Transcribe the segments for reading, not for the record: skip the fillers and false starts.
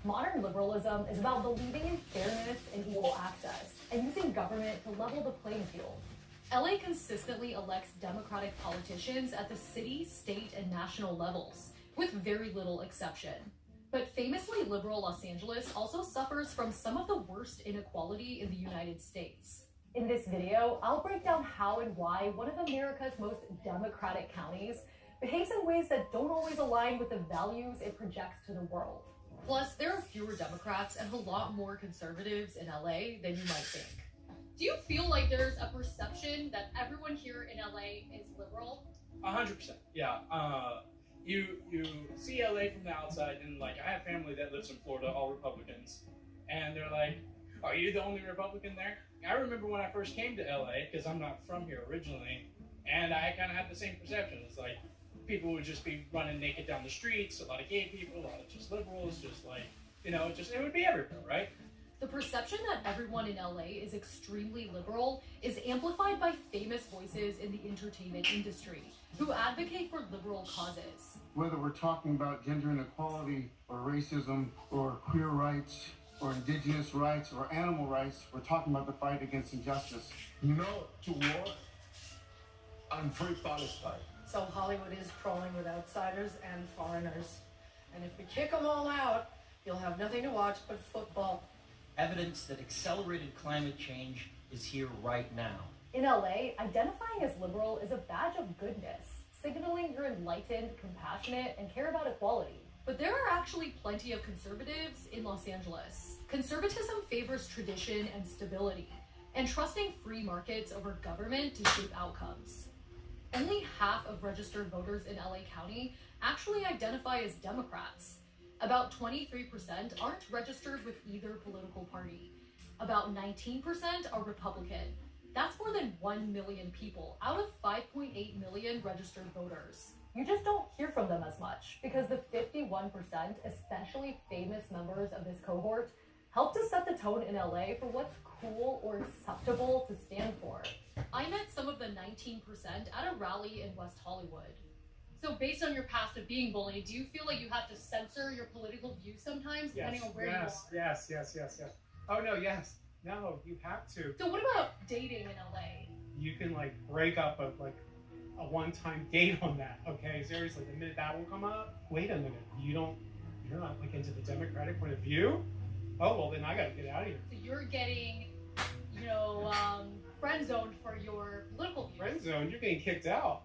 Modern liberalism is about believing in fairness and equal access and using government to level the playing field. LA consistently elects Democratic politicians at the city, state, and national levels, with very little exception. But famously liberal Los Angeles also suffers from some of the worst inequality in the United States. In this video, I'll break down how and why one of America's most democratic counties behaves in ways that don't always align with the values it projects to the world. Plus, there are fewer Democrats and a lot more conservatives in LA than you might think. Do you feel like there's a perception that everyone here in LA is liberal? 100%. Yeah. You see LA from the outside, and like I have family that lives in Florida, all Republicans, and they're like, "Are you the only Republican there?" I remember when I first came to LA, because I'm not from here originally, and I kind of had the same perception. It's like people would just be running naked down the streets, a lot of gay people, a lot of just liberals, just like, it would be everywhere, right? The perception that everyone in LA is extremely liberal is amplified by famous voices in the entertainment industry who advocate for liberal causes. Whether we're talking about gender inequality or racism or queer rights or indigenous rights or animal rights, we're talking about the fight against injustice. No to war and free Palestine. So Hollywood is crawling with outsiders and foreigners. And if we kick them all out, you'll have nothing to watch but football. Evidence that accelerated climate change is here right now. In LA, identifying as liberal is a badge of goodness, signaling you're enlightened, compassionate, and care about equality. But there are actually plenty of conservatives in Los Angeles. Conservatism favors tradition and stability, and trusting free markets over government to shape outcomes. Only half of registered voters in LA County actually identify as Democrats. About 23% aren't registered with either political party. About 19% are Republican. That's more than 1 million people out of 5.8 million registered voters. You just don't hear from them as much because the 51% especially famous members of this cohort help to set the tone in LA for what's cool or acceptable to stand for. I met some of the 19% at a rally in West Hollywood. So based on your past of being bullied, do you feel like you have to censor your political views sometimes, depending on where you are? Yes. Oh, no, yes. No, you have to. So what about dating in LA? You can, break up a one-time date on that, okay? Seriously, the minute that will come up, wait a minute, you're not, into the Democratic point of view? Oh, well, then I gotta get out of here. So you're getting, friend zoned for your political views. Friend zone? You're getting kicked out.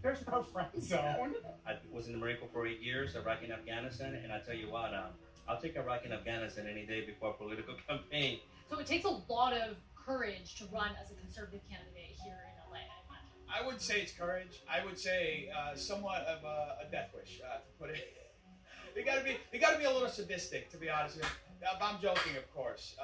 There's no friend zone. I was in the Marine Corps for 8 years, Iraq and Afghanistan, and I tell you what, I'll take Iraq and Afghanistan any day before a political campaign. So it takes a lot of courage to run as a conservative candidate here in LA, I imagine. I would say it's courage. I would say somewhat of a death wish, to put it. You gotta be a little sadistic, to be honest with you. I'm joking, of course.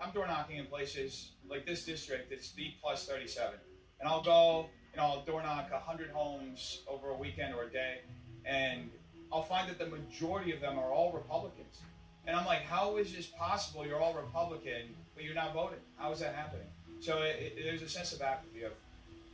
I'm door knocking in places like this district. It's the plus 37, and I'll go. I'll door knock 100 homes over a weekend or a day, and I'll find that the majority of them are all Republicans. And I'm like, how is this possible? You're all Republican, but you're not voting. How is that happening? So there's a sense of apathy.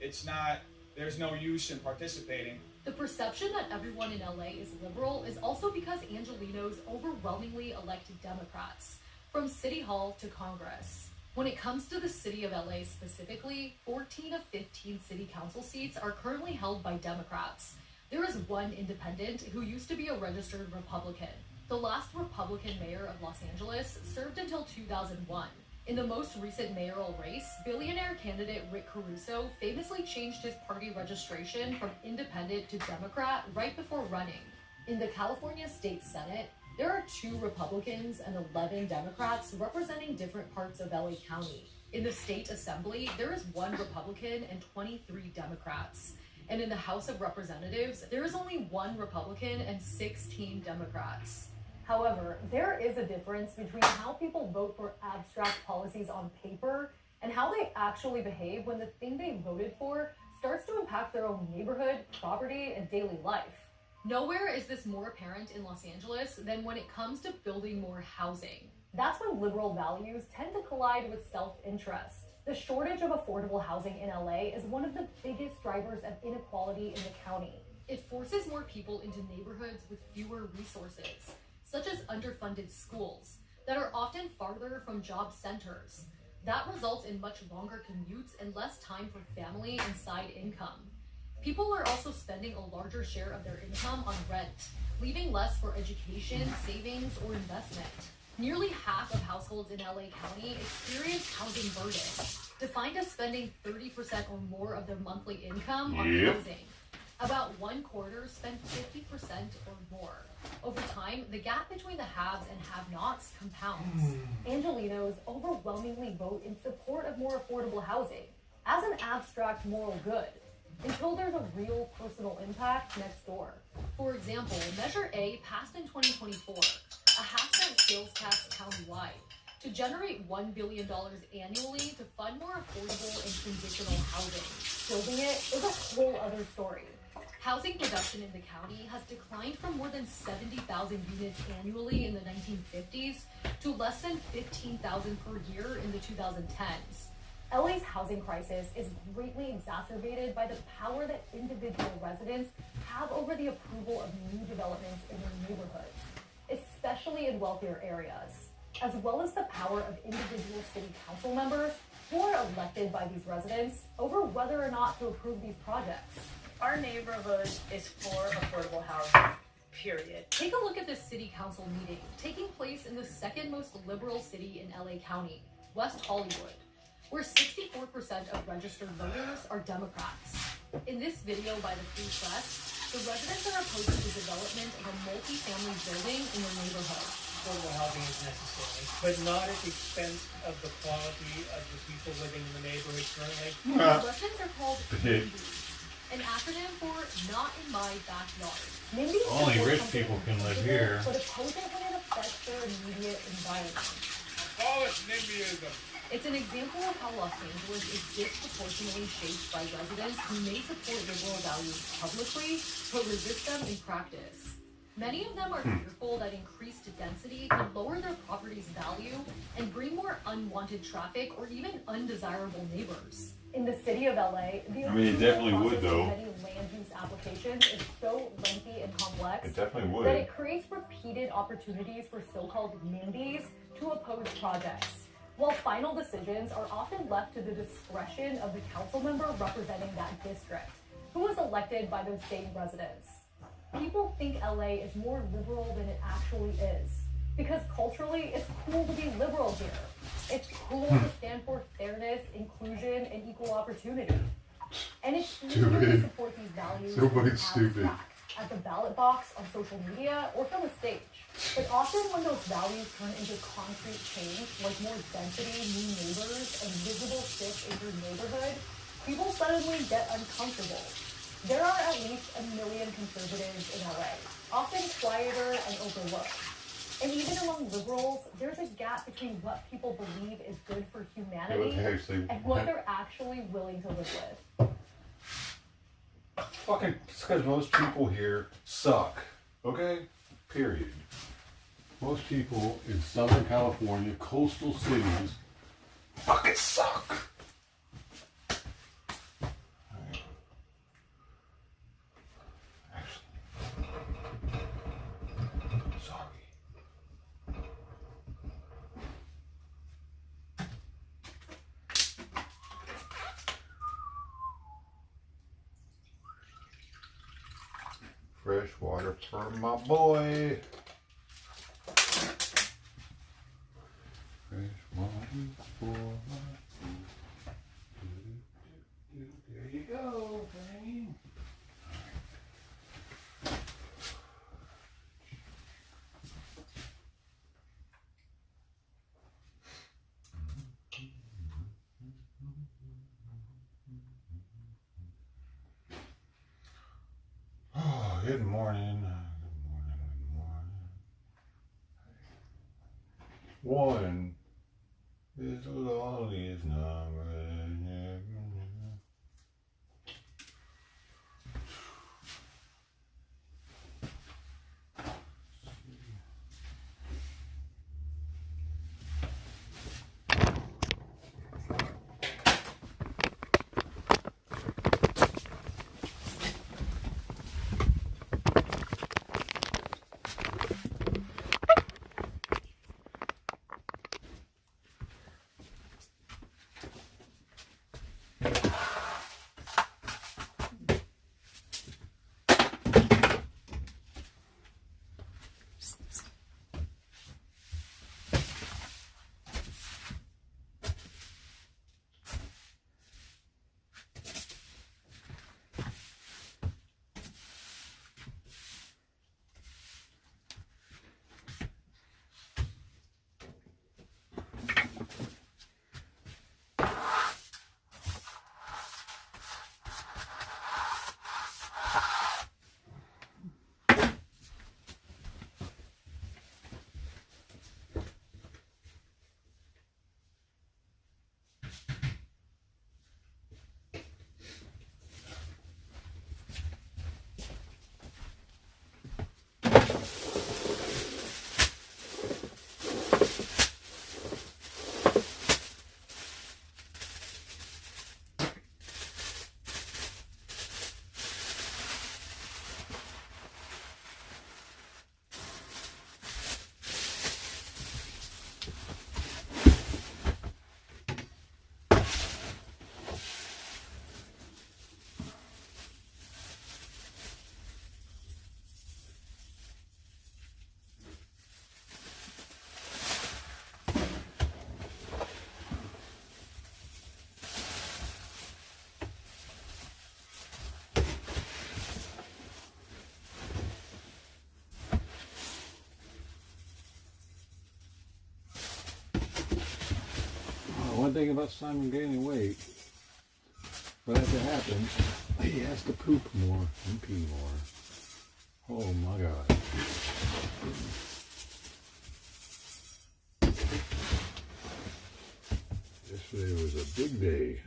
There's no use in participating. The perception that everyone in LA is liberal is also because Angelenos overwhelmingly elect Democrats, from City Hall to Congress. When it comes to the city of LA specifically, 14 of 15 city council seats are currently held by Democrats. There is one independent who used to be a registered Republican. The last Republican mayor of Los Angeles served until 2001. In the most recent mayoral race, billionaire candidate Rick Caruso famously changed his party registration from independent to Democrat right before running. In the California State Senate, there are 2 Republicans and 11 Democrats representing different parts of LA County. In the state assembly, there is 1 Republican and 23 Democrats. And in the House of Representatives, there is only 1 Republican and 16 Democrats. However, there is a difference between how people vote for abstract policies on paper and how they actually behave when the thing they voted for starts to impact their own neighborhood, property, and daily life. Nowhere is this more apparent in Los Angeles than when it comes to building more housing. That's when liberal values tend to collide with self-interest. The shortage of affordable housing in LA is one of the biggest drivers of inequality in the county. It forces more people into neighborhoods with fewer resources. such as underfunded schools that are often farther from job centers. That results in much longer commutes and less time for family and side income. People are also spending a larger share of their income on rent, leaving less for education, savings, or investment. Nearly half of households in LA County experience housing burden, defined as spending 30% or more of their monthly income on housing. About 1/4 spend 50% or more. Over time, the gap between the haves and have-nots compounds. Angelenos overwhelmingly vote in support of more affordable housing as an abstract moral good, until there's a real personal impact next door. For example, Measure A passed in 2024, a half-cent sales tax countywide, to generate $1 billion annually to fund more affordable and transitional housing. Building it is a whole other story. Housing production in the county has declined from more than 70,000 units annually in the 1950s to less than 15,000 per year in the 2010s. LA's housing crisis is greatly exacerbated by the power that individual residents have over the approval of new developments in their neighborhoods, especially in wealthier areas, as well as the power of individual city council members who are elected by these residents over whether or not to approve these projects. Our neighborhood is for affordable housing, period. Take a look at this city council meeting taking place in the second most liberal city in LA County, West Hollywood, where 64% of registered voters are Democrats. In this video by the Free Press, the residents are opposing the development of a multi-family building in their neighborhood. Affordable housing is necessary, but not at the expense of the quality of the people living in the neighborhood currently. The residents are called NIMBYs, an acronym for Not in My Backyard. NIMBYs Only support rich something people can live tangible, here. but oppose it when it affects their immediate environment. Call it NIMBYism. It's an example of how Los Angeles is disproportionately shaped by residents who may support liberal values publicly, but resist them in practice. Many of them are fearful that increased density could lower their property's value and bring more unwanted traffic or even undesirable neighbors. In the city of LA, the I mean, it definitely approval would, process though. of many land use applications is so lengthy and complex It definitely would. that it creates repeated opportunities for so-called NIMBYs to oppose projects, while final decisions are often left to the discretion of the council member representing that district, who was elected by those same residents. People think LA is more liberal than it actually is, because culturally it's cool to be liberal here. It's cool to stand for fairness, inclusion, and equal opportunity. And it's easier to support these values Nobody's stupid. abstract, at the ballot box, on social media, or from a stage. But often when those values turn into concrete change, like more density, new neighbors, and visible shifts in your neighborhood, people suddenly get uncomfortable. There are at least 1 million conservatives in LA, often quieter and overlooked. And even among liberals, there's a gap between what people believe is good for humanity and what they're actually willing to live with. Fucking, it's because most people here suck. Okay? Period. Most people in Southern California, coastal cities, fucking suck. Fresh water for my boy. Fresh water for my boy. There you go, Frank. Oh, good morning. Good morning. One is the loneliest number. one thing about Simon gaining weight, when that happens, he has to poop more and pee more. Oh my God. Yesterday was a big day.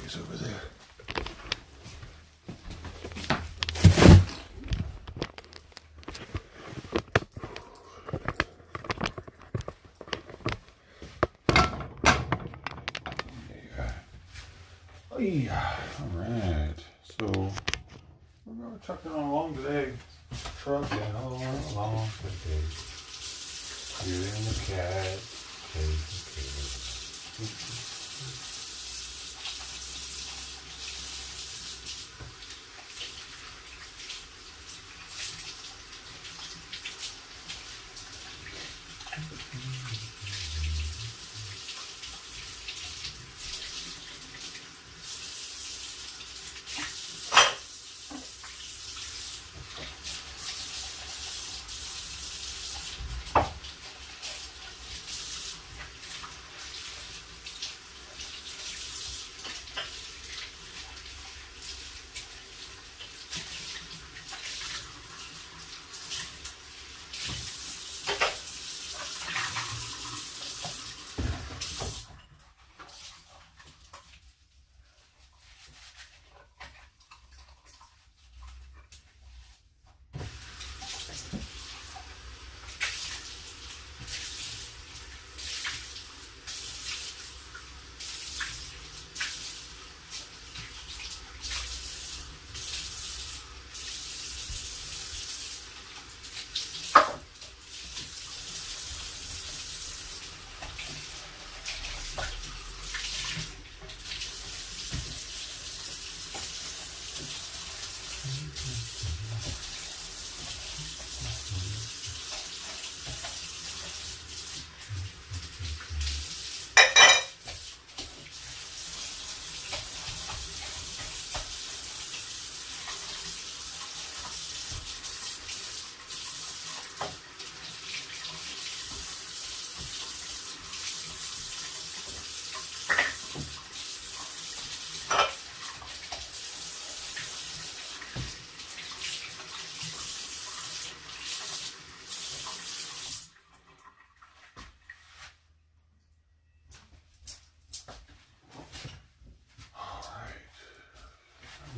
He's over there. Yeah. All right. So we're going to trucking on along today. Trucking on along today. You and the cat.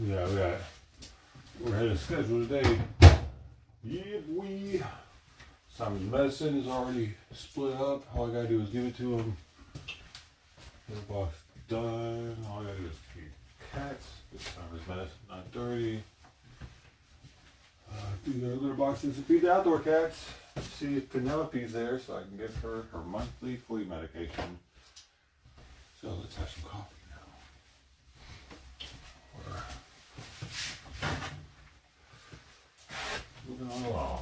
Yeah, we're ahead of schedule today. Yeah, boy. Simon's medicine is already split up. All I gotta do is give it to him. Litter box done. All I gotta do is feed cats. Get Simon's medicine not dirty. Do their litter boxes and feed the outdoor cats. See if Penelope's there so I can give her her monthly flea medication. So let's have some coffee now. We're moving on along.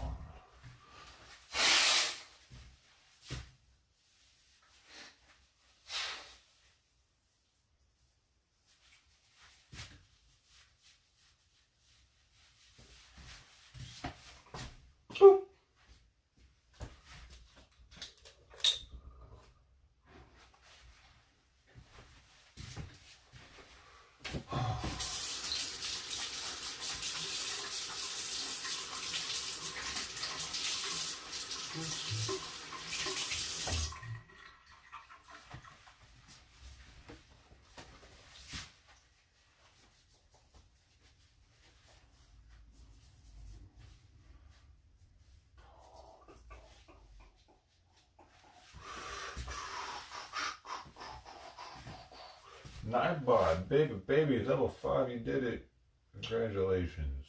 Nightbot, baby, is level 5, you did it. Congratulations.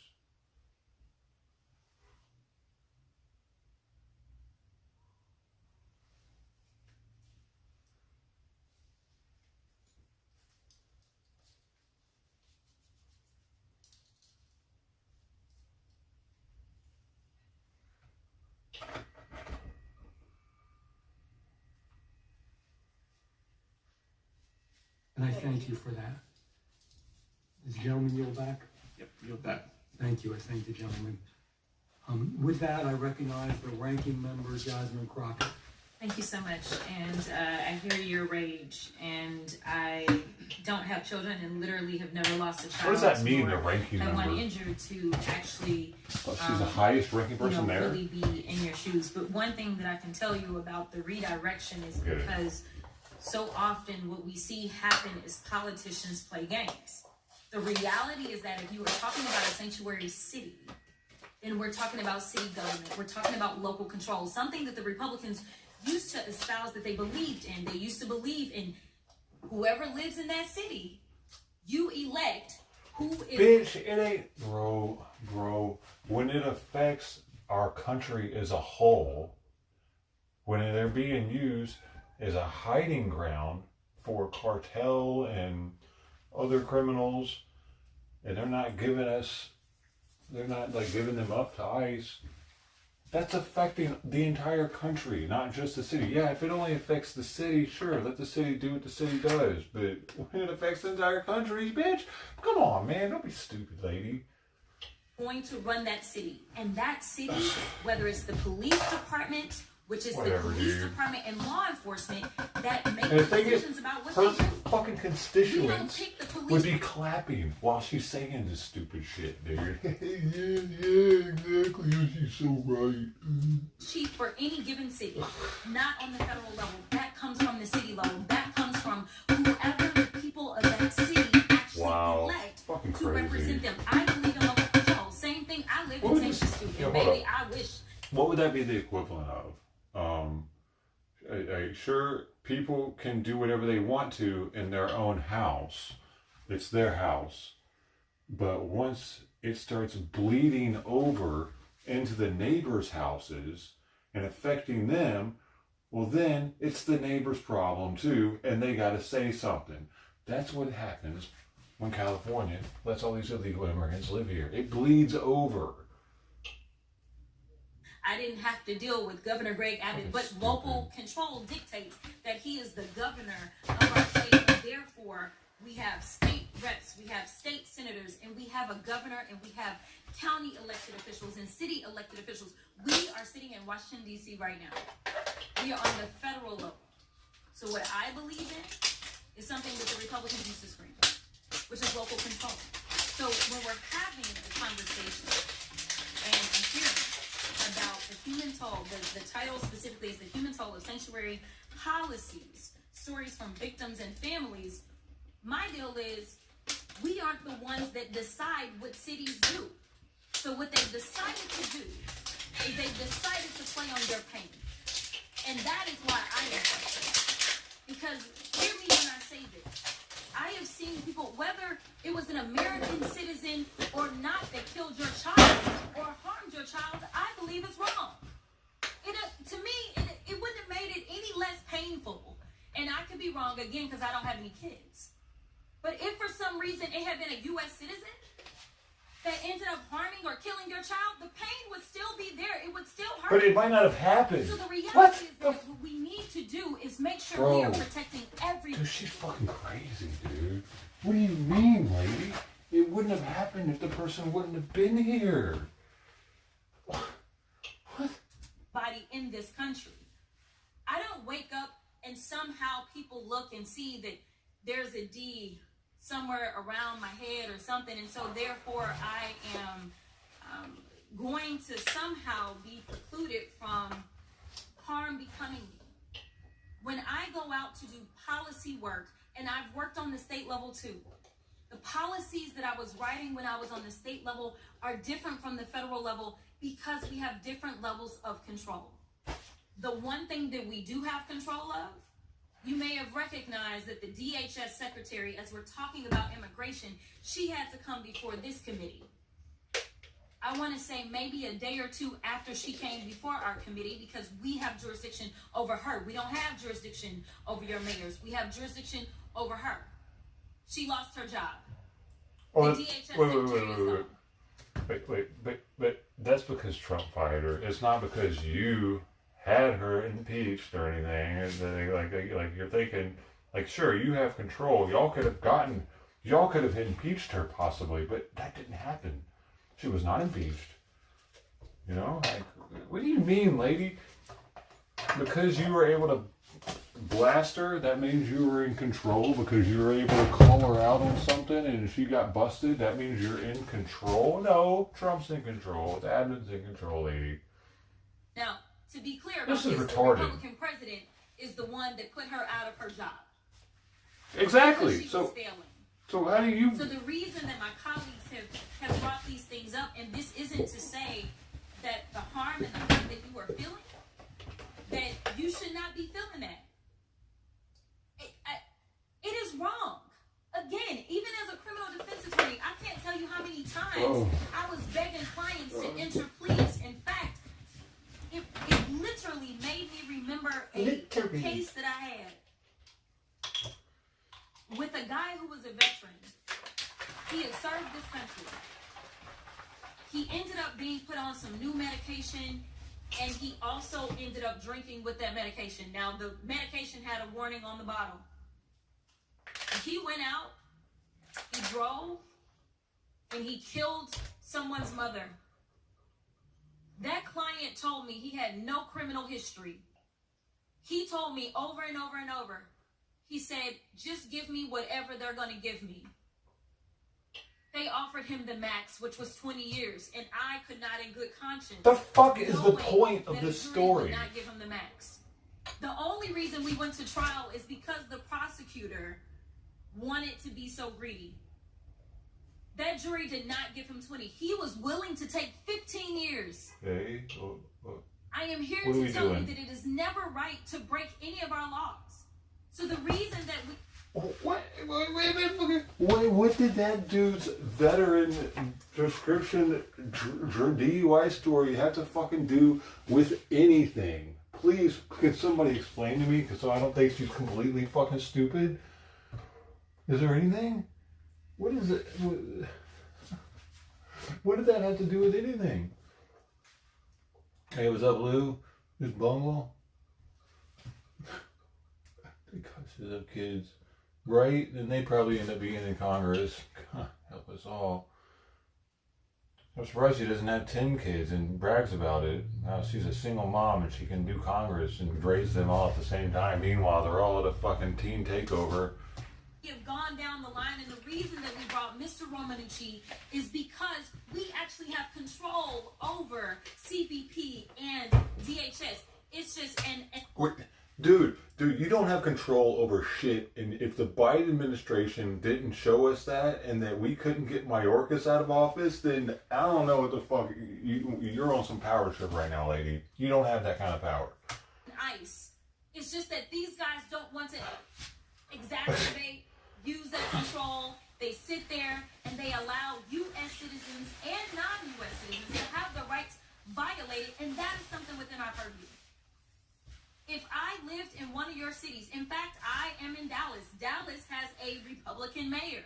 And I thank you for that. Does the gentleman yield back? Yep, you'll bet. Thank you. I thank the gentleman. With that, I recognize the ranking member, Jasmine Crockett. Thank you so much. And I hear your rage. And I don't have children and literally have never lost a child. What does that mean, the ranking I member? want injured to actually Oh, she's the highest ranking person there? really be in your shoes. But one thing that I can tell you about the redirection is because so often what we see happen is politicians play games. The reality is that if you are talking about a sanctuary city, then we're talking about city government. We're talking about local control, something that the Republicans used to espouse that they believed in. They used to believe in whoever lives in that city, you elect who is... Bitch, it ain't... Bro, when it affects our country as a whole, when they're being used as a hiding ground for cartel and other criminals, and they're not giving them up to ICE, that's affecting the entire country, not just the city. Yeah, if it only affects the city, sure, let the city do what the city does. But when it affects the entire country, bitch, come on, man, don't be stupid, lady. Going to run that city. And that city, whether it's the police department, which is Whatever, the police dude. department and law enforcement, that make And the thing is, decisions about what her they do. fucking You don't constituents pick the police. would be clapping while she's saying this stupid shit, dude. yeah, exactly. She's so right. Chief for any given city, not on the federal level. That comes from the city level. That comes from whoever the people of that city actually elect Fucking to crazy. represent them. I believe in local control. Same thing. I live What in would St. this- Street, yeah, and hold maybe up. I wish. What would that be the equivalent of? Sure, people can do whatever they want to in their own house. It's their house. But once it starts bleeding over into the neighbors' houses and affecting them, well, then it's the neighbor's problem too, and they got to say something. That's what happens when California lets all these illegal immigrants live here. It bleeds over. I didn't have to deal with Governor Greg Abbott, but local control dictates that he is the governor of our state. And therefore, we have state reps, we have state senators, and we have a governor, and we have county elected officials and city elected officials. We are sitting in Washington, D.C. right now. We are on the federal level. So what I believe in is something that the Republicans used to scream, which is local control. So when we're having a conversation and a hearing about the human toll, the title specifically is the human toll of sanctuary policies, stories from victims and families. My deal is we aren't the ones that decide what cities do. So what they've decided to do is they've decided to play on your pain. And that is why I am frustrated. Because hear me when I say this. I have seen people, whether it was an American citizen or not, that killed your child or harmed your child, I believe it's wrong. To me, it wouldn't have made it any less painful. And I could be wrong, again, because I don't have any kids. But if for some reason it had been a U.S. citizen that ended up harming or killing your child, the pain would still be there. It would still hurt. But it might not have happened. So the reality What? is that what we need to do is make sure we are Bro. protecting every... Dude, she's fucking crazy, dude. What do you mean, lady? It wouldn't have happened if the person wouldn't have been here. body in this country. I don't wake up and somehow people look and see that there's a D somewhere around my head or something, and so therefore I am going to somehow be precluded from harm becoming me. When I go out to do policy work, and I've worked on the state level too, the policies that I was writing when I was on the state level are different from the federal level because we have different levels of control. The one thing that we do have control of, you may have recognized that the DHS secretary, as we're talking about immigration, she had to come before this committee. I want to say maybe a day or two after she came before our committee, because we have jurisdiction over her. We don't have jurisdiction over your mayors. We have jurisdiction over her. She lost her job. Well, The DHS secretary is gone. But that's because Trump fired her. It's not because you had her impeached or anything. Like you're thinking Like, sure, you have control. Y'all could have impeached her possibly, but that didn't happen. She was not impeached. You know, like, what do you mean, lady? Because you were able to blast her, that means you were in control. Because you were able to call her out on something and she got busted, that means you're in control. No, Trump's in control. The admin's in control, lady. Now, to be clear about This is the retarded. Republican president is the one that put her out of her job. Exactly. Because she was failing. So how do you? So the reason that my colleagues have brought these things up, and this isn't to say that the harm and the hurt that you are feeling, that you should not be feeling that. It is wrong. Again, even as a criminal defense attorney, I can't tell you how many times I was begging clients to enter pleas. In fact, it literally made me remember a case that I had with a guy who was a veteran. He had served this country. He ended up being put on some new medication, and he also ended up drinking with that medication. Now, the medication had a warning on the bottle. He went out, he drove, and he killed someone's mother. That client told me he had no criminal history. He told me over and over and over, he said, just give me whatever they're going to give me. They offered him the max, which was 20 years, and I could not in good conscience. The fuck is the point of this story? Would not give him the max. The only reason we went to trial is because the prosecutor wanted to be so greedy. That jury did not give him 20. He was willing to take 15 years. Hey, I am here what are to we tell doing? you that it is never right to break any of our laws. So the reason that we... What did that dude's veteran description DUI story have to fucking do with anything? Please, could somebody explain to me? Because so I don't think she's completely fucking stupid. Is there anything? What is it? What did that have to do with anything? Hey, what's up, Lou? This bungle? Because of kids. Right? And they probably end up being in Congress. God, help us all. I'm surprised she doesn't have 10 kids and brags about it. Now she's a single mom and she can do Congress and raise them all at the same time. Meanwhile, they're all at a fucking teen takeover. We have gone down the line, and the reason that we brought Mr. Romanucci is because we actually have control over CBP and DHS. It's just Wait, dude, you don't have control over shit. And if the Biden administration didn't show us that, and that we couldn't get Mayorkas out of office, then I don't know what the fuck. You're on some power trip right now, lady. You don't have that kind of power. ICE. It's just that these guys don't want to exacerbate, use that control. They sit there and they allow U.S. citizens and non-U.S. citizens to have the rights violated, and that is something within our purview. If I lived in one of your cities, in fact, I am in Dallas. Dallas has a Republican mayor.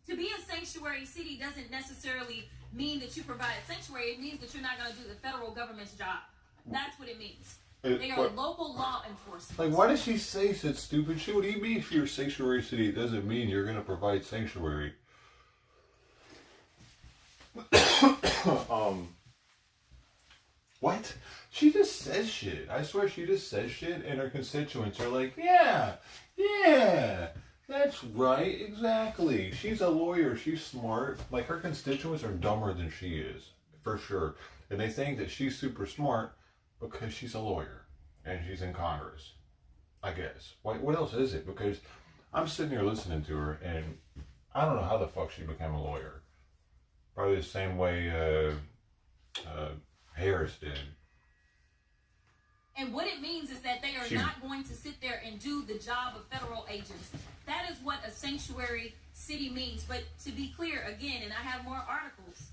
To be a sanctuary city doesn't necessarily mean that you provide sanctuary. It means that you're not going to do the federal government's job. That's what it means. They are local law enforcement. Like, why does she say such stupid shit? What do you mean if you're a sanctuary city, it doesn't mean you're going to provide sanctuary? What? She just says shit. I swear she just says shit and her constituents are like, yeah, that's right, exactly. She's a lawyer, she's smart. Like, her constituents are dumber than she is, for sure. And they think that she's super smart because she's a lawyer and she's in Congress, I guess. What else is it? Because I'm sitting here listening to her and I don't know how the fuck she became a lawyer. Probably the same way Harris did. And what it means is that they are not going to sit there and do the job of federal agents. That is what a sanctuary city means. But to be clear, again, and I have more articles,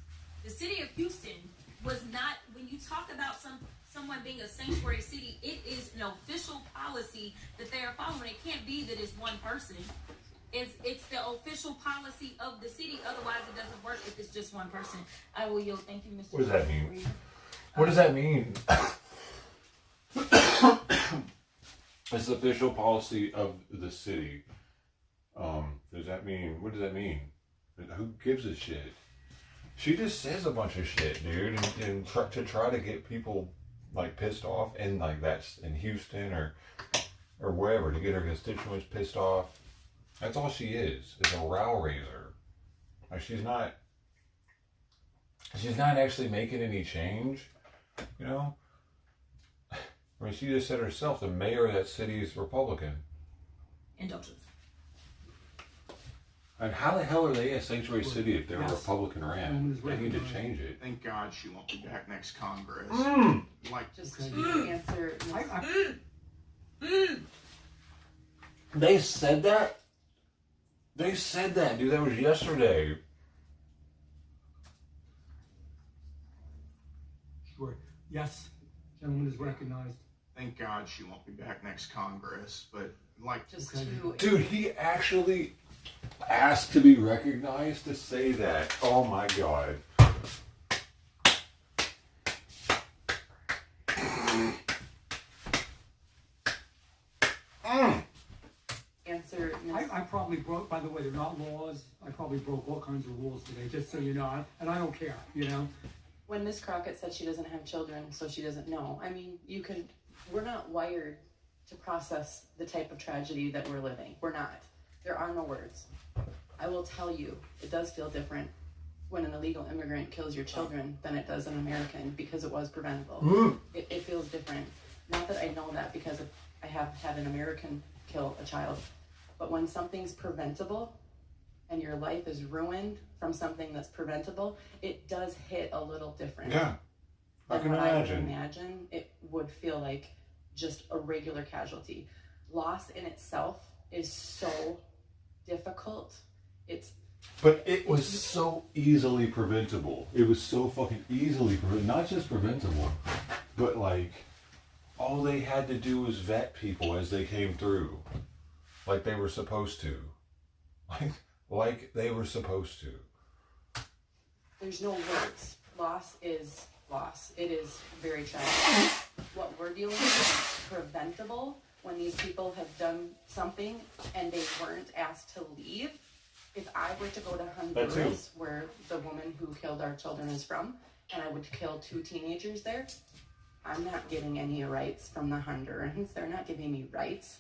the city of Houston was not, when you talk about someone being a sanctuary city, it is an official policy that they are following. It can't be that it's one person. It's the official policy of the city. Otherwise, it doesn't work if it's just one person. I will yield. Thank you, Mr. What does that mean? What does that mean? It's the official policy of the city. Does that mean, what does that mean? Who gives a shit? She just says a bunch of shit, dude, and to try to get people like pissed off, and like that's in Houston or wherever, to get her constituents pissed off. That's all she is a row raiser. Like she's not actually making any change, you know? I mean, she just said herself, the mayor of that city is Republican. Indulgence. And how the hell are they a sanctuary city if they're a Yes. Republican ran? They need to change it. Thank God she won't be back next Congress. Like, Just Okay. to answer. They said that? They said that, dude. That was yesterday. Sure. Yes, gentleman is recognized. thank God she won't be back next Congress. But like, Just Okay. to Dude, he actually asked to be recognized to say that. Oh my God. answer. I probably broke, by the way, they're not laws. I probably broke all kinds of rules today, just so you know. And I don't care, you know? When Miss Crockett said she doesn't have children, so she doesn't know. I mean, we're not wired to process the type of tragedy that we're living. We're not. There are no words. I will tell you, it does feel different when an illegal immigrant kills your children than it does an American, because it was preventable. It feels different. Not that I know that because I have had an American kill a child, but when something's preventable and your life is ruined from something that's preventable, it does hit a little different. Yeah. I than can what I would imagine. imagine it would feel like just a regular casualty. Loss in itself is so difficult. But it was so easily preventable. It was so fucking easily preventable. Not just preventable, but like, all they had to do was vet people as they came through. Like they were supposed to. Like they were supposed to. There's no words. Loss is loss. It is very tragic. What we're dealing with is preventable when these people have done something and they weren't asked to leave. If I were to go to Honduras, where the woman who killed our children is from, and I would kill 2 teenagers there, I'm not getting any rights from the Hondurans. They're not giving me rights.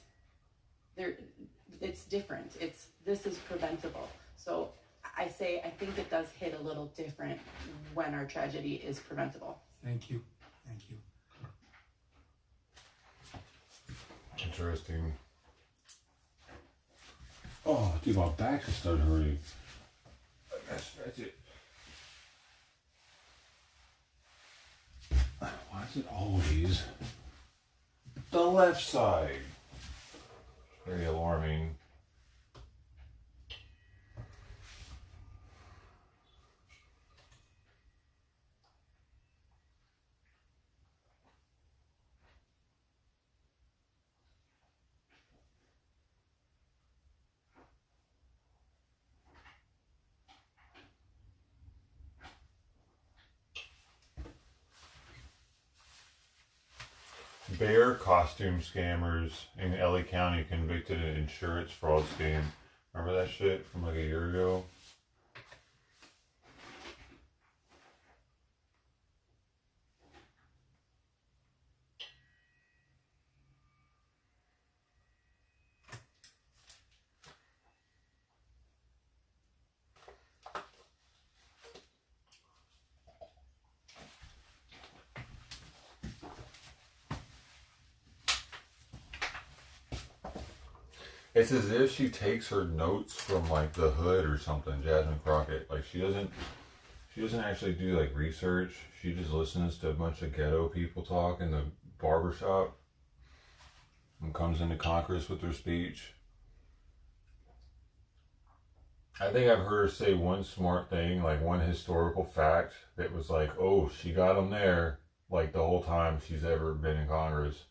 It's different. This is preventable. So I think it does hit a little different when our tragedy is preventable. Thank you. Thank you. Interesting. Oh, dude, my back just started hurting. That's it. Why is it always the left side? Very alarming. Bear costume scammers in LA County convicted in insurance fraud scam. Remember that shit from like a year ago? It's as if she takes her notes from like The Hood or something, Jasmine Crockett. Like she doesn't actually do like research. She just listens to a bunch of ghetto people talk in the barbershop and comes into Congress with her speech. I think I've heard her say one smart thing, like one historical fact that was like, oh, she got him there, like the whole time she's ever been in Congress.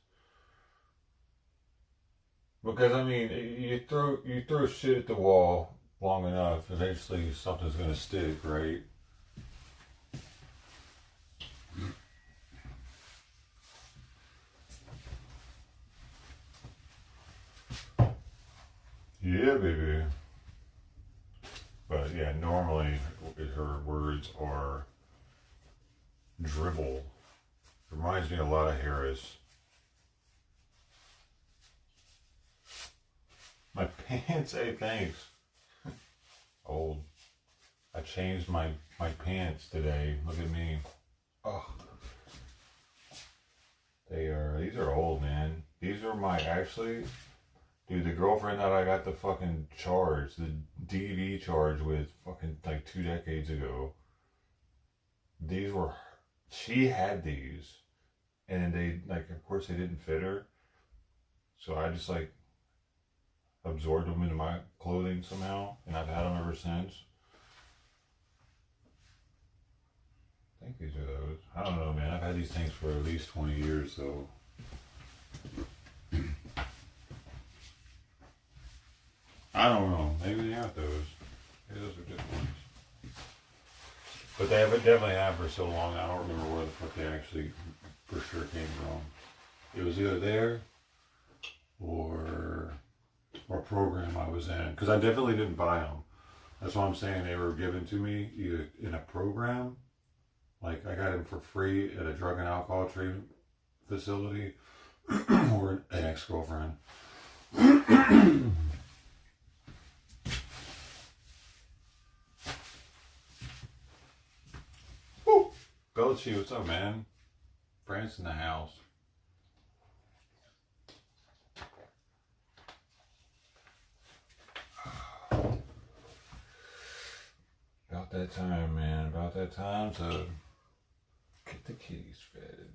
Because I mean, you throw shit at the wall long enough, eventually something's gonna stick, right? Yeah, baby. But yeah, normally her words are dribble. Reminds me a lot of Harris. My pants, hey, thanks. Old. I changed my pants today. Look at me. Oh. These are old, man. These are my, actually, dude, the girlfriend that I got the fucking charge, the DV charge with fucking like 2 decades ago. These were, she had these. And they, like, of course they didn't fit her. So I just like absorbed them into my clothing somehow. And I've had them ever since. I think these are those. I don't know, man. I've had these things for at least 20 years, so. I don't know. Maybe they aren't those. Maybe those are different ones. But they definitely have for so long. I don't remember where the fuck they actually for sure came from. It was either there or a program I was in. Because I definitely didn't buy them. That's what I'm saying. They were given to me either in a program. Like, I got them for free at a drug and alcohol treatment facility or an ex-girlfriend. Belchi, what's up, man? France in the house. About that time, man. About that time to get the kitties fed.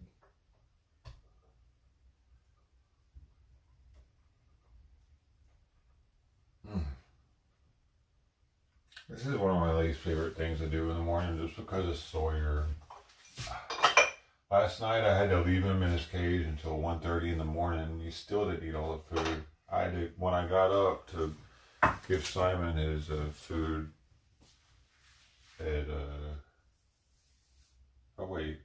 This is one of my least favorite things to do in the morning just because of Sawyer. Last night I had to leave him in his cage until 1:30 in the morning. He still didn't eat all the food. I had to, when I got up to give Simon his food at, oh wait,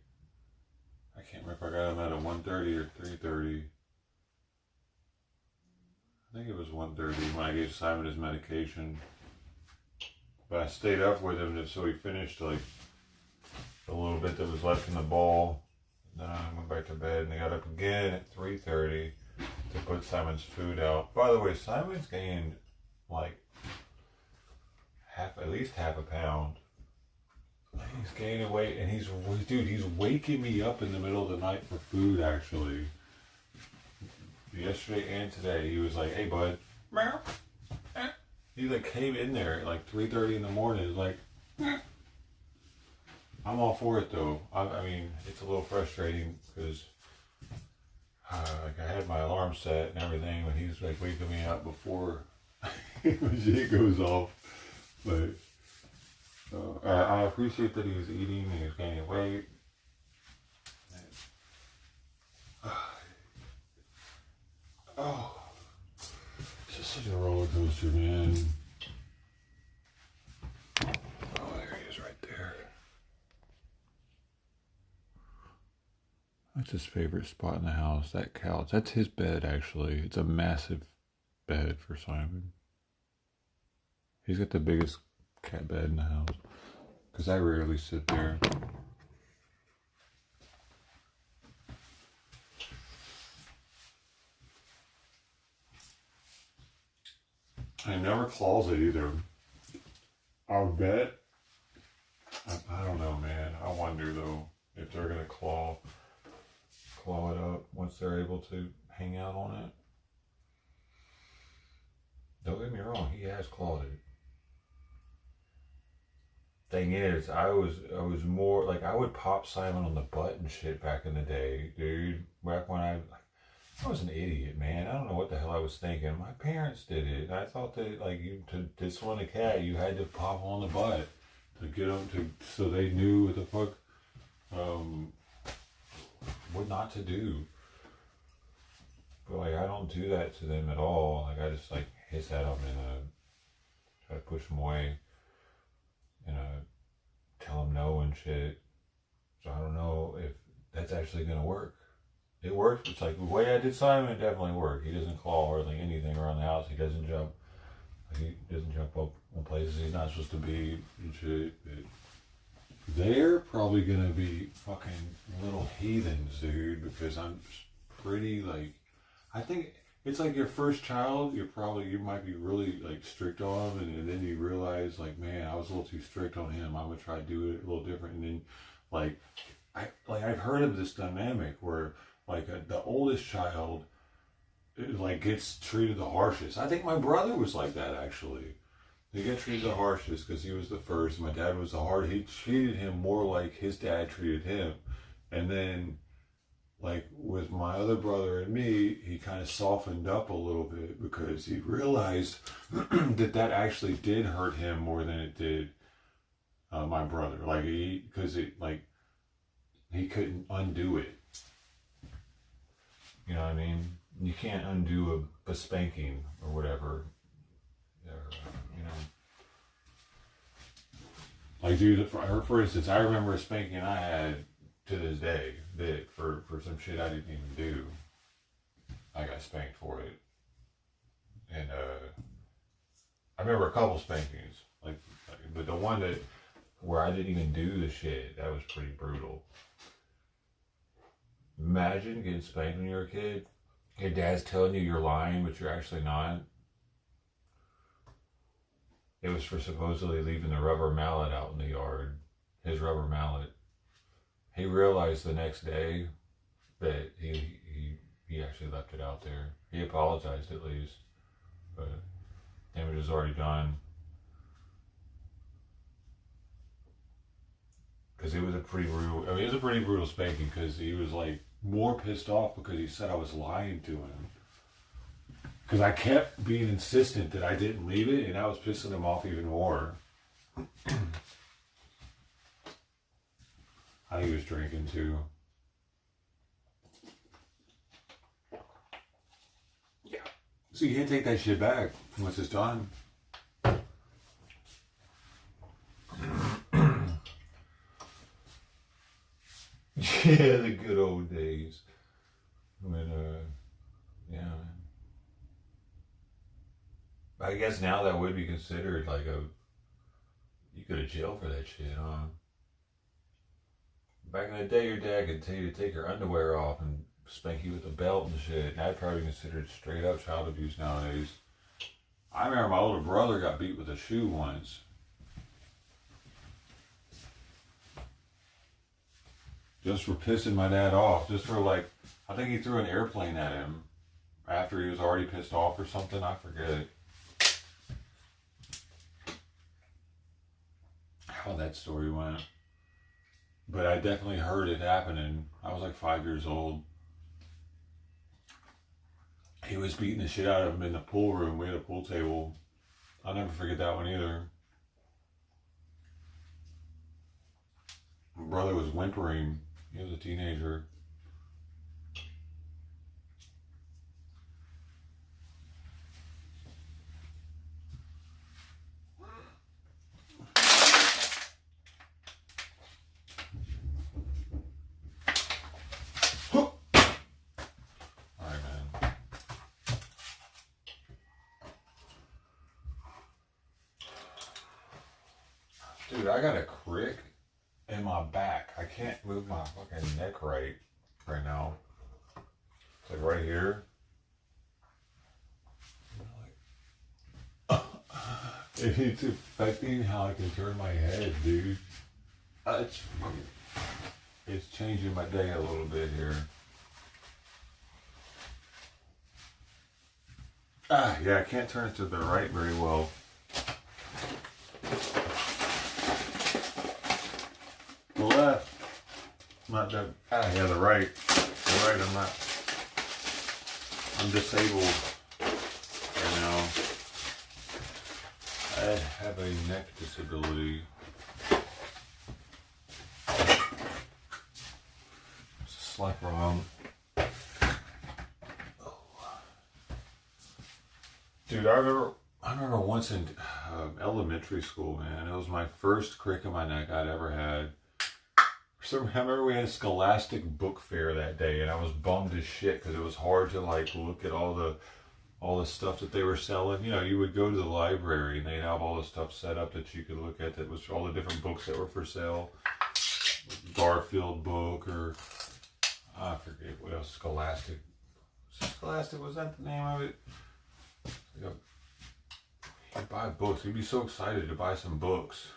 I can't remember if I got him at a 1:30 or 3:30. I think it was 1:30 when I gave Simon his medication. But I stayed up with him just so he finished like a little bit that was left in the bowl. Then I went back to bed and I got up again at 3:30 to put Simon's food out. By the way, Simon's gained like at least half a pound. He's gaining weight and he's waking me up in the middle of the night for food actually. Yesterday and today he was like, hey bud, meow. He like came in there at like 3:30 in the morning like, I'm all for it though. I mean, it's a little frustrating because like I had my alarm set and everything, but he's like waking me up before shit goes off. But I appreciate that he's eating and he's gaining weight. Oh, it's just such a roller coaster, man. Oh, there he is right there. That's his favorite spot in the house, that couch. That's his bed, actually. It's a massive bed for Simon. He's got the biggest cat bed in the house. Because I rarely sit there. I never claws it either. I'll bet. I don't know, man. I wonder, though, if they're going to claw it up once they're able to hang out on it. Don't get me wrong, he has clawed it. Thing is, I was more like I would pop Simon on the butt and shit back in the day, dude. Back when I was an idiot, man. I don't know what the hell I was thinking. My parents did it. I thought that like to discipline a cat, you had to pop on the butt to get them to so they knew what the fuck what not to do. But like I don't do that to them at all. Like I just like hiss at them and try to push them away. Tell them no and shit. So I don't know if that's actually gonna work. It works. It's like the way I did Simon, it definitely worked. He doesn't claw hardly anything around the house. He doesn't jump He doesn't jump up on places he's not supposed to be and shit. They're probably gonna be fucking little heathens, dude, because I'm pretty, like, I think it's like your first child, you might be really, like, strict on him, and then you realize, like, man, I was a little too strict on him, I'm gonna try to do it a little different, and then, I've heard of this dynamic where, like, the oldest child, like, gets treated the harshest. I think my brother was like that, actually. He got treated the harshest because he was the first. My dad was the hard. He treated him more like his dad treated him. And then, like, with my other brother and me, he kind of softened up a little bit because he realized that actually did hurt him more than it did my brother. Like, because he couldn't undo it. You know what I mean? You can't undo a spanking or whatever. You know, like, dude, for instance, I remember a spanking I had to this day that for some shit I didn't even do, I got spanked for it. And I remember a couple spankings, but the one where I didn't even do the shit, that was pretty brutal. Imagine getting spanked when you're a kid. Your dad's telling you you're lying, but you're actually not. It was for supposedly leaving the rubber mallet out in the yard. His rubber mallet. He realized the next day that he actually left it out there. He apologized at least, but damage was already done. Because it was a pretty brutal spanking, because he was, like, more pissed off because he said I was lying to him. Because I kept being insistent that I didn't leave it, and I was pissing him off even more. I think he was drinking too. Yeah. So you can't take that shit back once it's done. Yeah, the good old days. When, yeah. I guess now that would be considered like you go to jail for that shit, huh? Back in the day, your dad could tell you to take your underwear off and spank you with a belt and shit. And that'd probably be considered straight up child abuse nowadays. I remember my older brother got beat with a shoe once. Just for pissing my dad off. Just for, like, I think he threw an airplane at him after he was already pissed off or something. I forget how that story went. But I definitely heard it happening. I was like 5 years old. He was beating the shit out of him in the pool room. We had a pool table. I'll never forget that one either. My brother was whimpering. He was a teenager. Dude, I got a crick in my back. I can't move my fucking neck right now. It's like right here. It's affecting how I can turn my head, dude. It's changing my day a little bit here. Yeah, I can't turn it to the right very well. The left, not that. Yeah, the right. The right, I'm disabled right now. I have a neck disability. It's a slight wrong. Dude, I remember once in elementary school, man. It was my first crick in my neck I'd ever had. I remember we had a Scholastic book fair that day, and I was bummed as shit because it was hard to, like, look at all all the stuff that they were selling. You know, you would go to the library and they'd have all the stuff set up that you could look at, that was all the different books that were for sale. Garfield book, or I forget what else, Scholastic. Scholastic, was that the name of it? You'd buy books. You'd be so excited to buy some books.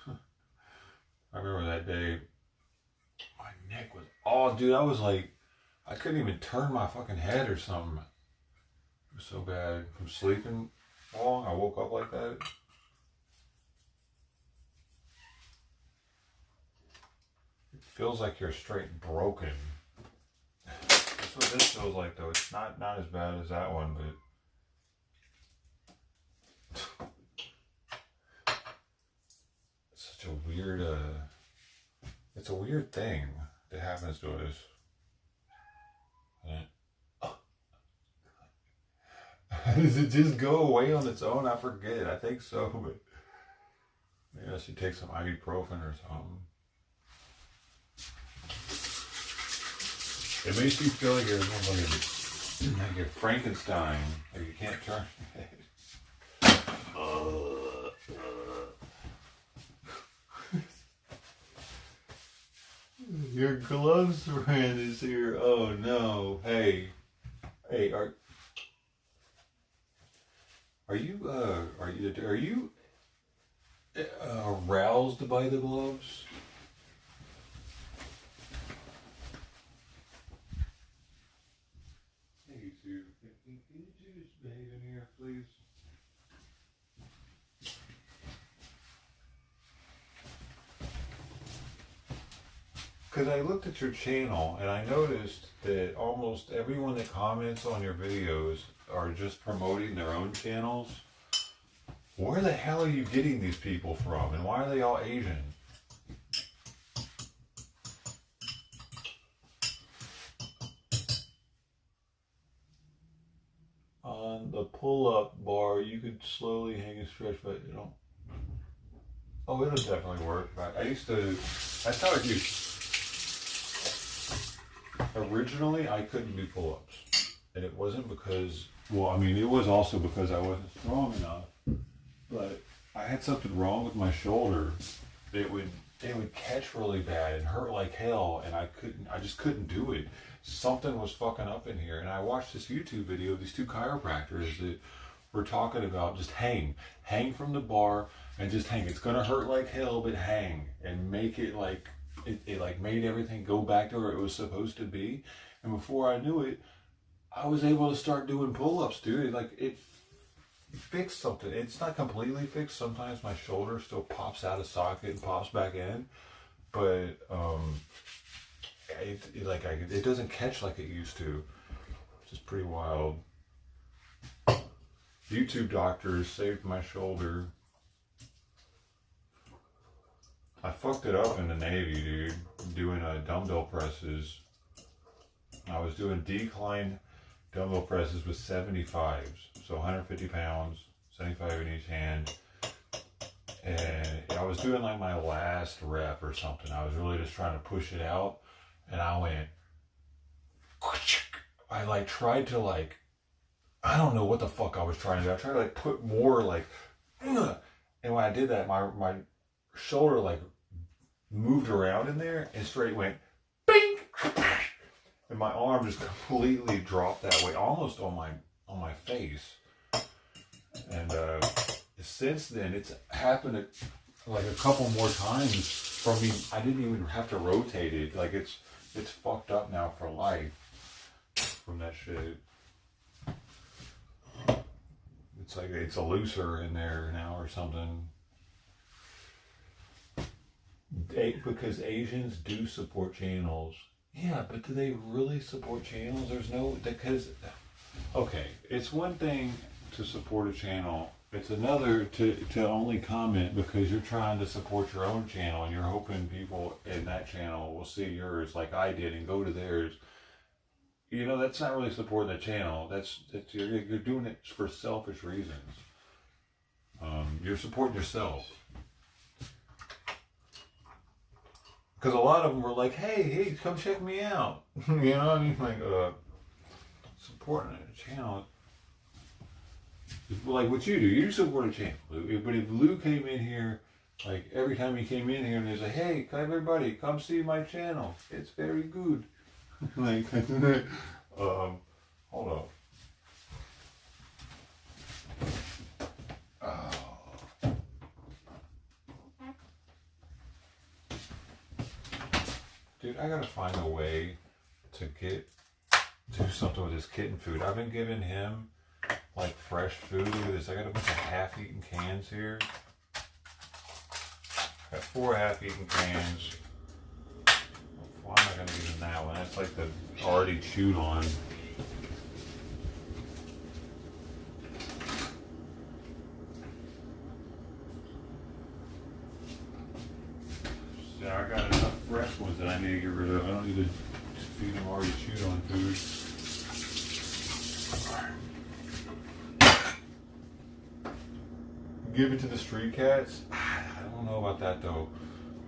I remember that day, my neck was, oh dude, I was like, I couldn't even turn my fucking head or something. It was so bad from sleeping long. I woke up like that. It feels like you're straight broken. That's what this feels like though. It's not as bad as that one, but it's such a weird, it's a weird thing that happens to us. Does it just go away on its own? I forget. I think so, but maybe I should take some ibuprofen or something. It makes you feel like you're Frankenstein. Like you can't turn your head. Your gloves friend is here. Oh no. Hey, are you aroused by the gloves? Hey, you two, can you just behave in here, please? Because I looked at your channel and I noticed that almost everyone that comments on your videos are just promoting their own channels. Where the hell are you getting these people from, and why are they all Asian? On the pull-up bar, you could slowly hang and stretch, but you know. Oh, it'll definitely work. That's how I do. Originally, I couldn't do pull-ups. And it wasn't because, well, I mean, it was also because I wasn't strong enough. But I had something wrong with my shoulder. It would catch really bad and hurt like hell, and I just couldn't do it. Something was fucking up in here. And I watched this YouTube video of these two chiropractors that were talking about just hang from the bar and just hang. It's gonna hurt like hell, but hang and make it like it like made everything go back to where it was supposed to be. And before I knew it, I was able to start doing pull-ups, dude. It fixed something. It's not completely fixed. Sometimes my shoulder still pops out of socket and pops back in, but it doesn't catch like it used to, which is pretty wild. YouTube doctors saved my shoulder. I fucked it up in the Navy, dude, doing dumbbell presses. I was doing decline dumbbell presses with 75s, so 150 pounds, 75 in each hand. And I was doing like my last rep or something. I was really just trying to push it out, and I went, I tried to I don't know what the fuck I was trying to do. I tried to put more and when I did that, my shoulder moved around in there and straight went bing, and my arm just completely dropped that way, almost on my face. And since then, it's happened a couple more times for me. I didn't even have to rotate it. It's fucked up now for life from that shit. It's it's a looser in there now or something. Because Asians do support channels. Yeah, but do they really support channels? Okay, it's one thing to support a channel. It's another to only comment because you're trying to support your own channel and you're hoping people in that channel will see yours like I did and go to theirs. You know, that's not really supporting the channel. You're doing it for selfish reasons. You're supporting yourself. Because a lot of them were like, hey, come check me out. You know what I mean? Supporting a channel. like what you do. You support a channel, Lou. But if Lou came in here, like every time he came in here and he's like, hey, everybody, come see my channel. It's very good. Like, hold up. Dude, I gotta find a way to do something with this kitten food. I've been giving him like fresh food. Look at this. I got a bunch of half-eaten cans here. Got 4 half-eaten cans. Why am I gonna give him that one? That's like the already chewed on. So I got enough fresh ones that I need to get rid of. I don't need to feed them already chewed on food. Give it to the street cats. I don't know about that though,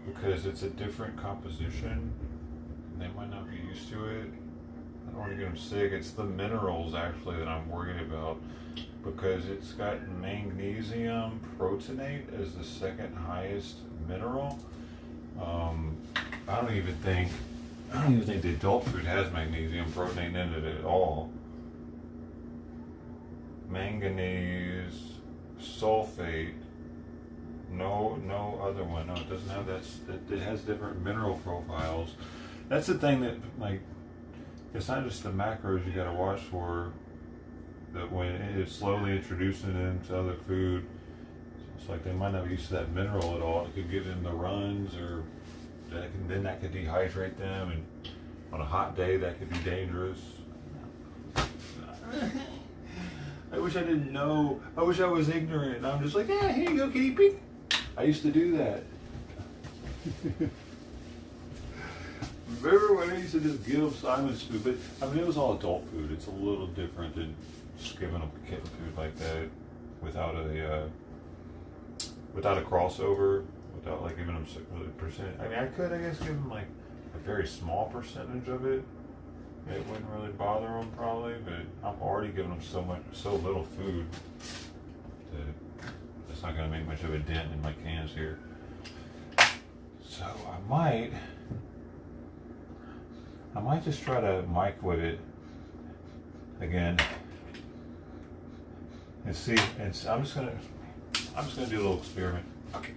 because it's a different composition. And they might not be used to it. I don't want to get them sick. It's the minerals actually that I'm worried about, because it's got magnesium proteinate as the second highest mineral. I don't even think the adult food has magnesium proteinate in it at all. Manganese, sulfate, no other one. No, it doesn't have that. It has different mineral profiles. That's the thing that, like, it's not just the macros you gotta watch for. That when it is slowly introducing them to other food, it's like they might not be used to that mineral at all. It could give them the runs, or then that could dehydrate them, and on a hot day that could be dangerous. I wish I didn't know. I wish I was ignorant. And I'm just like, yeah, here you go, kitty pig. I used to do that. Remember when I used to just give Simon's food? But I mean, it was all adult food. It's a little different than just giving them kitten food like that without a crossover, without like giving them percent. I mean, I could, I guess, give them like a very small percentage of it. It wouldn't really bother them probably, but I'm already giving them so little food that it's not going to make much of a dent in my cans here. So I might just try to microwave it again and see. And I'm just gonna do a little experiment. Okay,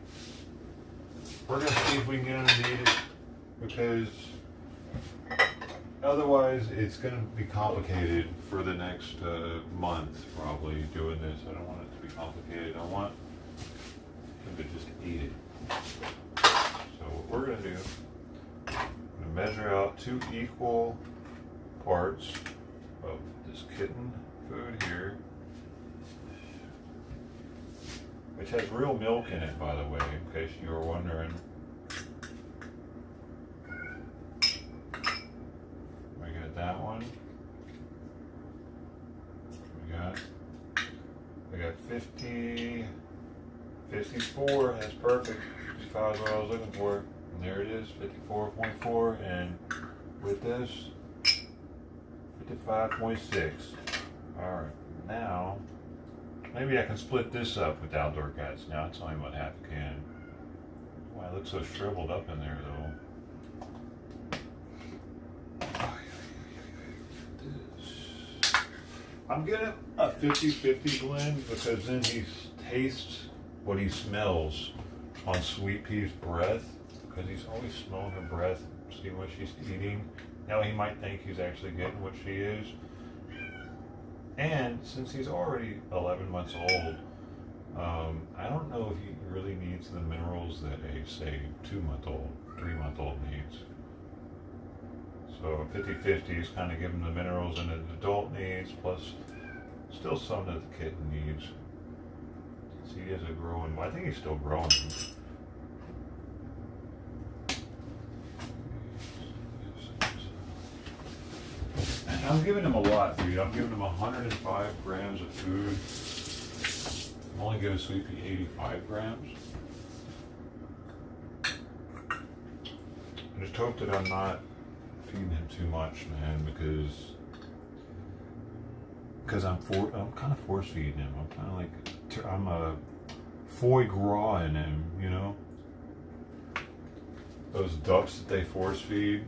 we're gonna see if we can get them to eat it, because otherwise, it's going to be complicated for the next month, probably, doing this. I don't want it to be complicated. I want them to just eat it. So what we're going to do, I'm going to measure out 2 equal parts of this kitten food here, which has real milk in it, by the way, in case you were wondering. That one we got 50, 54. That's perfect. 55 is what I was looking for, and there it is, 54.4. And with this, 55.6. All right, now maybe I can split this up with outdoor cats. Now it's only about half a can. Why it looks so shriveled up in there though. I'm getting a 50-50 blend, because then he tastes what he smells on Sweet Pea's breath, because he's always smelling her breath, see what she's eating. Now he might think he's actually getting what she is. And since he's already 11 months old, I don't know if he really needs the minerals that a, say, 2-month-old, 3-month-old needs. So 50-50 is kind of giving the minerals and an adult needs, plus still some that the kitten needs. See, he is a growing, well, I think he's still growing. I'm giving him a lot, dude. I'm giving him 105 grams of food. I'm only giving Sweet Pea 85 grams. I just hope that I'm not feeding him too much, man, because because I'm kind of force feeding him. I'm kind of like I'm a foie gras in him, you know. Those ducks that they force feed.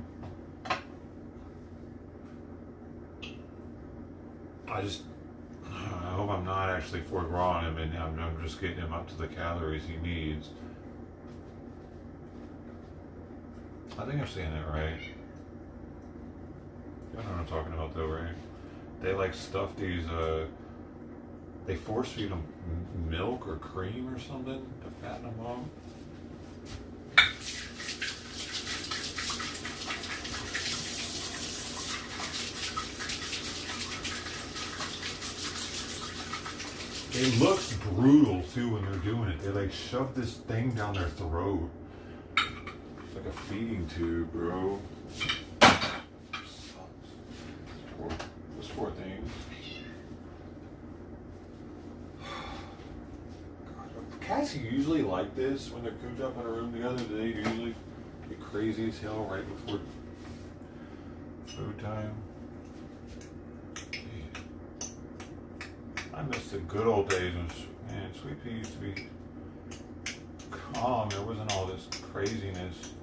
I hope I'm not actually foie gras him, and I'm just getting him up to the calories he needs. I think I'm saying that right. You know what I'm talking about though, right? They like stuff these, they force feed them milk or cream or something to fatten them up. It looks brutal too when they're doing it. They like shove this thing down their throat. It's like a feeding tube, bro. Those poor things. Cats are usually like this when they're cooped up in a room together. They usually get crazy as hell right before food time. I miss the good old days when, man, Sweet Pea used to be calm. There wasn't all this craziness.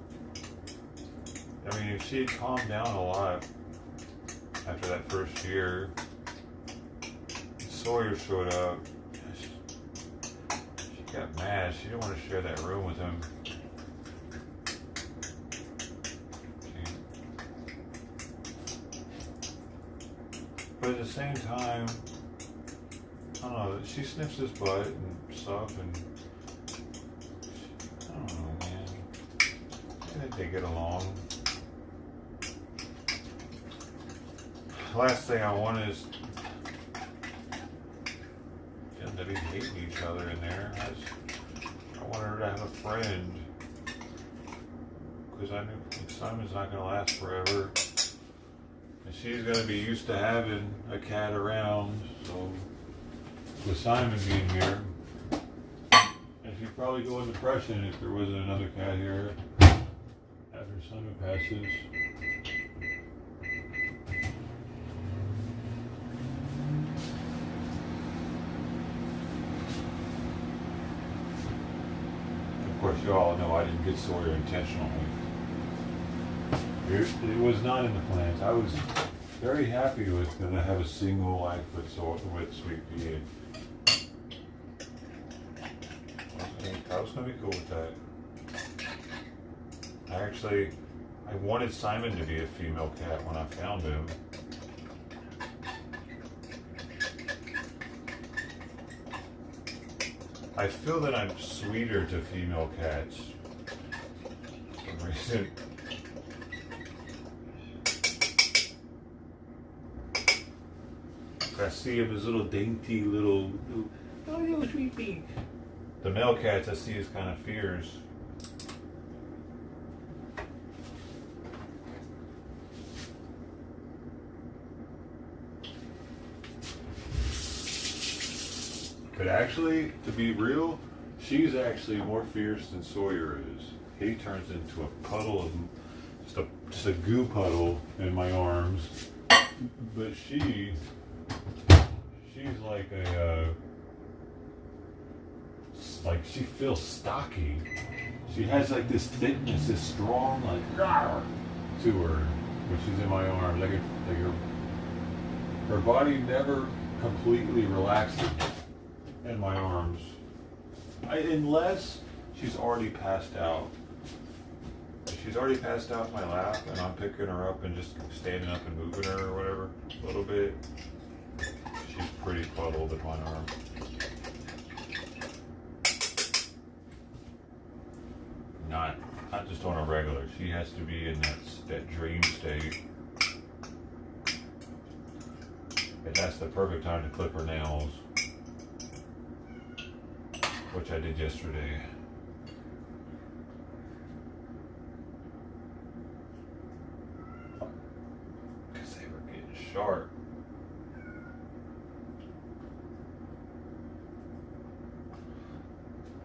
I mean, she had calmed down a lot after that first year. Sawyer showed up. She got mad. She didn't want to share that room with him. But at the same time, I don't know, she sniffs his butt and stuff, and I don't know, man. I think they get along. Last thing I want is them to be hating each other in there. I want her to have a friend, because I knew Simon's not going to last forever, and she's going to be used to having a cat around, so with Simon being here, and she'd probably go into depression if there wasn't another cat here after Simon passes. Of course, you all know I didn't get Sawyer intentionally. It was not in the plans. I was very happy with going to have a single life with Sweet Pea. I was going to be cool with that. I wanted Simon to be a female cat when I found him. I feel that I'm sweeter to female cats for some reason. I see him as little dainty little Sweet Pea. The male cats I see as kind of fierce. But actually, to be real, she's actually more fierce than Sawyer is. He turns into a puddle of just a goo puddle in my arms. But she's like she feels stocky. She has like this thickness, this strong like rawr to her when she's in my arms. Like her body never completely relaxes in my arms, unless she's already passed out. If she's already passed out in my lap and I'm picking her up and just standing up and moving her or whatever a little bit, she's pretty puddled in my arm. Not just on a regular. She has to be in that dream state. And that's the perfect time to clip her nails, which I did yesterday. Because they were getting sharp.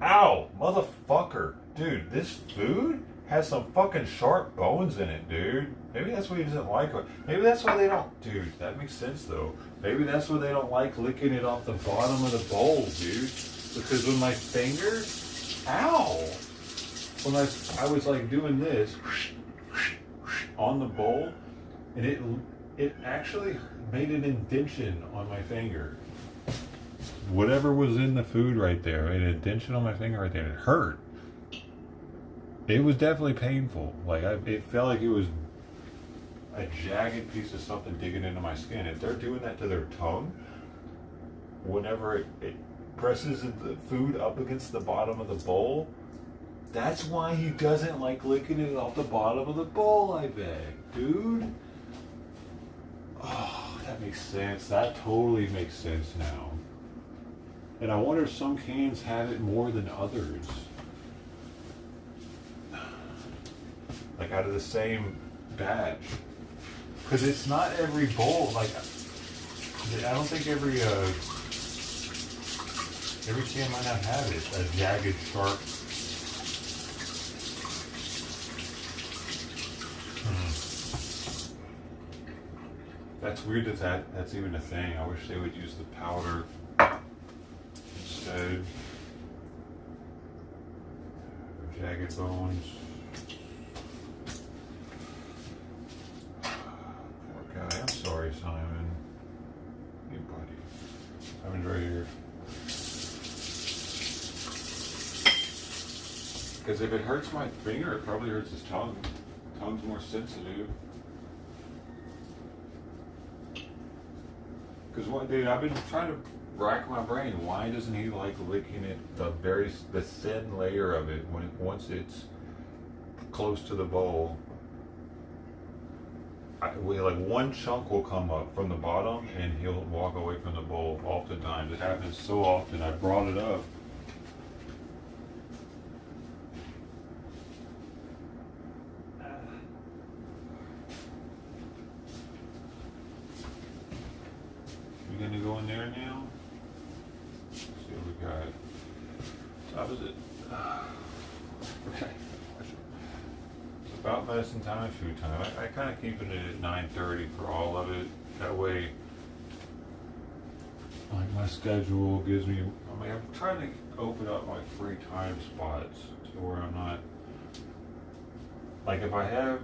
Ow, motherfucker. Dude, this food has some fucking sharp bones in it, dude. Maybe that's why he doesn't like it. Maybe that's why they don't. Dude, that makes sense though. Maybe that's why they don't like licking it off the bottom of the bowl, dude. Because with my fingers, ow! When I was like doing this on the bowl, and it actually made an indentation on my finger. Whatever was in the food right there made an indentation on my finger right there. It hurt. It was definitely painful. Like it felt like it was a jagged piece of something digging into my skin. If they're doing that to their tongue, whenever it presses the food up against the bottom of the bowl, that's why he doesn't like licking it off the bottom of the bowl, I bet, dude. Oh, that makes sense. That totally makes sense now. And I wonder if some cans have it more than others. Like out of the same batch. Because it's not every bowl, like, I don't think every can might not have it, a jagged, sharp. That's weird that's even a thing. I wish they would use the powder instead. Jagged bones. I'm sorry, Simon. Hey, buddy. Simon's right here. Because if it hurts my finger, it probably hurts his tongue. Tongue's more sensitive. Because one day I've been trying to rack my brain. Why doesn't he like licking it, the thin layer of it once it's close to the bowl? Like one chunk will come up from the bottom and he'll walk away from the bowl. Oftentimes it happens so often. I brought it up. You gonna go in there now? Let's see what we got. How was it? Okay. About medicine time and food time. I kind of keep it at 9:30 for all of it. That way, like my schedule gives me. I mean, I'm trying to open up my free time spots to where I'm not. Like if I have,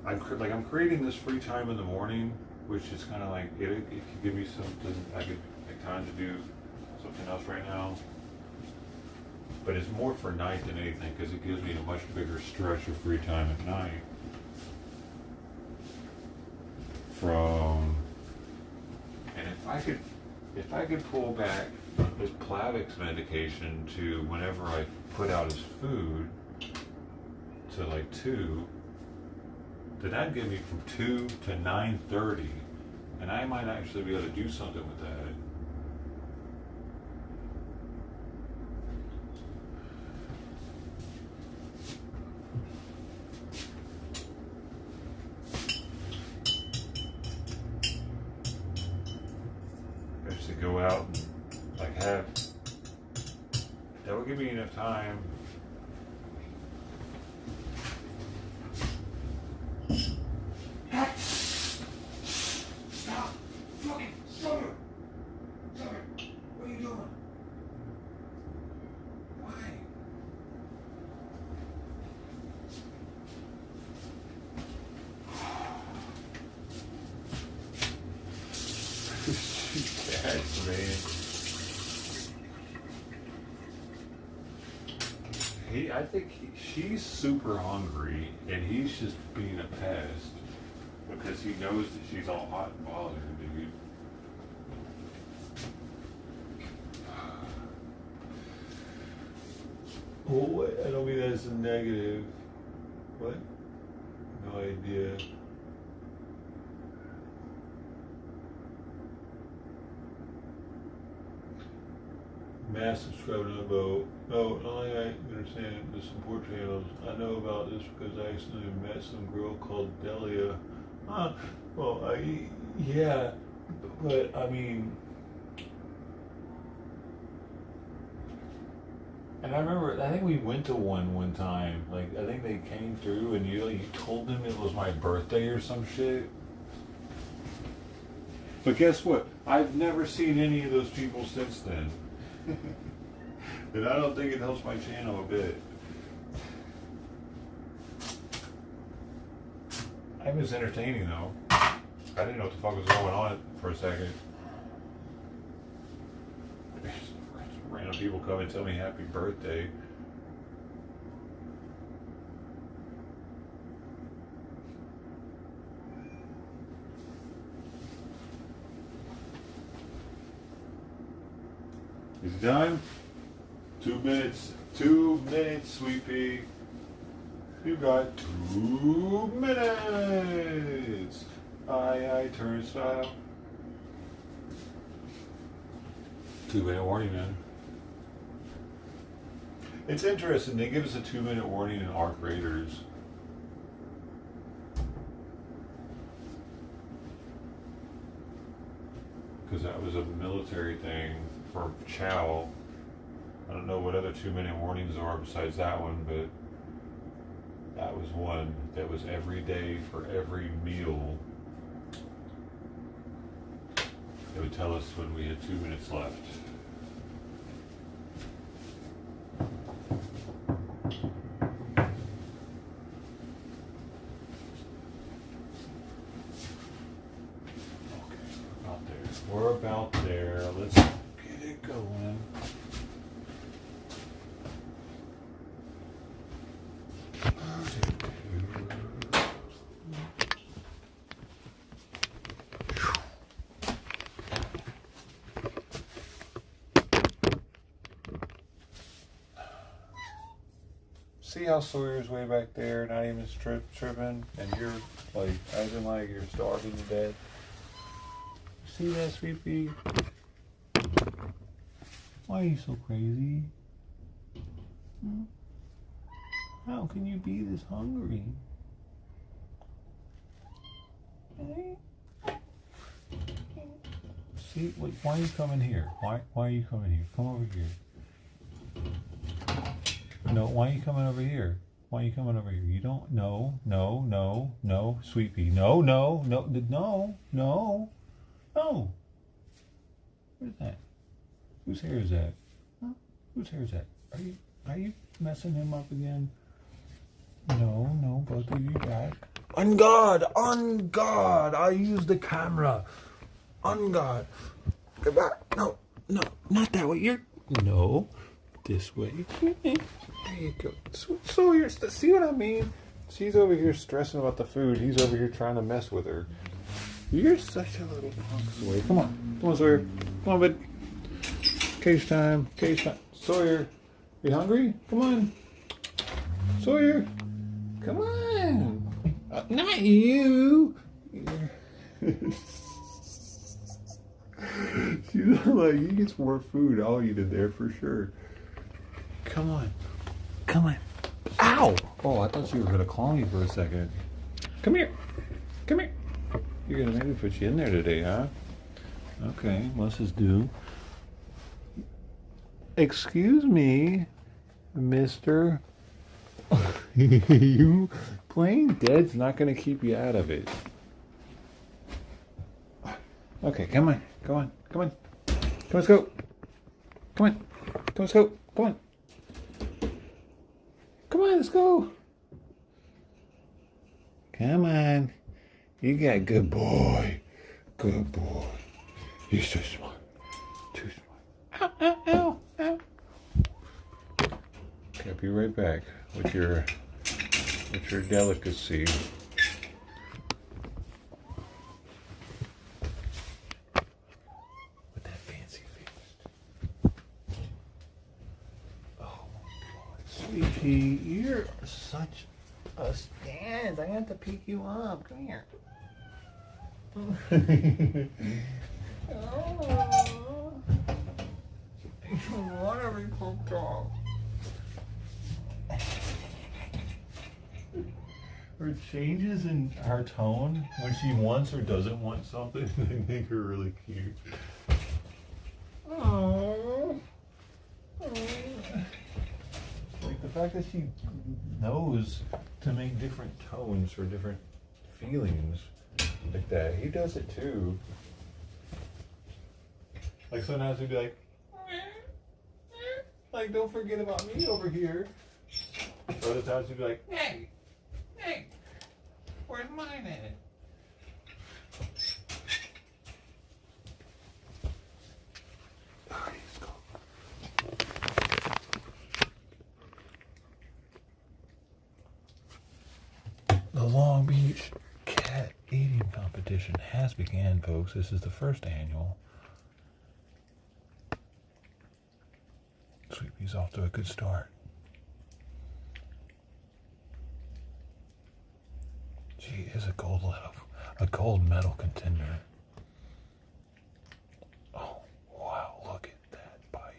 I'm creating this free time in the morning, which is kind of like it could give me something. I could make time to do something else right now. But it's more for night than anything because it gives me a much bigger stretch of free time at night. And if I could pull back his Plavix medication to whenever I put out his food to like 2, then that'd give me from 2 to 9:30, and I might actually be able to do something with that. To go out and like that would give me enough time. Stop! Fucking stop it! Stop it! What are you doing? Why? Cats, man. I think she's super hungry, and he's just being a pest because he knows that she's all hot and bothered, dude. Oh, wait, I don't mean that as a negative. What? No idea. Mass subscriber number. No, not like I understand the support channels. I know about this because I actually met some girl called Delia. Well, yeah, but I mean, And I remember, I think we went to one time. Like, I think they came through and you told them it was my birthday or some shit. But guess what? I've never seen any of those people since then. And I don't think it helps my channel a bit. It was entertaining though. I didn't know what the fuck was going on for a second. Random people come and tell me happy birthday. Is it done? 2 minutes. 2 minutes, Sweet Pea. You got 2 minutes. Aye, turnstile. 2-minute warning, man. It's interesting. They give us a 2-minute warning in Arc Raiders. Because that was a military thing for Chow. I don't know what other 2-minute warnings are besides that one, but that was one that was every day for every meal. They would tell us when we had 2 minutes left. We're about there. Let's get it going. See how Sawyer's way back there, not even tripping, and you're like acting like you're starving to death. See that, Sweet Pea? Why are you so crazy? How can you be this hungry? Hey? See, wait, why are you coming here? Why are you coming here? Come over here. No, why are you coming over here? Why are you coming over here? You don't, no, Sweet Pea. No. Oh, what is that? Whose hair is that? Huh? Whose hair is that? Are you messing him up again? No, both of you back. On God! I used the camera. On God. Get back. No, not that way. No, this way. There you go. So you're, see what I mean? She's over here stressing about the food. He's over here trying to mess with her. You're such a little punk, Sawyer. Come on, Sawyer. Come on, bud. Cage time. Sawyer, you hungry? Come on. Sawyer, come on. Not you. She's like, he gets more food. I'll eat it there for sure. Come on. Ow! Oh, I thought you were gonna claw me for a second. Come here. You're gonna maybe put you in there today, huh? Okay, what's this do? Excuse me, mister. You playing dead's not gonna keep you out of it. Okay, come on. Let's go. Come on, let's go. Come on, let's go. Come on. You got good boy. You're so smart. Too smart. Ow. Okay, I'll be right back with your delicacy. With that fancy face. Oh my God. Sweetie, you're such a stand. I have to pick you up. Come here. What are we poked off? Her changes in her tone when she wants or doesn't want something, they make her really cute. Oh. fact that she knows to make different tones for different feelings like that. He does it too. Like sometimes he'd be like, don't forget about me over here. Other times he'd be like, hey, where's mine at? The Long Beach Cat Eating Competition has begun, folks. This is the first annual. Sweet Pea's off to a good start. She is a gold medal contender. Oh, wow, look at that bite.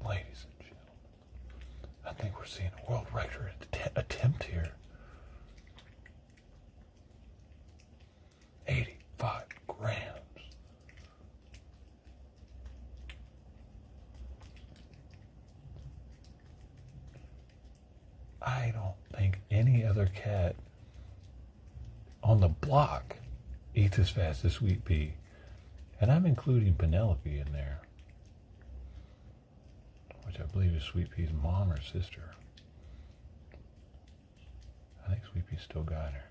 Ladies and gentlemen, I think we're seeing a world record attempt here. 85 grams. I don't think any other cat on the block eats as fast as Sweet Pea. And I'm including Penelope in there, which I believe is Sweet Pea's mom or sister. I think Sweet Pea still got her.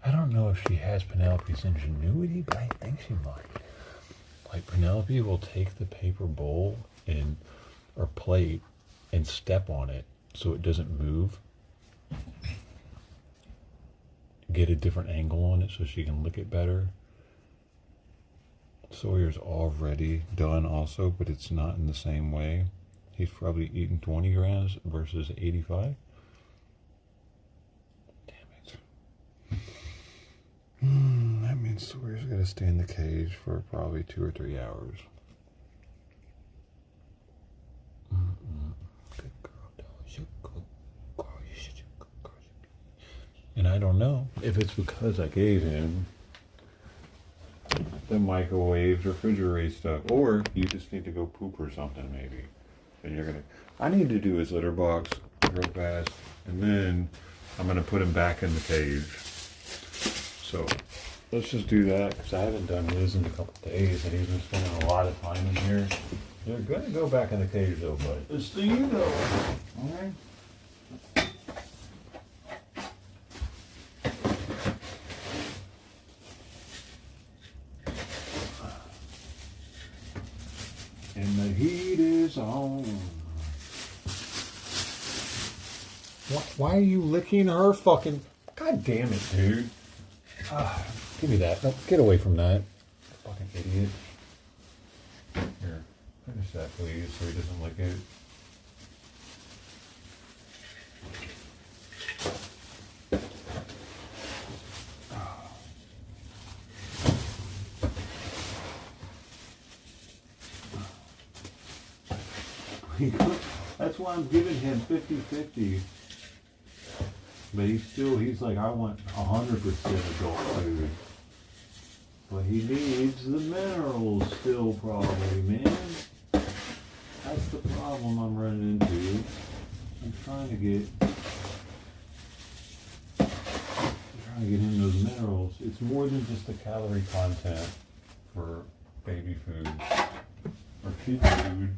I don't know if she has Penelope's ingenuity, but I think she might. Like, Penelope will take the paper bowl or plate and step on it so it doesn't move. Get a different angle on it so she can lick it better. Sawyer's already done also, but it's not in the same way. He's probably eaten 20 grams versus 85. That means Sawyer's got to stay in the cage for probably 2 or 3 hours. Good girl, dog. You're a good girl. You're such a good girl. And I don't know if it's because I gave him the microwave refrigerated stuff, or you just need to go poop or something maybe. And you're gonna. I need to do his litter box real fast, and then I'm gonna put him back in the cage. So let's just do that, because I haven't done his in a couple of days, and he's been spending a lot of time in here. You're going to go back in the cage, though, bud. Just so you know. All right? And the heat is on. Why are you licking her fucking... God damn it, dude. Give me that. No, get away from that. Fucking idiot. Here, finish that, please, so he doesn't lick it. That's why I'm giving him 50-50. But he's like, I want 100% adult food. But he needs the minerals still, probably, man. That's the problem I'm running into. I'm trying to get him those minerals. It's more than just the calorie content for baby food or kid food.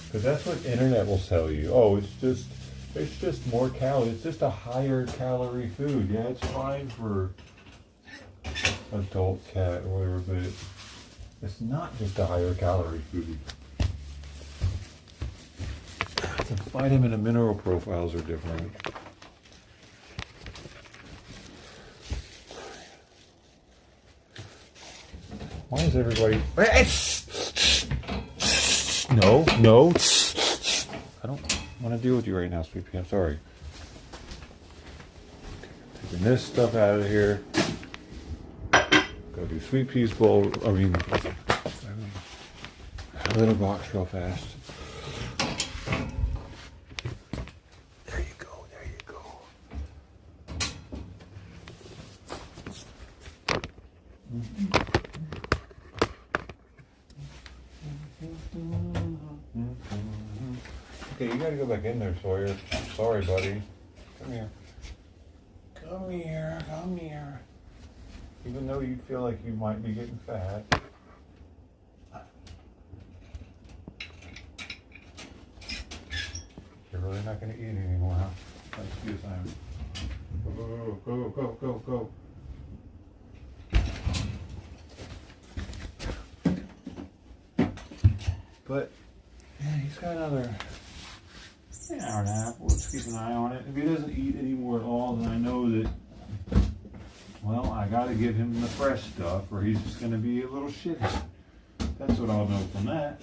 Because that's what internet will tell you. Oh, it's just more calories. It's just a higher calorie food. Yeah, it's fine for adult cat or whatever, but it's not just a higher calorie food. The vitamin and mineral profiles are different. Why is everybody... No. I don't want to deal with you right now, Sweet Pea. I'm sorry. Taking this stuff out of here. Go do Sweet Pea's bowl. I mean, a little box real fast. There you go. Okay, you gotta go back in there, Sawyer. Sorry, buddy. Come here. Come here, come here. Even though you feel like you might be getting fat. You're really not gonna eat anymore, huh? Let's do Simon. Go, go, go, go, go. But yeah, he's got another hour and a half. We'll just keep an eye on it. If he doesn't eat anymore at all, then I know that, well, I gotta give him the fresh stuff or he's just gonna be a little shithead. That's what I'll know from that.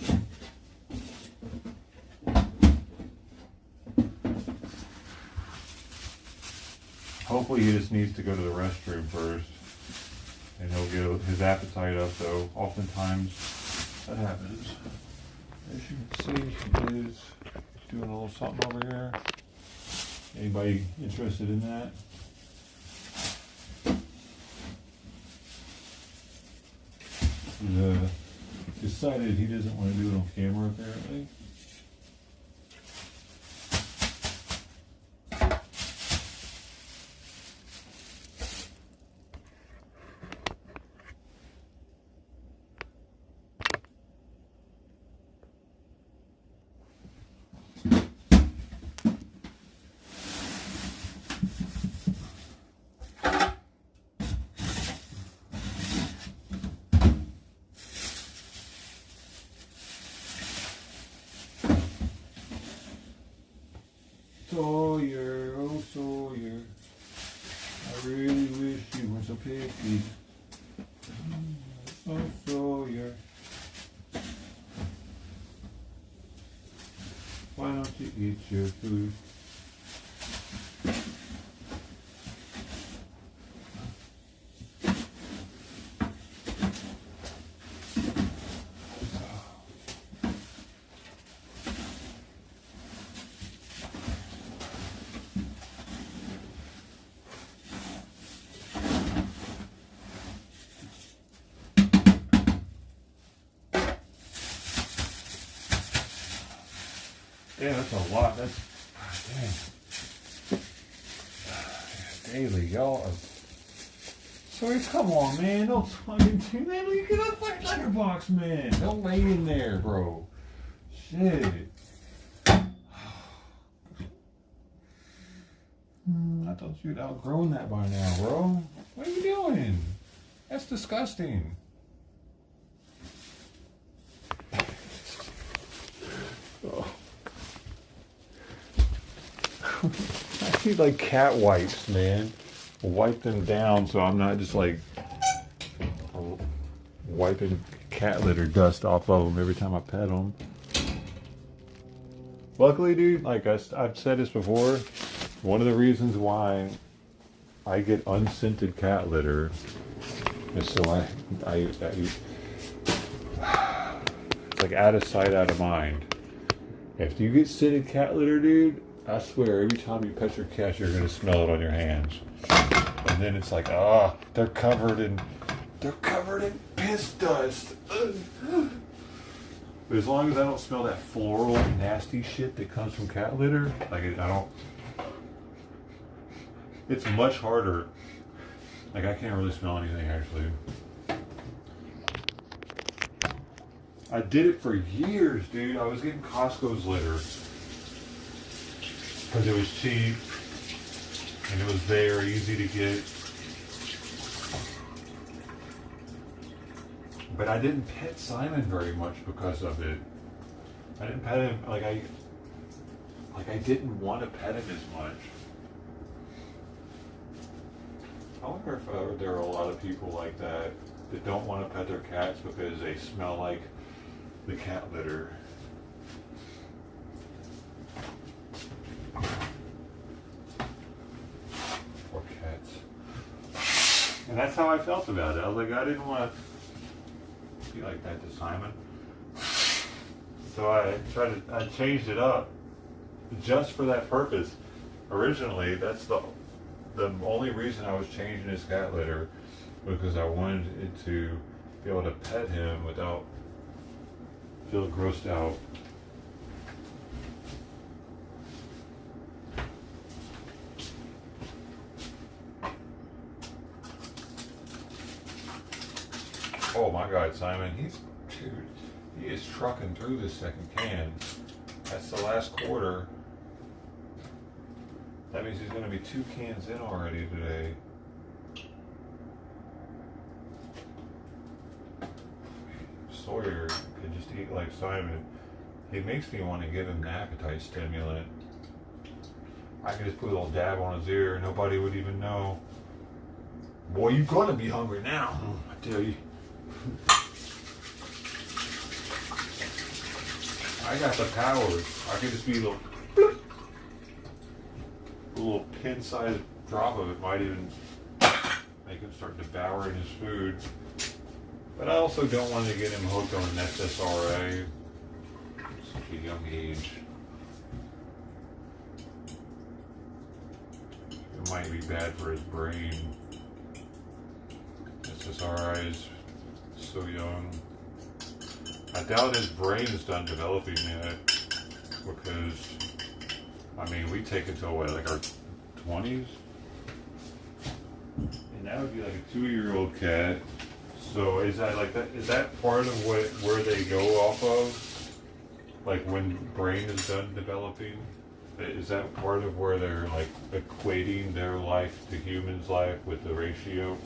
Hopefully he just needs to go to the restroom first and he'll get his appetite up, though oftentimes that happens. As you can see, he is doing a little something over here. Anybody interested in that? He's decided he doesn't want to do it on camera, apparently. Sawyer, oh Sawyer, I really wish you were so picky. Oh Sawyer, why don't you eat your food? Yeah, that's a lot. That's dang. Daily, y'all. Sorry, come on, man. Don't fucking do that. You get up like letterbox, man. Don't lay in there, bro. Shit. I thought you'd outgrown that by now, bro. What are you doing? That's disgusting. Oh. I need like cat wipes, man. Wipe them down so I'm not just like wiping cat litter dust off of them every time I pet them. Luckily, dude, like I've said this before, one of the reasons why I get unscented cat litter is so I it's like out of sight, out of mind. If you get scented cat litter, dude, I swear, every time you pet your cat, you're gonna smell it on your hands. And then it's like, they're covered in piss dust. But as long as I don't smell that floral nasty shit that comes from cat litter, like I don't. It's much harder. Like I can't really smell anything actually. I did it for years, dude. I was getting Costco's litter. Because it was cheap and it was there, easy to get. But I didn't pet Simon very much because of it. I didn't pet him like I didn't want to pet him as much. I wonder if there are a lot of people like that don't want to pet their cats because they smell like the cat litter. Poor cats. And that's how I felt about it. I was like, I didn't want to be like that to Simon. So I changed it up just for that purpose. Originally, that's the only reason I was changing his cat litter, because I wanted it to be able to pet him without feeling grossed out. Oh my God, Simon, dude, he is trucking through this second can. That's the last quarter. That means he's gonna be 2 cans in already today. Sawyer could just eat like Simon. He makes me want to give him an appetite stimulant. I could just put a little dab on his ear, nobody would even know. Boy, you're gonna be hungry now, I tell you. I got the powers. I could just be a little pin-sized drop of it might even make him start devouring his food. But I also don't want to get him hooked on an SSRI. Such a young age. It might be bad for his brain. SSRI is so young. I doubt his brain is done developing yet, because, I mean, we take it to what, like our 20s? And that would be like a 2-year-old cat. So is that like that? Is that part of where they go off of? Like when brain is done developing? Is that part of where they're like equating their life to humans' life with the ratio?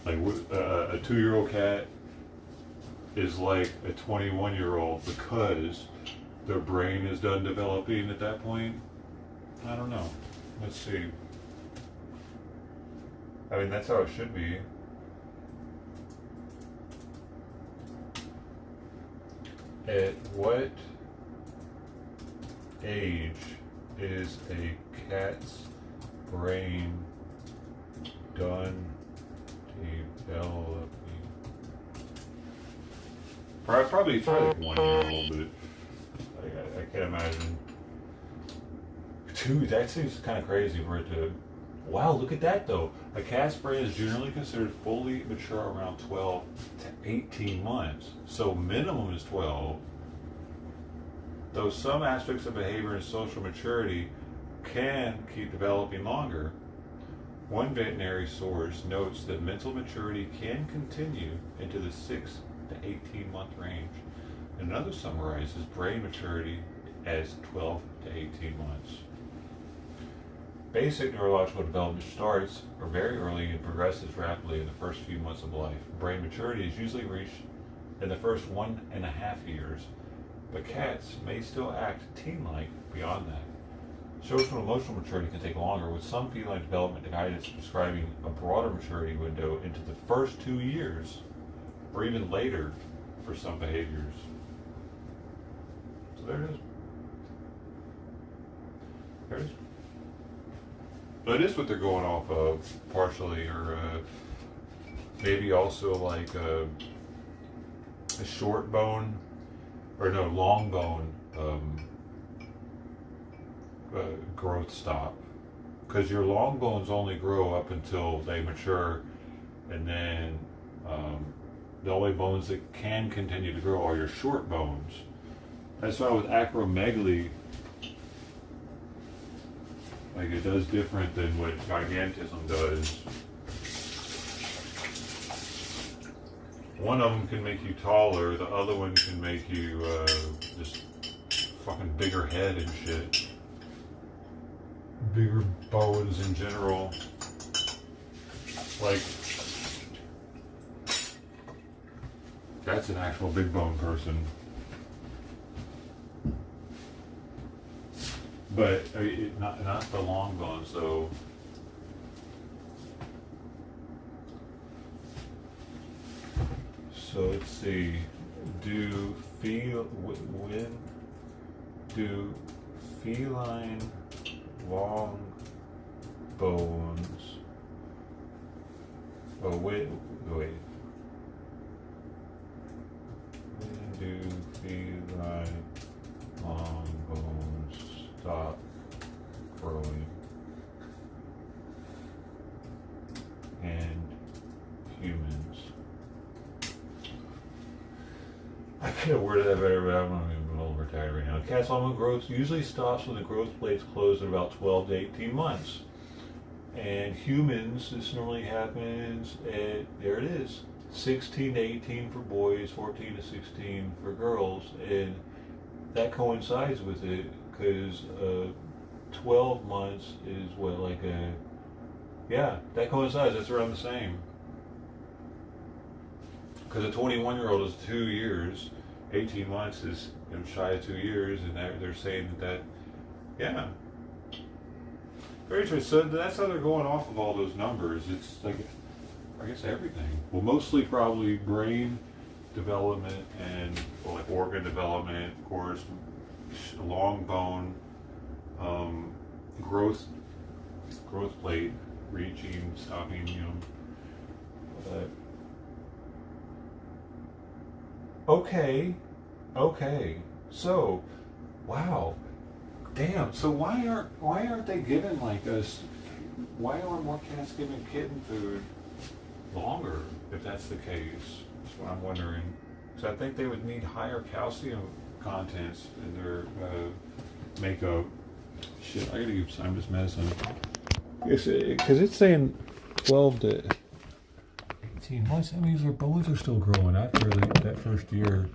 Like a 2-year-old cat is like a 21-year-old because their brain is done developing at that point? I don't know. Let's see. I mean, that's how it should be. At what age is a cat's brain done developing? Probably 1-year-old, but I can't imagine. 2, that seems kind of crazy for it to. Wow, look at that though. A cat's brain is generally considered fully mature around 12 to 18 months. So minimum is 12. Though some aspects of behavior and social maturity can keep developing longer. One veterinary source notes that mental maturity can continue into the 6 to 18 month range. Another summarizes brain maturity as 12 to 18 months. Basic neurological development starts very early and progresses rapidly in the first few months of life. Brain maturity is usually reached in the first 1.5 years, but cats may still act teen-like beyond that. Social and emotional maturity can take longer, with some feline development guidance prescribing a broader maturity window into the first 2 years, or even later for some behaviors. So there it is. There it is. But it is what they're going off of, partially, or maybe also like a short bone, or no, long bone growth stop. Because your long bones only grow up until they mature, and then the only bones that can continue to grow are your short bones. That's why with acromegaly, like it does different than what gigantism does. One of them can make you taller, the other one can make you just fucking bigger head and shit. Bigger bones in general. Like, that's an actual big bone person. But not the long bones though. So let's see. When do feline long bones? Oh wait. When do feline long bones stop growing? And humans. I could have worded that better, but I'm a little retired right now. Cat's hormone growth usually stops when the growth plates close at about 12 to 18 months. And humans, this normally happens at, there it is, 16 to 18 for boys, 14 to 16 for girls, and that coincides with it because 12 months is what, like that coincides. That's around the same. Because a 21-year-old is 2 years, 18 months is shy of 2 years, and they're saying that very interesting. So that's how they're going off of all those numbers. It's like, I guess everything. Well, mostly probably brain development and like organ development, of course, long bone, growth plate, reaching, stopping, Okay. So, wow. Damn. So why aren't they giving like us? Why aren't more cats giving kitten food longer? If that's the case, that's what I'm wondering. So I think they would need higher calcium contents in their makeup. Shit, I gotta give Simon's medicine. Because it's saying 12 to 18 months. That means their bones are still growing after that first year.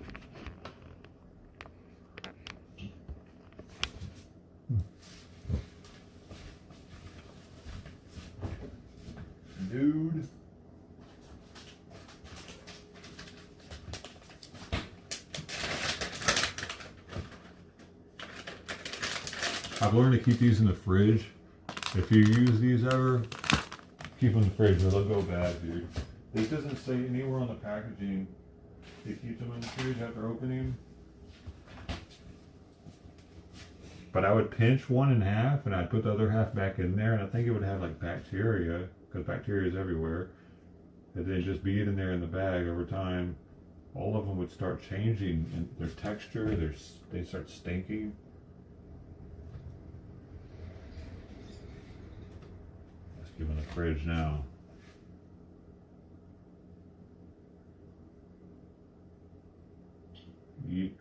Dude. I've learned to keep these in the fridge. If you use these ever, keep them in the fridge or they'll go bad, dude. This doesn't say anywhere on the packaging to keep them in the fridge after opening. But I would pinch one in half and I'd put the other half back in there, and I think it would have like bacteria, because bacteria is everywhere. And then just beat it in there in the bag over time. All of them would start changing in their texture, they start stinking. Let's give them the fridge now. Yeet.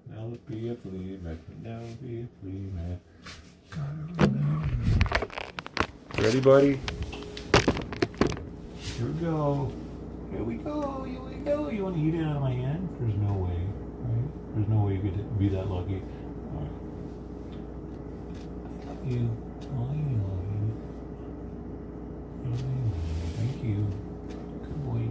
Now be a flea, now be a flea, man. Ready, buddy? Here we go. Here we go. Here we go. You want to eat it out of my hand? There's no way, right? There's no way you could be that lucky. All right. I love you. Oh, I love you. Thank you. Good boy.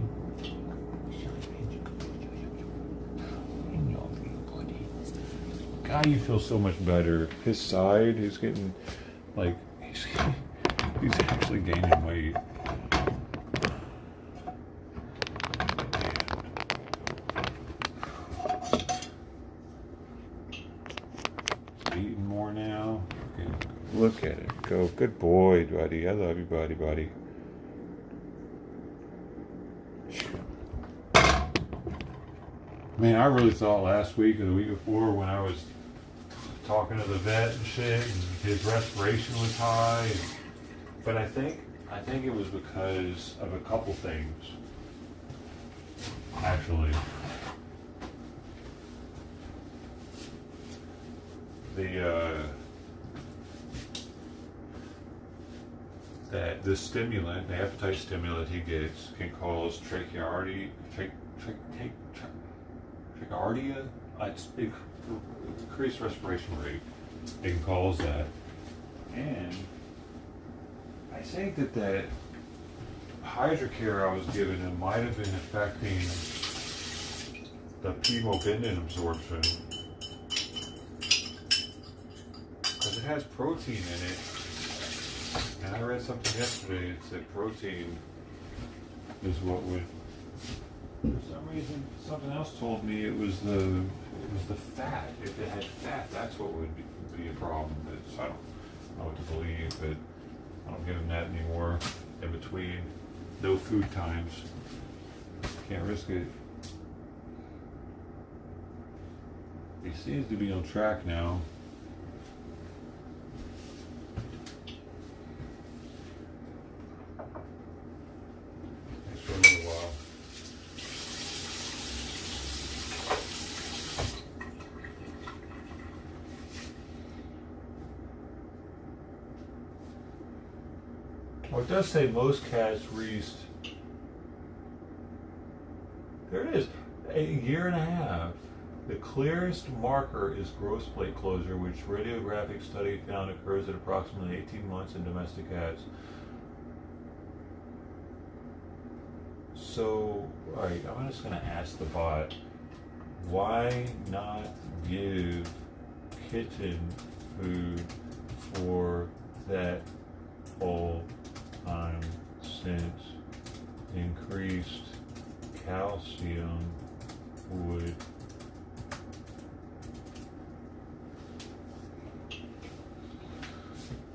God, you feel so much better. His side, he's getting, like, he's actually gaining weight. He's eating more now. Okay, look at it. Go. Good boy, buddy. I love you, buddy. Man, I really thought last week or the week before when I was talking to the vet and shit, and his respiration was high. But I think it was because of a couple things. Actually, the stimulant, the appetite stimulant he gets, can cause tracheardia. It increased respiration rate. It can cause that. And I think that Hydrocare I was giving him might have been affecting the pemobendin absorption. Because it has protein in it. And I read something yesterday that said protein is what would, for some reason, something else told me it was the fat. If it had fat, that's what would be a problem. I don't know what to believe, but I don't give him that anymore. In between, no food times. Can't risk it. He seems to be on track now. Thanks for a little while. Well, it does say most cats reached. There it is. A year and a half. The clearest marker is growth plate closure, which radiographic study found occurs at approximately 18 months in domestic cats. So, alright, I'm just going to ask the bot, why not give kitten food for that whole time since increased calcium would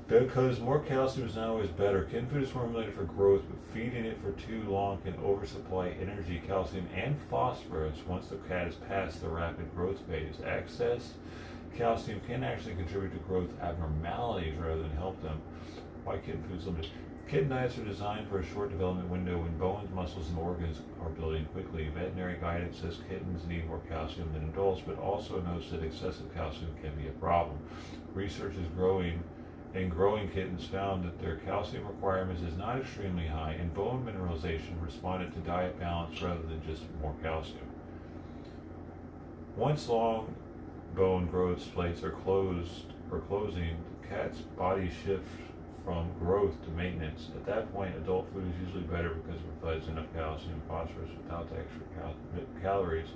because more calcium is not always better. Kitten food is formulated for growth, but feeding it for too long can oversupply energy, calcium, and phosphorus once the cat is past the rapid growth phase. Excess calcium can actually contribute to growth abnormalities rather than help them. Why kitten food is limited? Kitten diets are designed for a short development window when bones, muscles, and organs are building quickly. Veterinary guidance says kittens need more calcium than adults, but also notes that excessive calcium can be a problem. Research is growing, and growing kittens found that their calcium requirements is not extremely high, and bone mineralization responded to diet balance rather than just more calcium. Once long bone growth plates are closing, the cat's body shifts from growth to maintenance. At that point, adult food is usually better because it provides enough calcium and phosphorus without the extra calories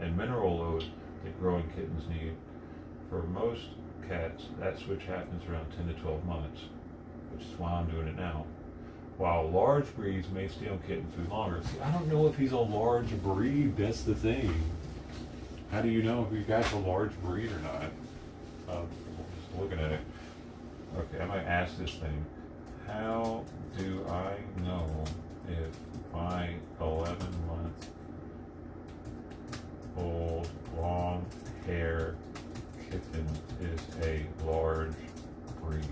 and mineral load that growing kittens need. For most cats, that switch happens around 10 to 12 months, which is why I'm doing it now. While large breeds may stay on kitten food longer. See, I don't know if he's a large breed, that's the thing. How do you know if your cat's a large breed or not? Just looking at it. Okay, I might ask this thing. How do I know if my 11-month-old long hair kitten is a large breed?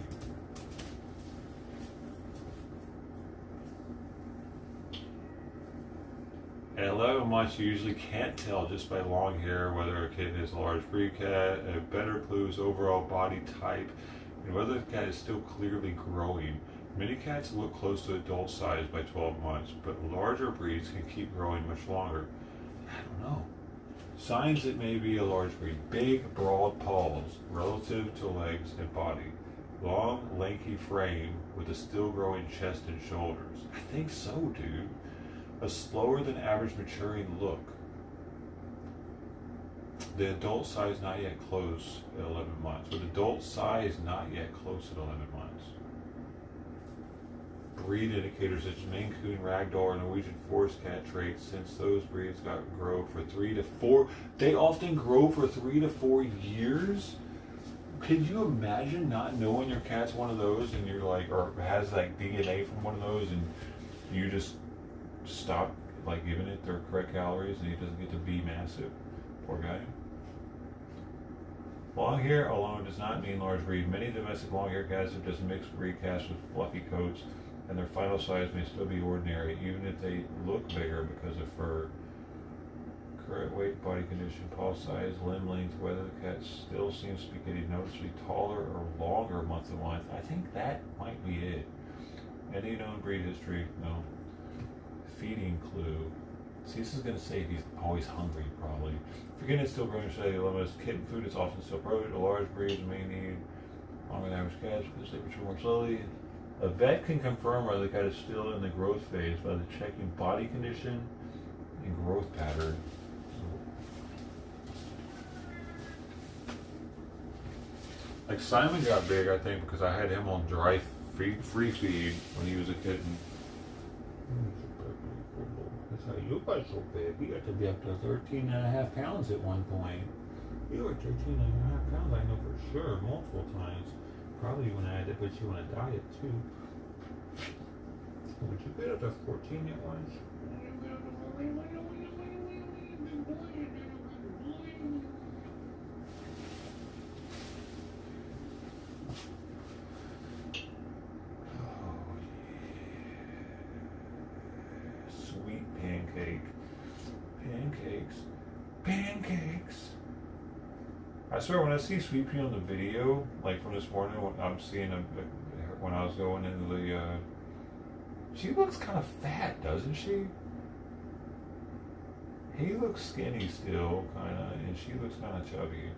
At 11 months, you usually can't tell just by long hair whether a kitten is a large breed cat. A better clue is overall body type and whether the cat is still clearly growing. Many cats look close to adult size by 12 months, but larger breeds can keep growing much longer. I don't know. Signs it may be a large breed. Big, broad paws relative to legs and body. Long, lanky frame with a still growing chest and shoulders. I think so, dude. A slower than average maturing look. The adult size not yet close at 11 months. With adult size not yet close at 11 months. Breed indicators such as Maine Coon, Ragdoll, or Norwegian Forest Cat traits, since those breeds grow for 3 to 4. They often grow for 3 to 4 years? Can you imagine not knowing your cat's one of those and you're like, or has like DNA from one of those and you just stop like giving it their correct calories and he doesn't get to be massive? Poor guy. Long hair alone does not mean large breed. Many domestic long hair cats are just mixed breed cats with fluffy coats, and their final size may still be ordinary, even if they look bigger because of fur. Current weight, body condition, paw size, limb length, whether the cat still seems to be getting noticeably taller or longer month to month. I think that might be it. Any known breed history? No. Feeding clue. See, this is going to say if he's always hungry, probably. Forgetting it's still growing cellular limits. Kitten food is often still appropriate. A large breed may need longer than average cats because they mature more slowly. A vet can confirm whether the cat is still in the growth phase by checking body condition and growth pattern. Like Simon got big, I think, because I had him on dry free feed when he was a kitten. That's how you got so big. You got to be up to 13.5 pounds at one point. You were 13.5 pounds, I know for sure, multiple times. Probably when I had to put you on a diet too. Would you get up to 14 at once? Pancakes. I swear, when I see Sweet Pea on the video, like from this morning, when I'm seeing when I was going into the She looks kind of fat, doesn't she? He looks skinny still, kind of, and she looks kind of chubby.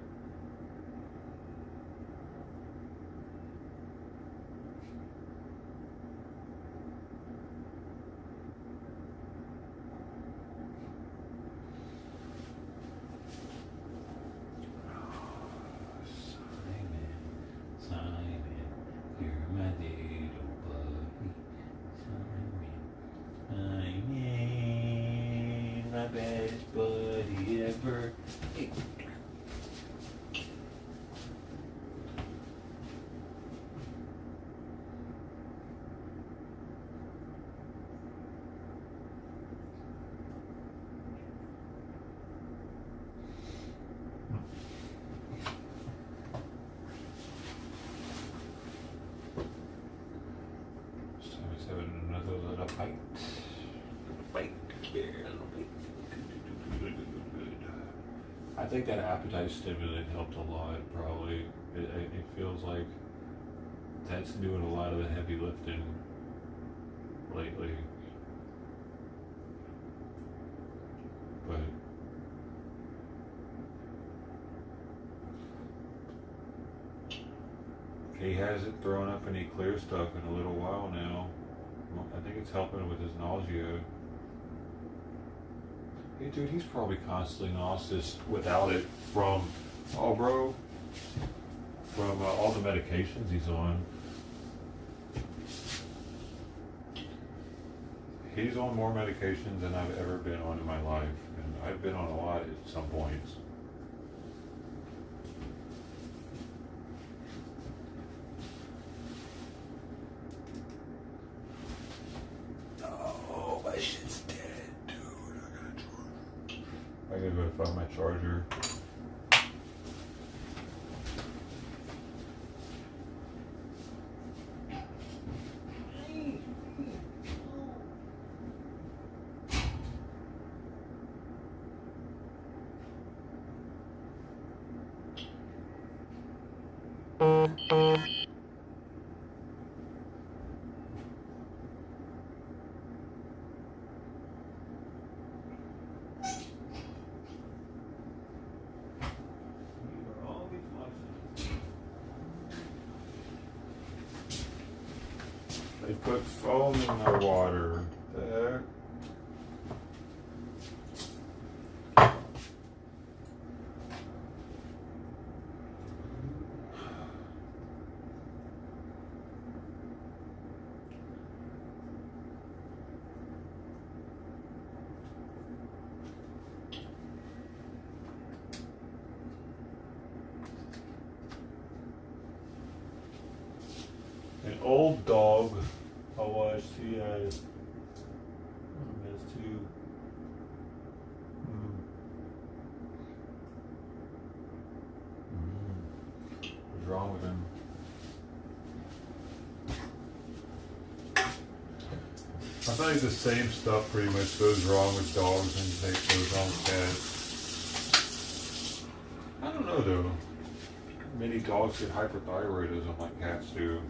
Best buddy ever. Hey. So he's having another little bite. I think that appetite stimulant helped a lot, probably. It feels like that's doing a lot of the heavy lifting lately. But he hasn't thrown up any clear stuff in a little while now. I think it's helping with his nausea. Hey dude, he's probably constantly nauseous without it from, oh bro, from all the medications he's on. He's on more medications than I've ever been on in my life, and I've been on a lot at some points. Oh, my shit's dead, dude. I gotta go find my charger. They put foam in the water. There. An old dog. I watched. He has. Two. What's wrong with him? I feel like the same stuff pretty much goes wrong with dogs and goes wrong with cats. I don't know though. Many dogs get hyperthyroidism like cats do.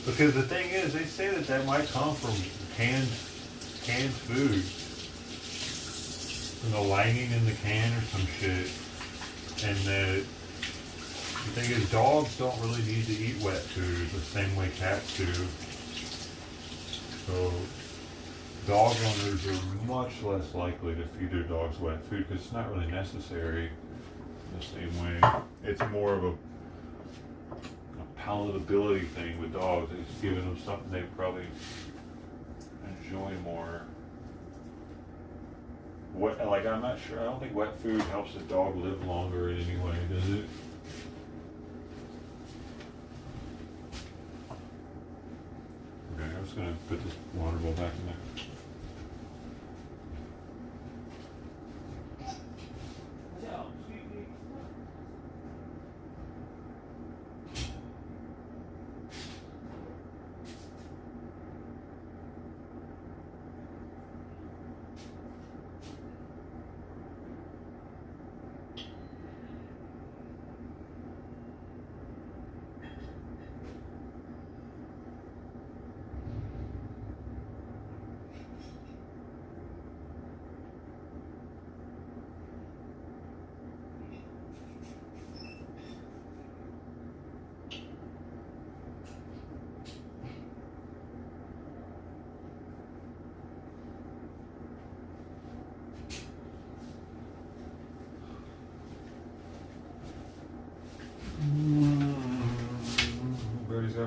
Because the thing is, they say that that might come from canned food. From the lining in the can or some shit. And the thing is, dogs don't really need to eat wet food the same way cats do. So dog owners are much less likely to feed their dogs wet food because it's not really necessary in the same way. It's more of a palatability thing with dogs. It's giving them something they probably enjoy more. What, like, I'm not sure. I don't think wet food helps the dog live longer in any way, does it? Okay, I'm just gonna put this water bowl back in there.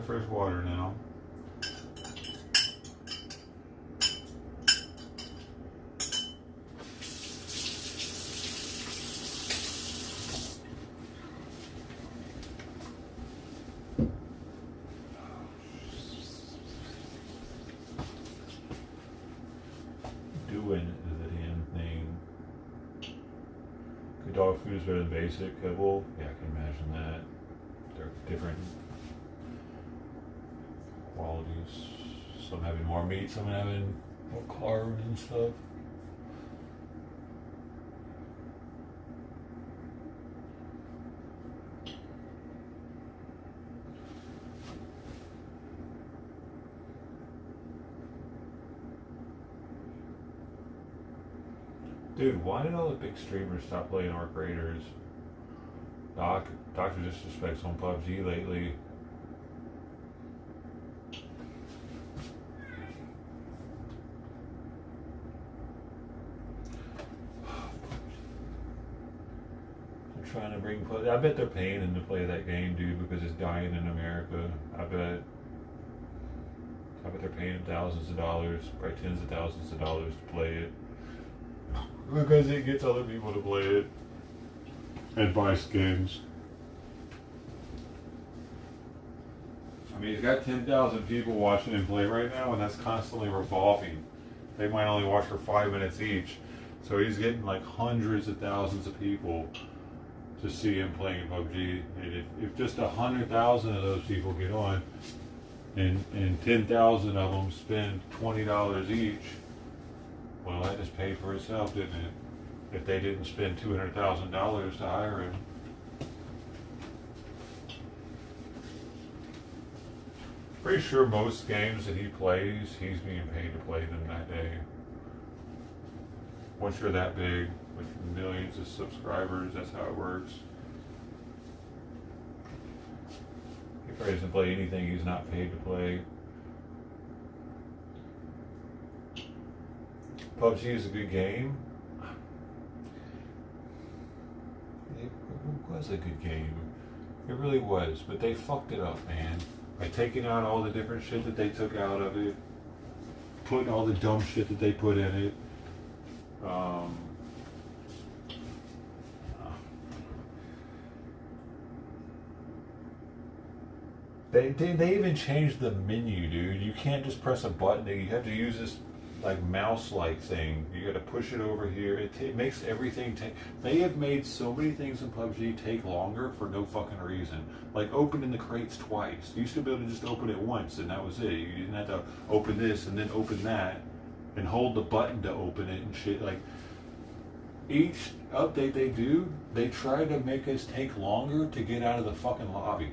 got fresh water now. Doing is the damn thing. Good dog food is better than basic kibble. Yeah, I can imagine that. They're different qualities. Some having more meat, some having more carbs and stuff. Dude, why did all the big streamers stop playing Arc Raiders? Dr. Disrespect's on PUBG lately. They're trying to bring PUBG. I bet they're paying him to play that game, dude, because it's dying in America. I bet they're paying him thousands of dollars, probably tens of thousands of dollars to play it. Because it gets other people to play it. And buy skins. I mean, he's got 10,000 people watching him play right now, and that's constantly revolving. They might only watch for 5 minutes each. So he's getting like hundreds of thousands of people to see him playing PUBG. And if just 100,000 of those people get on, and 10,000 of them spend $20 each, well, that just paid for itself, didn't it? If they didn't spend $200,000 to hire him. Pretty sure most games that he plays, he's being paid to play them that day. Once you're that big, with millions of subscribers, that's how it works. He probably doesn't play anything he's not paid to play. PUBG is a good game. It was a good game. It really was, but they fucked it up, man. By taking out all the different shit that they took out of it, putting all the dumb shit that they put in it. They even changed the menu, dude. You can't just press a button. You have to use this like mouse-like thing. You got to push it over here. It makes everything take. They have made so many things in PUBG take longer for no fucking reason. Like opening the crates twice. You used to be able to just open it once and that was it. You didn't have to open this and then open that and hold the button to open it and shit. Like each update they do, they try to make us take longer to get out of the fucking lobby.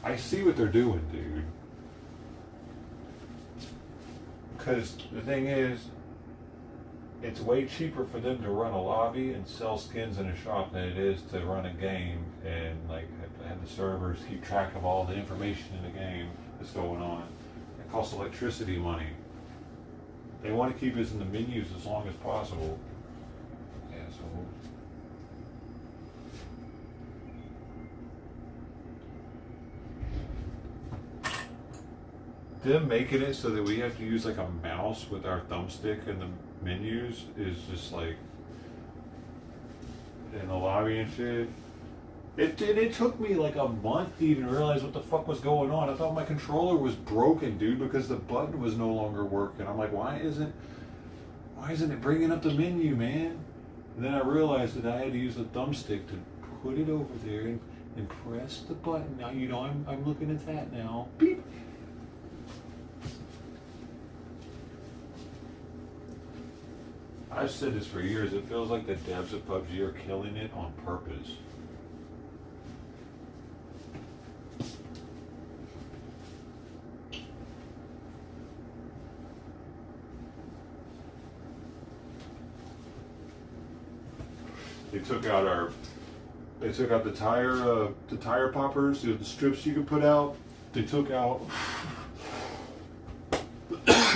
I see what they're doing, dude. Because the thing is, it's way cheaper for them to run a lobby and sell skins in a shop than it is to run a game and like have the servers keep track of all the information in the game that's going on. It costs electricity money. They want to keep us in the menus as long as possible. Assholes. Them making it so that we have to use like a mouse with our thumbstick in the menus is just like in the lobby and shit. It took me like a month to even realize what the fuck was going on. I thought my controller was broken, dude, because the button was no longer working. I'm like, why isn't it bringing up the menu, man? And then I realized that I had to use the thumbstick to put it over there and press the button. Now you know I'm looking at that now. Beep. I've said this for years, it feels like the devs of PUBG are killing it on purpose. They took out the tire poppers, the strips you could put out. They took out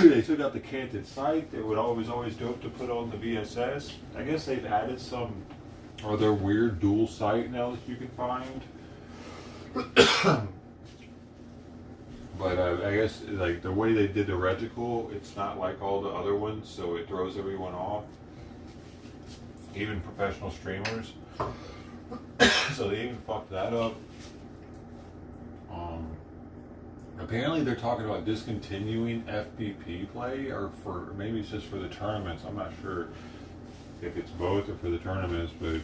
they took out the canted sight. It would always dope to put on the VSS. I guess they've added some other weird dual sight now that you can find. But I guess like the way they did the reticle, it's not like all the other ones, so it throws everyone off. Even professional streamers. So they even fucked that up. Apparently they're talking about discontinuing FPP play, or for maybe it's just for the tournaments. I'm not sure if it's both or for the tournaments, but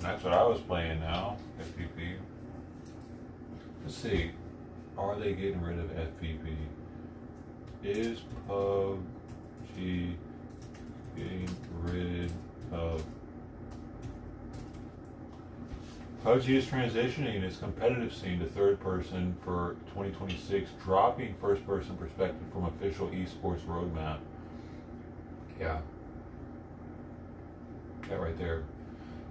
that's what I was playing now, FPP. Let's see, are they getting rid of FPP? Is PUBG getting rid of... PUBG is transitioning its competitive scene to third person for 2026, dropping first person perspective from official esports roadmap. Yeah. That right there.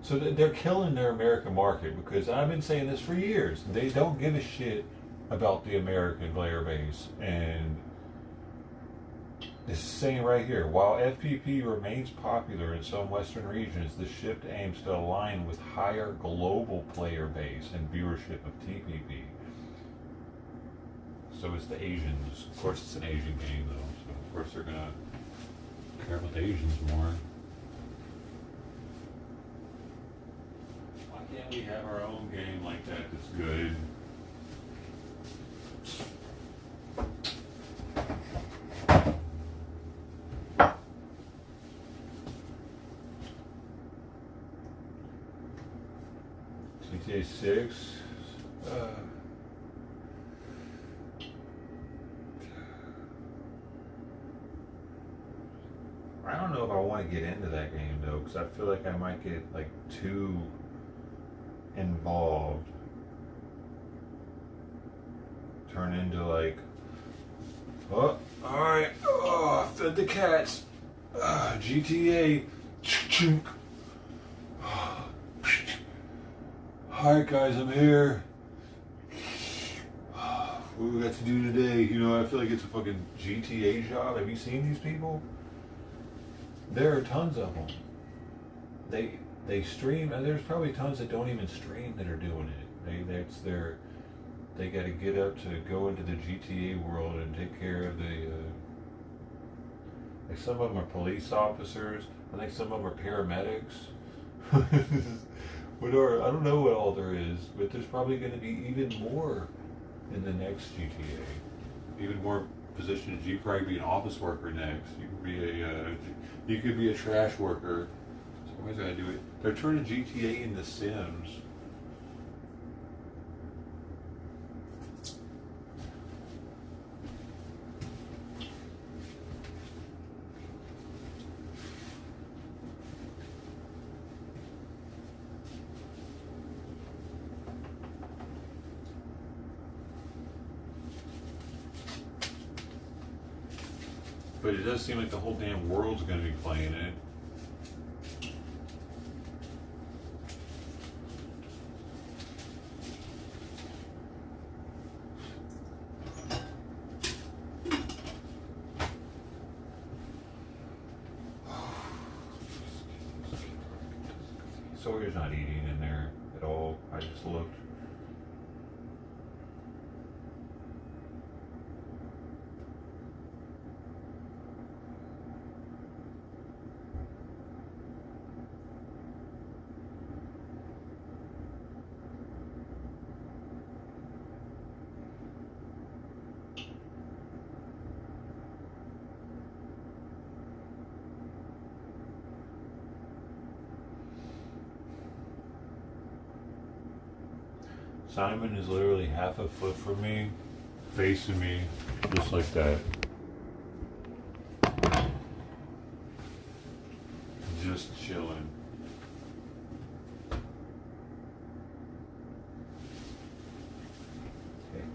So they're killing their American market, because I've been saying this for years. They don't give a shit about the American player base. And this is saying right here, while FPP remains popular in some Western regions, the shift aims to align with higher global player base and viewership of TPP. So it's the Asians. Of course, it's an Asian game, though. So of course they're gonna care about the Asians more. Why can't we have our own game like that that's good? GTA 6. I don't know if I want to get into that game though, because I feel like I might get like too involved. Turn into like, oh, alright, oh, I fed the cats. GTA. Alright guys, I'm here. What do we got to do today? You know, I feel like it's a fucking GTA job. Have you seen these people? There are tons of them. They stream, and there's probably tons that don't even stream that are doing it. They got to get up to go into the GTA world and take care of the. Like some of them are police officers. I think some of them are paramedics. I don't know what all there is, but there's probably going to be even more in the next GTA. Even more positions. You could probably be an office worker next. You could be a trash worker. Somebody's got to do it. They're turning GTA into Sims. But it does seem like the whole damn world's going to be playing it. Sawyer's not eating in there at all. I just looked. Simon is literally half a foot from me, facing me, just like that. Just chilling. Okay.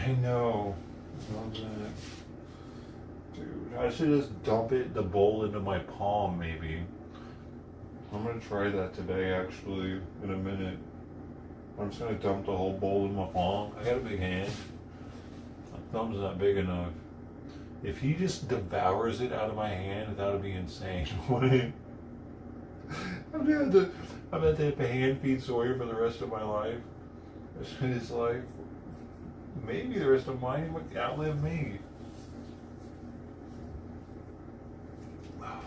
I know. Dude, I should just dump the bowl into my palm, maybe. I'm gonna try that today, actually, in a minute. I'm just gonna dump the whole bowl in my palm. I got a big hand. My thumb's not big enough. If he just devours it out of my hand, that would be insane, wouldn't it? I'm gonna have to hand feed Sawyer for the rest of my life. His life. Maybe the rest of mine, he would outlive me. Wow.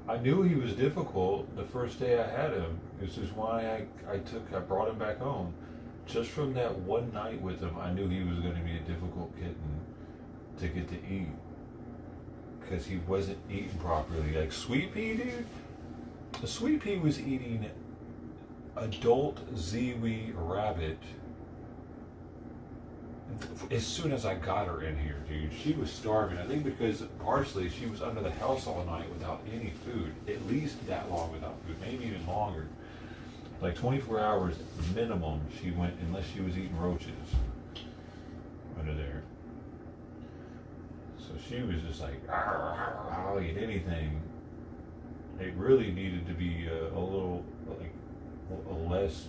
I knew he was difficult the first day I had him. This is why I brought him back home. Just from that one night with him, I knew he was going to be a difficult kitten to get to eat. Because he wasn't eating properly. Like Sweet Pea, dude. The Sweet Pea was eating adult Ziwi rabbit as soon as I got her in here, dude. She was starving. I think because partially she was under the house all night without any food. At least that long without food. Maybe even longer. Like 24 hours minimum she went, unless she was eating roaches under there. So she was just like, I'll eat anything. It really needed to be a little, like, a less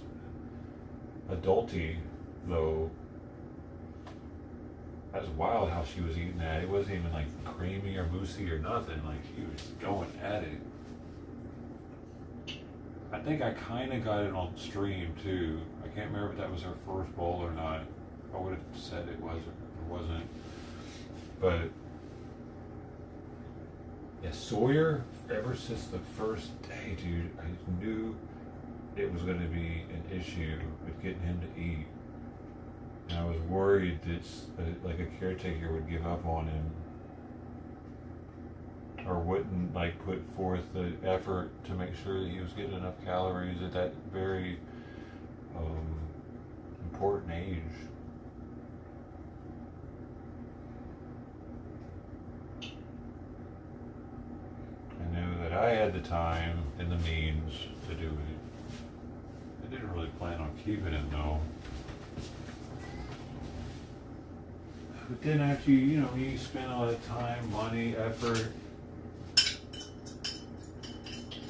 adulty, though. That's wild how she was eating that. It wasn't even like creamy or moussey or nothing. Like, she was going at it. I think I kind of got it on stream too. I can't remember if that was her first bowl or not. I would have said it was or wasn't. But yeah, Sawyer, ever since the first day, dude, I knew it was going to be an issue with getting him to eat. And I was worried that like a caretaker would give up on him. Or wouldn't like put forth the effort to make sure that he was getting enough calories at that very important age. I knew that I had the time and the means to do it. I didn't really plan on keeping him though. But then after you spend all that time, money, effort,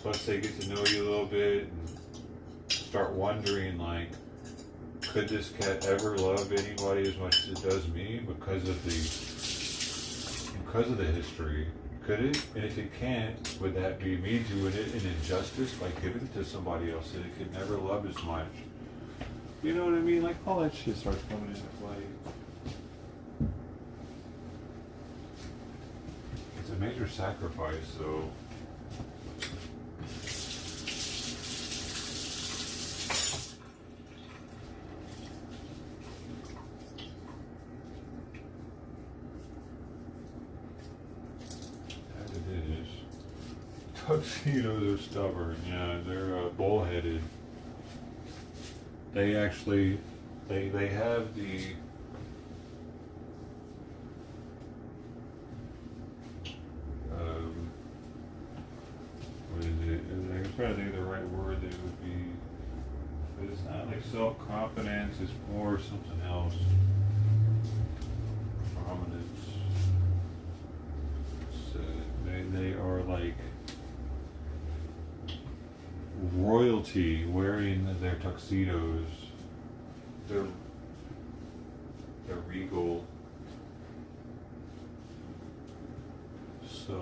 plus they get to know you a little bit and start wondering, like, could this cat ever love anybody as much as it does me because of the history? Could it? And if it can't, would that be me doing it an injustice by giving it to somebody else that it could never love as much? You know what I mean? Like, all that shit starts coming into play. It's a major sacrifice, though. Tuxedos are stubborn, yeah, they're bullheaded. They actually, they have the, what is it? I'm trying to think of the right word that it would be, but it's not like self-confidence, it's more something else. Prominence. They are like royalty wearing their tuxedos. They're regal. So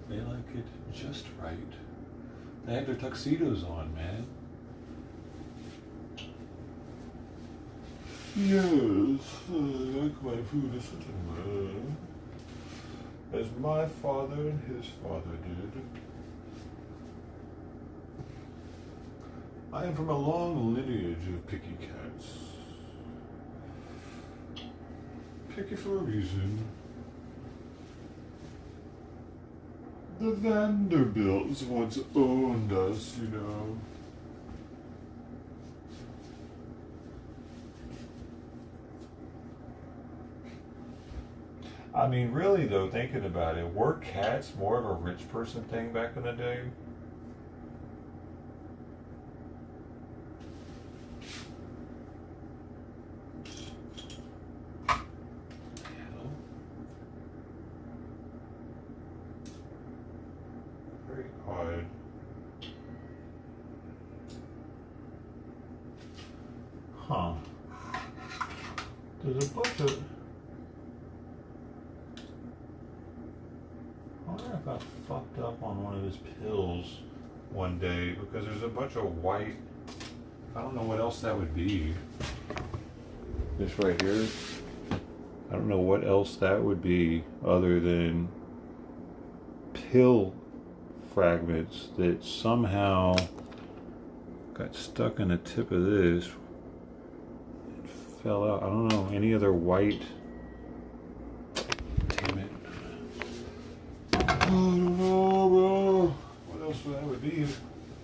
they like it just right. They have their tuxedos on, man. Yes, I like my food a certain way, as my father and his father did. I am from a long lineage of picky cats. Picky for a reason. The Vanderbilts once owned us, you know. I mean, really though, thinking about it, were cats more of a rich person thing back in the day? Pride. Huh. There's a bunch of... I wonder if I fucked up on one of his pills one day, because there's a bunch of white... I don't know what else that would be. This right here. I don't know what else that would be other than pill fragments that somehow got stuck in the tip of this and fell out. I don't know any other white. Damn it. I don't know, bro. What else that would be? I think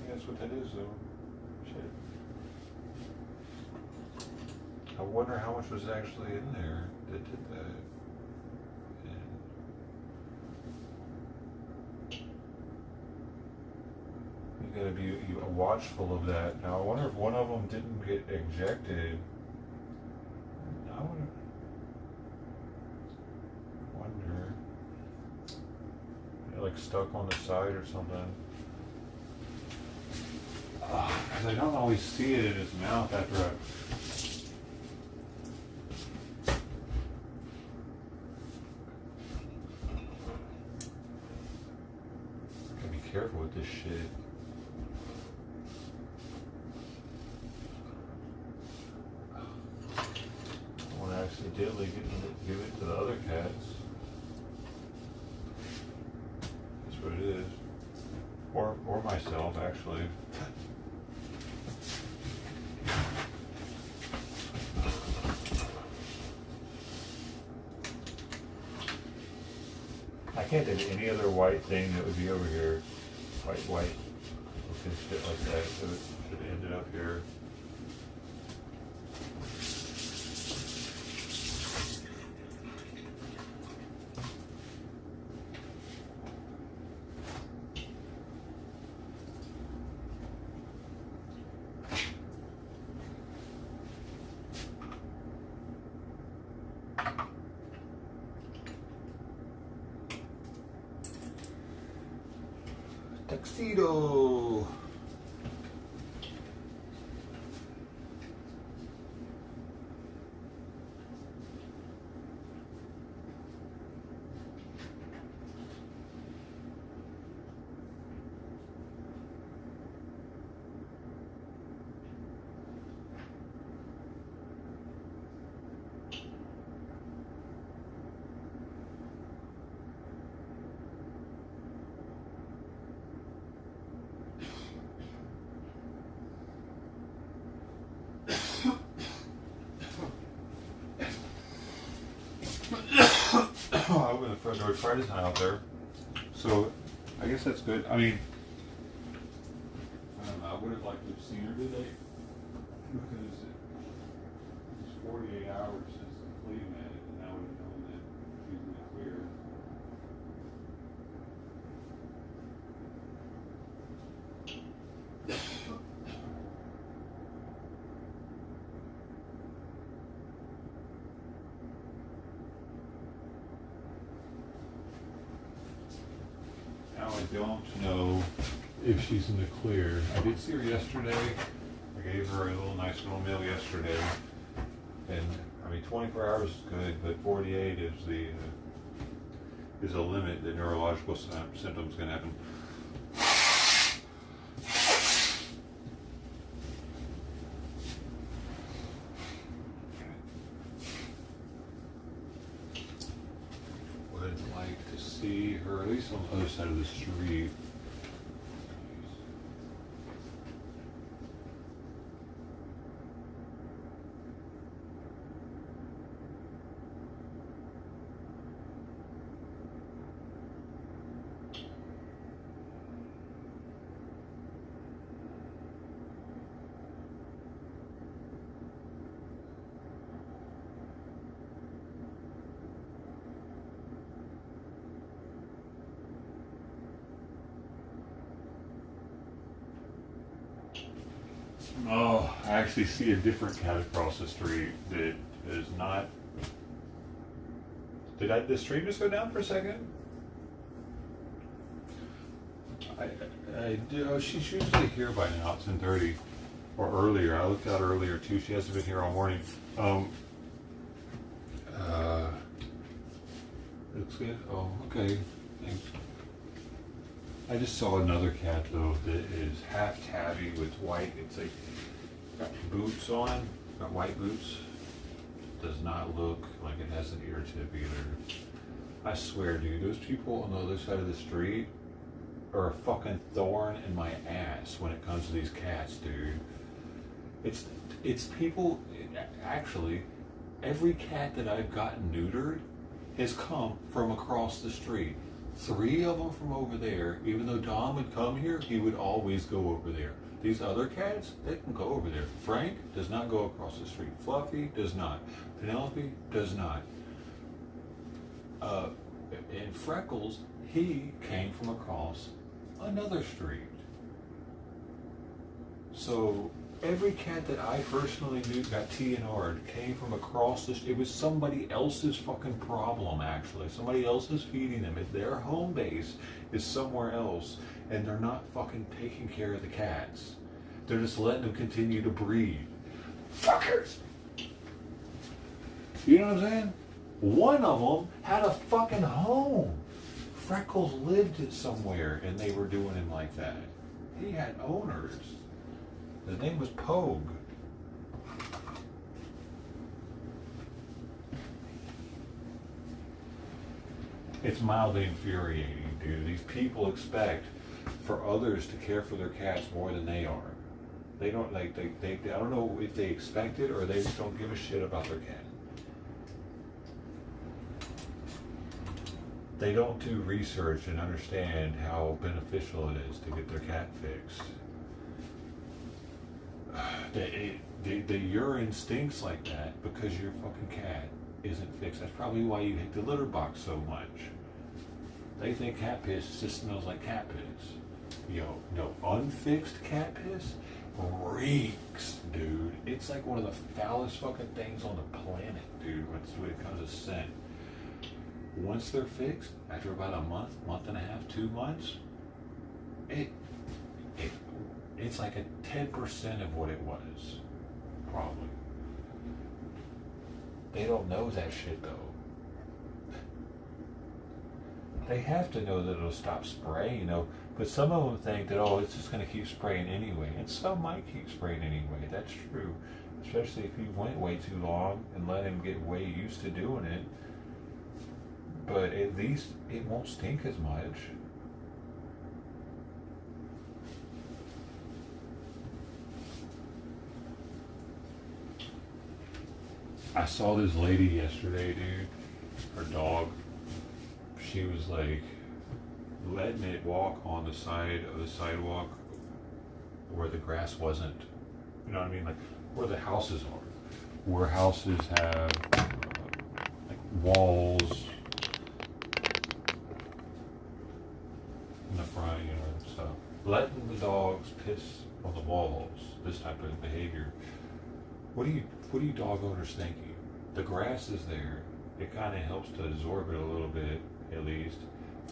that's what that is, though. Shit. I wonder how much was actually in there that did that. You gotta be watchful of that. Now I wonder if one of them didn't get ejected. I wonder. Like stuck on the side or something. Because I don't always see it in his mouth after I... Gotta be careful with this shit. I want to accidentally give it to the other cats. That's what it is. Or myself, actually. I can't think of any other white thing that would be over here. White. Looking shit like that. So it should have ended up here. Tuxedo. I opened the front door. Friday's not out there, so I guess that's good. I mean, I don't know. I would have liked to have seen her today because it's 48 hours since the flea met it, and I would have known that she's in the clear. Now I don't know if she's in the clear. I did see her yesterday. I gave her a nice little meal yesterday. And I mean, 24 hours is good, but 48 is a limit that neurological symptoms can happen. Would like to see her at least on the other side of the street. Oh, I actually see a different cat across the street that is not... Did the stream just go down for a second? I do. Oh, she's usually here by now, 10:30 or earlier. I looked out earlier too. She hasn't been here all morning. Looks good. Oh, okay. Thanks. I just saw another cat though that is half tabby with white. It's like got boots on, got white boots. Does not look like it has an ear tip either. I swear, dude, those people on the other side of the street are a fucking thorn in my ass when it comes to these cats, dude. It's people. Actually, every cat that I've gotten neutered has come from across the street. 3 of them from over there. Even though Dom would come here, he would always go over there. These other cats, they can go over there. Frank does not go across the street. Fluffy does not. Penelope does not. And Freckles, he came from across another street. So every cat that I personally knew got TNR'd came from across this. It was somebody else's fucking problem, actually. Somebody else is feeding them. Their home base is somewhere else, and they're not fucking taking care of the cats. They're just letting them continue to breed. Fuckers! You know what I'm saying? One of them had a fucking home. Freckles lived it somewhere, and they were doing him like that. He had owners. His name was Pogue. It's mildly infuriating, dude. These people expect for others to care for their cats more than they are. They don't like they I don't know if they expect it or they just don't give a shit about their cat. They don't do research and understand how beneficial it is to get their cat fixed. The urine stinks like that because your fucking cat isn't fixed. That's probably why you hate the litter box so much. They think cat piss just smells like cat piss. Yo, no, unfixed cat piss reeks, dude. It's like one of the foulest fucking things on the planet, dude, when it comes to scent. Once they're fixed, after about a month, month and a half, 2 months, it's like a 10% of what it was, probably. They don't know that shit though. They have to know that it'll stop spraying, you know. But some of them think that, oh, it's just going to keep spraying anyway. And some might keep spraying anyway. That's true. Especially if you went way too long and let him get way used to doing it. But at least it won't stink as much. I saw this lady yesterday, dude. Her dog. She was like letting it walk on the side of the sidewalk where the grass wasn't. You know what I mean? Like where the houses are. Where houses have like walls in the front, you know, and stuff. Letting the dogs piss on the walls. This type of behavior. What do you dog owners thinking? The grass is there. It kind of helps to absorb it a little bit, at least.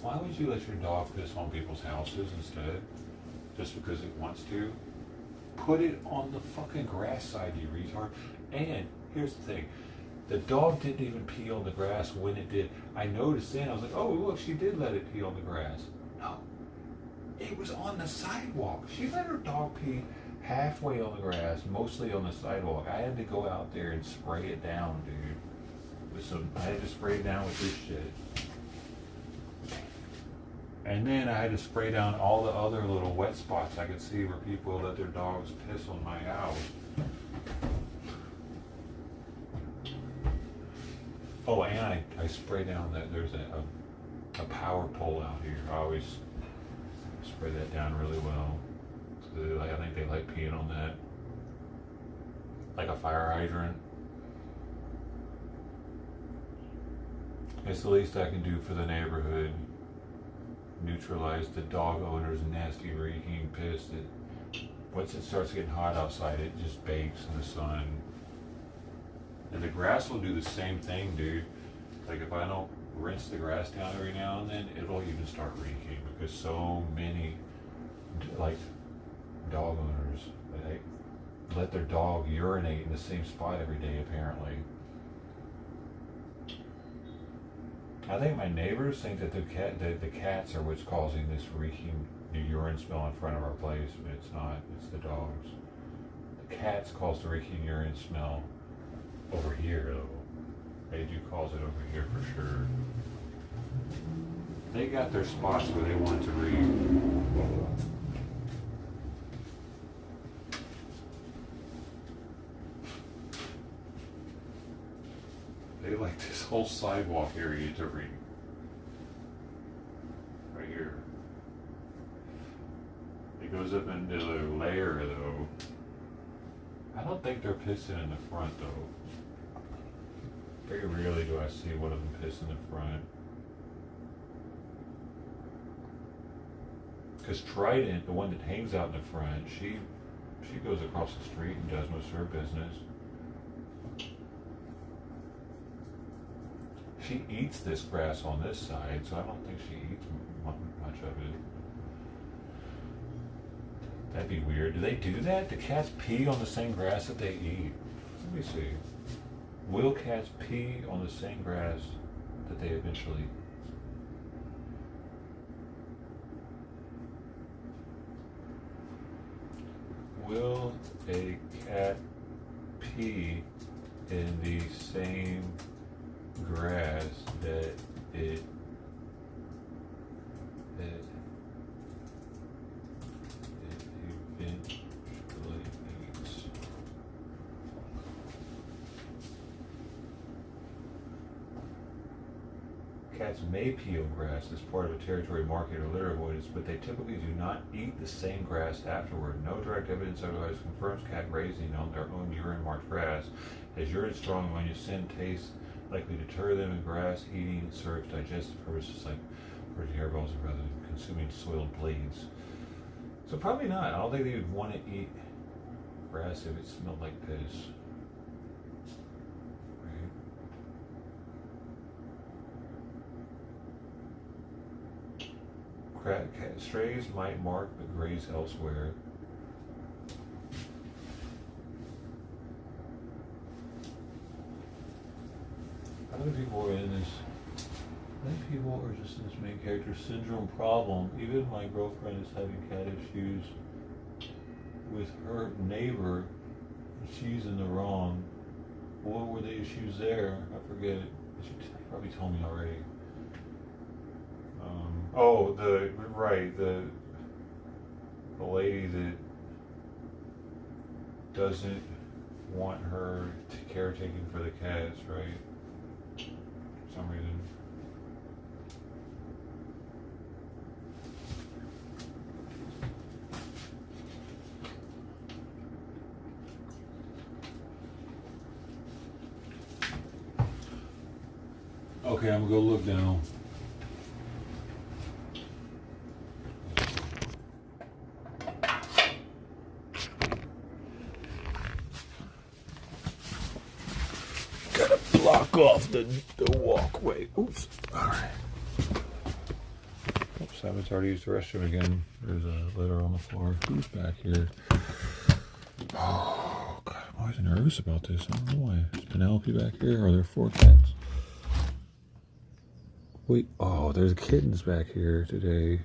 Why would you let your dog piss on people's houses instead? Just because it wants to? Put it on the fucking grass side, you retard. And here's the thing. The dog didn't even pee on the grass when it did. I noticed then, I was like, oh, look, she did let it pee on the grass. No. It was on the sidewalk. She let her dog pee halfway on the grass, mostly on the sidewalk. I had to go out there and spray it down, dude. I had to spray it down with this shit. And then I had to spray down all the other little wet spots I could see where people let their dogs piss on my house. Oh, and I spray down that there's a power pole out here. I always spray that down really well. So I think they like peeing on that. Like a fire hydrant. It's the least I can do for the neighborhood. Neutralize the dog owner's nasty reeking piss that once it starts getting hot outside, it just bakes in the sun. And the grass will do the same thing, dude. Like if I don't rinse the grass down every now and then, it'll even start reeking because so many like dog owners, they let their dog urinate in the same spot every day, apparently. I think my neighbors think that the cats are what's causing this reeking urine smell in front of our place, but it's not. It's the dogs. The cats cause the reeking urine smell over here, though. They do cause it over here for sure. They got their spots where they want to read. They like this whole sidewalk area to read. Right here. It goes up into the layer though. I don't think they're pissing in the front though. Very rarely do I see one of them piss in the front. Because Trident, the one that hangs out in the front, she goes across the street and does most of her business. She eats this grass on this side, so I don't think she eats much of it. That'd be weird. Do they do that? Do cats pee on the same grass that they eat? Let me see. Will cats pee on the same grass that they eventually... Will a cat pee in the same grass that it eventually eats? Cats may pee on grass as part of a territory market or litter avoidance, but they typically do not eat the same grass afterward. No direct evidence otherwise confirms cat grazing on their own urine-marked grass, as urine strong ammonia scent tastes likely deter them, and grass eating serves digestive purposes like purging hairballs rather than consuming soiled blades. So probably not. I don't think they would want to eat grass if it smelled like piss. Strays might mark but graze elsewhere. Other people are in this. Many people are just in this main character syndrome problem. Even my girlfriend is having cat issues with her neighbor. She's in the wrong. What were the issues there? I forget. She probably told me already. The lady that doesn't want her caretaking for the cats, right? For some reason. Okay, I'm gonna go look now. Gotta block off the walkway. Oops. Alright. Oops, Simon's already used the restroom again. There's a litter on the floor. Who's back here? Oh, God, I'm always nervous about this. I don't know why. Is Penelope back here? Are there 4 cats? Wait, oh, there's kittens back here today.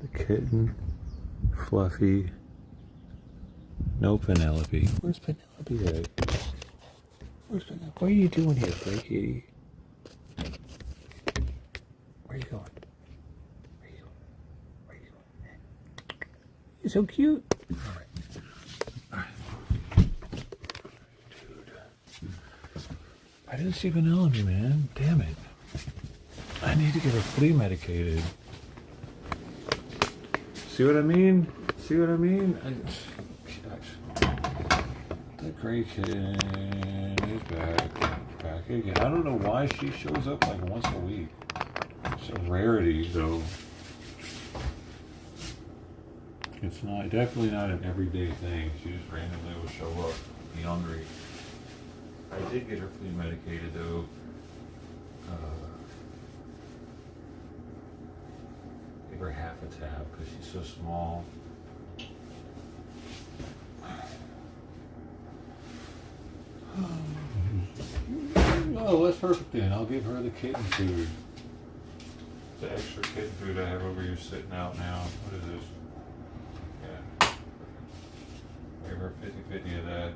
The kitten, Fluffy, no Penelope. Where's Penelope at? Where's Penelope? What are you doing here, Gray Kitty? Where are you going? Where are you going? Where are you going? You're so cute. Alright. Dude. I didn't see Penelope, man. Damn it. I need to get her flea medicated. See what I mean? See what I mean? The gray kitten is back again. I don't know why she shows up like once a week. It's a rarity, though. It's not, definitely not an everyday thing. She just randomly will show up, be hungry. I did get her flea medicated, though. give her half a tap because she's so small. Oh, that's perfect then. I'll give her the kitten food. The extra kitten food I have over here sitting out now. What is this? Yeah. Give her 50-50 of that.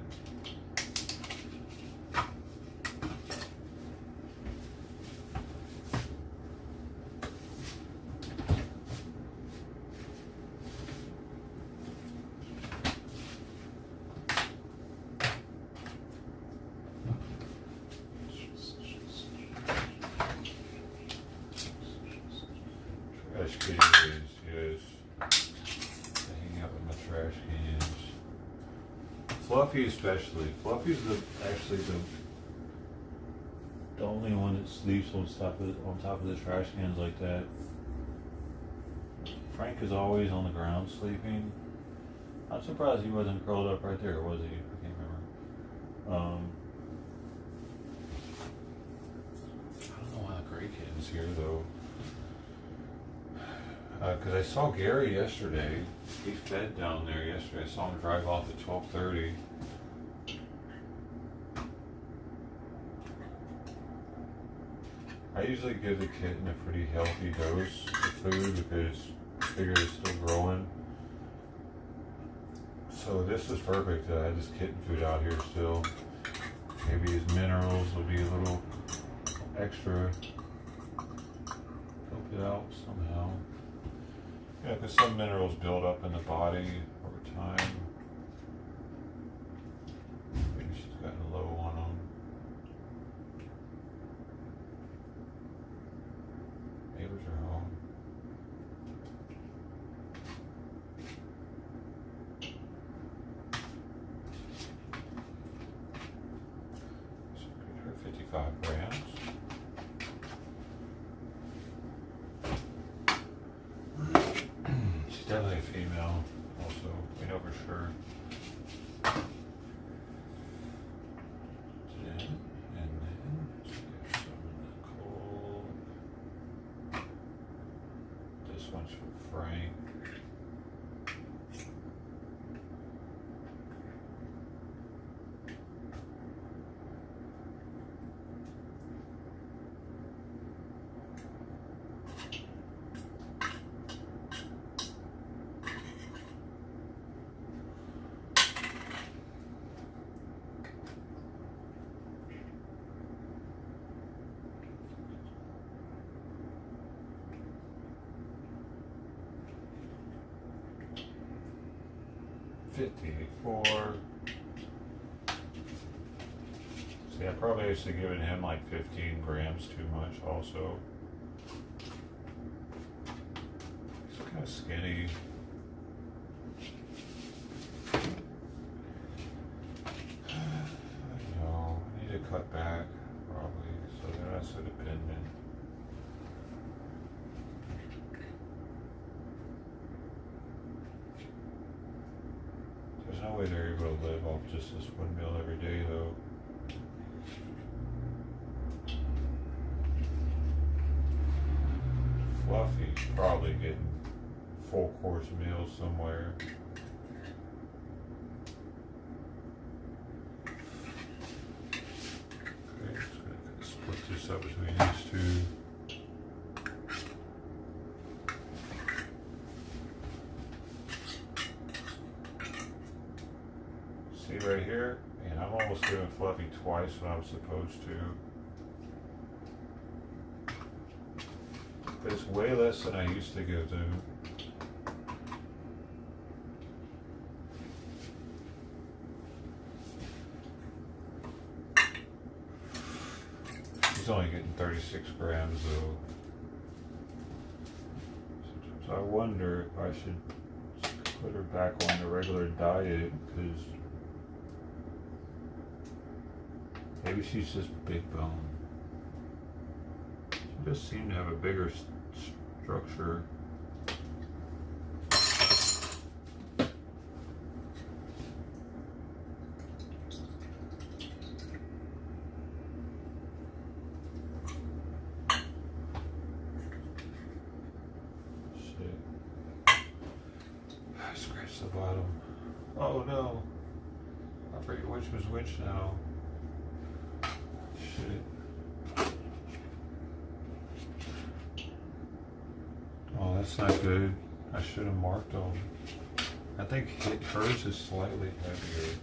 Trash cans, yes. I hang out with my trash cans. Fluffy especially. Fluffy's actually the only one that sleeps on top of the trash cans like that. Frank is always on the ground sleeping. I'm surprised he wasn't curled up right there, was he? I can't remember. I don't know why the gray kitten's here though. Because I saw Gary yesterday. He fed down there yesterday. I saw him drive off at 12:30. I usually give the kitten a pretty healthy dose of food because I figure it's still growing. So this is perfect. I had this kitten food out here still. Maybe his minerals will be a little extra. Help it out somehow. Yeah, because some minerals build up in the body over time. Maybe she's gotten low on them. Neighbors are home. So get her 55 grams. She's definitely a female, also, we know for sure. And then she has some Nicole. This one's from Frank. $54. See, I probably used to given him like 15 grams too much also. He's kind of skinny. I know, I need to cut back probably so they're not so dependent. There's no way they're able to live off just this one meal every day though. Fluffy's probably getting full course meals somewhere. Okay, just gonna split this up between these two. See right here? And I'm almost giving Fluffy twice what I'm supposed to. But it's way less than I used to give them. He's only getting 36 grams though. So I wonder if I should put her back on the regular diet because maybe she's just big bone. She does seem to have a bigger structure. Shit. I scratched the bottom. Oh no. I forget which was which now. Shit. Oh, that's not good. I should have marked them. I think hers is slightly heavier.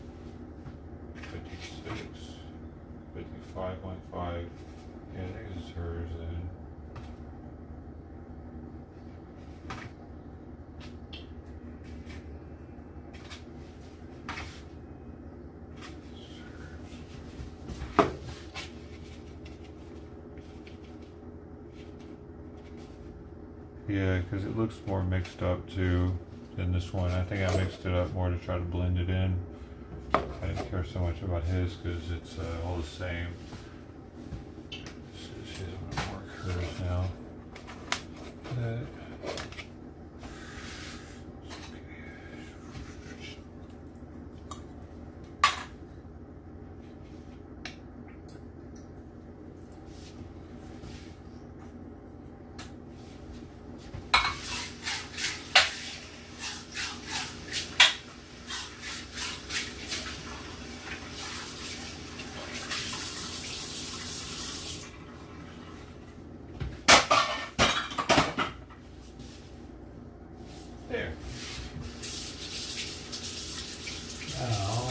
56. 55.5. Yeah, I think this is hers then. Yeah, because it looks more mixed up too than this one. I think I mixed it up more to try to blend it in. I didn't care so much about his because it's all the same. She's gonna mark hers now. There. Now,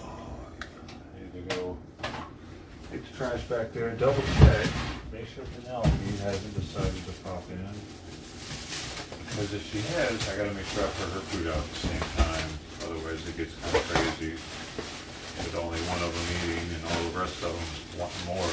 I need to go take the trash back there and double check. Make sure Penelope hasn't decided to pop in. Because if she has, I gotta make sure I put her food out at the same time. Otherwise it gets kind of crazy. With only one of them eating and all the rest of them wanting more.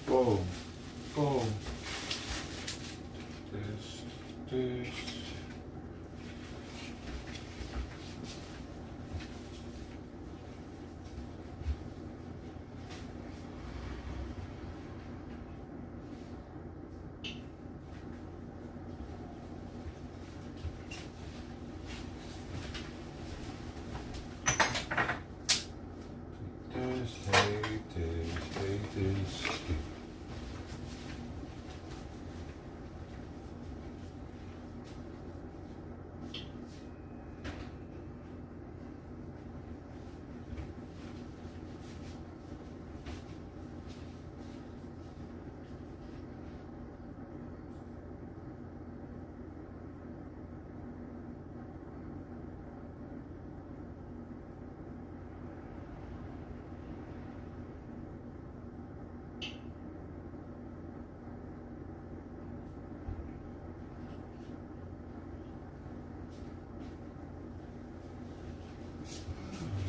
Boom, boom. This.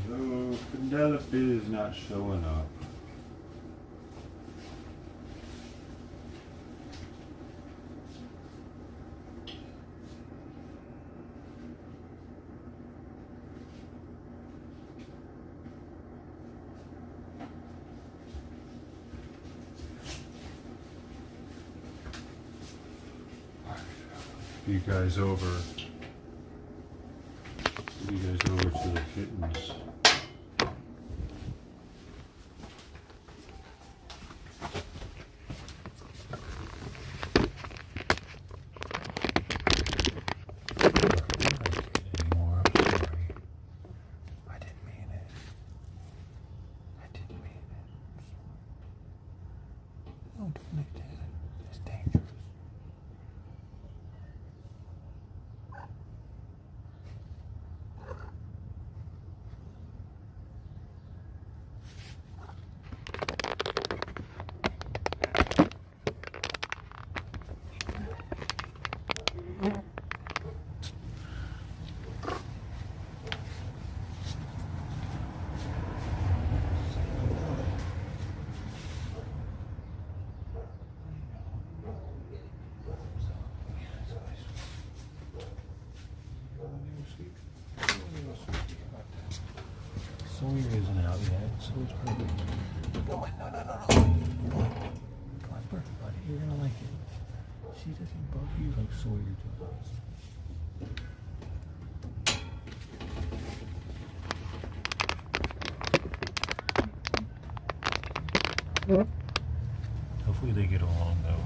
No, Penelope is not showing up. You guys over. You guys over to the kittens. Sawyer isn't out yet. So is Purple. No. Come on, Purple, buddy. You're gonna like it. She doesn't bug you like Sawyer does. Hopefully they get along though.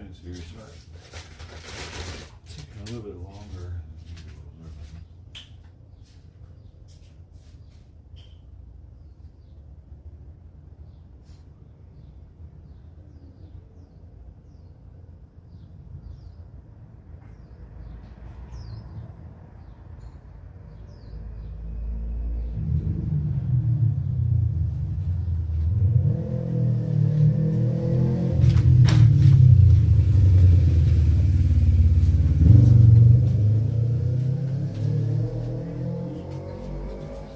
minutes here, sorry. Taking a little bit longer than usual.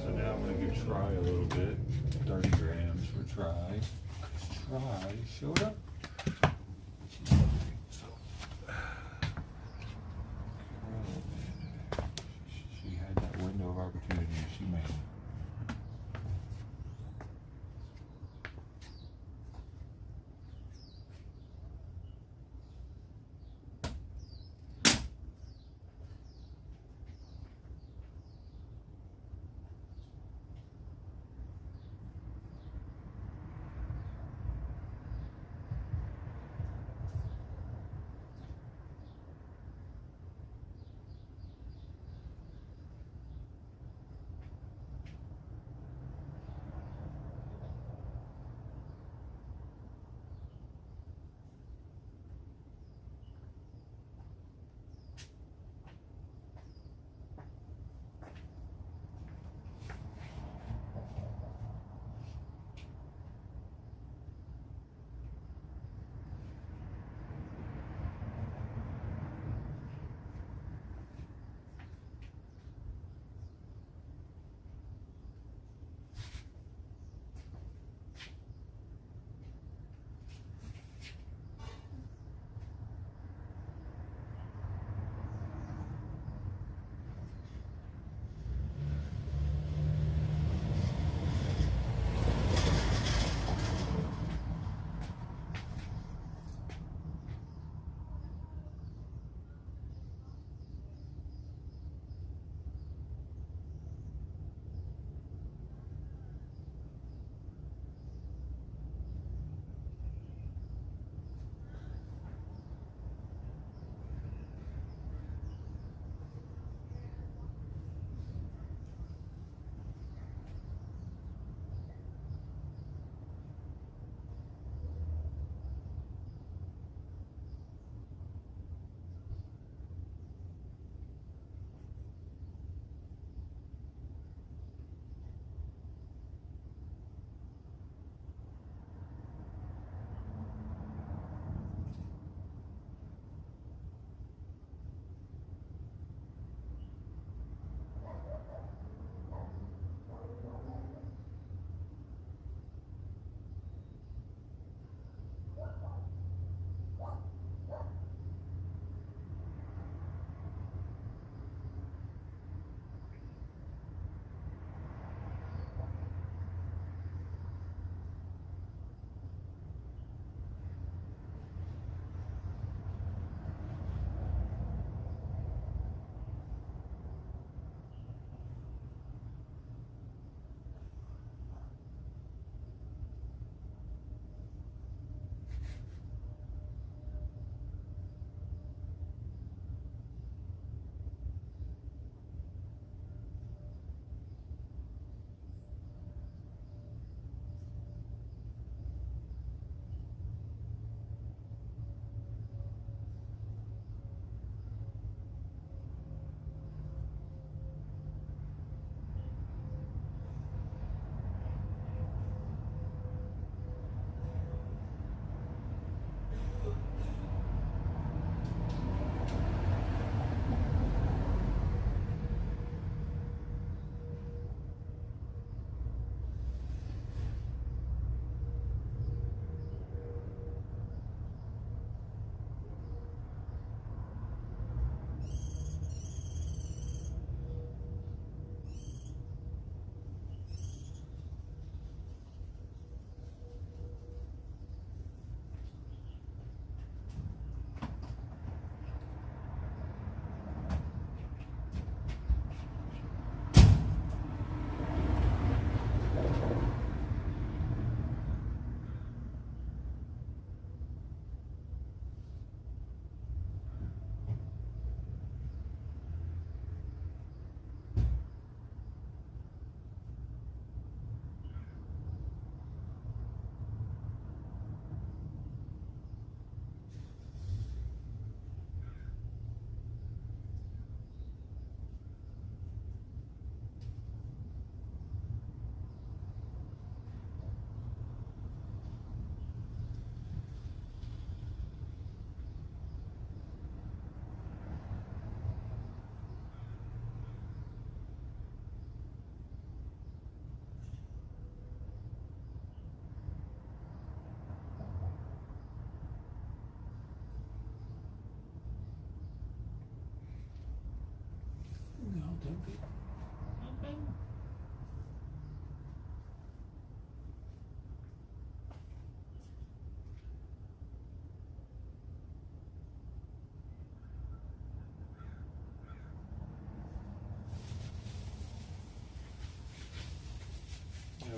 So now I'm gonna give Try a little bit, 30 grams for Try. 'Cause Try showed up. So, she had that window of opportunity, she made it.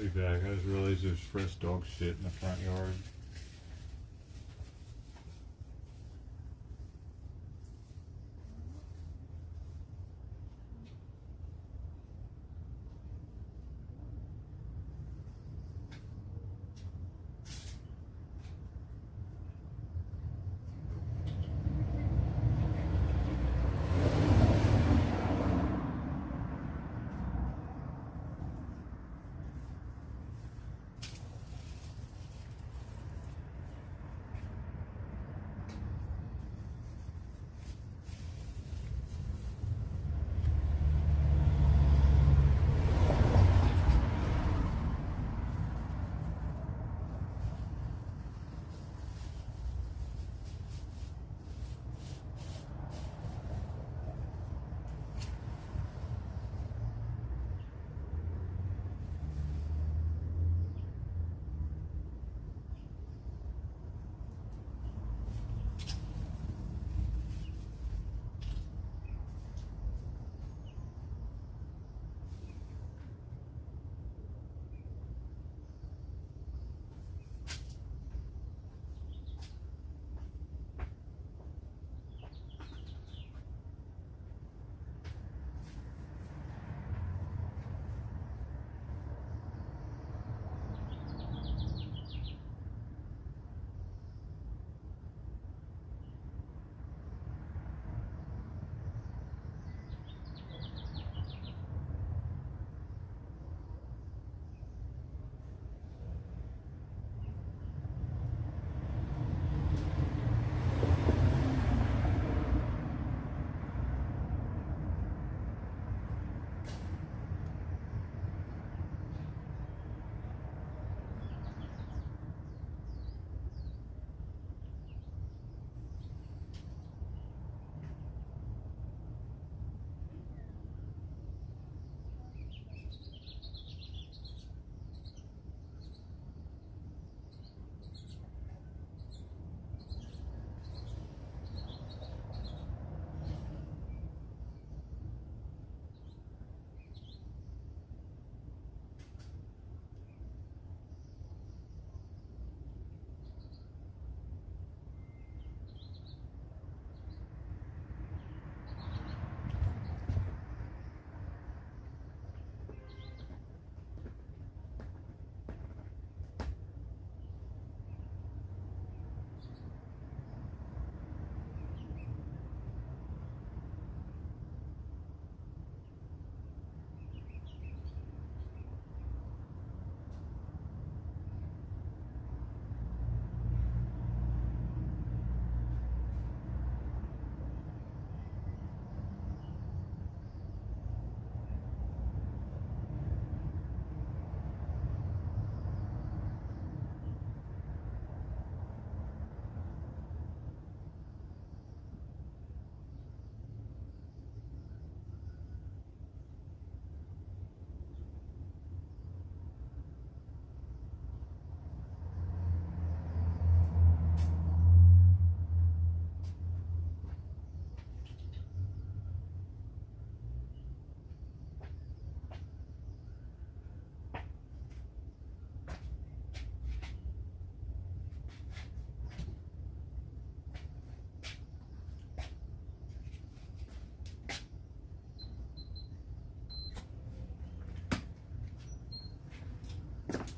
be back. I just realized there's fresh dog shit in the front yard.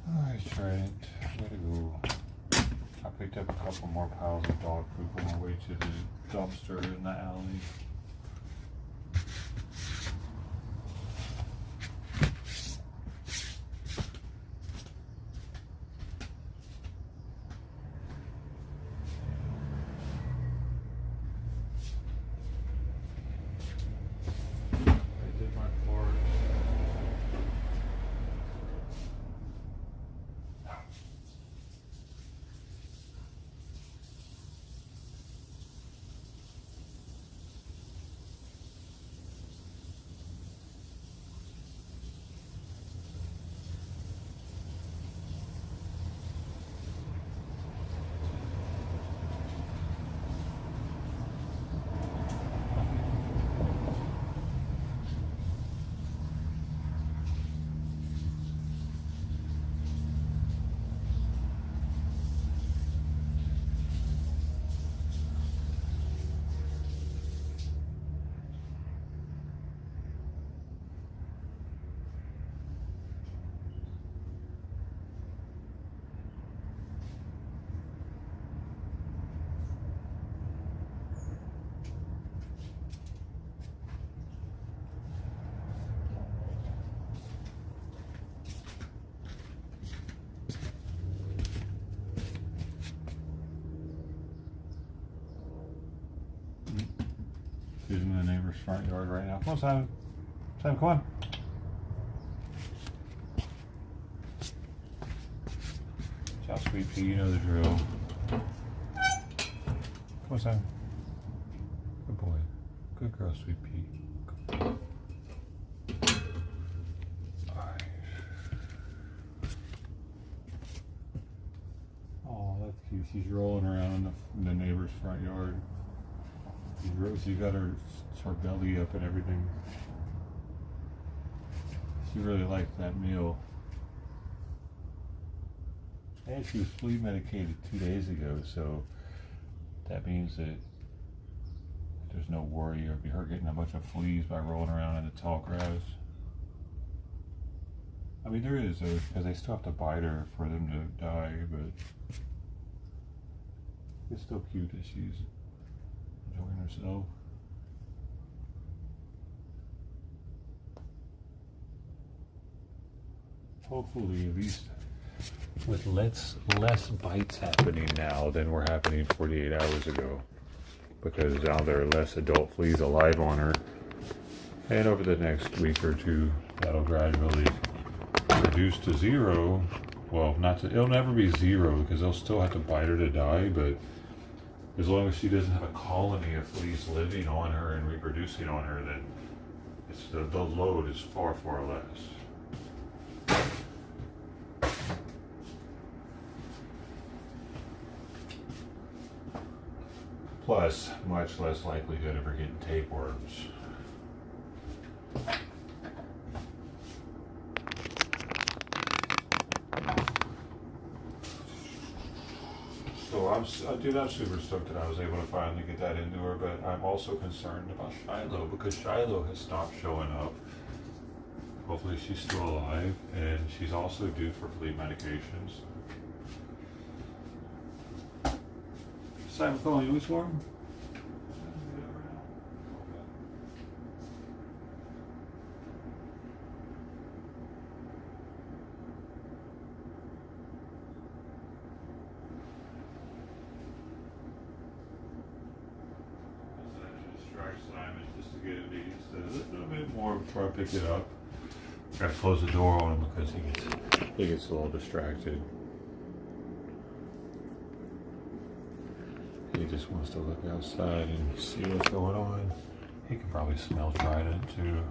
I tried. I gotta go. I picked up a couple more piles of dog poop on my way to the dumpster in the alley. I did my part. She's in the neighbor's front yard right now. Come on, Simon. Simon, come on. Ciao, sweet pea. You know the drill. Come on, Simon. Good boy. Good girl, sweet pea. Good boy. Alright. Oh, that's cute. She's rolling around in the neighbor's front yard. She's got her belly up and everything. She really liked that meal. And she was flea medicated 2 days ago, so that means that there's no worry of her getting a bunch of fleas by rolling around in the tall grass. I mean, there is, though, because they still have to bite her for them to die, but it's still cute that she's enjoying herself. Hopefully, at least with less bites happening now than were happening 48 hours ago, because now there are less adult fleas alive on her, and over the next week or two that'll gradually reduce to zero. Well, it'll never be zero because they'll still have to bite her to die, but as long as she doesn't have a colony of fleas living on her and reproducing on her, then the load is far, far less. Plus, much less likelihood of her getting tapeworms. So I'm super stoked that I was able to finally get that into her, but I'm also concerned about Shiloh because Shiloh has stopped showing up. Hopefully she's still alive, and she's also due for flea medications. Simon, come on, you wish warm? Before I pick it up, I gotta close the door on him because he gets a little distracted. He just wants to look outside and see what's going on. He can probably smell Trident too.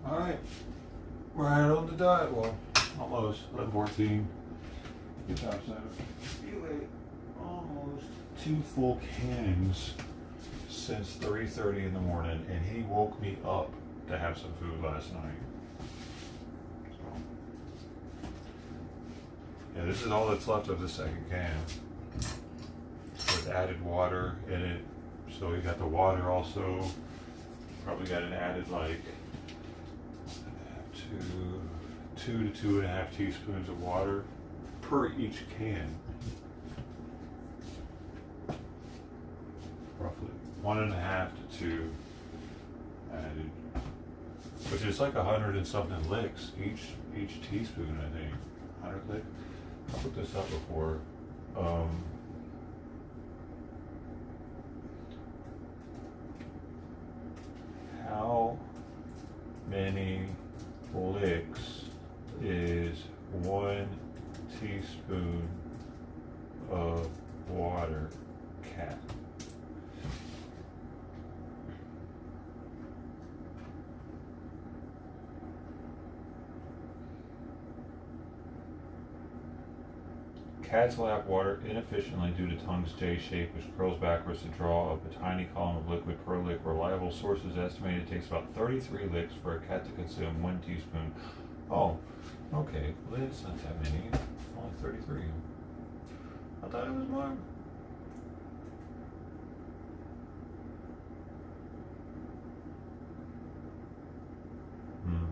Alright, right on the dot. Well, almost 11:14. Good job, Simon. You ate almost 2 full cans since 3:30 in the morning, and he woke me up to have some food last night. So, yeah, this is all that's left of the second can with added water in it. So you got the water also. Probably got an added like 2 to 2.5 teaspoons of water per each can. Roughly 1.5 to 2 added, which is like 100 and something licks each teaspoon, I think. 100 licks. I looked this up before. How many licks is 1 teaspoon of water cap? Cat's lap water inefficiently due to tongue's J shape, which curls backwards to draw up a tiny column of liquid per lick. Reliable sources estimate it takes about 33 licks for a cat to consume 1 teaspoon. Oh, okay. Well, it's not that many. Only 33. I thought it was more.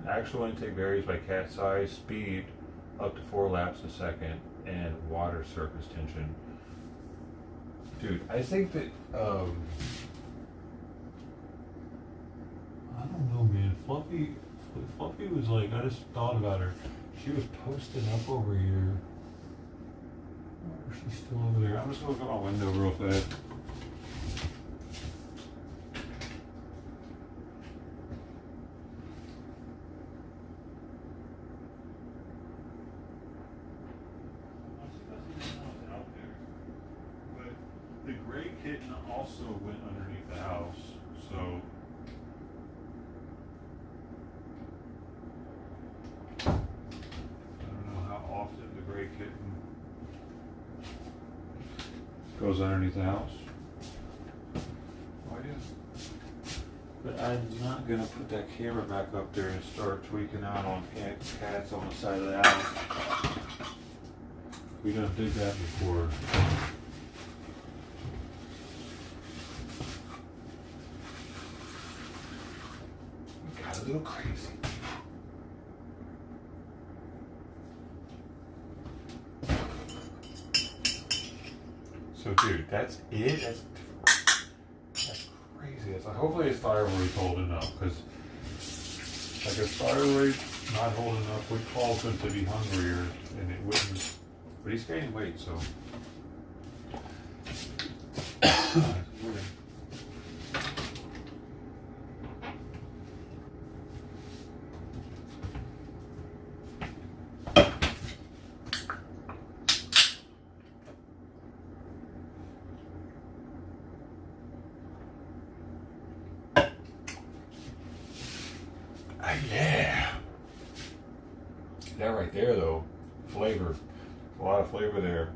Actual intake varies by cat size, speed, up to 4 laps a second, and water surface tension. Dude, I think that, I don't know, man. Fluffy was like, I just thought about her. She was posting up over here. Or she's still over there. I'm just gonna look out my window real fast. The gray kitten also went underneath the house, so I don't know how often the gray kitten goes underneath the house. Oh yeah. But I'm not gonna put that camera back up there and start tweaking out on cats on the side of the house. We done did that before. A little crazy. So dude, that's it? That's crazy. It's like, hopefully his thyroid's holding up, because like his thyroid not holding up would cause him to be hungrier, and it wouldn't. But he's gaining weight, so it's weird. Yeah. That right there, though, flavor. A lot of flavor there.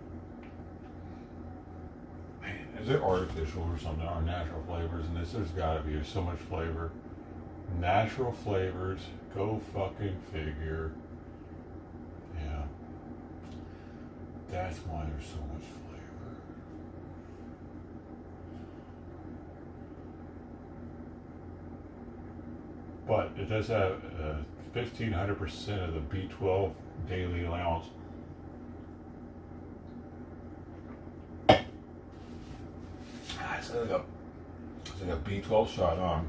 Man, is it artificial or something? Or natural flavors in this? There's got to be. There's so much flavor. Natural flavors. Go fucking figure. Yeah. That's why there's so much flavor. But it does have 1,500% of the B12 daily allowance. It's like a B12 shot on.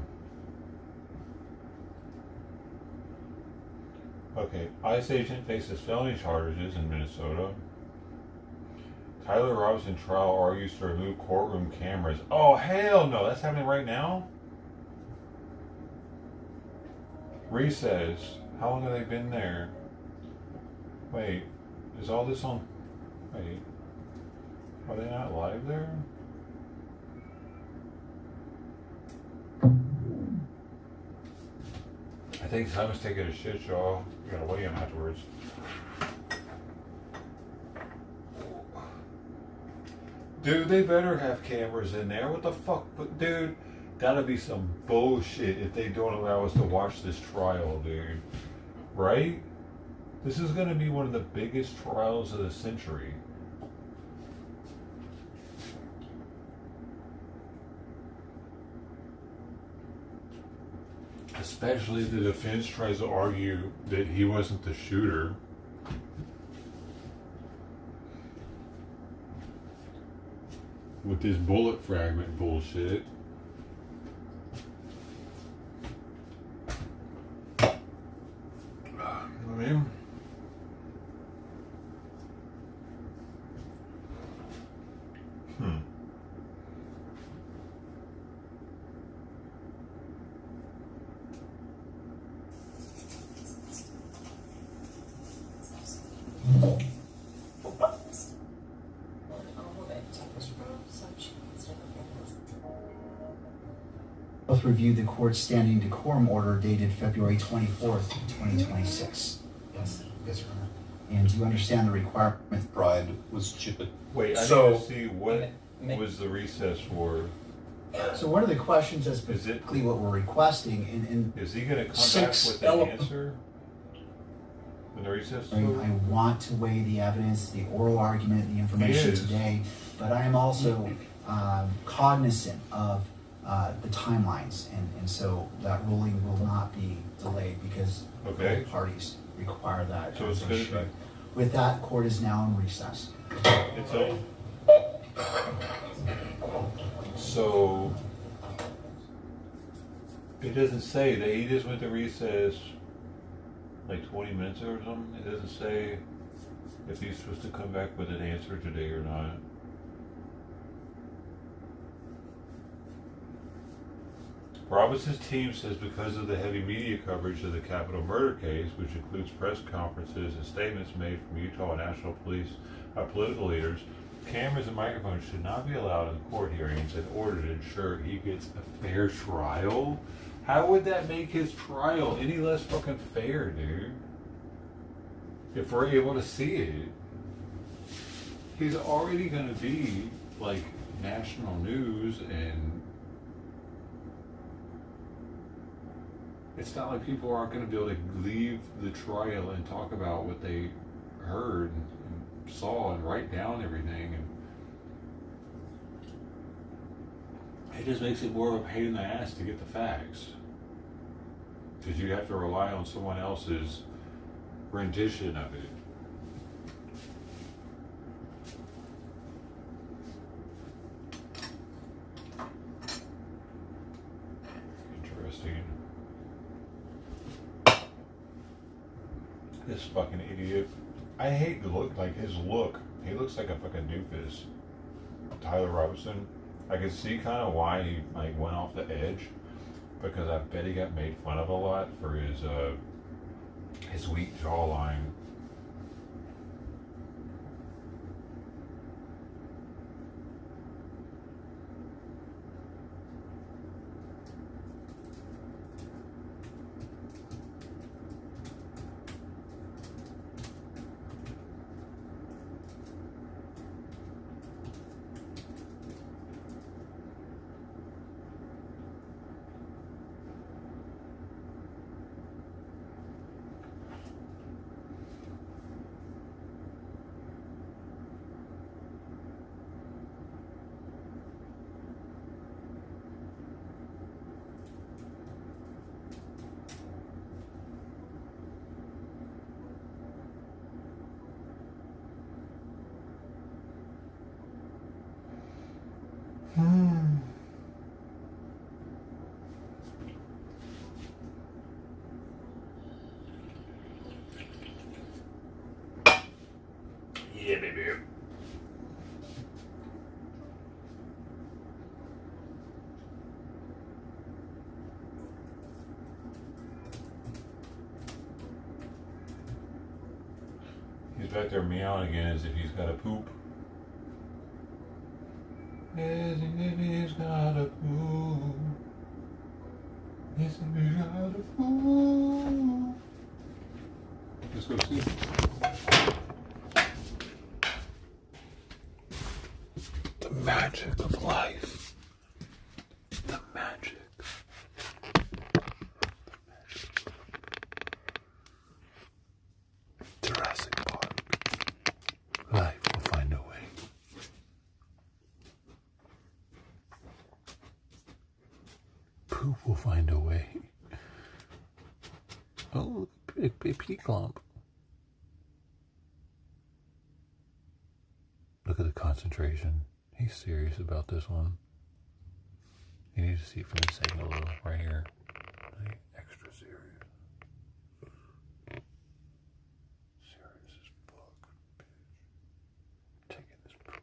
Okay, ICE agent faces felony charges in Minnesota. Tyler Robinson trial argues to remove courtroom cameras. Oh, hell no, that's happening right now? Ree says, how long have they been there? Wait, is all this on? Wait, are they not live there? I think Simon's taking a shit, y'all. We gotta weigh him afterwards. Dude, they better have cameras in there. What the fuck? But dude, gotta be some bullshit if they don't allow us to watch this trial, dude. Right? This is gonna be one of the biggest trials of the century. Especially the defense tries to argue that he wasn't the shooter. With this bullet fragment bullshit. You know what I mean? Both reviewed the court's standing decorum order dated February 24th, 2026. Yes, Your Honor. And do you understand the requirement? Bride was chipped. Wait, I So- need to see what was the recess for. So one of the questions is specifically what we're requesting, and Is he going to come Six back with an elements. answer? In the recess? I want to weigh the evidence, the oral argument, the information Yes. today, but I am also cognizant of the timelines, and so that ruling will not be delayed because Okay. both parties require that. So as it's they gonna should. With that, court is now in recess. It's a. So it doesn't say that he just went to recess like 20 minutes or something. It doesn't say if he's supposed to come back with an answer today or not. Robinson's team says because of the heavy media coverage of the Capitol murder case, which includes press conferences and statements made from Utah and national police political leaders, cameras and microphones should not be allowed in court hearings in order to ensure he gets a fair trial. How would that make his trial any less fucking fair, dude? If we're able to see it, he's already going to be like national news, and it's not like people aren't going to be able to leave the trial and talk about what they heard and saw and write down everything. And it just makes it more of a pain in the ass to get the facts, because you have to rely on someone else's rendition of it. Interesting. This fucking idiot. I hate the look, like his look. He looks like a fucking doofus. Tyler Robinson. I can see kind of why he like went off the edge, because I bet he got made fun of a lot for his weak jawline. Yeah, baby. He's back there meowing again as if he's got a poop. As if he's got a poop. As if he's got a poop. Let's go see. The magic of life. The magic. Jurassic Park. Life will find a way. Poop will find a way. Oh, a pea clump. Look at the concentration. He's serious about this one. You need to see it from this angle though, right here. Like, extra serious. Serious as fuck, bitch. Taking this poop.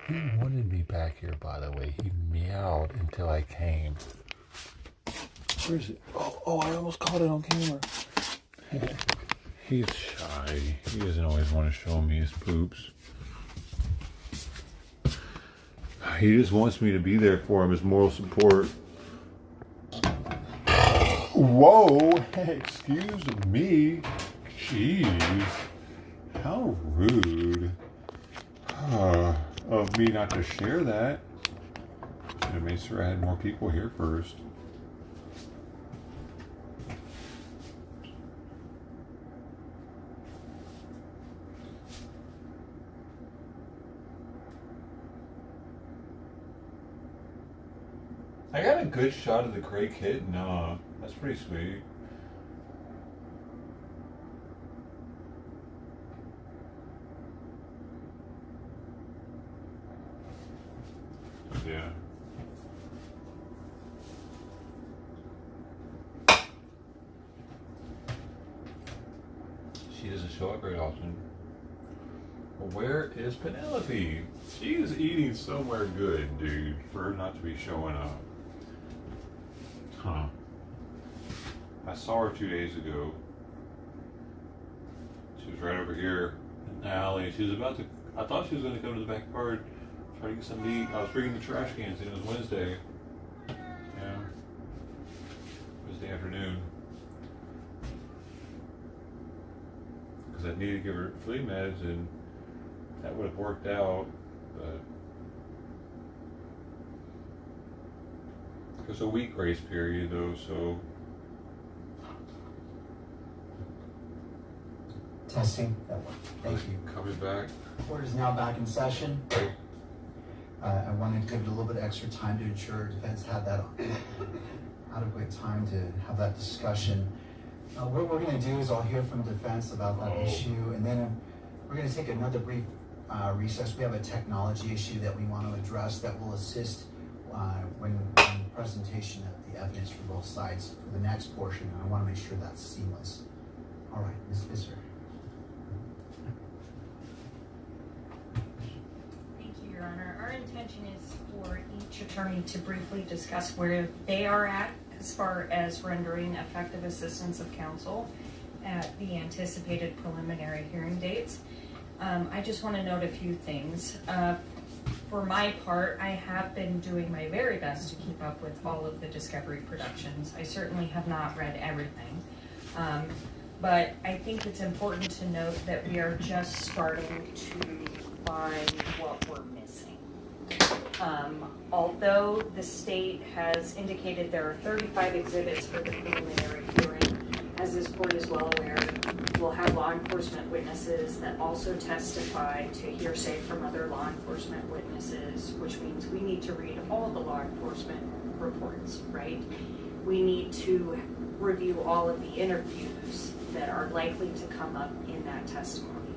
He wanted me back here, by the way. He meowed until I came. Where is it? Oh, I almost caught it on camera. He's shy. He doesn't always want to show me his poops. He just wants me to be there for him as moral support. Whoa! Excuse me. Jeez. How rude of me not to share that. Should have made sure I had more people here first. I got a good shot of the gray kid. No, that's pretty sweet. Yeah. She doesn't show up very often. But where is Penelope? She is eating somewhere good, dude, for her not to be showing up. Huh. I saw her 2 days ago. She was right over here in the alley. She was about to, I thought she was going to come to the backyard, try to get something to eat. I was bringing the trash cans in. It was Wednesday. Yeah. Wednesday afternoon. Because I needed to give her flea meds, and that would have worked out, but there's a week grace period though, so. Testing, that worked. Thank you. Coming back. Court is now back in session. I wanted to give it a little bit extra time to ensure defense had that adequate time to have that discussion. What we're going to do is I'll hear from defense about that issue, and then we're going to take another brief recess. We have a technology issue that we want to address that will assist when the presentation of the evidence for both sides for the next portion. And I want to make sure that's seamless. All right, Ms. Visser. Thank you, Your Honor. Our intention is for each attorney to briefly discuss where they are at as far as rendering effective assistance of counsel at the anticipated preliminary hearing dates. I just want to note a few things. For my part, I have been doing my very best to keep up with all of the Discovery productions. I certainly have not read everything. But I think it's important to note that we are just starting to find what we're missing. Although the state has indicated there are 35 exhibits for the preliminary hearing, as this court is well aware, we'll have law enforcement witnesses that also testify to hearsay from other law enforcement witnesses, which means we need to read all the law enforcement reports, right? We need to review all of the interviews that are likely to come up in that testimony.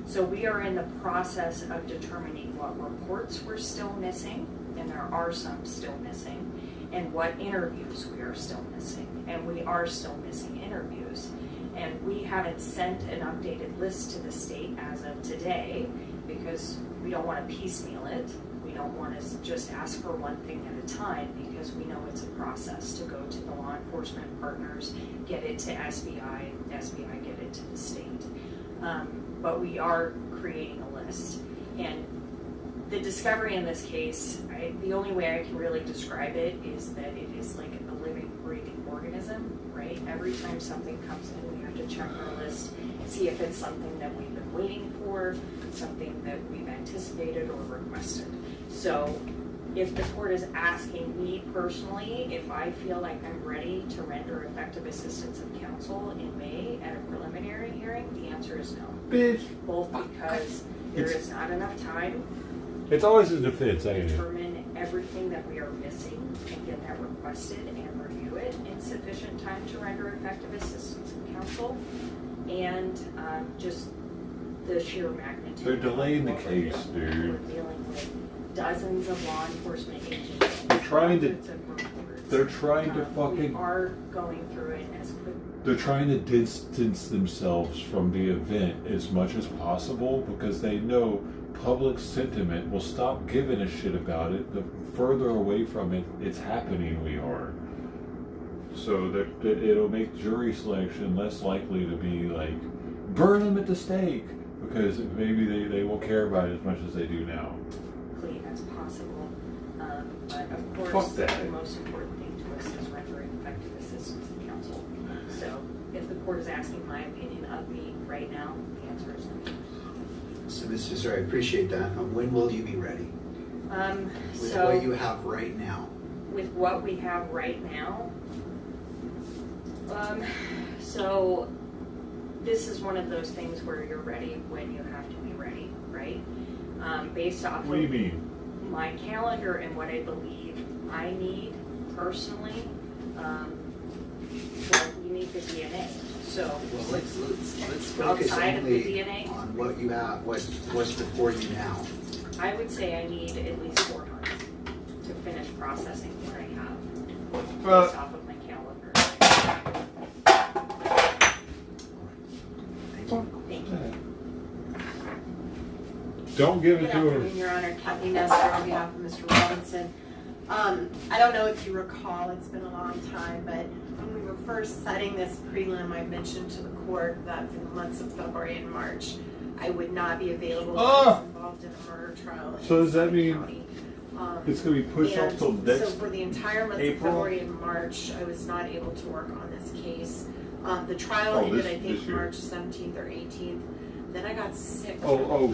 So we are in the process of determining what reports we're still missing, and there are some still missing, and what interviews we are still missing. And we are still missing interviews. And we haven't sent an updated list to the state as of today because we don't want to piecemeal it. We don't want to just ask for one thing at a time because we know it's a process to go to the law enforcement partners, get it to SBI, SBI get it to the state. But we are creating a list. And the discovery in this case, the only way I can really describe it is that it is like a living, breathing organism, right? Every time something comes in, we have to check our list, see if it's something that we've been waiting for, something that we've anticipated or requested. So if the court is asking me personally if I feel like I'm ready to render effective assistance of counsel in May at a preliminary hearing, the answer is no. Bitch. Both because there is not enough time It's always a defense, ain't it? determine everything that we are missing and get that requested and review it in sufficient time to render effective assistance of counsel, and just the sheer magnitude. They're delaying the of what we're case, dealing with. dude. We're dealing with dozens of law enforcement agencies. They're trying to. hundreds of reports. They're trying to We fucking. are going through it as quickly. They're trying to distance themselves from the event as much as possible because they know public sentiment will stop giving a shit about it. The further away from it it's happening we are. So that it'll make jury selection less likely to be like, burn them at the stake, because maybe they won't care about it as much as they do now. As possible. But of course, Fuck that. the most important thing to us is rendering effective assistance of counsel. So if the court is asking my opinion of me right now, the answer is no. So, Ms. Visser, I appreciate that. When will you be ready? With So what you have right now? with what we have right now, so this is one of those things where you're ready when you have to be ready, right? Based off What do you of mean? my calendar and what I believe I need personally, well, we need the DNA. So Well, let's focus outside of the only DNA, on what you have, what's before you now. I would say I need at least 4 months to finish processing what I have based off of my calendar. Thank you. Don't give it Good to her. afternoon, Your Honor. Kathy Nestor on behalf of Mr. Robinson. I don't know if you recall, it's been a long time, but when we were first setting this prelim, I mentioned to the court that for the months of February and March, I would not be available. I was involved in a murder trial. in So does that Suffolk mean County. it's gonna be pushed off till And next So for the entire months April? of February and March, I was not able to work on this case. The trial Oh, ended, this- I think, this year. March 17th or 18th. Then I got sick.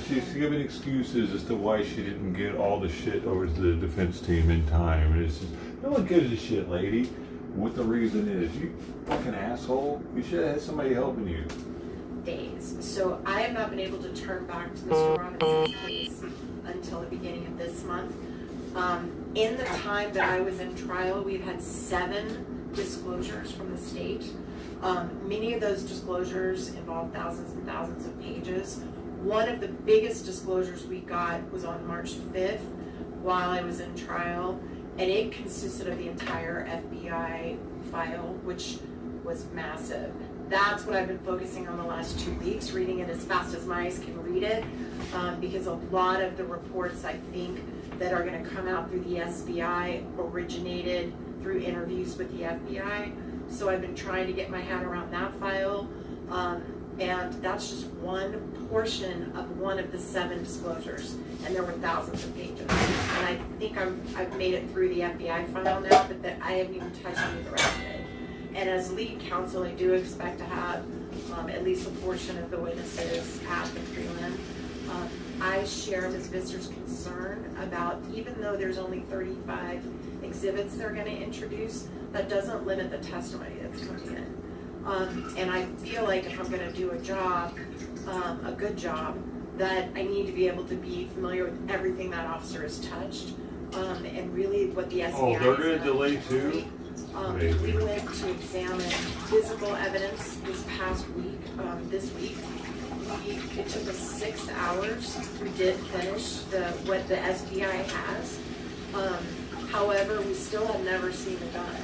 She's giving excuses as to why she didn't get all the shit over to the defense team in time. And it's just, no one gives a shit, lady. What the reason is, you fucking asshole. You should have had somebody helping you. Days. So I have not been able to turn back to Mr. Robinson's case until the beginning of this month. In the time that I was in trial, we've had 7 disclosures from the state. Many of those disclosures involve thousands and thousands of pages. One of the biggest disclosures we got was on March 5th while I was in trial, and it consisted of the entire FBI file, which was massive. That's what I've been focusing on the last 2 weeks, reading it as fast as my eyes can read it, because a lot of the reports, I think, that are going to come out through the SBI originated through interviews with the FBI. So I've been trying to get my head around that file, and that's just one portion of one of the 7 disclosures, and there were thousands of pages. And I think I've made it through the FBI file now, but that I haven't even touched any of the rest of it. And as lead counsel, I do expect to have at least a portion of the witnesses at the prelim. I share Ms. Visser's concern about, even though there's only 35 exhibits they're going to introduce, that doesn't limit the testimony that's coming in. And I feel like if I'm going to do a job, a good job, that I need to be able to be familiar with everything that officer has touched, and really what the SBI they're gonna delay too? we went to examine physical evidence this past week, this week. It took us 6 hours. We did finish what the SBI has. However, we still have never seen the gun.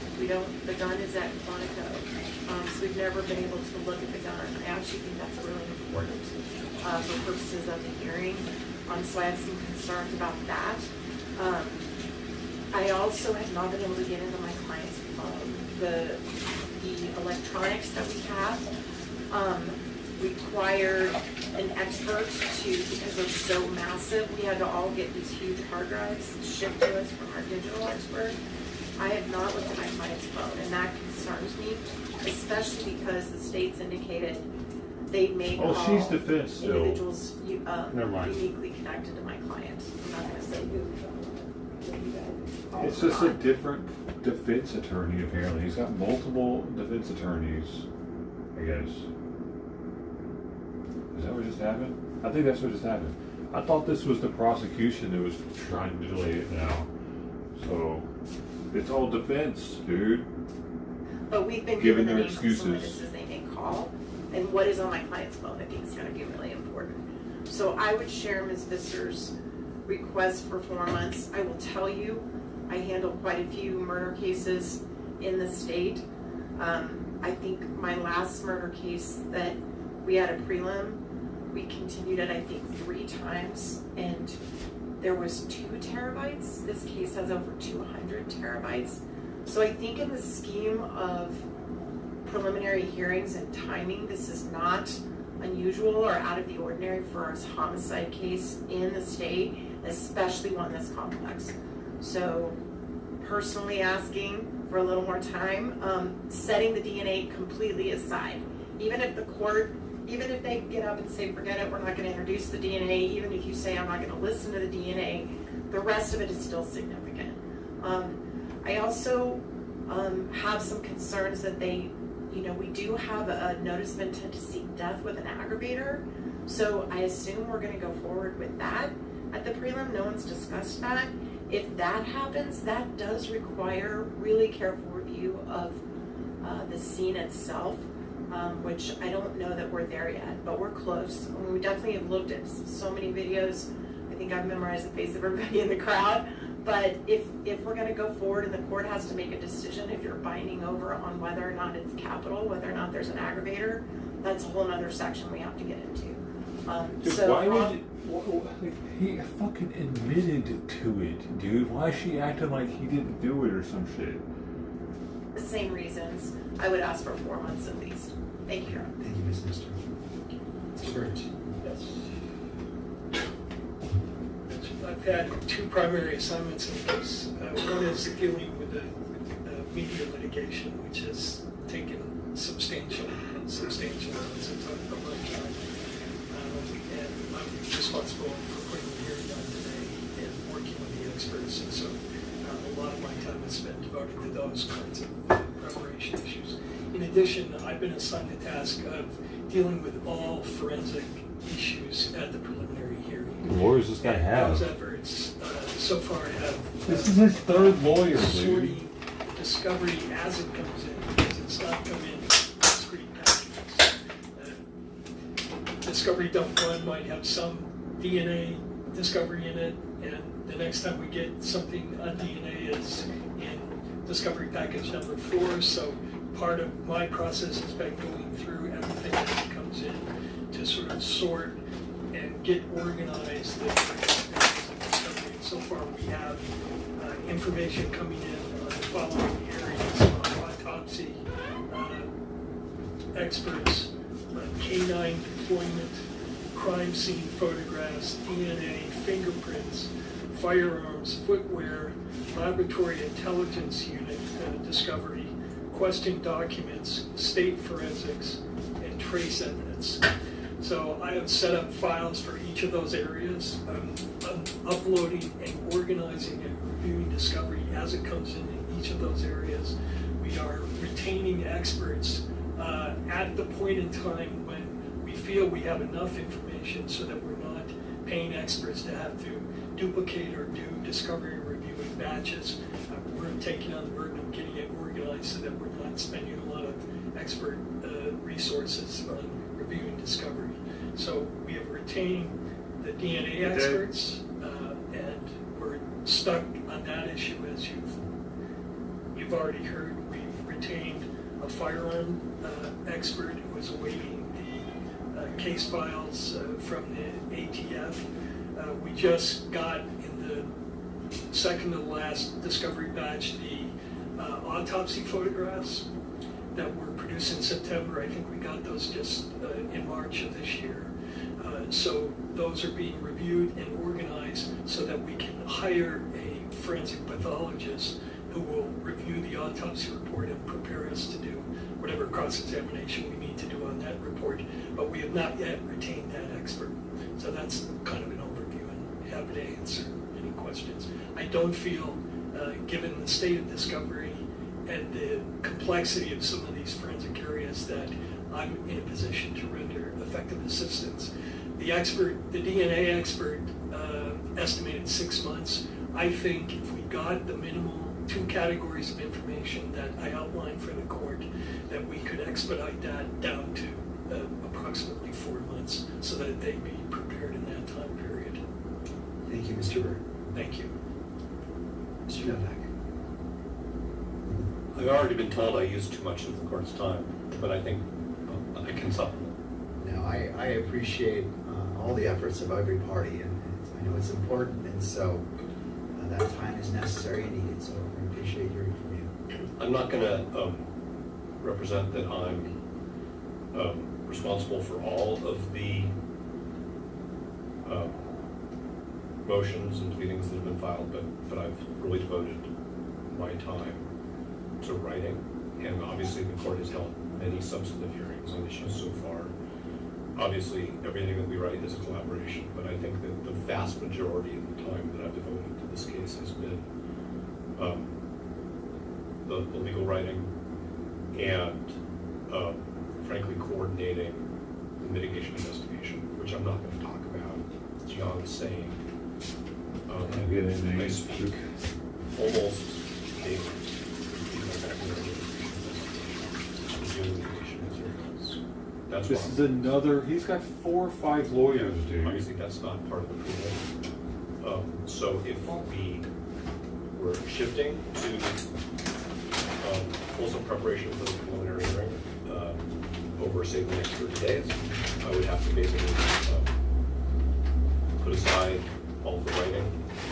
The gun is at Quantico, so we've never been able to look at the gun. I actually think that's really important for purposes of the hearing. So I have some concerns about that. I also have not been able to get into my client's phone. The electronics that we have required an expert because they're so massive, we had to all get these huge hard drives shipped to us from our digital expert. I have not looked at my client's phone, and that concerns me, especially because the state's indicated they may call she's defense still. individuals Never mind. uniquely connected to my client. I'm not going to say who. It's just a different defense attorney, apparently. He's got multiple defense attorneys, I guess. Is that what just happened? I think that's what just happened. I thought this was the prosecution that was trying to delay it now. So, it's all defense, dude. But we've been Giving given the their names of excuses. some witnesses they may call, and what is on my client's phone I think is going to be really important. So I would share Ms. Visser's request for 4 months. I will tell you, I handle quite a few murder cases in the state. I think my last murder case that we had a prelim, we continued it I think 3 times, and there was 2 terabytes. This case has over 200 terabytes. So I think in the scheme of preliminary hearings and timing, this is not unusual or out of the ordinary for a homicide case in the state, especially one that's complex. So personally asking for a little more time, setting the DNA completely aside. Even if the court even if they get up and say, forget it, we're not going to introduce the DNA, even if you say, I'm not going to listen to the DNA, the rest of it is still significant. I also have some concerns that we do have a notice of intent to seek death with an aggravator. So I assume we're going to go forward with that at the prelim. No one's discussed that. If that happens, that does require really careful review of the scene itself, which I don't know that we're there yet, but we're close. I mean, we definitely have looked at so many videos. I think I've memorized the face of everybody in the crowd. But if we're going to go forward and the court has to make a decision if you're binding over on whether or not it's capital, whether or not there's an aggravator, that's a whole other section we have to get into. Dude, So why would he fucking admitted to it, dude? Why is she acting like he didn't do it or some shit? the same reasons, I would ask for 4 months at least. Thank you, Your Honor. Thank you, Ms. Nestor. Mr. Burns. Yes. I've had two primary assignments in the case. One is dealing with the media litigation, which has taken substantial amounts of my time. And I'm responsible for putting the hearing on today and working with the experts. And so a lot of my time is spent devoted to those kinds of preparation issues. In addition, I've been assigned the task of dealing with all forensic issues at the preliminary hearing. What does this guy have? Those efforts so far have. This is his third lawyer, dude. Sorting discovery as it comes in, because it's not come in discrete packages. Discovery dump one might have some DNA discovery in it, and the next time we get something on DNA is in discovery package number 4. So part of my process has been going through everything that comes in to sort of sort and get organized the discovery. So far we have information coming in on the following areas: autopsy, experts, canine deployment, crime scene photographs, DNA, fingerprints, firearms, footwear, laboratory intelligence unit discovery, question documents, state forensics, and trace evidence. So I have set up files for each of those areas. I'm uploading and organizing and reviewing discovery as it comes in each of those areas. We are retaining experts at the point in time when we feel we have enough information so that we're not paying experts to have to duplicate or do discovery review in batches. We're taking on the burden of getting it organized so that we're not spending a lot of expert resources on reviewing discovery. So we have retained the DNA experts, and we're stuck on that issue. As you've already heard, we've retained a firearm expert who is awaiting the case files from the ATF. We just got in the second to last discovery batch the autopsy photographs that were produced in September. I think we got those just in March of this year. So those are being reviewed and organized so that we can hire a forensic pathologist who will review the autopsy report and prepare us to do whatever cross-examination we need to do on that report. But we have not yet retained that expert. So that's kind of an overview, and happy to answer any questions. I don't feel, given the state of discovery and the complexity of some of these forensic areas, that I'm in a position to render effective assistance. The expert, the DNA expert, estimated 6 months. I think if we got the minimal 2 categories of information that I outlined for the court, that we could expedite that down to approximately 4 months so that they'd be prepared in that time period. Thank you, Mr. Bird. Thank you. Mr. Novak. I've already been told I used too much of the court's time, but I think I can supplement. No, I appreciate all the efforts of every party, and I know it's important, and so that time is necessary and needed, so I appreciate hearing from you. I'm not going to represent that I'm responsible for all of the motions and pleadings that have been filed, but I've really devoted my time to writing, and obviously the court has held many substantive hearings on issues so far. obviously, everything that we write is a collaboration, but I think that the vast majority of the time that I've devoted to this case has been the legal writing and, frankly, coordinating the mitigation investigation, which I'm not going to talk about. As John is saying, I speak almost daily. That's This is another, he's got 4 or 5 lawyers, dude. Obviously, that's not part of the pool. So if we were shifting to fulsome preparation for the preliminary hearing over, say, the next 30 days, I would have to basically put aside all of the writing to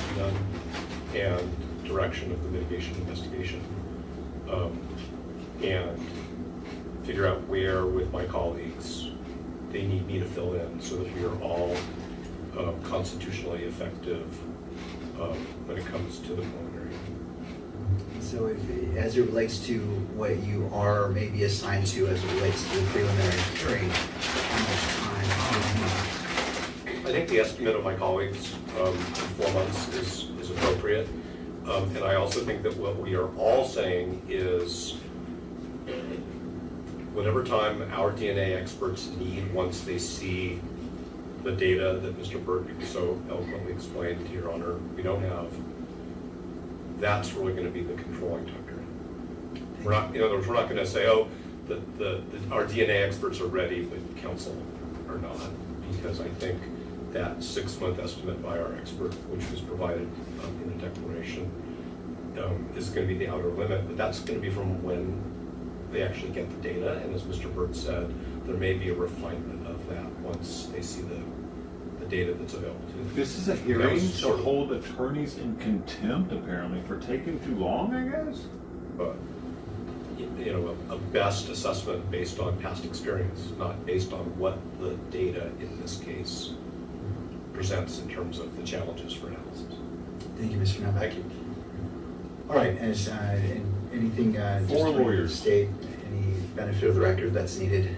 be done and direction of the mitigation investigation, and figure out where, with my colleagues, they need me to fill in so that we are all constitutionally effective when it comes to the preliminary. So if, as it relates to what you are maybe assigned to as it relates to the preliminary hearing, how much time? I think the estimate of my colleagues, 4 months is appropriate. And I also think that what we are all saying is whatever time our DNA experts need once they see the data that Mr. Burt so eloquently explained to Your Honor we don't have, that's really going to be the controlling time period. We're not, in other words, we're not going to say, oh, our DNA experts are ready, but counsel are not, because I think that 6-month estimate by our expert, which was provided in the declaration, is going to be the outer limit, but that's going to be from when they actually get the data, and as Mr. Burt said, there may be a refinement of that once they see the data that's available to them. This is a hearing to hold attorneys in contempt, apparently, for taking too long, I guess? But, you know, a best assessment based on past experience, not based on what the data in this case presents in terms of the challenges for analysis. Thank you, Mr. Novak. Thank you. All right, as anything, 4 lawyers. State, any benefit of the record that's needed?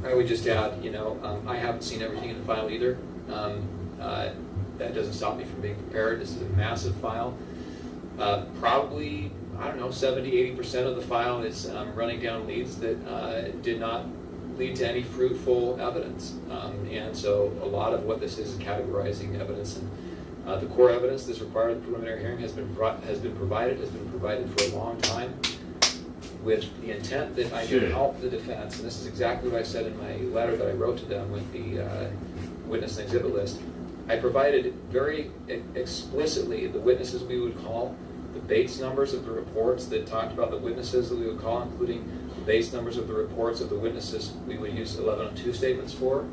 I would just add, you know, I haven't seen everything in the file either. That doesn't stop me from being prepared. This is a massive file. Probably, I don't know, 70–80% of the file is running down leads that did not lead to any fruitful evidence. And so a lot of what this is categorizing evidence. And the core evidence that's required in the preliminary hearing has been provided for a long time, with the intent that I can help the defense. And this is exactly what I said in my letter that I wrote to them with the witness and exhibit list. I provided very explicitly the witnesses we would call, the base numbers of the reports that talked about the witnesses that we would call, including the base numbers of the reports of the witnesses we would use 1102 statements for.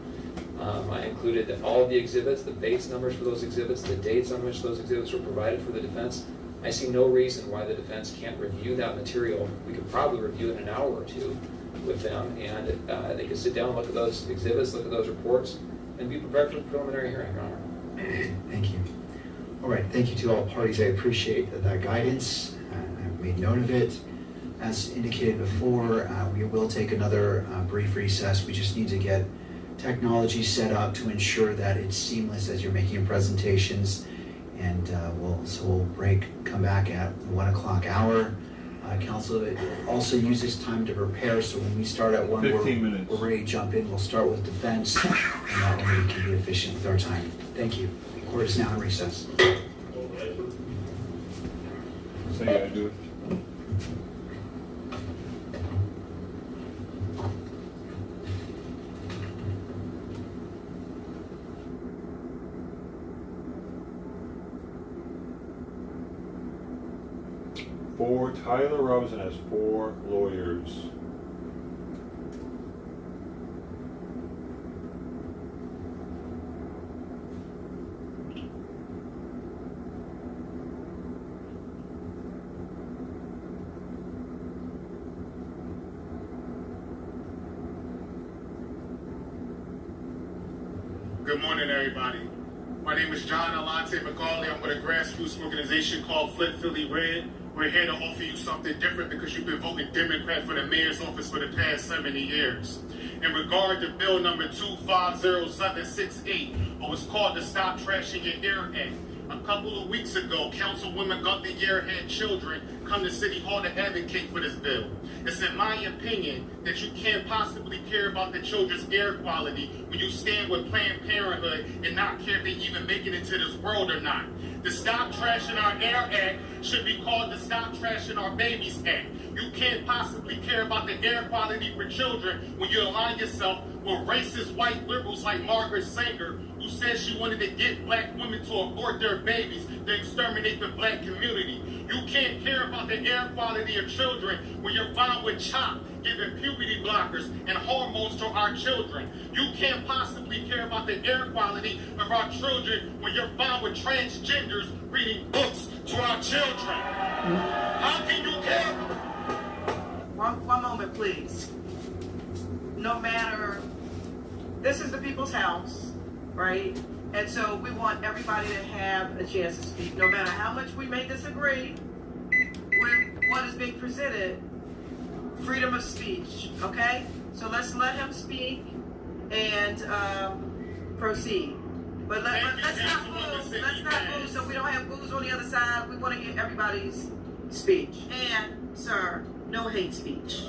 I included all of the exhibits, the base numbers for those exhibits, the dates on which those exhibits were provided for the defense. I see no reason why the defense can't review that material. We could probably review it in an hour or two with them, and they could sit down and look at those exhibits, look at those reports, and be prepared for the preliminary hearing, Your Honor. Thank you. All right, thank you to all parties. I appreciate that guidance. I've made note of it. As indicated before, we will take another brief recess. We just need to get technology set up to ensure that it's seamless as you're making presentations. And we'll break, come back at the 1 o'clock hour. Council also use this time to prepare, so when we start at 1, 15 minutes. We're ready to jump in. We'll start with defense, and that way we can be efficient with our time. Thank you. The court is now in recess. So you gotta do it. Tyler Robinson has 4 lawyers. Good morning, everybody. My name is John Alante McCauley. I'm with a grassroots organization called Flint Philly Red. We're here to offer you something different because you've been voting Democrat for the mayor's office for the past 70 years. In regard to bill number 250768, or what's called the Stop Trashing Your Air Act, a couple of weeks ago, Councilwoman Guthrie Year had children come to City Hall to advocate for this bill. It's in my opinion that you can't possibly care about the children's air quality when you stand with Planned Parenthood and not care if they even make it into this world or not. The Stop Trashing Our Air Act should be called the Stop Trashing Our Babies Act. You can't possibly care about the air quality for children when you align yourself with racist white liberals like Margaret Sanger, who says she wanted to get black women to abort their babies to exterminate the black community. You can't care about the air quality of children when you're found with CHOP, giving puberty blockers and hormones to our children. You can't possibly care about the air quality of our children when you're found with transgenders reading books to our children. How can you care? One moment, please. No matter, this is the people's house, right? And so we want everybody to have a chance to speak, no matter how much we may disagree with what is being presented. Freedom of speech, okay? So let's let him speak and proceed. But let's not boo. Let's not boo, so we don't have boos on the other side. We want to hear everybody's speech. And, sir, no hate speech.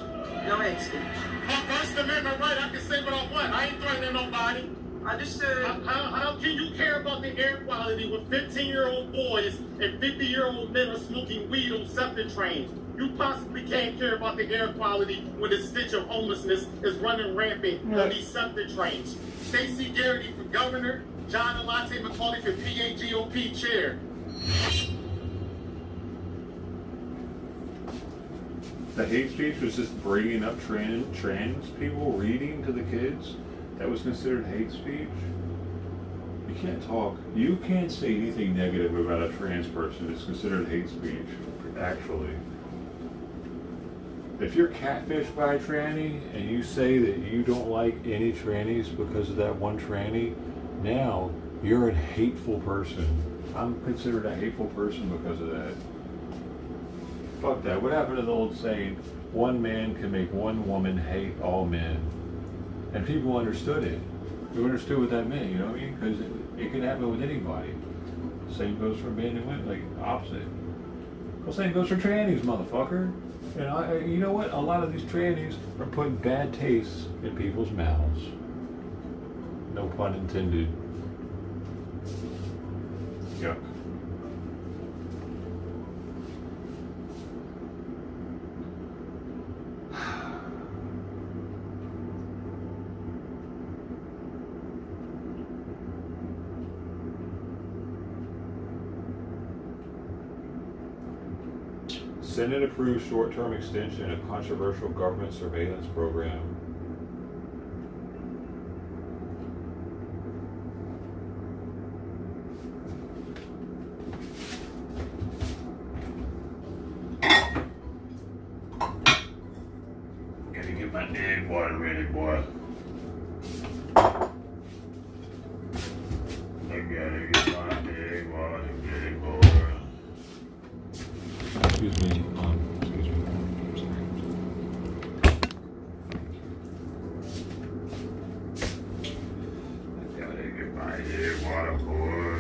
No hate speech. My First Amendment right, I can say what I want. I ain't threatening nobody. Understood. How can you care about the air quality when 15-year-old boys and 50-year-old men are smoking weed on septic trains? You possibly can't care about the air quality when the stench of homelessness is running rampant on these septic trains. Stacey Garrity for governor, John Alante McCauley for PA GOP chair. The hate speech was just bringing up trans people reading to the kids. That was considered hate speech. You can't talk. You can't say anything negative about a trans person. It's considered hate speech, actually. If you're catfished by a tranny and you say that you don't like any trannies because of that one tranny, now you're a hateful person. I'm considered a hateful person because of that. Fuck that. What happened to the old saying, one man can make one woman hate all men? And people understood it. They understood what that meant, you know what I mean? Because it can happen with anybody. Same goes for men and women, like opposite. Well, same goes for trannies, motherfucker. And you know what? A lot of these trannies are putting bad tastes in people's mouths. No pun intended. Yuck. Senate approved short-term extension of controversial government surveillance program. Gotta get my egg water ready, boy. I gotta get my egg water ready, boy. Excuse me. Excuse me. I'm sorry. I gotta get my egg water, boy.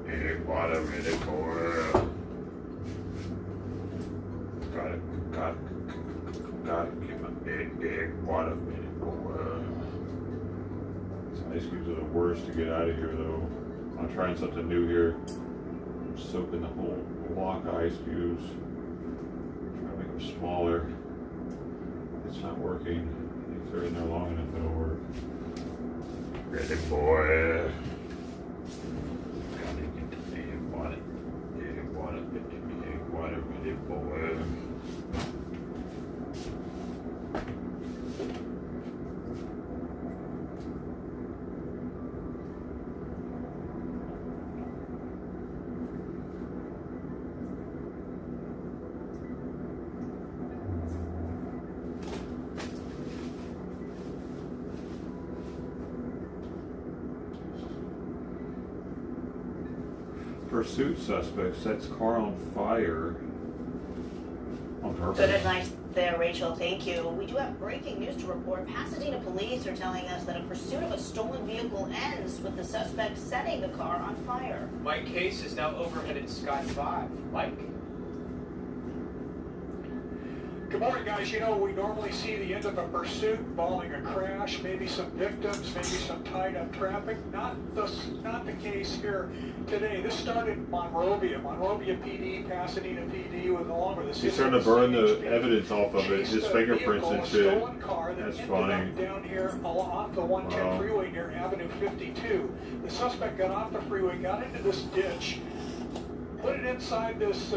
Egg water ready, boy. Gotta get my egg water ready, boy. These ice cubes are the worst to get out of here, though. I'm trying something new here. I'm soaking the whole block of ice cubes. Trying to make them smaller. It's not working. If they're in there long enough, it'll work. Ready, boy. Gotta get the egg water. Egg water ready, boy. pursuit suspect sets car on fire on purpose. Good advice there, Rachel. Thank you. We do have breaking news to report. Pasadena police are telling us that a pursuit of a stolen vehicle ends with the suspect setting the car on fire. Mike Case is now overhead at Sky 5. Mike? Good morning, guys. You know, we normally see the end of a pursuit involving a crash, maybe some victims, maybe some tied-up traffic. Not the case here today. This started in Monrovia PD, Pasadena PD, with along with the city. He's trying to burn the evidence off of it, his fingerprints and shit. That's funny. Down here off the 110 freeway near Avenue 52. The suspect got off the freeway, got into this ditch, put it inside this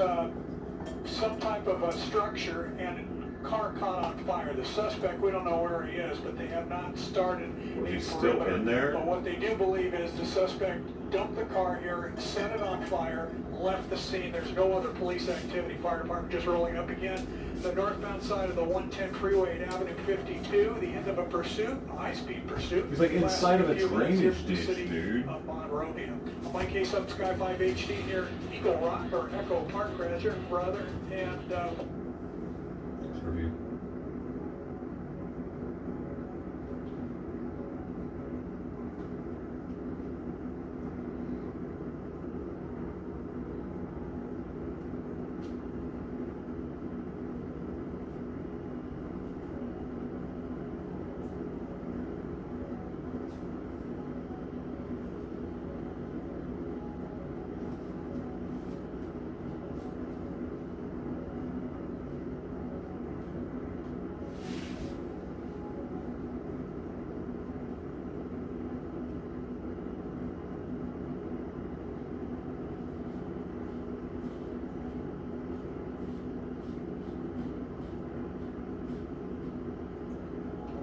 some type of a structure, and car caught on fire. The suspect, we don't know where he is, but they have not started a He's still in there? But what they do believe is the suspect dumped the car here, set it on fire, left the scene. There's no other police activity. Fire department just rolling up again. The northbound side of the 110 freeway at Avenue 52, the end of a pursuit, a high-speed pursuit. He's like inside of a drainage ditch, dude. Of Monrovia. Mike Case up Sky 5 HD near Eagle Rock, or Echo Park, rather, and Review.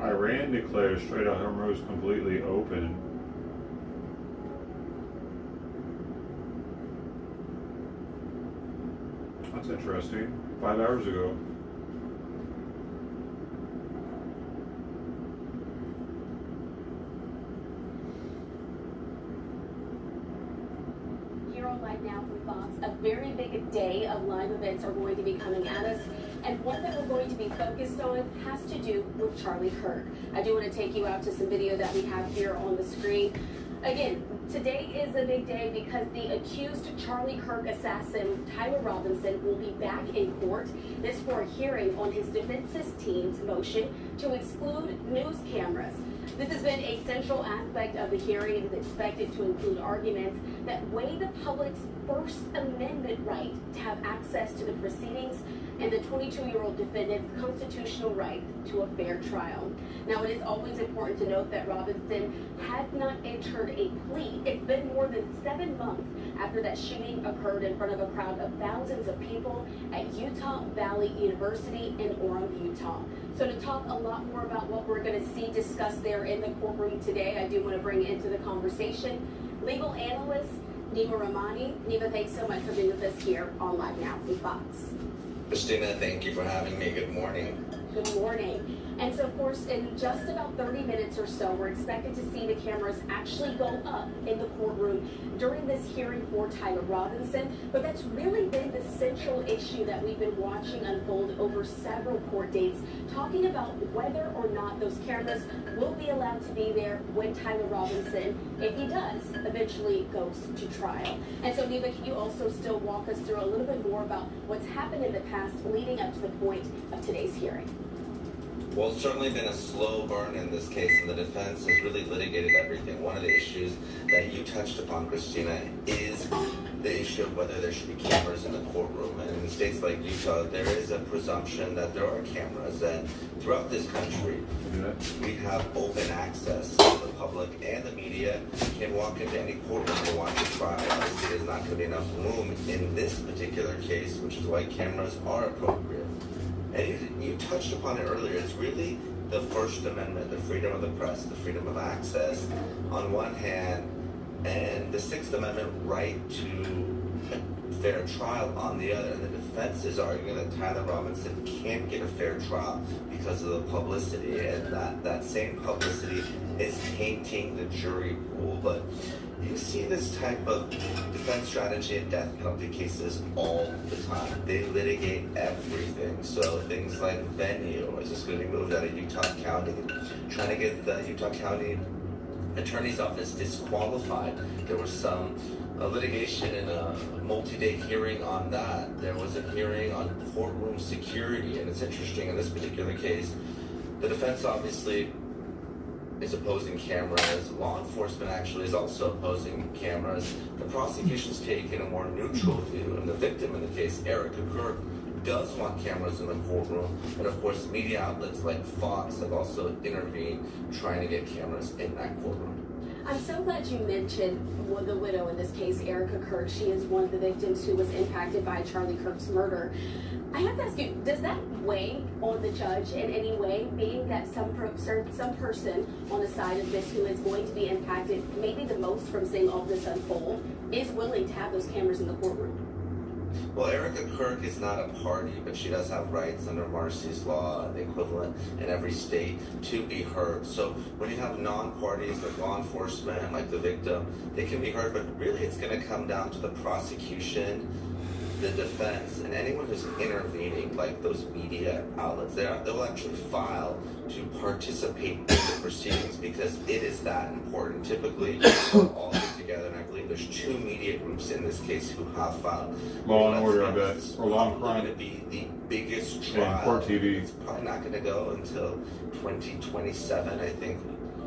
Iran declares Strait of Hormuz completely open. That's interesting. 5 hours ago. Here on Live Now from Fox, a very big day of live events are going to be coming at us. And one that we're going to be focused on has to do with Charlie Kirk. I do want to take you out to some video that we have here on the screen. Again, today is a big day because the accused Charlie Kirk assassin, Tyler Robinson, will be back in court. This for a hearing on his defense team's motion to exclude news cameras. This has been a central aspect of the hearing and is expected to include arguments that weigh the public's First Amendment right to have access to the proceedings and the 22-year-old defendant's constitutional right to a fair trial. Now, it is always important to note that Robinson had not entered a plea. It's been more than 7 months after that shooting occurred in front of a crowd of thousands of people at Utah Valley University in Orem, Utah. So to talk a lot more about what we're going to see discussed there in the courtroom today, I do want to bring into the conversation legal analyst Nima Rahmani. Nima, thanks so much for being with us here on Live Now with Fox. Christina, thank you for having me. Good morning. Good morning. And so, of course, in just about 30 minutes or so, we're expected to see the cameras actually go up in the courtroom during this hearing for Tyler Robinson. But that's really been the central issue that we've been watching unfold over several court dates, talking about whether or not those cameras will be allowed to be there when Tyler Robinson, if he does, eventually goes to trial. And so, Neva, can you also still walk us through a little bit more about what's happened in the past leading up to the point of today's hearing? Well, it's certainly been a slow burn in this case, and the defense has really litigated everything. One of the issues that you touched upon, Christina, is the issue of whether there should be cameras in the courtroom. And in states like Utah, there is a presumption that there are cameras. And throughout this country, we have open access. So the public and the media can walk into any courtroom to watch a trial. Obviously, there's not going to be enough room in this particular case, which is why cameras are appropriate. And you touched upon it earlier. It's really the First Amendment, the freedom of the press, the freedom of access on one hand, and the Sixth Amendment right to a fair trial on the other. And the defense is arguing that Tyler Robinson can't get a fair trial because of the publicity, and that same publicity is tainting the jury pool. But you see this type of defense strategy in death penalty cases all the time. They litigate everything. So things like venue, is this going to be moved out of Utah County? Trying to get the Utah County Attorney's Office disqualified. There was some litigation and a multi-day hearing on that. There was a hearing on courtroom security, and it's interesting in this particular case, the defense obviously is opposing cameras. Law enforcement actually is also opposing cameras. The prosecution's taking a more neutral view, and the victim in the case, Erica Kirk, does want cameras in the courtroom. And of course, media outlets like Fox have also intervened trying to get cameras in that courtroom. I'm so glad you mentioned the widow in this case, Erica Kirk. She is one of the victims who was impacted by Charlie Kirk's murder. I have to ask you, does that weigh on the judge in any way, being that some person on the side of this who is going to be impacted maybe the most from seeing all this unfold is willing to have those cameras in the courtroom? Well, Erica Kirk is not a party, but she does have rights under Marcy's law, the equivalent in every state, to be heard. So when you have non-parties like law enforcement, like the victim, they can be heard, but really it's going to come down to the prosecution, the defense, and anyone who's intervening, like those media outlets. They'll actually file to participate in the proceedings because it is that important. Typically, we'll all get together, and I believe there's 2 media groups in this case who have filed. Law and Order, I bet, or Law and Crime. It's going to be the biggest trial. And Court TV. It's probably not going to go until 2027, I think.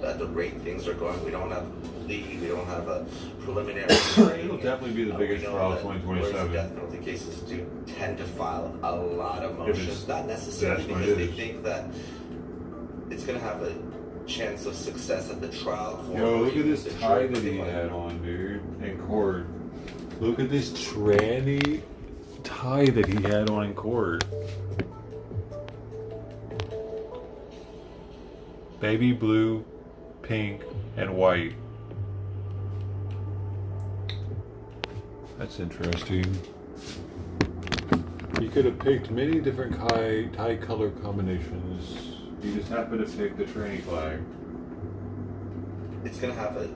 At the rate things are going, we don't have lead, we don't have a preliminary hearing. It'll definitely be the biggest trial of 2027. Death penalty cases do tend to file a lot of motions, not necessarily because they think that it's going to have a chance of success at the trial court. Yo, look at this tie that he had on, dude, in court. Look at this tranny tie that he had on in court. Baby blue, pink, and white. That's interesting. You could have picked many different tie color combinations. You just happened to pick the tranny flag. It's going to have a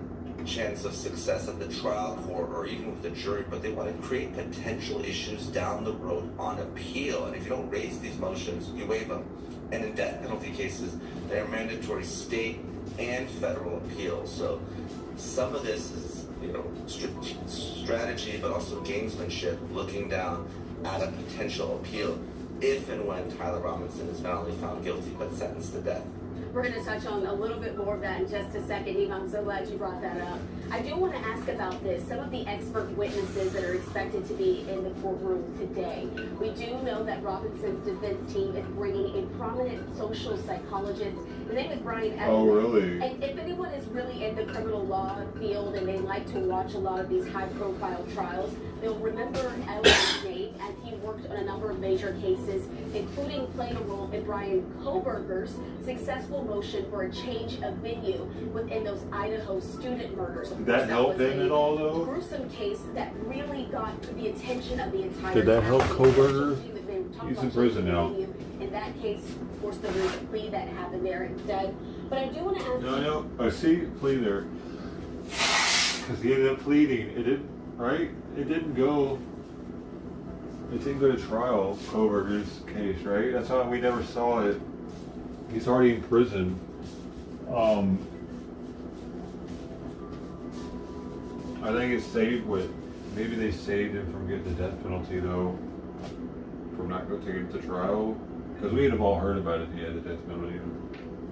chance of success at the trial court or even with the jury, but they want to create potential issues down the road on appeal. And if you don't raise these motions, you waive them. And in death penalty cases, they are mandatory state and federal appeals. So some of this is, strategy, but also gamesmanship, looking down at a potential appeal if and when Tyler Robinson is not only found guilty, but sentenced to death. We're going to touch on a little bit more of that in just a second. Eva, I'm so glad you brought that up. I do want to ask about this. Some of the expert witnesses that are expected to be in the courtroom today. We do know that Robinson's defense team is bringing a prominent social psychologist. His name is Brian Evans. Oh, really? And if anyone is really in the criminal law field and they like to watch a lot of these high-profile trials, they'll remember Elliot's name as he worked on a number of major cases, including playing a role in Brian Koberger's successful motion for a change of venue within those Idaho student murders. Did that help him at all, though? Gruesome case that really got the attention of the entire. Did that help Koberger? He's in prison now. In that case, of course, there was a plea that happened there instead. But I do want to ask. No, I see plea there because he ended up pleading. It didn't, right? It didn't go to trial. Koberger's case, right? That's why we never saw it. He's already in prison. I think it's saved with, maybe they saved him from getting the death penalty though, from not going to take it to trial, because we'd have all heard about it if he had the death penalty.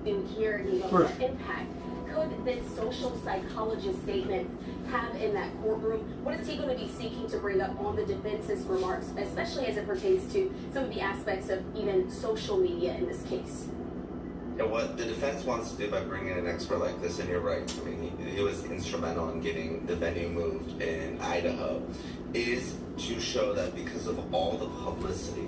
In here, what impact could this social psychologist statement have in that courtroom? What is he going to be seeking to bring up on the defense's remarks, especially as it pertains to some of the aspects of even social media in this case? And what the defense wants to do by bringing an expert like this, and you're right, I mean, he was instrumental in getting the venue moved in Idaho, is to show that because of all the publicity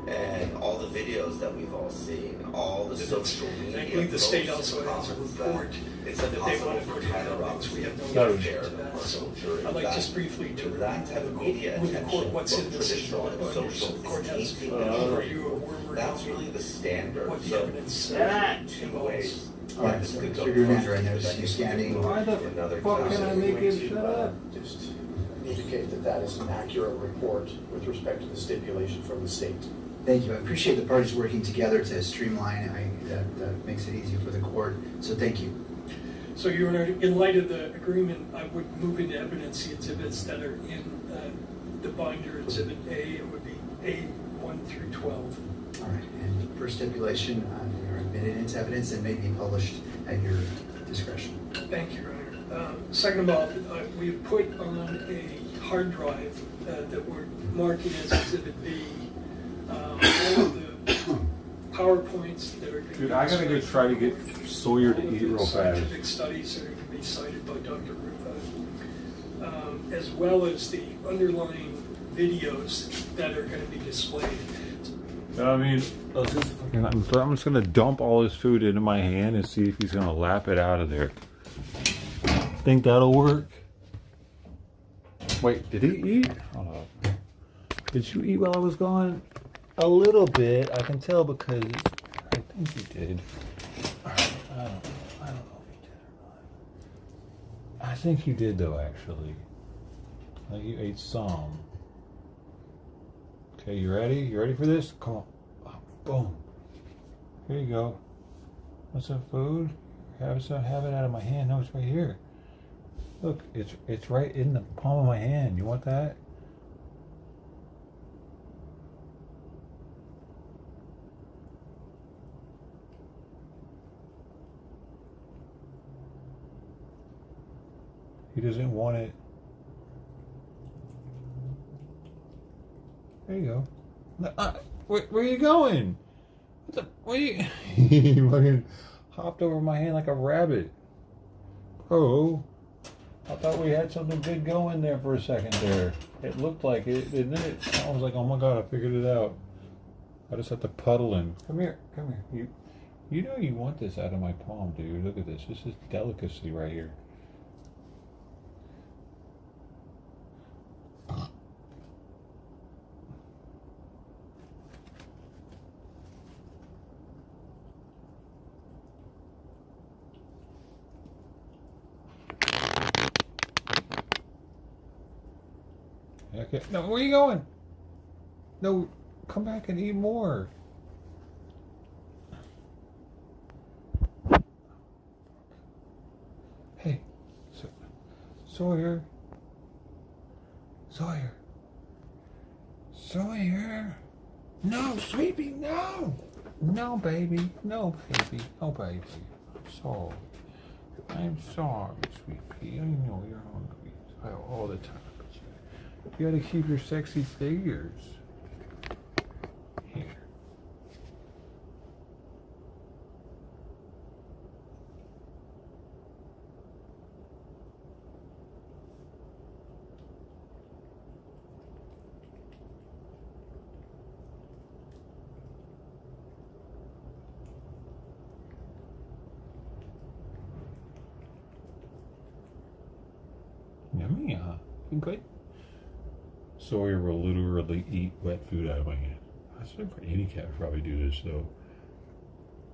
and all the videos that we've all seen, all the social media. I believe the state posts also and has a comments report it's that they impossible want to for put in Tyler evidence. Robinson We have no to objection fair to and that. impartial So jury. I'd like That- just briefly to that type of media with the court attention, what's both in this traditional and report. social, So the court has is taking over you or where That's really the standard. what the So evidence that two involves. ways. All right, this could go Mr. Greenander, I further noticed than you standing. Why the another fuck can I make it shut up? Just indicate that that is an accurate report with respect to the stipulation from the state. Thank you. I appreciate the parties working together to streamline. That makes it easy for the court. So thank you. So, Your Honor, in light of the agreement, I would move into evidence the exhibits that are in the binder, Exhibit A. It would be A1 through 12. All right. And per stipulation, they are admitted into evidence and may be published at your discretion. Thank you, Your Honor. Second of all, we've put on a hard drive that we're marking as Exhibit B all of the PowerPoints that are going to be Dude, I gotta go try to get Sawyer to eat real fast. scientific studies that are going to be cited by Dr. Rufa, as well as the underlying videos that are going to be displayed. I mean, I'm just gonna dump all his food into my hand and see if he's gonna lap it out of there. Think that'll work? Wait, did he eat? Hold on. Did you eat while I was gone? A little bit, I can tell because I think you did. I don't know if you did or not. I think you did though, actually. Like you ate some. Okay, you ready? You ready for this? Come on. Oh, boom. Here you go. Want some food? Have it out of my hand. No, it's right here. Look, it's right in the palm of my hand. You want that? He doesn't want it. There you go. Where are you going? Where you? He fucking hopped over my hand like a rabbit. Bro, I thought we had something good going there for a second there. It looked like it, didn't it? I was like, oh my god, I figured it out. I just have to puddle him. Come here. You know you want this out of my palm, dude. Look at this. This is delicacy right here. Okay. No, where are you going? No, come back and eat more. Hey, Sawyer. No, Sweepy, no. No, baby. No, baby. Oh, baby. I'm sorry, Sweepy. I know you're hungry all the time. You gotta keep your sexy figures. Here. Yummy, huh? Good. Sawyer will literally eat wet food out of my hand. I think any cat would probably do this though.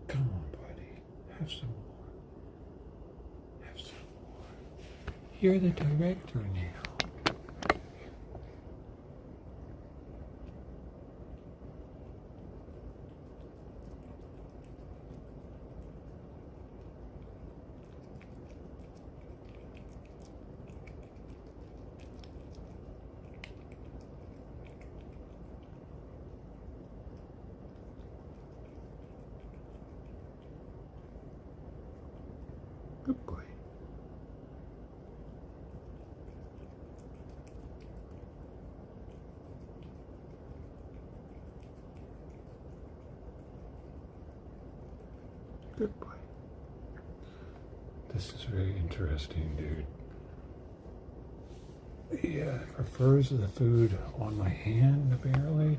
Come on, buddy. Have some more. Have some more. You're the director now. Good boy. Good boy. This is very interesting, dude. He prefers the food on my hand, apparently.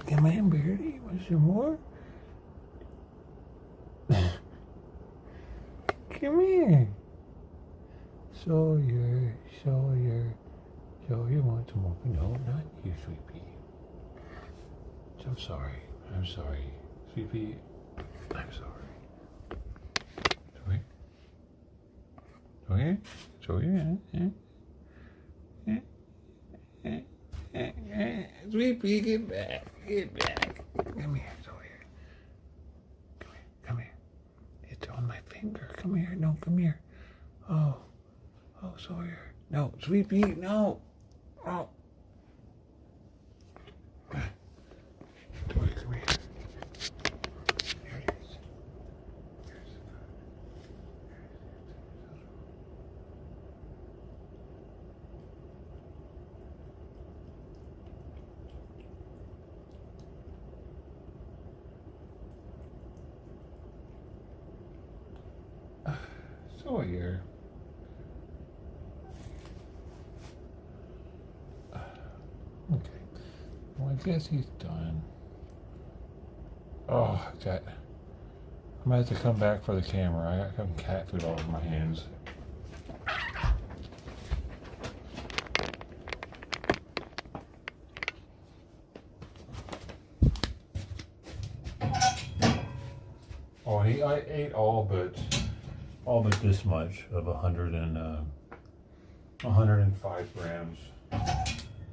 Come on, Birdie. Want some more? Come here. Sawyer. Sawyer wants some more. No, not you, Sweet Pea. I'm sorry. Sweet Pea, I'm sorry. Sawyer? Sweet Pea, get back. Come here, Sawyer. Come here. It's on my finger. Come here. No, come here. Oh, Sawyer. No, Sweet Pea, no. Oh. Sawyer, come here. Here it is. Sawyer. Okay. Well, I guess he's done. Oh, I'm gonna have to come back for the camera. I got some cat food all over my hands. Oh, I ate all but this much of 105 grams.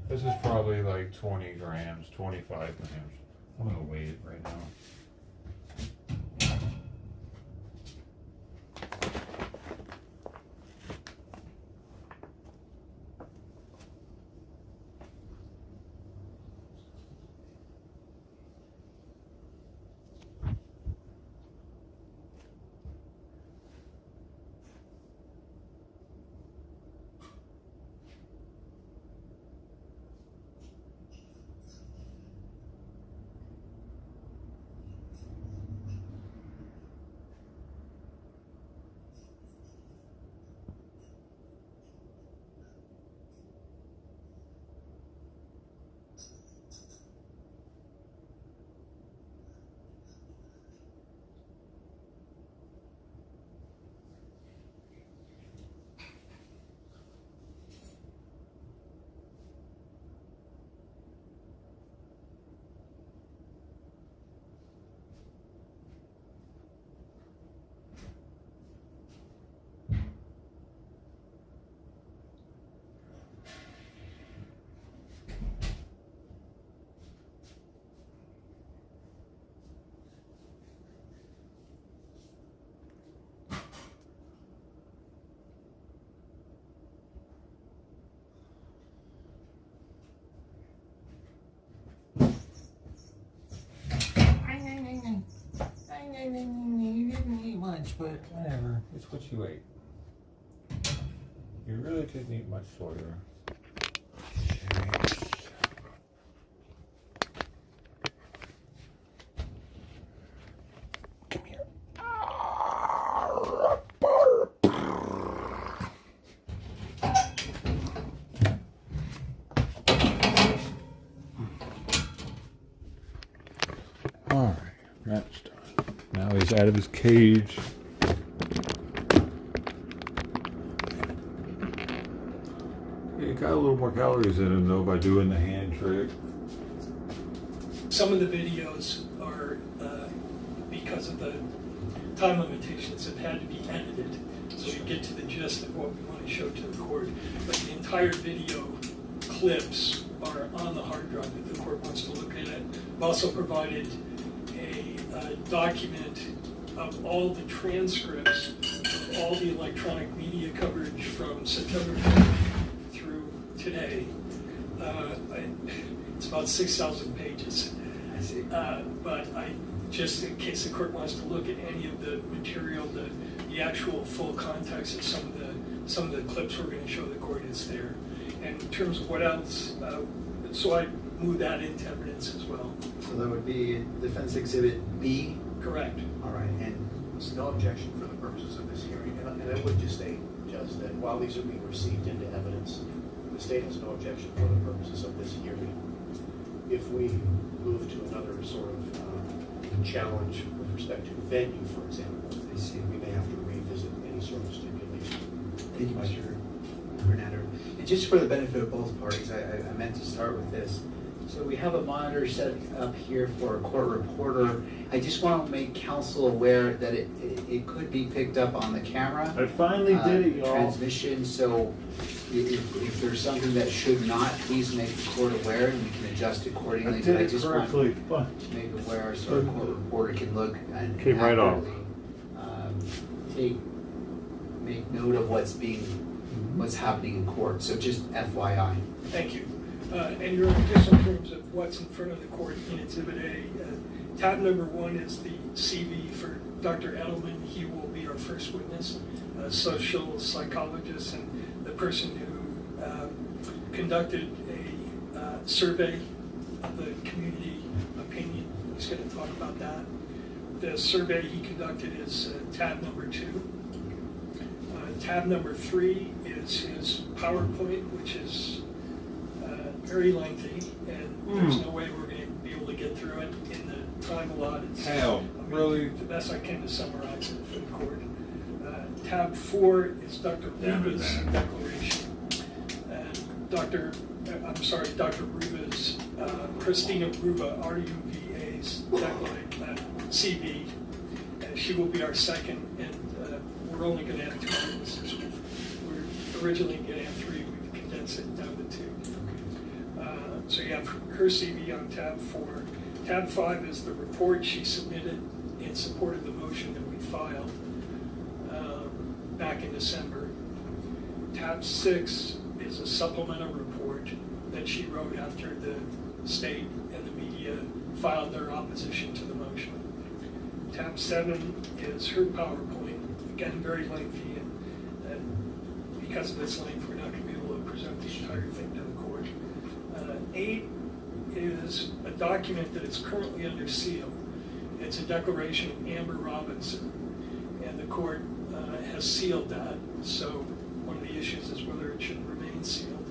This is probably like 20 grams, 25 grams. I'm gonna weigh it right now. You didn't eat much, but whatever. It's what you ate. You really didn't eat much, Sawyer. Come here. All right, that's done. Now he's out of his cage. He got a little more calories in him though by doing the hand trick. Some of the videos are, because of the time limitations, have had to be edited so you get to the gist of what we want to show to the court. But the entire video clips are on the hard drive if the court wants to look at it. I've also provided a document of all the transcripts of all the electronic media coverage from September 5th through today. It's about 6,000 pages. But just in case the court wants to look at any of the material, the actual full context of some of the clips we're going to show the court is there. And in terms of what else, so I moved that into evidence as well. So that would be Defense Exhibit B? Correct. All right, and There's no objection for the purposes of this hearing, and I would just state, Judge, that while these are being received into evidence, the state has no objection for the purposes of this hearing. If we move to another sort of challenge with respect to venue, for example, I see. we may have to revisit any sort of stipulation. Thank you, Mr. Bernardo. And just for the benefit of both parties, I meant to start with this. So we have a monitor set up here for a court reporter. I just want to make council aware that it could be picked up on the camera. I finally did it, y'all. Transmission, so if there's something that should not, please make the court aware and we can adjust accordingly. I did But it just correctly. want to make aware so our court reporter can look and Came right off. make note of what's happening in court. So just FYI. Thank you. And your just in terms of what's in front of the court in Exhibit A, tab number 1 is the CV for Dr. Edelman. He will be our first witness, a social psychologist and the person who conducted a survey of the community opinion. He's going to talk about that. The survey he conducted is tab number 2. Tab number 3 is his PowerPoint, which is very lengthy, and there's no way we're going to be able to get through it in the time allotted. So Hell, I'm really? gonna do the best I can to summarize it for the court. Tab 4 is Dr. Ruva's declaration. And Dr. Ruva's, Christina Ruva, RUVA's CV. And she will be our second, and we're only going to have 2 witnesses. We're originally going to have 3. We've condensed it down to 2. So you have her CV on tab 4. Tab 5 is the report she submitted in support of the motion that we filed back in December. Tab 6 is a supplemental report that she wrote after the state and the media filed their opposition to the motion. Tab 7 is her PowerPoint, again very lengthy, and because of its length we're not going to be able to present the entire thing to the court. 8 is a document that is currently under seal. It's a declaration of Amber Robinson, and the court has sealed that. So one of the issues is whether it should remain sealed.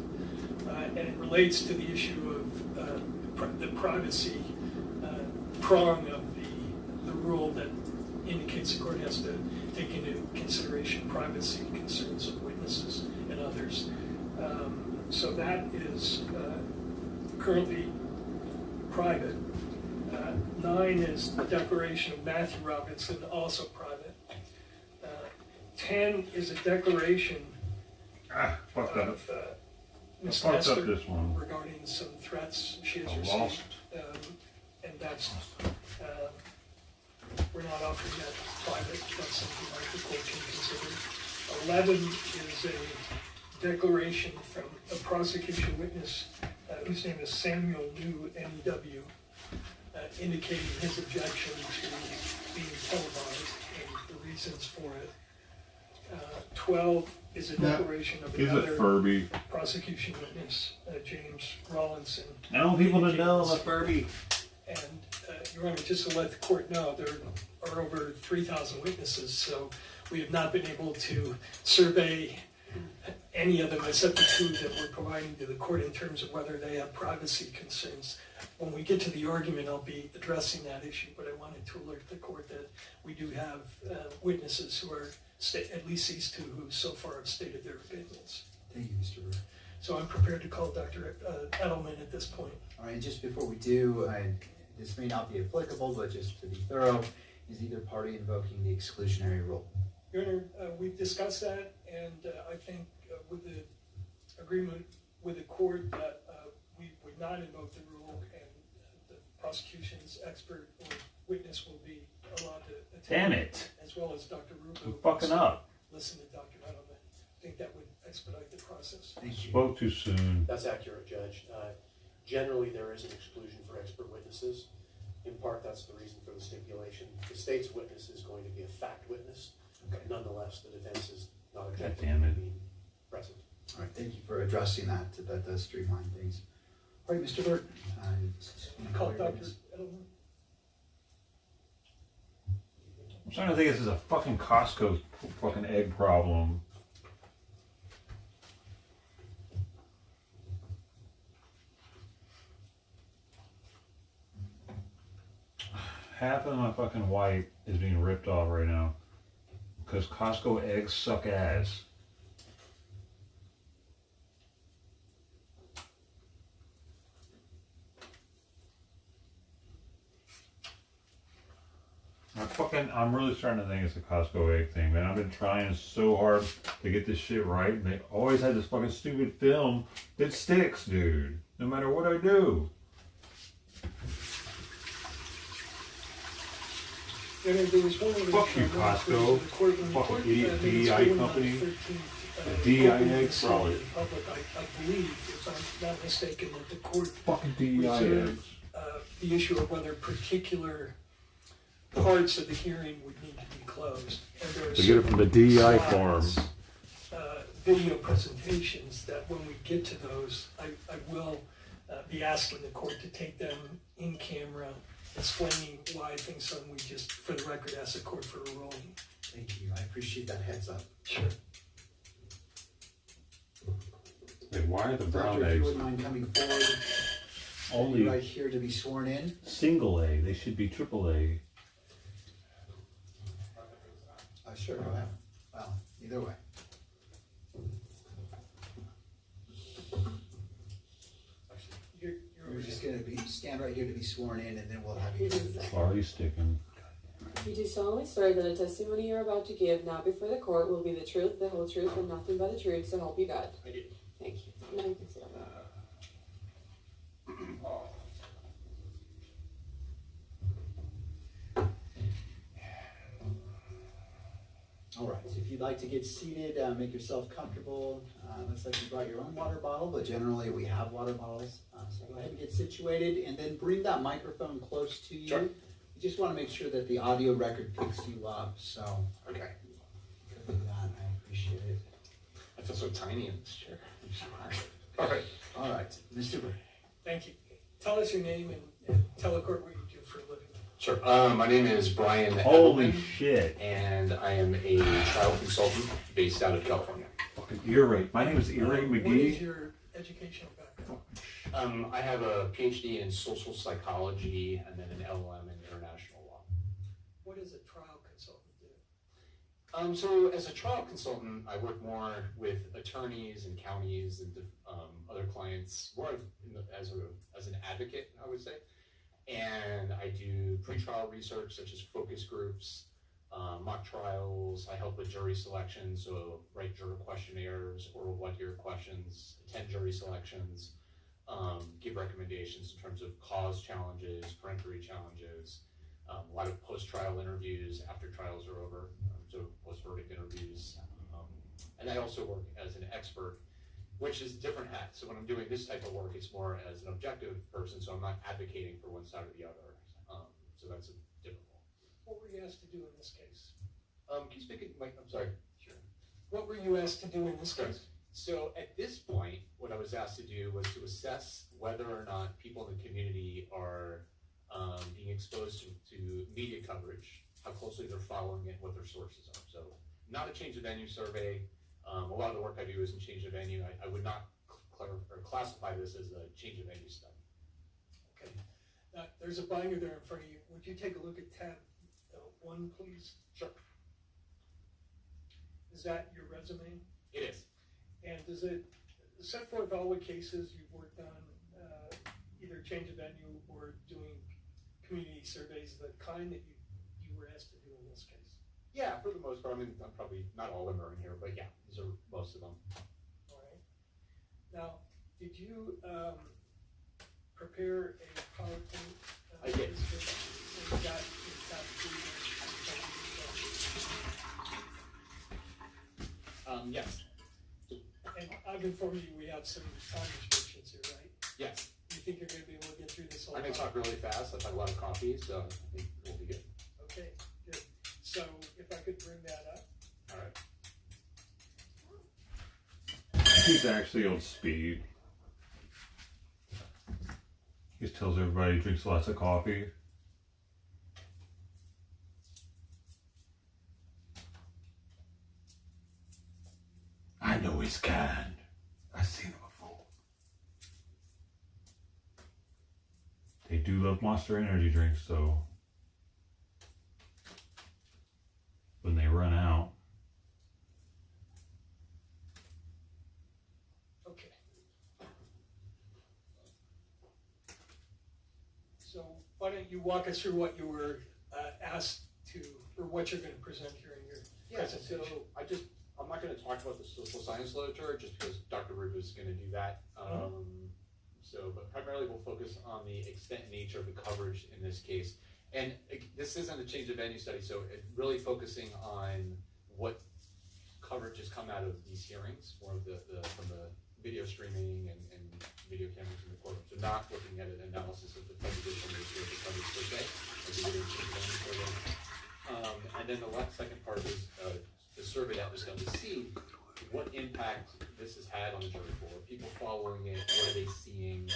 And it relates to the issue of the privacy prong of the rule that indicates the court has to take into consideration privacy concerns of witnesses and others. So that is currently private. 9 is the declaration of Matthew Robinson, also private. 10 is a declaration of Ms. Nestor regarding some threats she has received. And that's, we're not offering that private, that's something like the court can consider. 11 is a declaration from a prosecution witness whose name is Samuel New, NEW, indicating his objection to being televised and the reasons for it. 12 is a declaration of another prosecution witness, James Rawlinson. I want people to know I'm a Furby. And Your Honor, just to let the court know, there are over 3,000 witnesses, so we have not been able to survey any of them except the 2 that we're providing to the court in terms of whether they have privacy concerns. When we get to the argument, I'll be addressing that issue, but I wanted to alert the court that we do have witnesses who are, at least these 2, who so far have stated their opinions. Thank you, Mr. Burke. So I'm prepared to call Dr. Edelman at this point. All right, just before we do, this may not be applicable, but just to be thorough, is either party invoking the exclusionary rule? Your Honor, we've discussed that, and I think with the agreement with the court that we would not invoke the rule, and the prosecution's expert or witness will be allowed to attend. Damn it. As well as Dr. Rubo. I'm fucking up. Listen to Dr. Edelman. I think that would expedite the process. Spoke too soon. That's accurate, Judge. Generally, there is an exclusion for expert witnesses. In part, that's the reason for the stipulation. The state's witness is going to be a fact witness. Okay. Nonetheless, the defense is not objecting to being present. All right, thank you for addressing that. That does streamline things. All right, Mr. Burke. Call Dr. Edelman. I'm starting to think this is a fucking Costco fucking egg problem. half of my fucking wipe is being ripped off right now. Because Costco eggs suck ass. I'm really starting to think it's a Costco egg thing, man. I've been trying so hard to get this shit right, and they always had this fucking stupid film that sticks, dude. No matter what I do. And there was one other Fuck you, issue. Costco. Fucking idiot DEI company. The DEI egg fraud. I believe, if I'm not mistaken, that the court Fucking DEI reserved eggs. the issue of whether particular parts of the hearing would need to be closed. And there are They get it from the DEI form. Video presentations that when we get to those, I will be asking the court to take them in camera, explaining why I think so, and we just, for the record, ask the court for a ruling. Thank you. I appreciate that heads up. Sure. Hey, why are the brown Doctor, if you eggs wouldn't mind coming forward. only Right here to be sworn in. single A? They should be triple A. Sure, go ahead. Well, either way. You're just gonna stand right here to be sworn in, and then we'll have you. Already sticking. You do solemnly swear that the testimony you're about to give now before the court will be the truth, the whole truth, and nothing but the truth, so help you God. I do. Thank you. Now you can sit down. All right, so if you'd like to get seated, make yourself comfortable. Looks like you brought your own water bottle, but generally we have water bottles. So go ahead and get situated, and then bring that microphone close to you. Sure. You just want to make sure that the audio record picks you up, so. Okay. Good with that, I appreciate it. I feel so tiny in this chair. All right. All right, Mr. Bird. Thank you. Tell us your name and tell the court what you do for a living. Sure. My name is Brian Holy Edelman, shit. and I am a trial consultant based out of California. Fucking ear rape. My name is Earape What is McGee. your educational background? I have a PhD in social psychology and then an LLM in international law. What does a trial consultant do? So as a trial consultant, I work more with attorneys and counties and other clients, more as an advocate, I would say. And I do pretrial research such as focus groups, mock trials. I help with jury selection, so write juror questionnaires, oral voir dire questions, attend jury selections, give recommendations in terms of cause challenges, peremptory challenges, a lot of post-trial interviews after trials are over, so post-verdict interviews. And I also work as an expert, which is a different hat. So when I'm doing this type of work, it's more as an objective person, so I'm not advocating for one side or the other. So that's a different role. What were you asked to do in this case? Can you speak it, Mike? I'm sorry. Sure. What were you asked to do in this case? So at this point, what I was asked to do was to assess whether or not people in the community are being exposed to media coverage, how closely they're following it, what their sources are. So not a change of venue survey. A lot of the work I do isn't change of venue. I would not classify this as a change of venue study. Okay. There's a binder there in front of you. Would you take a look at tab 1, please? Sure. Is that your resume? It is. And does it set forth all the cases you've worked on, either change of venue or doing community surveys, the kind that you were asked to do in this case? Yeah, for the most part. I mean, I'm probably not all of them are in here, but yeah, these are most of them. All right. Now, did you prepare a PowerPoint? I did. Yes. And I've informed you we have some time restrictions here, right? Yes. You think you're going to be able to get through this whole I can talk really fast. I've had a lot of coffee, so I think we'll be good. Okay, good. So if I could bring that up. All right. He's actually on speed. He just tells everybody he drinks lots of coffee. I know he's kind. I've seen him before. They do love Monster Energy drinks, so So why don't you walk us through what you were asked to, or what you're going to present here in your presentation? So I'm not going to talk about the social science literature just because Dr. Ruba is going to do that. But primarily we'll focus on the extent and nature of the coverage in this case. And this isn't a change of venue study, so it's really focusing on what coverage has come out of these hearings, more of from the video streaming and video cameras in the courtroom. So not looking at an analysis of the prejudicial nature of the coverage per se, as we did in change of venue survey. And then the second part is the survey that was done to see what impact this has had on the jury pool. Are people following it? What are they seeing?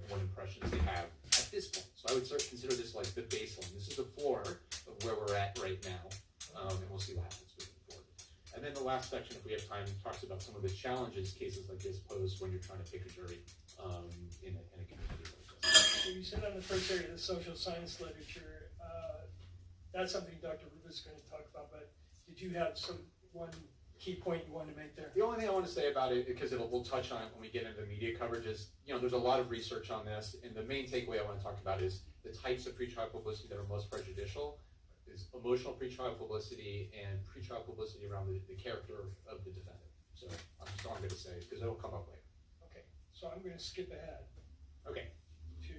What impressions they have at this point? So I would consider this like the baseline. This is the floor of where we're at right now, and we'll see what happens moving forward. And then the last section, if we have time, talks about some of the challenges cases like this pose when you're trying to pick a jury in a community like this. So you said on the first area, the social science literature, that's something Dr. Ruba's going to talk about, but did you have one key point you wanted to make there? The only thing I want to say about it, because we'll touch on it when we get into media coverage, is there's a lot of research on this, and the main takeaway I want to talk about is the types of pretrial publicity that are most prejudicial is emotional pretrial publicity and pretrial publicity around the character of the defendant. So that's all I'm going to say, because it'll come up later. Okay, so I'm going to skip ahead. Okay. To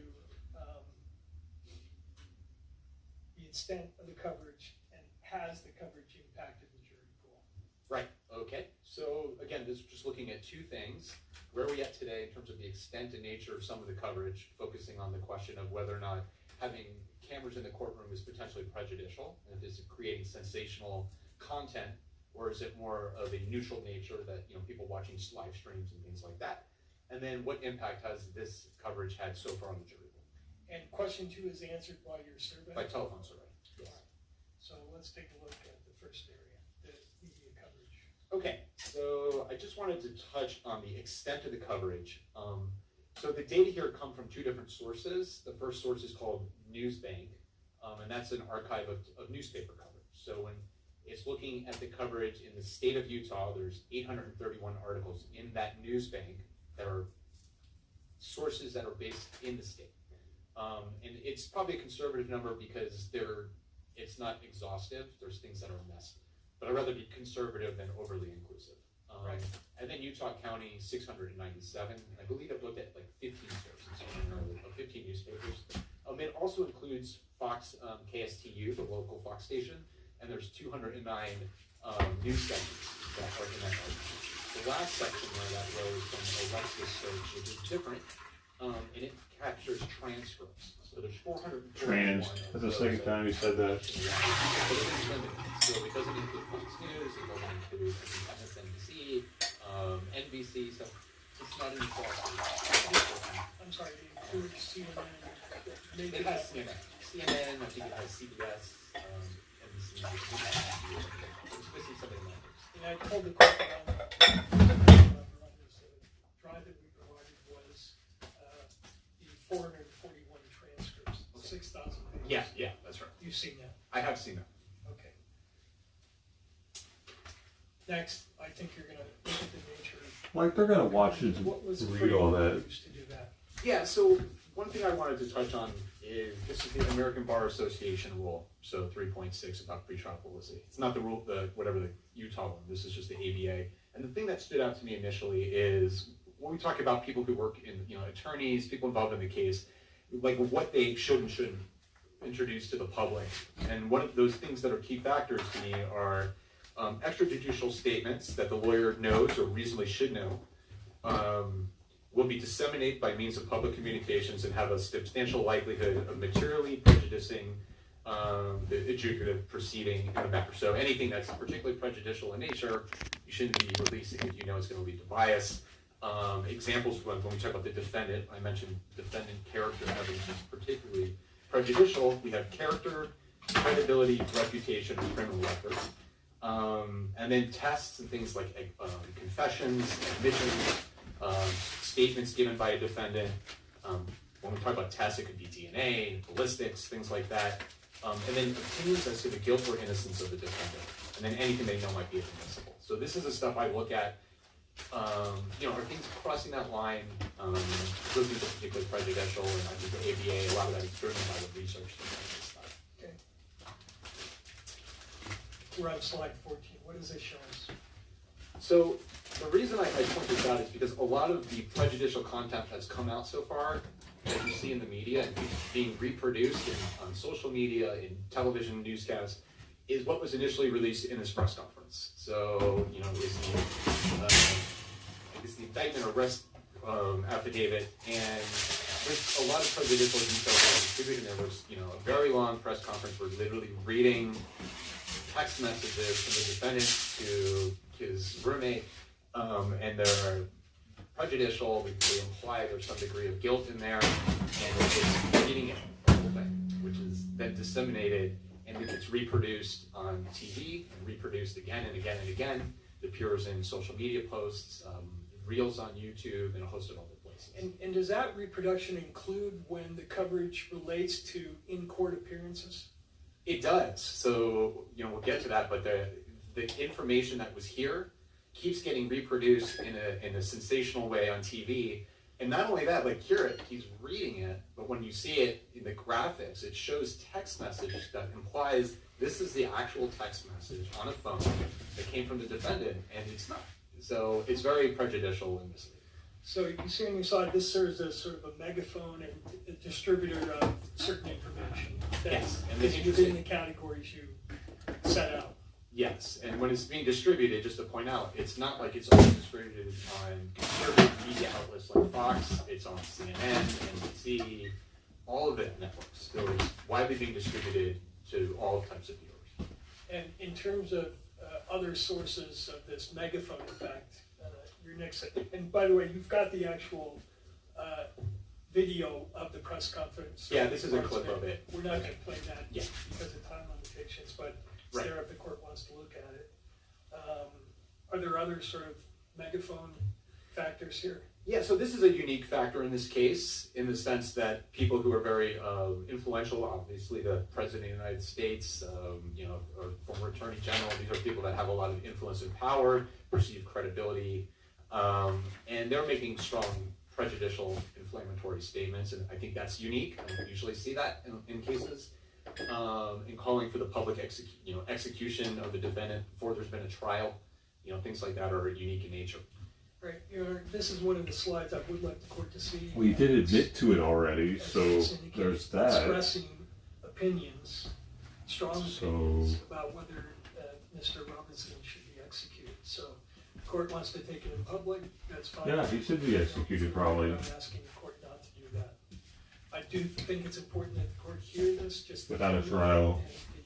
the extent of the coverage, and has the coverage impacted the jury pool? Right, okay. So again, this is just looking at two things. Where are we at today in terms of the extent and nature of some of the coverage, focusing on the question of whether or not having cameras in the courtroom is potentially prejudicial, and if it's creating sensational content, or is it more of a neutral nature that people watching live streams and things like that? And then what impact has this coverage had so far on the jury pool? And question 2 is answered by your survey? By telephone survey, yes. So let's take a look at the first area, the media coverage. Okay, so I just wanted to touch on the extent of the coverage. So the data here come from two different sources. The first source is called Newsbank, and that's an archive of newspaper coverage. So when it's looking at the coverage in the state of Utah, there's 831 articles in that Newsbank that are sources that are based in the state. And it's probably a conservative number because it's not exhaustive. There's things that are missed. But I'd rather be conservative than overly inclusive. Right. And then Utah County, 697. I believe I've looked at like 15 sources, 15 newspapers. It also includes Fox KSTU, the local Fox station, and there's 209 news segments that are in that article. The last section of that row is from Alexis search, which is different, and it captures transcripts. So there's 441. That's the second time you said that. So it doesn't include Fox News, it doesn't include MSNBC, NBC, so it's not even I'm sorry, it includes CNN. It has CNN, I think it has CBS, NBC, it's missing something like this. And I told the court that the drive that we provided was the 441 transcripts, 6,000 pages. Yeah, that's right. You've seen that? I have seen that. Okay. Next, I think you're going to look at the nature of... Like, they're going to watch it and read all that. ...to do that. Yeah, so one thing I wanted to touch on is this is the American Bar Association rule, so 3.6 about pretrial publicity. It's not the rule, whatever the Utah one, this is just the ABA. And the thing that stood out to me initially is when we talk about people who work in, attorneys, people involved in the case, like what they should and shouldn't introduce to the public. And one of those things that are key factors to me are extrajudicial statements that the lawyer knows or reasonably should know, will be disseminated by means of public communications and have a substantial likelihood of materially prejudicing the adjudicative proceeding in the matter. So anything that's particularly prejudicial in nature, you shouldn't be releasing if you know it's going to lead to bias. Examples when we talk about the defendant, I mentioned defendant character evidence is particularly prejudicial. We have character, credibility, reputation, and criminal record. And then tests and things like confessions, admissions, statements given by a defendant. When we talk about tests, it could be DNA, ballistics, things like that. And then opinions as to the guilt or innocence of the defendant. And then anything they know might be admissible. So this is the stuff I look at are things crossing that line, looking at particularly prejudicial, and I think the ABA, a lot of that is driven by the research that this stuff. Okay. We're on slide 14. What does this show us? So the reason I point this out is because a lot of the prejudicial content that's come out so far, that you see in the media and being reproduced on social media, in television newscasts, is what was initially released in this press conference. So, it's the indictment arrest affidavit, and there's a lot of prejudicial details that were distributed. There was, a very long press conference where literally reading text messages from the defendant to his roommate, and they're prejudicial. They imply there's some degree of guilt in there, and it's reading it, the whole thing, which is then disseminated, and it gets reproduced on TV and reproduced again and again and again. It appears in social media posts, reels on YouTube, and a host of other places. And does that reproduction include when the coverage relates to in-court appearances? It does. So, we'll get to that, but the information that was here keeps getting reproduced in a sensational way on TV. And not only that, like here, he's reading it, but when you see it in the graphics, it shows text messages that implies this is the actual text message on a phone that came from the defendant, and it's not. So it's very prejudicial and misleading. So you see on your slide, this serves as sort of a megaphone and a distributor of certain information. Yes, and is within the categories you set out. Yes, and when it's being distributed, just to point out, it's not like it's only distributed on conservative media outlets like Fox. It's on CNN, NBC, all of the networks. So it's widely being distributed to all types of viewers. And in terms of other sources of this megaphone effect, your next, and by the way, you've got the actual video of the press conference. Yeah, this is a clip of it. We're not going to play that Yeah. because of time limitations, but it's Right. there if the court wants to look at it. Are there other sort of megaphone factors here? Yeah, so this is a unique factor in this case, in the sense that people who are very influential, obviously the President of the United States, or former Attorney General, these are people that have a lot of influence and power, perceived credibility, and they're making strong prejudicial, inflammatory statements, and I think that's unique. I don't usually see that in cases. In calling for the public execution of the defendant before there's been a trial, things like that are unique in nature. Right, this is one of the slides I would like the court to see. We did admit to it already, so there's that. Expressing opinions, strong opinions about whether Mr. Robinson should be executed. So the court wants to take it in public, that's fine. Yeah, he should be executed probably. I'm asking the court not to do that. I do think it's important that the court hear this, just without a trial. And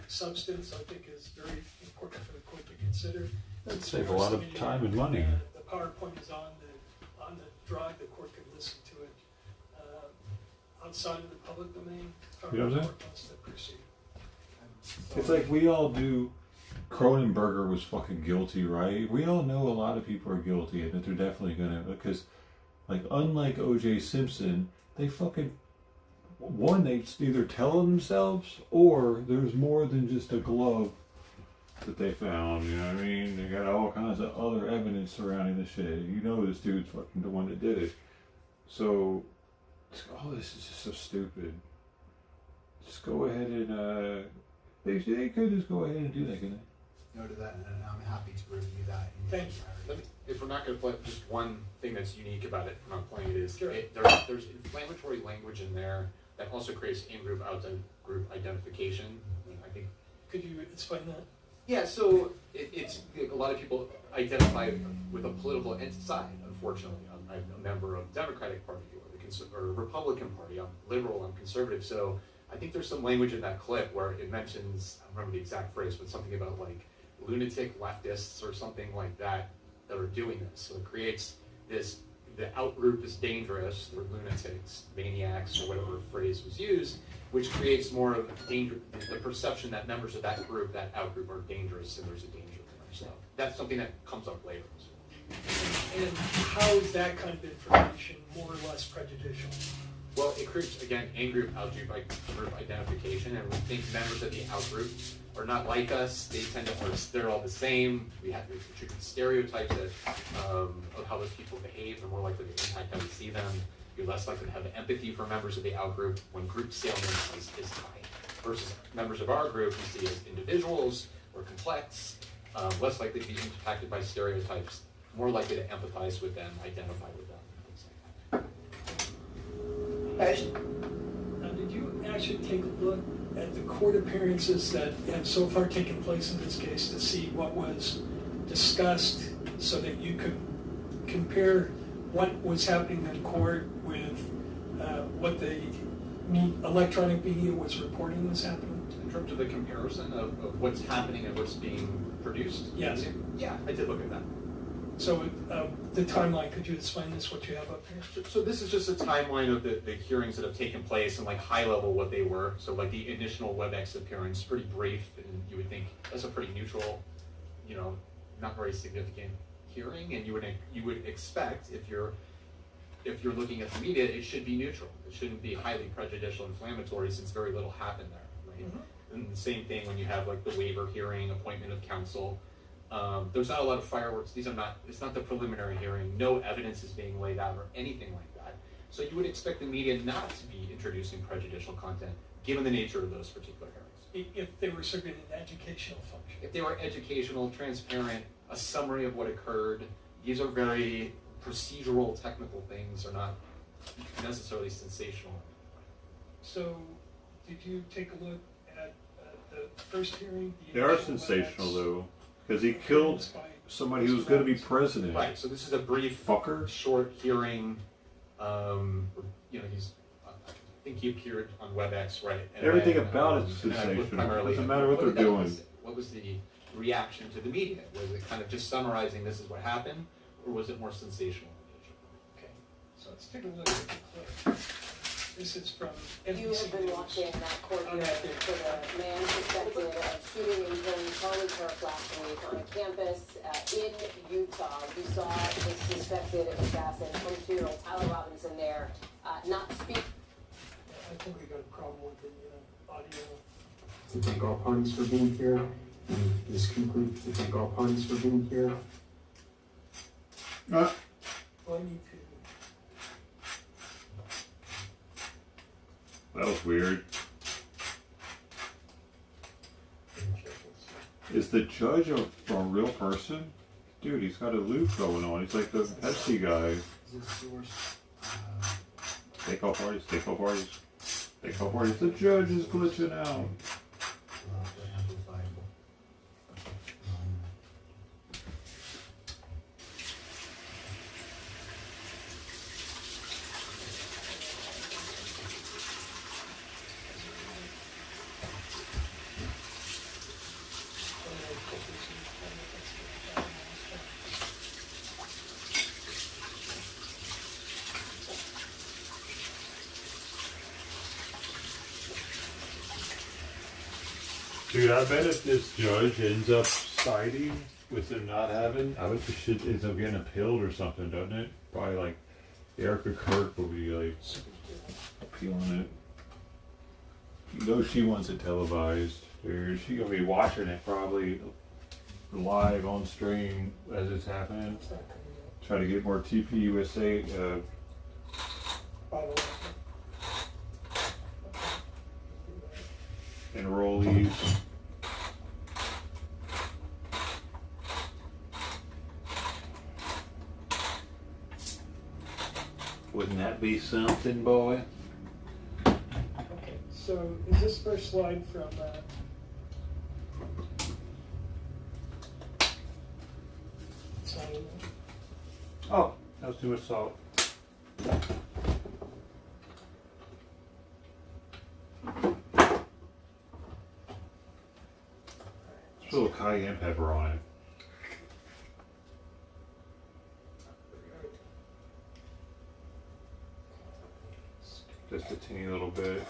the substance, I think, is very important for the court to consider. That'd save a lot of time and money. The PowerPoint is on the drive. The court can listen to it outside of the public domain. You know what I'm saying? The court wants to proceed. It's like we all do. Cronenberger was fucking guilty, right? We all know a lot of people are guilty, and that they're definitely gonna, because, like, unlike O.J. Simpson, they fucking, one, they either tell themselves, or there's more than just a glove that they found, you know what I mean? They got all kinds of other evidence surrounding the shit. You know this dude's fucking the one that did it. So, all this is just so stupid. Just go ahead and, they could just go ahead and do that, couldn't they? Noted that, and I'm happy to review that. Thank you. If we're not going to play, just one thing that's unique about it, if we're not playing it, is Sure. there's inflammatory language in there that also creates in-group, out-group identification. I think. Could you explain that? Yeah, so it's a lot of people identify with a political side, unfortunately. I'm a member of the Democratic Party or the Republican Party. I'm liberal, I'm conservative. So I think there's some language in that clip where it mentions, I don't remember the exact phrase, but something about like lunatic leftists or something like that are doing this. So it creates this, the out-group is dangerous, they're lunatics, maniacs, or whatever phrase was used, which creates more of danger, the perception that members of that group, that out-group, are dangerous and there's a danger there. So that's something that comes up later. And how is that kind of information more or less prejudicial? Well, it creates, again, in-group, out-group identification, and we think members of the out-group are not like us. They tend to, they're all the same. We contribute stereotypes of how those people behave. They're more likely to impact how we see them. You're less likely to have empathy for members of the out-group when group salient is high. Versus members of our group we see as individuals or complex, less likely to be impacted by stereotypes, more likely to empathize with them, identify with them. Now, did you actually take a look at the court appearances that have so far taken place in this case to see what was discussed so that you could compare what was happening in court with what the electronic media was reporting was happening? In terms of the comparison of what's happening and what's being produced? Yes. Yeah, I did look at that. So the timeline, could you explain this, what you have up here? So this is just a timeline of the hearings that have taken place and like high level what they were. So like the initial WebEx appearance, pretty brief, and you would think that's a pretty neutral, you know, not very significant hearing, and you would expect if you're looking at the media, it should be neutral. It shouldn't be highly prejudicial, inflammatory, since very little happened there, right? Mm-hmm. And the same thing when you have like the waiver hearing, appointment of counsel. There's not a lot of fireworks. It's not the preliminary hearing. No evidence is being laid out or anything like that. So you would expect the media not to be introducing prejudicial content, given the nature of those particular hearings. If they were serving an educational function. If they were educational, transparent, a summary of what occurred, these are very procedural, technical things, are not necessarily sensational. So, did you take a look at the first hearing? They are sensational though, because he killed somebody who was going to be president. Right. So this is a brief, short hearing. You know, I think he appeared on WebEx, right? And everything about it is sensational. It doesn't matter what they're doing. What was the reaction to the media? Was it kind of just summarizing this is what happened, or was it more sensational in nature? Okay, so let's take a look at the clip. This is from NBC You have been News. watching that court hearing for the man suspected of shooting and killing Charlie Kirk last week on a campus in Utah. You saw the suspected assassin, 22-year-old Tyler Robinson there, not speak. I think we got a problem with the audio. To thank all parties for being here. And this concludes to thank all parties for being here. Well, I need to. That was weird. Is the judge a real person? Dude, he's got a loop going on. He's like the Pepsi guy. Take all parties, take all parties. Take all parties. The judge is glitching out. Dude, I bet if this judge ends up siding with them not having, I bet the shit ends up getting appealed or something, doesn't it? Probably like Erica Kirk will be like appealing it. You know she wants it televised, dude. She gonna be watching it probably live on stream as it's happening. Try to get more TPUSA enrollees. Wouldn't that be something, boy? Okay, so is this first slide from Oh, that was too much salt. Just a little cayenne pepper on it. Just a teeny little bit.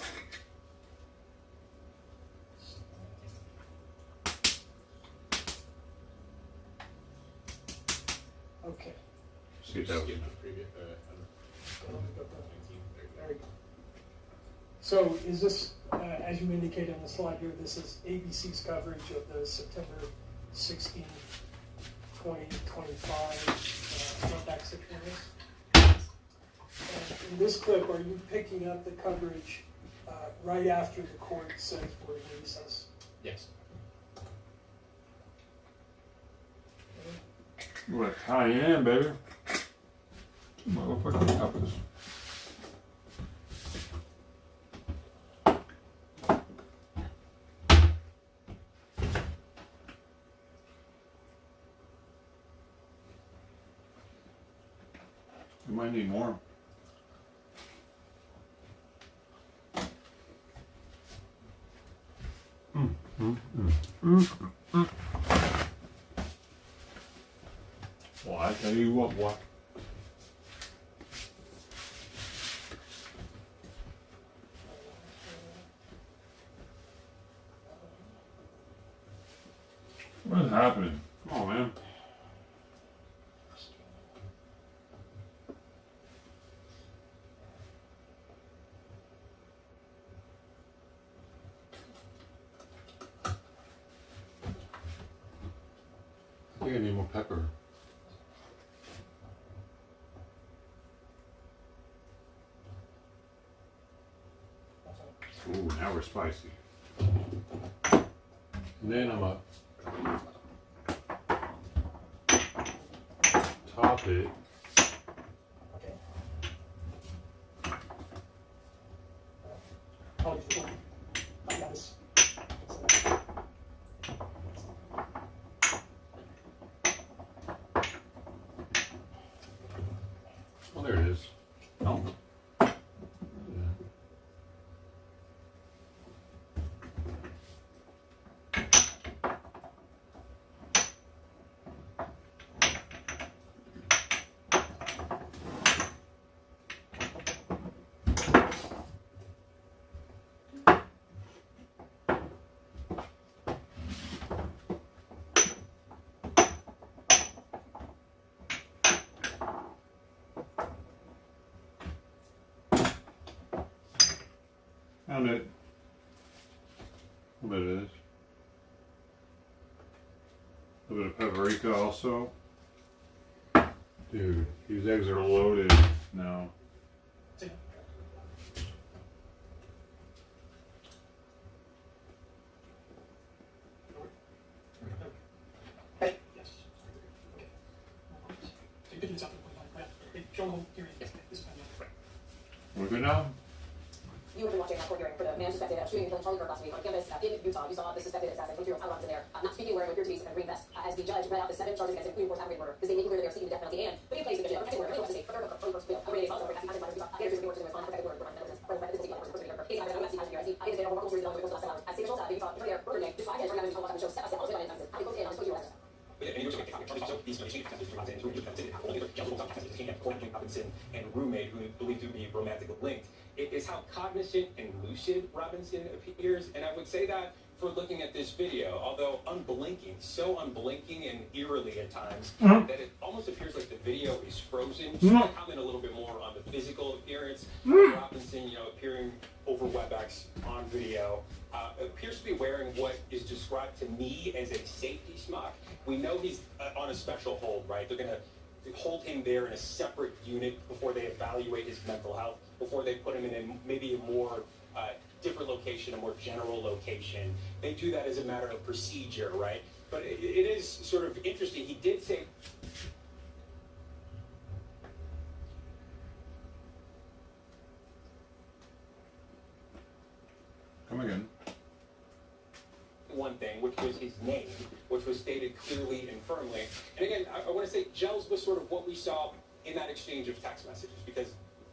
Okay. See if that was Skip the previous, There we go. So is this, as you indicate on the slide here, this is ABC's coverage of the September 16, 2025 throwback securities? And in this clip, are you picking up the coverage right after the court says we're in recess? Yes. What, cayenne, baby? Motherfucking peppers. You might need more. Well, I tell you what. What is happening? Come on, man. I think I need more pepper. Ooh, now we're spicy. And then I'm up. Top it. Oh, there it is. Oh. Found it. A little bit of this. A little bit of paprika also. Dude, these eggs are loaded now. We're good now? You have been watching that court hearing for the man suspected of shooting and killing Charlie Kirk last week on campus in Utah. You saw the suspected assassin put through firearms in there, not speaking where it appeared to be a green vest. As the judge read out the 7 charges against him, including forced aggravated murder, because they made clear that they are seeking the death penalty and putting in place the condition of protected order, protected order, for Charlie Kirk's bail. Already also for passing minors Utah. Again, Utah, protected order, protected order, protected order, protected order. Case I don't see how to hear. I see. Again, over series of the last hours. As the results, Utah, there, Bernie, just 5 years, we're going to show step by step, also on instances. How he goes in on his put and roommate who believed to be romantically linked. It is how cognizant and lucid Robinson appears, and I would say that for looking at this video, although unblinking, so unblinking and eerily at times, that it almost appears like the video is frozen. Just to comment a little bit more on the physical appearance. Robinson, appearing over WebEx on video, appears to be wearing what is described to me as a safety smock. We know he's on a special hold, right? They're going to hold him there in a separate unit before they evaluate his mental health, before they put him in maybe a more different location, a more general location. They do that as a matter of procedure, right? But it is sort of interesting. He did say... Come again. One thing, which was his name, which was stated clearly and firmly. And again, I want to say gels with sort of what we saw in that exchange of text messages, because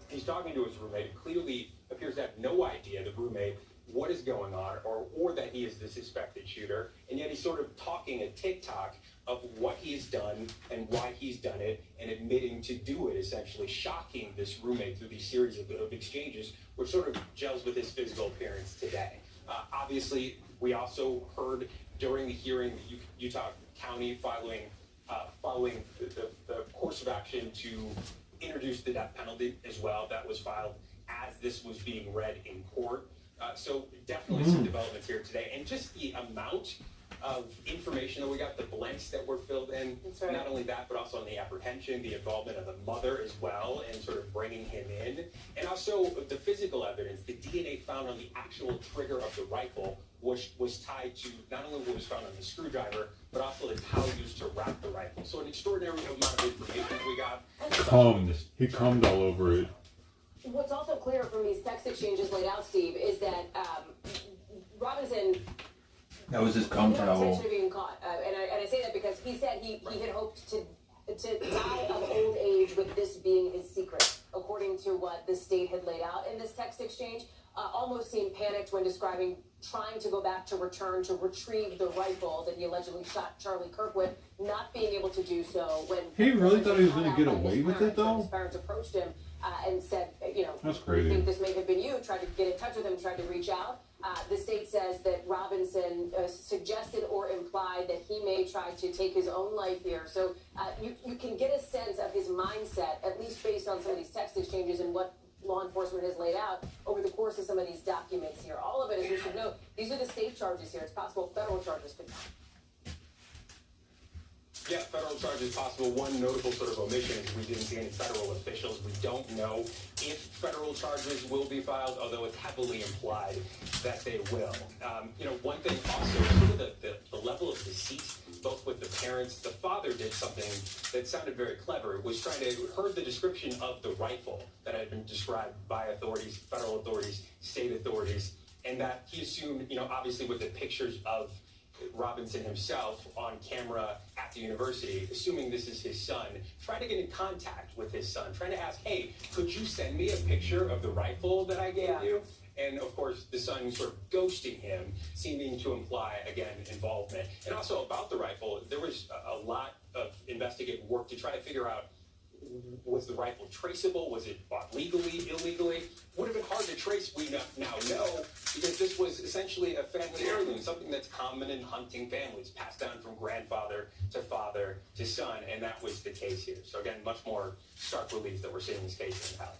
he's talking to his roommate. It clearly appears to have no idea, the roommate, what is going on, or that he is the suspected shooter. And yet he's sort of talking a TikTok of what he's done and why he's done it, and admitting to do it, essentially shocking this roommate through these series of exchanges, which sort of gels with his physical appearance today. Obviously, we also heard during the hearing Utah County following the course of action to introduce the death penalty as well. That was filed at as this was being read in court. So definitely some developments here today, and just the amount of information that we got, the blanks that were filled in. That's right. Not only that, but also on the apprehension, the involvement of the mother as well, and sort of bringing him in. And also the physical evidence, the DNA found on the actual trigger of the rifle was tied to not only what was found on the screwdriver, but also the towel used to wrap the rifle. So an extraordinary amount of information we got. He cummed all over it. What's also clear from these text exchanges laid out, Steve, is that Robinson That was his had cum no towel. intention of being caught. And I say that because he said he had hoped to die of old age with this being his secret, according to what the state had laid out in this text exchange. Almost seemed panicked when describing trying to go back to retrieve the rifle that he allegedly shot Charlie Kirk with, not being able to do so when He really thought he was going to get away with it, when though? his parents approached him and said, you know, That's we crazy. think this may have been you, tried to get in touch with him, tried to reach out. The state says that Robinson suggested or implied that he may try to take his own life here. So you can get a sense of his mindset, at least based on some of these text exchanges and what law enforcement has laid out over the course of some of these documents here. All of it, as we should know, these are the state charges here. It's possible federal charges could come. Yeah, federal charges possible. One notable sort of omission is we didn't see any federal officials. We don't know if federal charges will be filed, although it's heavily implied that they will. You know, one thing also, sort of the level of deceit, both with the parents. The father did something that sounded very clever, was trying to, heard the description of the rifle that had been described by authorities, federal authorities, state authorities, and that he assumed, you know, obviously with the pictures of Robinson himself on camera at the university, assuming this is his son, trying to get in contact with his son, trying to ask, hey, could you send me a picture of the rifle that I gave you? And of course, the son sort of ghosting him, seeming to imply, again, involvement. And also about the rifle, there was a lot of investigative work to try to figure out, was the rifle traceable? Was it bought legally, illegally? Would have been hard to trace, we now know, because this was essentially a family heirloom, something that's common in hunting families, passed down from grandfather to father to son, and that was the case here. So again, much more stark relief that we're seeing this case in the valley.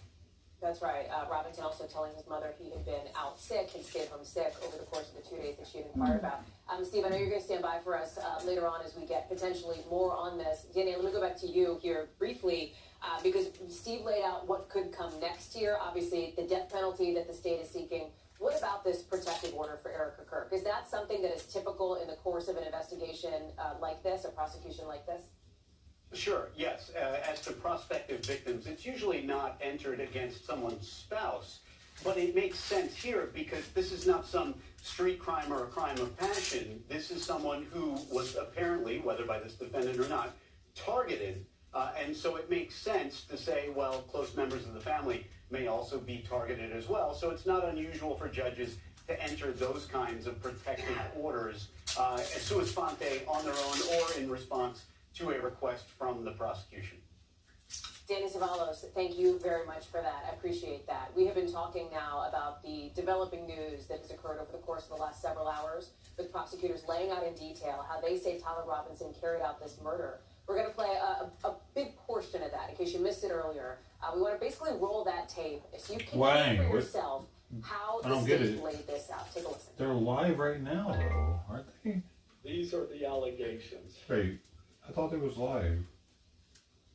That's right. Robinson also telling his mother he had been out sick and stayed home sick over the course of the 2 days that she had inquired about. Steve, I know you're going to stand by for us later on as we get potentially more on this. Danny, let me go back to you here briefly because Steve laid out what could come next here. Obviously, the death penalty that the state is seeking. What about this protective order for Erica Kirk? Is that something that is typical in the course of an investigation like this, a prosecution like this? Sure, yes. As to prospective victims, it's usually not entered against someone's spouse, but it makes sense here because this is not some street crime or a crime of passion. This is someone who was apparently, whether by this defendant or not, targeted. And so it makes sense to say, well, close members of the family may also be targeted as well. So it's not unusual for judges to enter those kinds of protective orders sua sponte on their own or in response to a request from the prosecution. Danny Cevallos, thank you very much for that. I appreciate that. We have been talking now about the developing news that has occurred over the course of the last several hours, with prosecutors laying out in detail how they say Tyler Robinson carried out this murder. We're going to play a big portion of that in case you missed it earlier. We want to basically roll that tape so you can hear for yourself how the state laid this out. Take a listen. They're live right now, though, aren't they? These are the allegations. Wait, I thought it was live.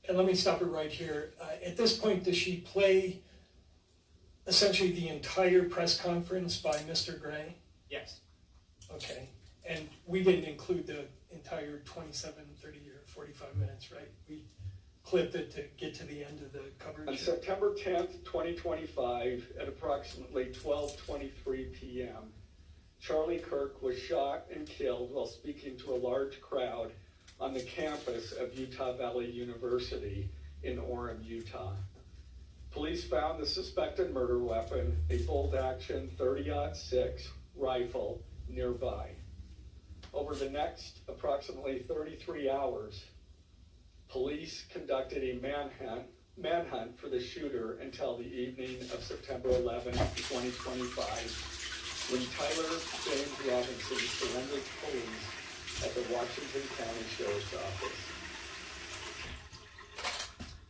And let me stop it right here. At this point, does she play essentially the entire press conference by Mr. Gray? Yes. Okay. And we didn't include the entire 27, 30, or 45 minutes, right? We clipped it to get to the end of the coverage. On September 10th, 2025, at approximately 12:23 p.m., Charlie Kirk was shot and killed while speaking to a large crowd on the campus of Utah Valley University in Orem, Utah. Police found the suspected murder weapon, a bolt-action 30-06 rifle, nearby. Over the next approximately 33 hours, police conducted a manhunt for the shooter until the evening of September 11, 2025, when Tyler James Robinson surrendered to police at the Washington County Sheriff's Office.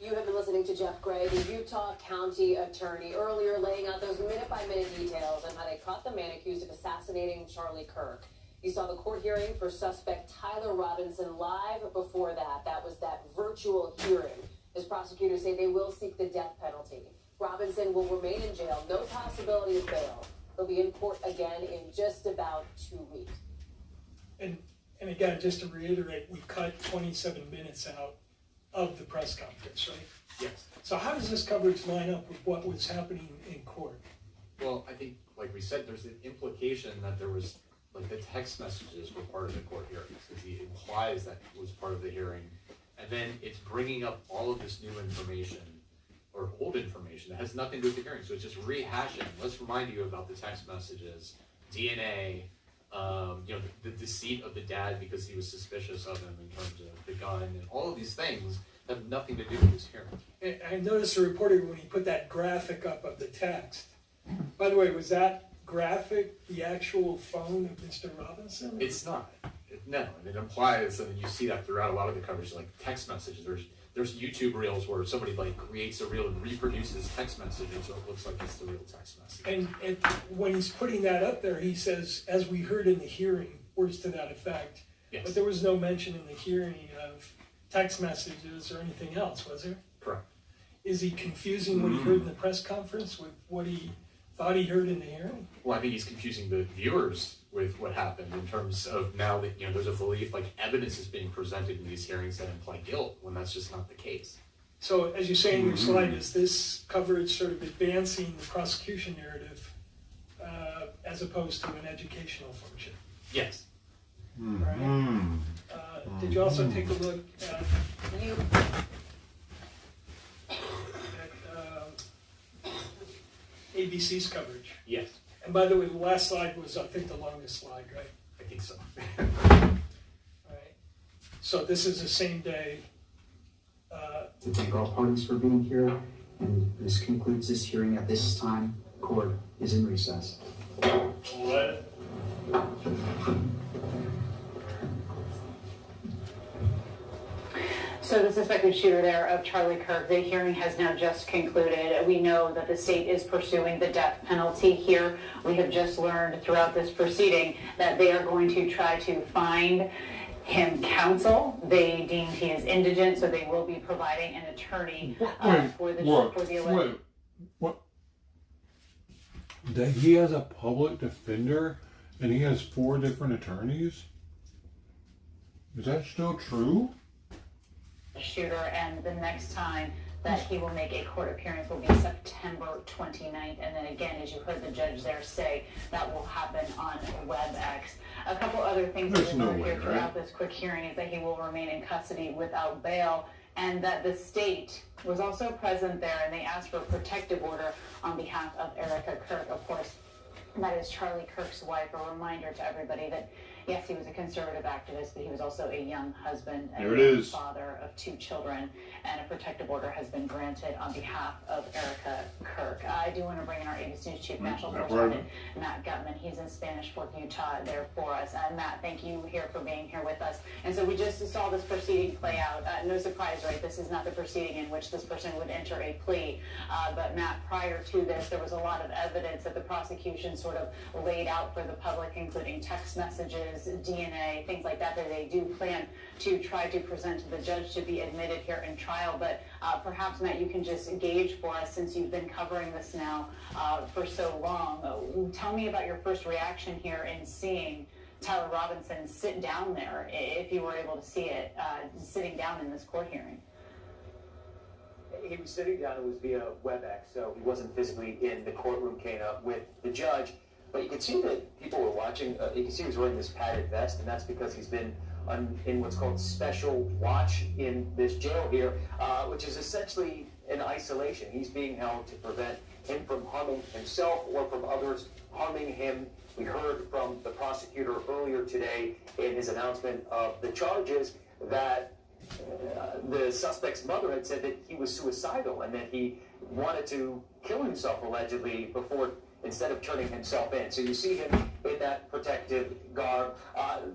You have been listening to Jeff Gray, the Utah County Attorney, earlier laying out those minute-by-minute details on how they caught the man accused of assassinating Charlie Kirk. You saw the court hearing for suspect Tyler Robinson live before that. That was that virtual hearing. As prosecutors say, they will seek the death penalty. Robinson will remain in jail, no possibility of bail. He'll be in court again in just about 2 weeks. And again, just to reiterate, we cut 27 minutes out of the press conference, right? Yes. So how does this coverage line up with what was happening in court? Well, I think, like we said, there's an implication that there was, like, the text messages were part of the court hearings, because he implies that it was part of the hearing. And then it's bringing up all of this new information, or old information, that has nothing to do with the hearing. So it's just rehashing. Let's remind you about the text messages, DNA, the deceit of the dad because he was suspicious of him in terms of the gun, and all of these things have nothing to do with this hearing. And I noticed the reporter, when he put that graphic up of the text, by the way, was that graphic the actual phone of Mr. Robinson? It's not. No, and it implies, and you see that throughout a lot of the coverage, like text messages. There's YouTube reels where somebody like creates a reel and reproduces text messages, so it looks like it's the real text message. And when he's putting that up there, he says, as we heard in the hearing, words to that effect. Yes. But there was no mention in the hearing of text messages or anything else, was there? Correct. Is he confusing what he heard in the press conference with what he thought he heard in the hearing? Well, I think he's confusing the viewers with what happened in terms of now that, there's a belief like evidence is being presented in these hearings that imply guilt, when that's just not the case. So, as you say in your slide, is this coverage sort of advancing the prosecution narrative as opposed to an educational function? Yes. Right. Did you also take a look at ABC's coverage? Yes. And by the way, the last slide was, I think, the longest slide, right? I think so. Right. So this is the same day. To thank all parties for being here, and this concludes this hearing at this time. Court is in recess. So the suspected shooter there of Charlie Kirk, the hearing has now just concluded. We know that the state is pursuing the death penalty here. We have just learned throughout this proceeding that they are going to try to find him counsel. They deemed he is indigent, so they will be providing an attorney for the alleged. What? That he has a public defender and he has 4 different attorneys? Is that still true? Shooter, and the next time that he will make a court appearance will be September 29th, and then again, as you heard the judge there say, that will happen on WebEx. A couple other things that we learned here throughout this quick hearing is that he will remain in custody without bail, and that the state was also present there, and they asked for a protective order on behalf of Erica Kirk. Of course, that is Charlie Kirk's wife. A reminder to everybody that yes, he was a conservative activist, but he was also a young husband and a father of 2 children, and a protective order has been granted on behalf of Erica Kirk. I do want to bring in our ABC News Chief National Correspondent, Matt Gutman. He's in Spanish Fork, Utah, there for us. Matt, thank you here for being here with us. And so we just saw this proceeding play out. No surprise, right? This is not the proceeding in which this person would enter a plea. But Matt, prior to this, there was a lot of evidence that the prosecution sort of laid out for the public, including text messages, DNA, things like that they do plan to try to present to the judge to be admitted here in trial. But perhaps, Matt, you can just gauge for us, since you've been covering this now for so long. Tell me about your first reaction here in seeing Tyler Robinson sit down there, if you were able to see it, sitting down in this court hearing. He was sitting down. It was via WebEx, so he wasn't physically in the courtroom, Kana, with the judge. But you can see that people were watching. You can see he was wearing this padded vest, and that's because he's been in what's called special watch in this jail here, which is essentially in isolation. He's being held to prevent him from harming himself or from others harming him. We heard from the prosecutor earlier today in his announcement of the charges that the suspect's mother had said that he was suicidal and that he wanted to kill himself allegedly instead of turning himself in. So you see him in that protective garb.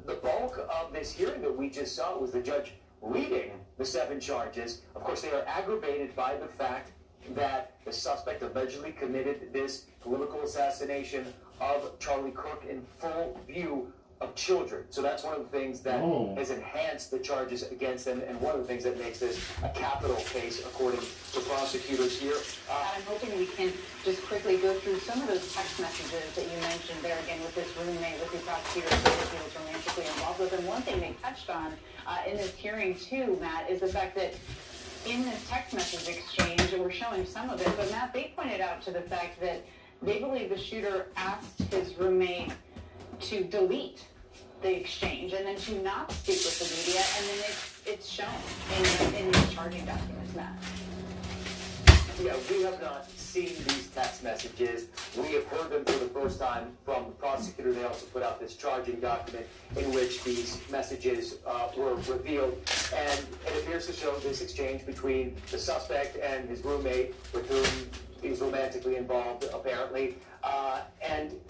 The bulk of this hearing that we just saw was the judge reading the 7 charges, of course, they are aggravated by the fact that the suspect allegedly committed this political assassination of Charlie Kirk in full view of children. So that's one of the things that has enhanced the charges against them, and one of the things that makes this a capital case, according to prosecutors here. I'm hoping we can just quickly go through some of those text messages that you mentioned there again with this roommate, with the prosecutor saying that he was romantically involved with. And one thing they touched on in this hearing too, Matt, is the fact that in this text message exchange, and we're showing some of it, but Matt, they pointed out to the fact that they believe the shooter asked his roommate to delete the exchange and then to not speak with the media, and then it's shown in the charging documents, Matt. Yeah, we have not seen these text messages. We have heard them for the first time from the prosecutor. They also put out this charging document in which these messages were revealed. And it appears to show this exchange between the suspect and his roommate, with whom he's romantically involved, apparently. And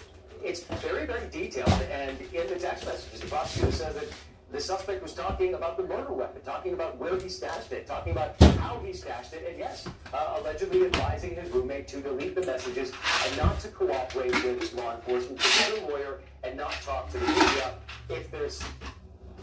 it's very, very detailed. And in the text messages, the prosecutor says that the suspect was talking about the murder weapon, talking about where he stashed it, talking about how he stashed it, and yes, allegedly advising his roommate to delete the messages and not to cooperate with law enforcement, to get a lawyer and not talk to the media if this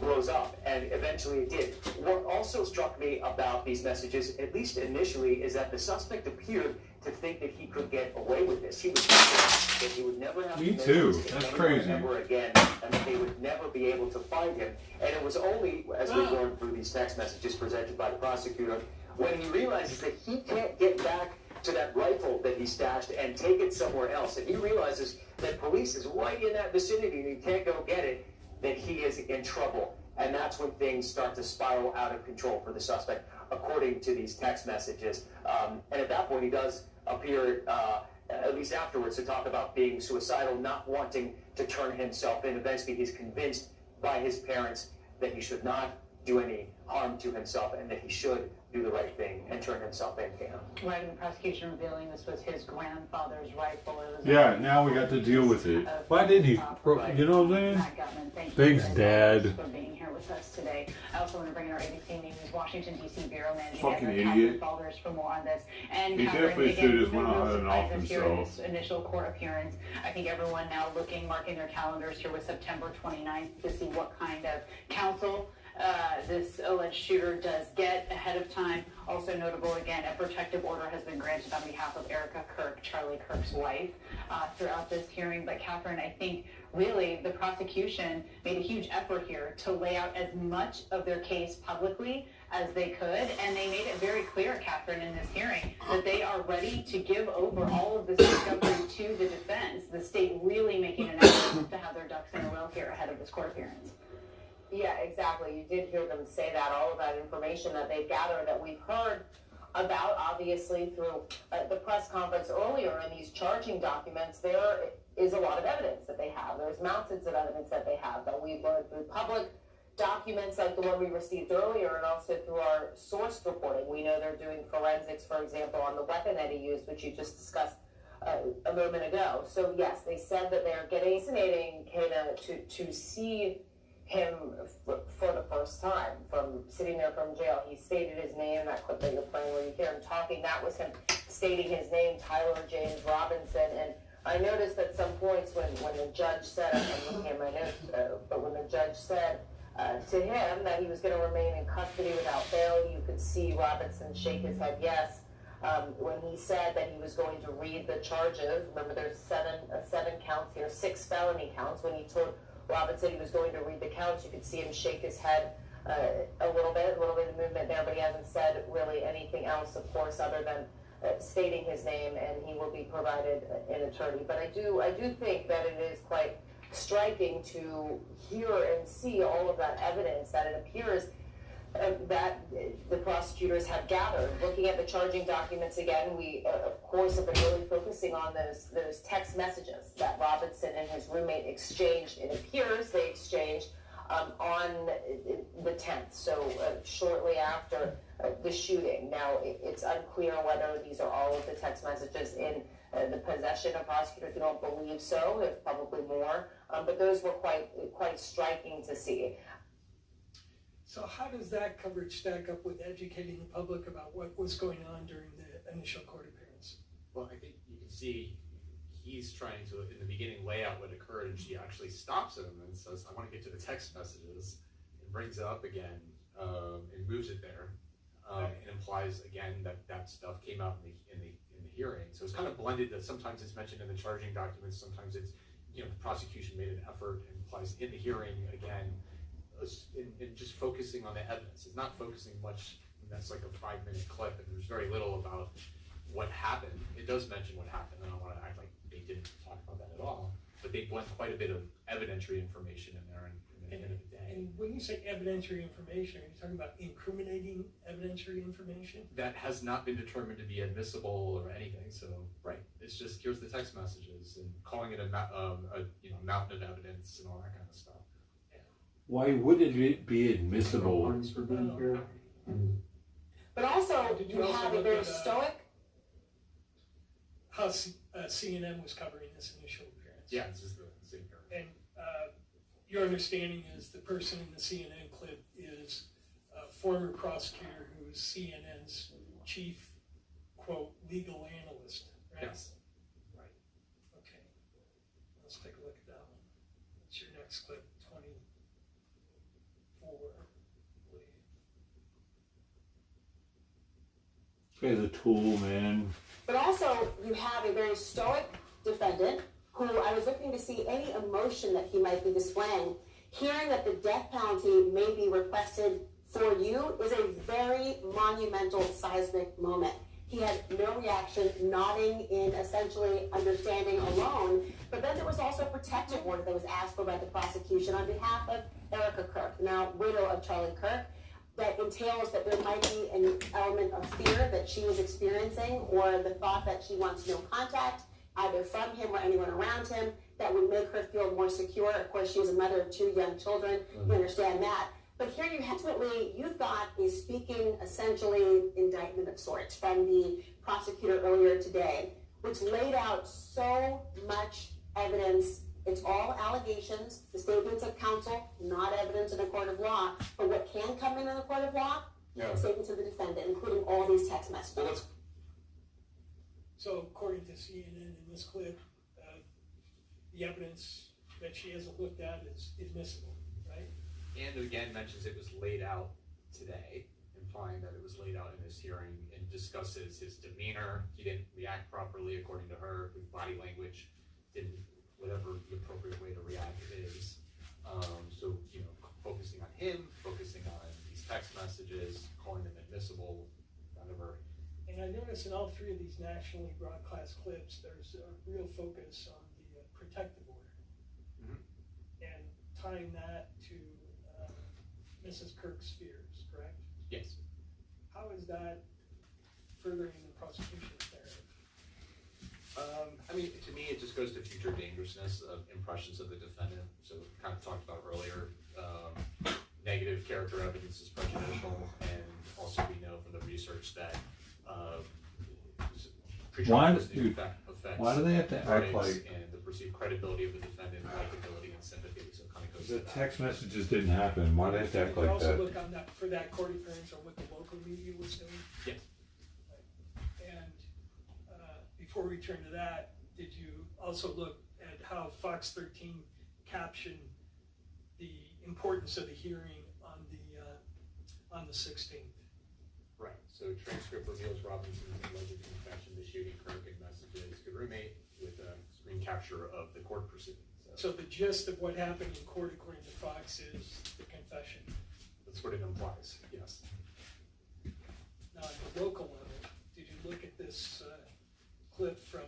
blows up. And eventually it did. What also struck me about these messages, at least initially, is that the suspect appeared to think that he could get away with this. He was thinking that he would never have Me to too. mention That's anyone crazy. ever again, and that they would never be able to find him. And it was only, as we learned through these text messages presented by the prosecutor, when he realizes that he can't get back to that rifle that he stashed and take it somewhere else, and he realizes that police is right in that vicinity and he can't go get it, that he is in trouble. And that's when things start to spiral out of control for the suspect, according to these text messages. And at that point, he does appear, at least afterwards, to talk about being suicidal, not wanting to turn himself in. Eventually, he's convinced by his parents that he should not do any harm to himself and that he should do the right thing and turn himself in. Right, and the prosecution revealing this was his grandfather's rifle. It was Yeah, now we got to deal with it. Why didn't he? You know what I'm saying? Matt Gutman, thank you Thanks, very Dad. much for being here with us today. I also want to bring in our ABC News Washington, D.C. Bureau Managing Fucking Editor, idiot. Catherine Falders, for more on this. And He Catherine, definitely again, should have went no ahead and off surprises here in himself. this initial court appearance. I think everyone now marking their calendars here with September 29th to see what kind of counsel this alleged shooter does get ahead of time. Also notable, again, a protective order has been granted on behalf of Erica Kirk, Charlie Kirk's wife, throughout this hearing. But Catherine, I think really the prosecution made a huge effort here to lay out as much of their case publicly as they could, and they made it very clear, Catherine, in this hearing, that they are ready to give over all of this discovery to the defense, the state really making an effort to have their ducks in a row here ahead of this court appearance. Yeah, exactly. You did hear them say that, all of that information that they've gathered, that we've heard about, obviously, through the press conference earlier in these charging documents. There is a lot of evidence that they have. There's mountains of evidence that they have that we've learned through public documents like the one we received earlier, and also through our source reporting. We know they're doing forensics, for example, on the weapon that he used, which you just discussed a moment ago. So yes, they said that they're getting fascinating, Kana, to see him for the first time from sitting there from jail. He stated his name, that clip that you're playing where you hear him talking, that was him stating his name, Tyler James Robinson. And I noticed at some points when the judge said, I'm looking at my notes, but when the judge said to him that he was going to remain in custody without bail, you could see Robinson shake his head yes. When he said that he was going to read the charges, remember there's seven counts here, 6 felony counts. When he told Robinson he was going to read the counts, you could see him shake his head a little bit of movement there, but he hasn't said really anything else, of course, other than stating his name, and he will be provided an attorney. But I do think that it is quite striking to hear and see all of that evidence that it appears that the prosecutors have gathered. Looking at the charging documents again, we of course have been really focusing on those text messages that Robinson and his roommate exchanged. It appears they exchanged on the 10th, so shortly after the shooting. Now it's unclear whether these are all of the text messages in the possession of prosecutors. We don't believe so. There's probably more, but those were quite striking to see. So how does that coverage stack up with educating the public about what was going on during the initial court appearance? Well, I think you can see he's trying to, in the beginning, lay out what occurred, and she actually stops him and says, I want to get to the text messages, and brings it up again, and moves it there, and implies again that that stuff came out in the hearing. So it's kind of blended, that sometimes it's mentioned in the charging documents, sometimes it's, the prosecution made an effort and implies in the hearing again, and just focusing on the evidence. It's not focusing much, that's like a 5-minute clip, and there's very little about what happened. It does mention what happened, and I don't want to act like they didn't talk about that at all, but they blend quite a bit of evidentiary information in there in the end of the day. And when you say evidentiary information, are you talking about incriminating evidentiary information? That has not been determined to be admissible or anything, so, right, it's just, here's the text messages, and calling it a mountain of evidence and all that kind of stuff. Why wouldn't it be admissible? Parties for being here, and But also, Did you also have a look very at, stoic. How CNN was covering this initial appearance? Yeah, this is the same here. And your understanding is the person in the CNN clip is a former prosecutor who is CNN's chief, quote, legal analyst, right? Yes. Right. Okay. Let's take a look at that one. What's your next clip? 24, I believe. This guy's a tool, man. But also, you have a very stoic defendant who I was looking to see any emotion that he might be displaying. Hearing that the death penalty may be requested for you is a very monumental, seismic moment. He had no reaction, nodding in essentially understanding alone. But then there was also protective work that was asked for by the prosecution on behalf of Erica Kirk, now widow of Charlie Kirk, that entails that there might be an element of fear that she was experiencing, or the thought that she wants no contact, either from him or anyone around him, that would make her feel more secure. Of course, she is a mother of 2 young children. You understand that. But here you ultimately, you've got a speaking, essentially, indictment of sorts from the prosecutor earlier today, which laid out so much evidence. It's all allegations, the statements of counsel, not evidence in a court of law. But what can come in a court of law? Yeah. Statements of the defendant, including all these text messages. So according to CNN in this clip, the evidence that she hasn't looked at is admissible, right? And again mentions it was laid out today, implying that it was laid out in this hearing, and discusses his demeanor. He didn't react properly according to her. His body language didn't, whatever the appropriate way to react is. So, focusing on him, focusing on these text messages, calling them admissible, whatever. And I notice in all 3 of these nationally broadcast clips, there's a real focus on the protective order. And tying that to Mrs. Kirk's fears, correct? Yes. How is that furthering the prosecution's narrative? To me, it just goes to future dangerousness of impressions of the defendant. So kind of talked about earlier, negative character evidence is prejudicial, and also we know from the research that Why affects do they have to act verdicts like and the perceived credibility of the defendant, likability and sympathy? So it kind of goes the to that. text messages didn't happen? Why do they have to act Did you like also that? look on that for that court appearance on what the local media was doing? Yes. And before we turn to that, did you also look at how Fox 13 captioned the importance of the hearing on the 16th? Right. So transcript reveals Robinson's alleged confession to shooting Kirk and messages good roommate with a screen capture of the court proceedings. So the gist of what happened in court, according to Fox, is the confession. That's what it implies. Yes. Now, at the local level, did you look at this clip from?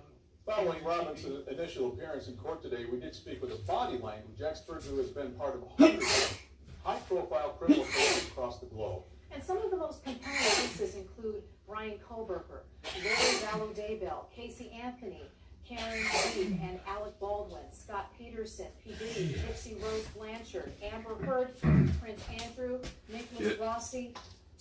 Following Robinson's initial appearance in court today, we did speak with a body language expert who has been part of hundreds of high-profile criminal cases across the globe. And some of the most compelling witnesses include Brian Koberger, Lori Vallow-Daybell, Casey Anthony, Karen Reed and Alec Baldwin, Scott Peterson, P. Diddy, Gypsy Rose Blanchard, Amber Heard, Prince Andrew, Nicholas Rossi,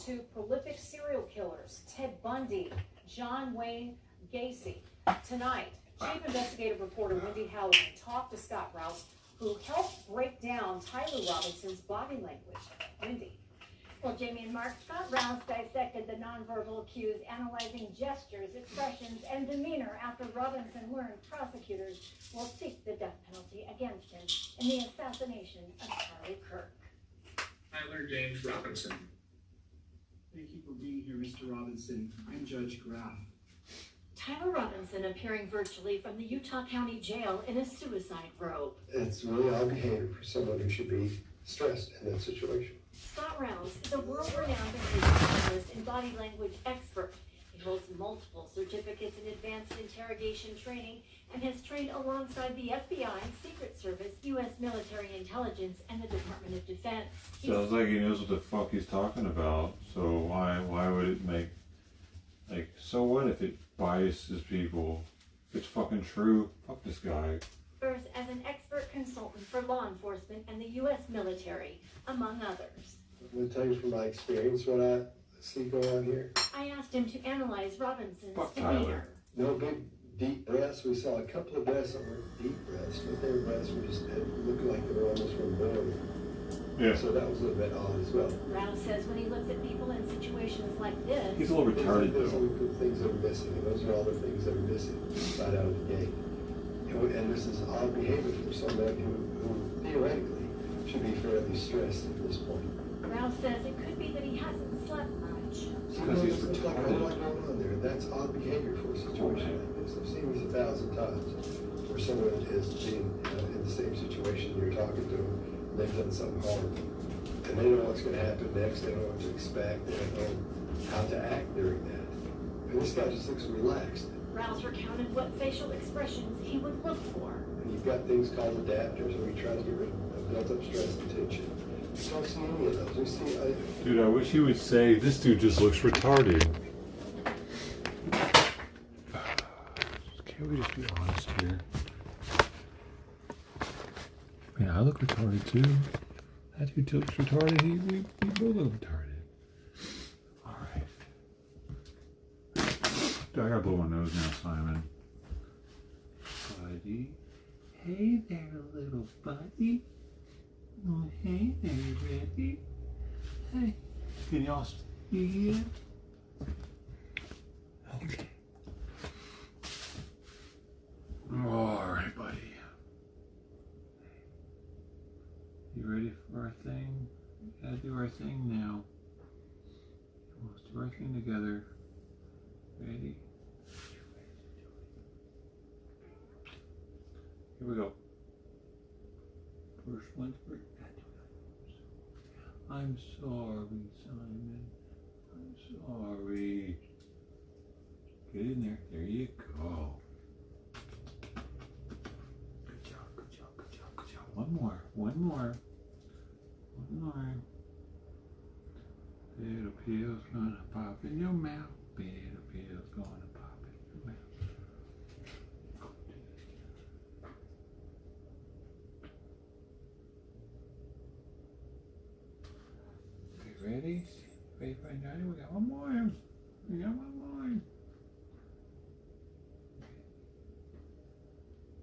to prolific serial killers, Ted Bundy, John Wayne Gacy. Tonight, Chief Investigative Reporter Wendy Howland talked to Scott Rouse, who helped break down Tyler Robinson's body language. Wendy. Well, Jamie and Mark, Scott Rouse dissected the nonverbal cues, analyzing gestures, expressions, and demeanor after Robinson learned prosecutors will seek the death penalty against him in the assassination of Charlie Kirk. Tyler James Robinson. Thank you for being here, Mr. Robinson. I'm Judge Graff. Tyler Robinson appearing virtually from the Utah County Jail in a suicide robe. It's really odd behavior for someone who should be stressed in that situation. Scott Rouse is a world-renowned behaviorist and body language expert. He holds multiple certificates in advanced interrogation training and has trained alongside the FBI, Secret Service, U.S. military intelligence, and the Department of Defense. Sounds like he knows what the fuck he's talking about. So why would it make, like, so what if it biases people? If it's fucking true, fuck this guy. Serves as an expert consultant for law enforcement and the U.S. military, among others. I'm going to tell you from my experience what I see going on here. I asked him to analyze Robinson's Fuck demeanor. Tyler. No big deep breaths. We saw a couple of breaths that were deep breaths, but their breaths were just looking like they were almost from boredom. Yeah. So that was a little bit odd as well. Rouse says when he looks at people in situations like this, He's a little retarded Those though. are the things that are missing, and those are all the things that are missing right out of the gate. And this is odd behavior from someone who theoretically should be fairly stressed at this point. Rouse says it could be that he hasn't slept much. Because he's It's like, retarded. what going on there? That's odd behavior for a situation like this. I've seen this 1,000 times, where someone is being in the same situation, you're talking to them, and they've done something horrible. And they don't know what's going to happen next, they don't know what to expect, they don't know how to act during that. And this guy just looks relaxed. Rouse recounted what facial expressions he would look for. And you've got things called adapters, where you try to get rid of built-up stress and tension. You don't see any of those. We see, Dude, I wish he would say, this dude just looks retarded. Can't we just be honest here? I mean, I look retarded too. That dude looks retarded. We both look retarded. Alright. I gotta blow my nose now, Simon. Buddy. Hey there, little buddy. Oh, hey there, you ready? Hey. Can y'all see it? Okay. Alright, buddy. You ready for our thing? We gotta do our thing now. Let's do our thing together. Ready? Here we go. First one's for I'm sorry, Simon. I'm sorry. Get in there. There you go. Good job, good job, good job, good job. One more, one more. One more. Little pill's gonna pop in your mouth. Little pill's gonna pop in your mouth. Okay, ready? Ready for Daddy? We got one more. We got one more.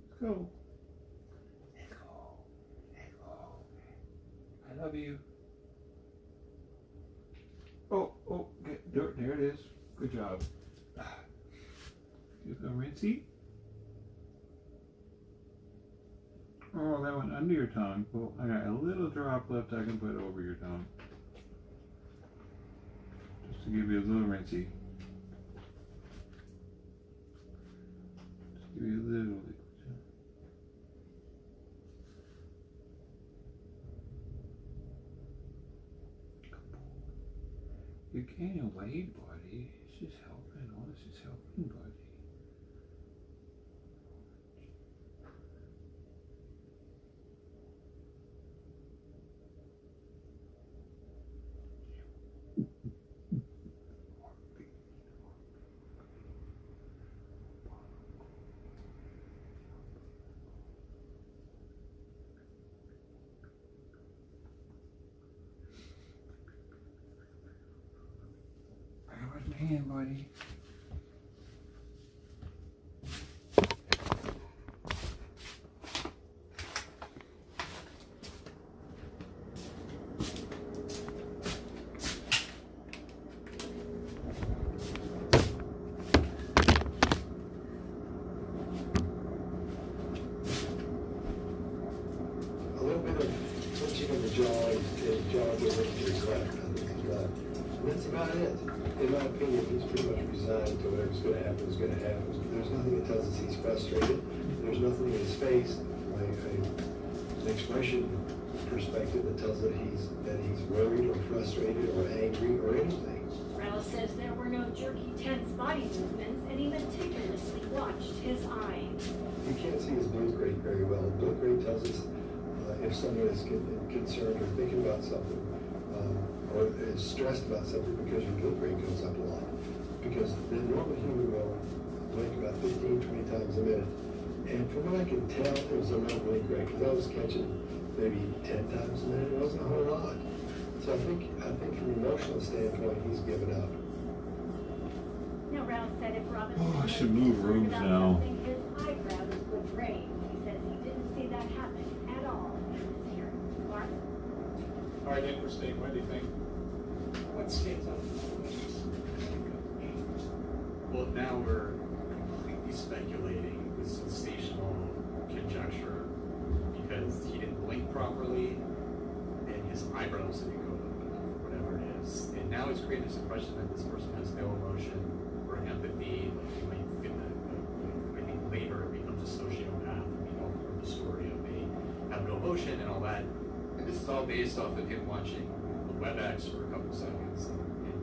Let's go. I love you. Oh, there it is. Good job. You go rinse. Oh, that went under your tongue. Well, I got a little drop left I can put over your tongue. Just to give you a little rinsey. Just give you a little. You're gaining weight, buddy. It's just helping. All this is helping, buddy. Hand, buddy. about it. In my opinion, he's pretty much resigned to whatever's going to happen is going to happen. There's nothing that tells us he's frustrated. There's nothing in his face, an expression perspective that tells that he's worried or frustrated or angry or anything. Rouse says there were no jerky, tense body movements, and he meticulously watched his eyes. You can't see his blood rate very well. Blood rate tells us if someone is concerned or thinking about something, or is stressed about something because your blood rate goes up a lot. Because the normal human will blink about 15, 20 times a minute. And from what I can tell, it was a low blink rate, because I was catching maybe 10 times a minute. It wasn't a whole lot. So I think from an emotional standpoint, he's given up. Now, Rouse said if Robinson I should move rooms now. his eyebrows would raise. He says he didn't see that happen at all in this hearing. Mark? All right, interesting. What do you think? What stands out? Well, now we're completely speculating with sensational conjecture because he didn't blink properly and his eyebrows didn't go up enough, or whatever it is. And now it's created this impression that this person has no emotion or empathy. Like you might get I think later it becomes a sociopath. I mean, all through the story of they have no emotion and all that. And this is all based off of him watching the WebEx for a couple seconds and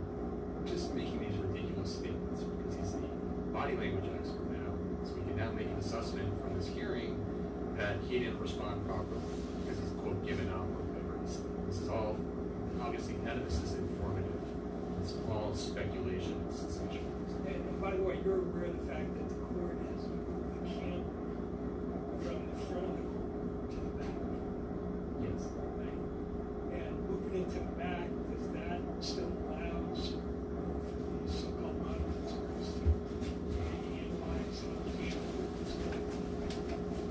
just making these ridiculous statements because he's the body language expert now. So we can now make an assessment from this hearing that he didn't respond properly because he's, quote, given up or whatever. This is all, obviously, none of this is informative. It's all speculation and sensational. And by the way, you're aware of the fact that the court has moved the camera from the front of the courtroom to the back. Yes. Right? And moving it to the back, does that still allow some room for these so-called monitors to analyze how the shoulder is going?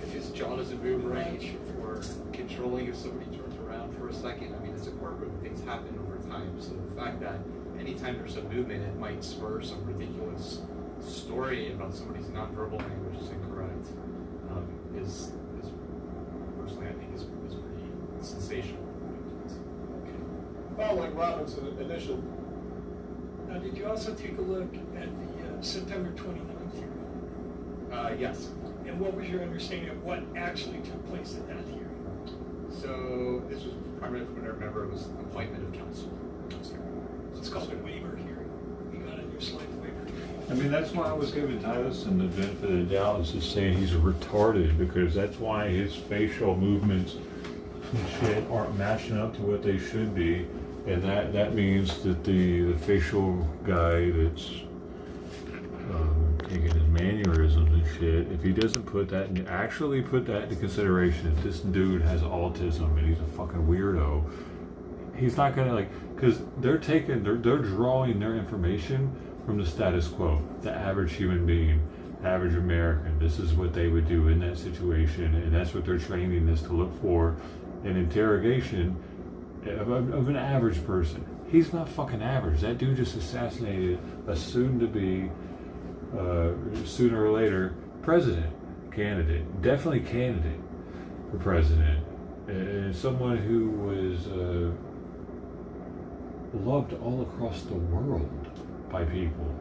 If his jaw doesn't move right or controlling if somebody turns around for a second, I mean, it's a courtroom. Things happen over time. So the fact that anytime there's a movement, it might spur some ridiculous story about somebody's nonverbal language is incorrect, is personally, I think is pretty sensational. Following Robinson's initial. Now, did you also take a look at the September 29th hearing? Yes. And what was your understanding of what actually took place at that hearing? So this was primarily, from what I remember, it was appointment of counsel. It's called a waiver hearing. You got on your slide, waiver hearing. I mean, that's why I was giving Tyson the benefit of the doubt, is just saying he's retarded, because that's why his facial movements and shit aren't matching up to what they should be. And that means that the facial guy that's taking his mannerisms and shit, if he doesn't actually put that into consideration, if this dude has autism and he's a fucking weirdo, he's not gonna because they're drawing their information from the status quo, the average human being, average American. This is what they would do in that situation, and that's what they're training us to look for in interrogation of an average person. He's not fucking average. That dude just assassinated a soon-to-be, sooner or later, president candidate. Definitely candidate for president. And someone who was loved all across the world by people.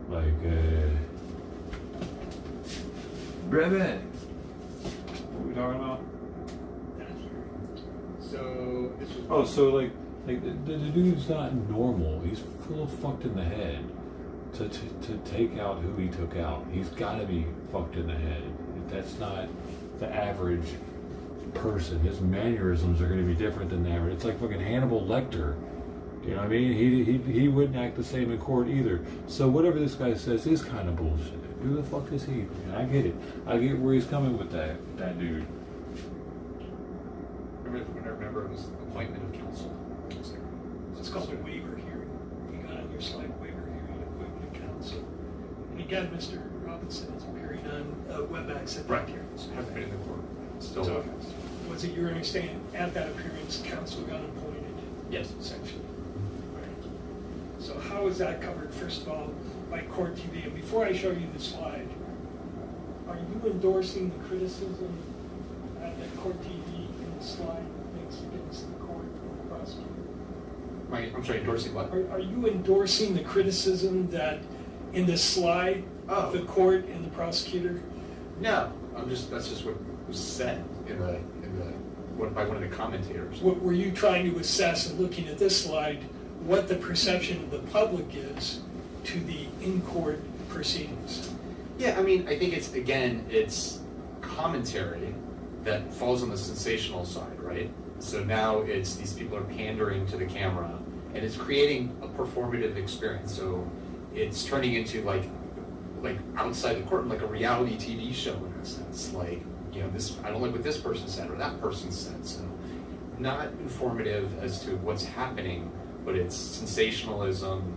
Like, Brevin. What are we talking about? So this was. Oh, so like the dude's not normal. He's full of fucked in the head. To take out who he took out, he's got to be fucked in the head. That's not the average person. His mannerisms are going to be different than the average. It's like fucking Hannibal Lecter. You know what I mean? He wouldn't act the same in court either. So whatever this guy says is kind of bullshit. Who the fuck is he? And I get it. I get where he's coming with that dude. When I remember, it was appointment of counsel. It's called a waiver hearing. You got on your slide, waiver hearing, appointment of counsel. And again, Mr. Robinson is appearing on WebEx at that hearing. Hasn't been in the court. Still so, was it your understanding at that appearance, counsel got appointed? Yes. Essentially. Right. So how is that covered, first of all, by Court TV? And before I show you the slide, are you endorsing the criticism that Court TV in the slide makes against the court and the prosecutor? I'm sorry, endorsing what? Are you endorsing the criticism that in the slide, the court and the prosecutor? No, that's just what was said by one of the commentators. What were you trying to assess in looking at this slide, what the perception of the public is to the in-court proceedings? Yeah, I mean, I think it's commentary that falls on the sensational side, right? So now it's these people are pandering to the camera, and it's creating a performative experience. So it's turning into like outside the courtroom, like a reality TV show in a sense. Like, you know, this, I don't like what this person said or that person said. So not informative as to what's happening, but it's sensationalism,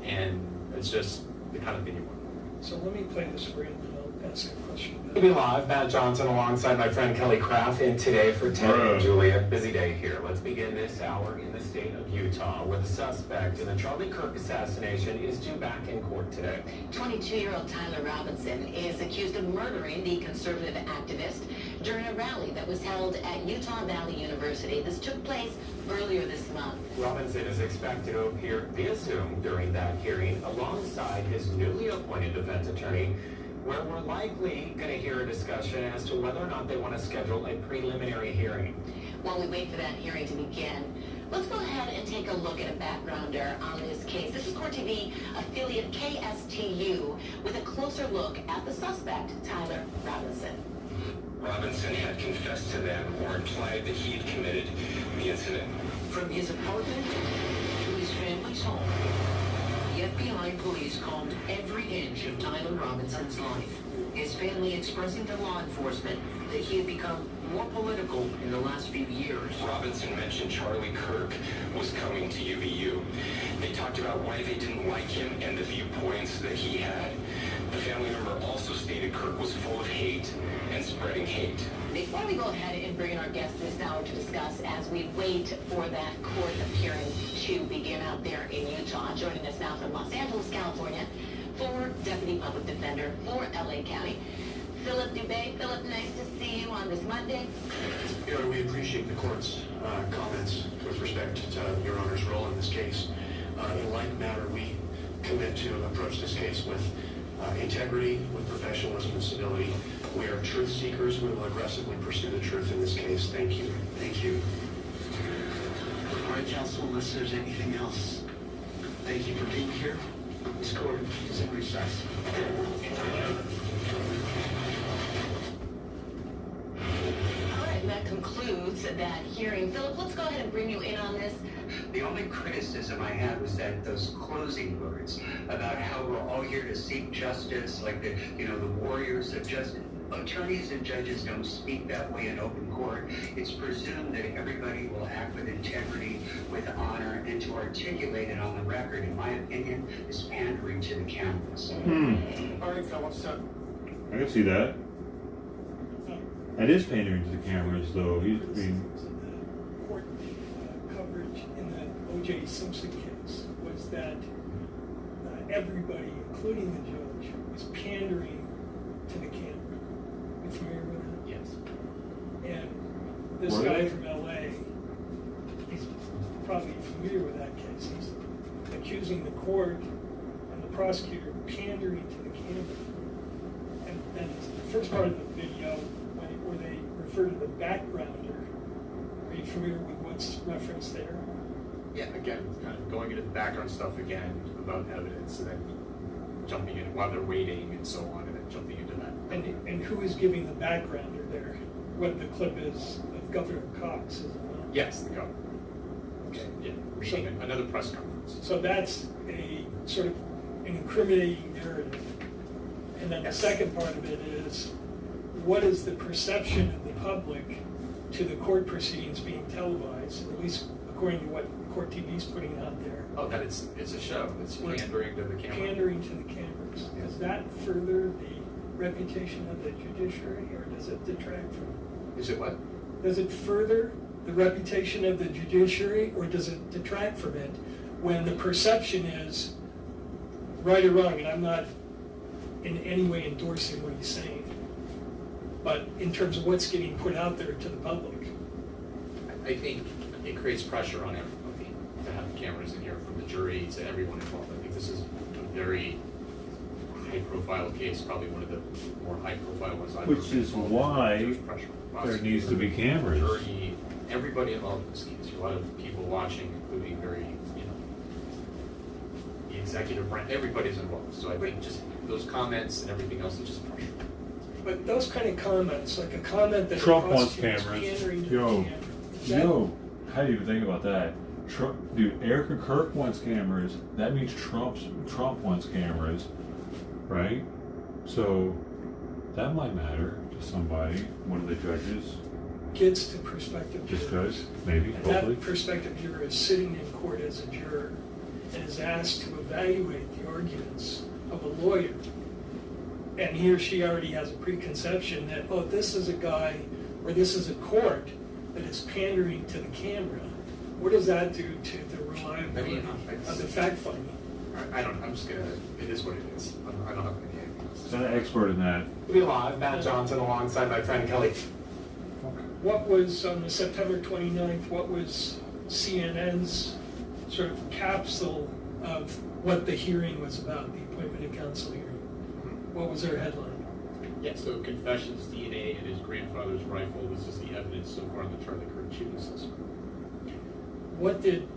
and it's just the kind of thing you want. So let me play this for you, and then I'll ask a question. Be live, Matt Johnson alongside my friend Kelly Craft, and today for Ted and Julia. Busy day here. Let's begin this hour in the state of Utah, where the suspect in the Charlie Kirk assassination is due back in court today. 22-year-old Tyler Robinson is accused of murdering the conservative activist during a rally that was held at Utah Valley University. This took place earlier this month. Robinson is expected to appear via Zoom during that hearing alongside his newly appointed defense attorney, where we're likely going to hear a discussion as to whether or not they want to schedule a preliminary hearing. While we wait for that hearing to begin, let's go ahead and take a look at a backgrounder on this case. This is Court TV affiliate KSTU with a closer look at the suspect, Tyler Robinson. Robinson had confessed to them or implied that he had committed the incident. From his apartment to his family's home, the FBI police combed every inch of Tyler Robinson's life. His family expressing to law enforcement that he had become more political in the last few years. Robinson mentioned Charlie Kirk was coming to UVU. They talked about why they didn't like him and the viewpoints that he had. The family member also stated Kirk was full of hate and spreading hate. Before we go ahead and bring in our guest this hour to discuss as we wait for that court appearance to begin out there in Utah, joining us now from Los Angeles, California, former Deputy Public Defender for LA County, Philip Dubé. Philip, nice to see you on this Monday. You know, we appreciate the court's comments with respect to Your Honor's role in this case. In like manner, we commit to approach this case with integrity, with professionalism and civility. We are truth seekers. We will aggressively pursue the truth in this case. Thank you. Thank you. All right, counsel, unless there's anything else, thank you for being here. This court is in recess. All right, that concludes that hearing. Philip, let's go ahead and bring you in on this. The only criticism I had was that those closing words about how we're all here to seek justice, like the warriors of justice. Attorneys and judges don't speak that way in open court. It's presumed that everybody will act with integrity, with honor, and to articulate it on the record, in my opinion, is pandering to the cameras. All right, fellas, I can see that. That is pandering to the cameras, though. Court coverage in the O.J. Simpson case was that everybody, including the judge, was pandering to the camera. You familiar with that? Yes. And this guy from L.A., he's probably familiar with that case. He's accusing the court and the prosecutor of pandering to the camera. And then the first part of the video, where they refer to the backgrounder, are you familiar with what's referenced there? Yeah, again, kind of going into the background stuff again about evidence, and then jumping in while they're waiting and so on, and then jumping into that. And who is giving the backgrounder there? What the clip is of Governor Cox, is it not? Yes, the governor. Okay. Yeah, reading another press conference. So that's a sort of an incriminating narrative. And then the second part of it is, what is the perception of the public to the court proceedings being televised, at least according to what Court TV is putting out there? Oh, that it's a show. It's pandering to the camera. Pandering to the cameras. Does that further the reputation of the judiciary, or does it detract from it? Is it what? Does it further the reputation of the judiciary, or does it detract from it when the perception is right or wrong? And I'm not in any way endorsing what he's saying, but in terms of what's getting put out there to the public. I think it creates pressure on everybody to have cameras in here from the jury to everyone involved. I think this is a very high-profile case, probably one of the more high-profile ones I've ever Which been is involved in. why There's pressure on the there needs to be prosecutor, cameras. Jury, everybody involved in this case. A lot of people watching, including very, the executive branch. Everybody's involved. So I think just those comments and everything else is just pressure. But those kind of comments, like a comment that Trump the wants prosecutor's cameras. pandering to the Yo, camera, is that- yo, how do you think about that? Trump, dude, Erica Kirk wants cameras. That means Trump wants cameras, right? So that might matter to somebody, one of the judges, gets to prospective just jurors. does, maybe, And hopefully. that prospective juror is sitting in court as a juror and is asked to evaluate the arguments of a lawyer. And he or she already has a preconception that, oh, this is a guy, or this is a court that is pandering to the camera. What does that do to the reliability of the fact finding? I don't know. I'm just gonna. It is what it is. I don't have any He's an expert in that. We live, Matt Johnson alongside my friend Kelly. What was, on the September 29th, what was CNN's sort of capsule of what the hearing was about, the appointment of counsel hearing? What was their headline? Yeah, so confessions, DNA, and his grandfather's rifle. This is the evidence so far in the Charlie Kirk shooting assessment. What did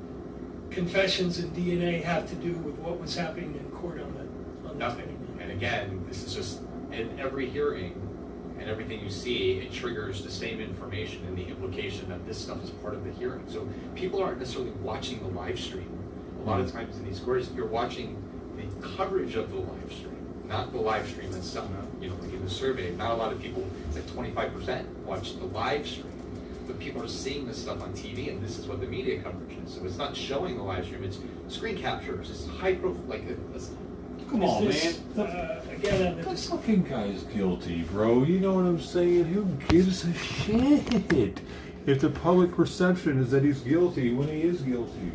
confessions and DNA have to do with what was happening in court on that? Nothing. And again, this is just in every hearing and everything you see, it triggers the same information and the implication that this stuff is part of the hearing. So people aren't necessarily watching the live stream. A lot of times in these courts, you're watching the coverage of the live stream, not the live stream itself. Like in the survey, not a lot of people, it's like 25% watch the live stream. But people are seeing this stuff on TV, and this is what the media coverage is. So it's not showing the live stream, it's screen captures, it's high profile, Come on, Is man. this, again, The fucking guy's guilty, bro. You know what I'm saying? Who gives a shit if the public perception is that he's guilty when he is guilty?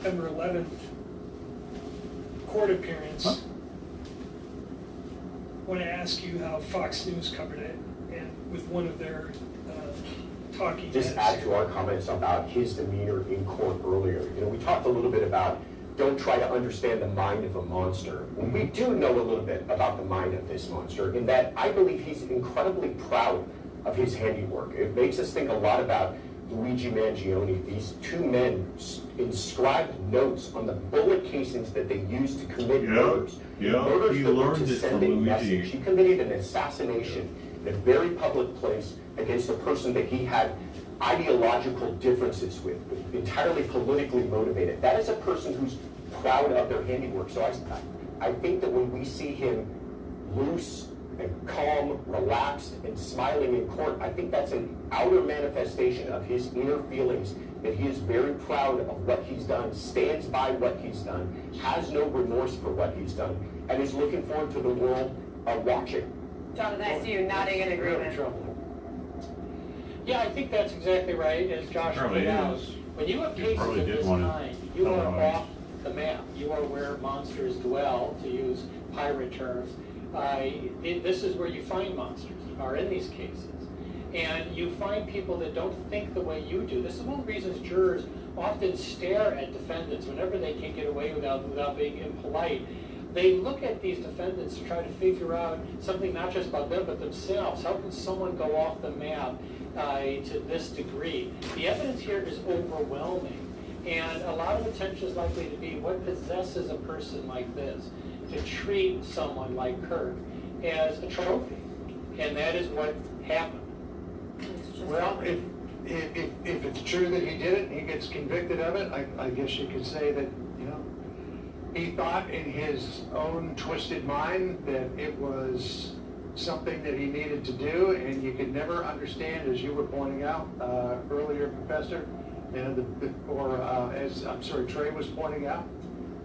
September 11th court appearance. Huh? I want to ask you how Fox News covered it, and with one of their talking Just heads. add to our comments about his demeanor in court earlier. We talked a little bit about don't try to understand the mind of a monster. We do know a little bit about the mind of this monster in that I believe he's incredibly proud of his handiwork. It makes us think a lot about Luigi Mangione. These two men inscribed notes on the bullet casings that they used to commit murders. Murders he that were learned to it send from a Luigi. message. He committed an assassination in a very public place against a person that he had ideological differences with, entirely politically motivated. That is a person who's proud of their handiwork. So I think that when we see him loose and calm, relaxed, and smiling in court, I think that's an outer manifestation of his inner feelings, that he is very proud of what he's done, stands by what he's done, has no remorse for what he's done, and is looking forward to the world watching. Jonathan, I see you nodding in agreement. Yeah, I think that's exactly right, as Josh Probably pointed out. is. When you have You cases probably of did this want to kind, you tell are them. off the map. You are where monsters dwell, to use pirate terms. This is where you find monsters, are in these cases. And you find people that don't think the way you do. This is one of the reasons jurors often stare at defendants whenever they can get away without being impolite. They look at these defendants to try to figure out something not just about them, but themselves. How can someone go off the map to this degree? The evidence here is overwhelming. And a lot of attention is likely to be what possesses a person like this to treat someone like Kirk as a trophy. And that is what happened. Well, if it's true that he did it, he gets convicted of it, I guess you could say that, he thought in his own twisted mind that it was something that he needed to do, and you could never understand, as you were pointing out earlier, Professor, Trey was pointing out,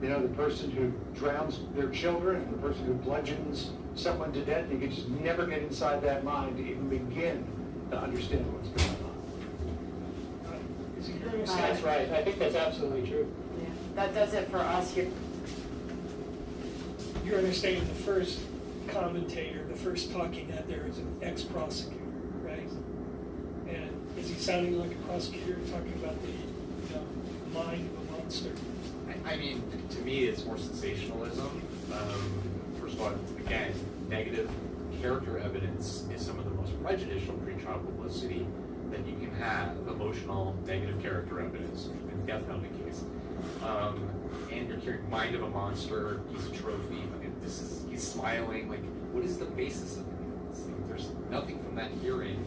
the person who drowns their children, the person who bludgeons someone to death, you could just never get inside that mind to even begin to understand what's going on. That's right. I think that's absolutely true. Yeah, that does it for us here. You're understanding the first commentator, the first talking head there is an ex-prosecutor, right? And is he sounding like a prosecutor talking about the mind of a monster. I mean, to me, it's more sensationalism. First of all, again, negative character evidence is some of the most prejudicial pretrial publicity that you can have. Emotional, negative character evidence in death penalty case. And you're hearing mind of a monster, he's a trophy. I mean, he's smiling. Like, what is the basis of this? Like, there's nothing from that hearing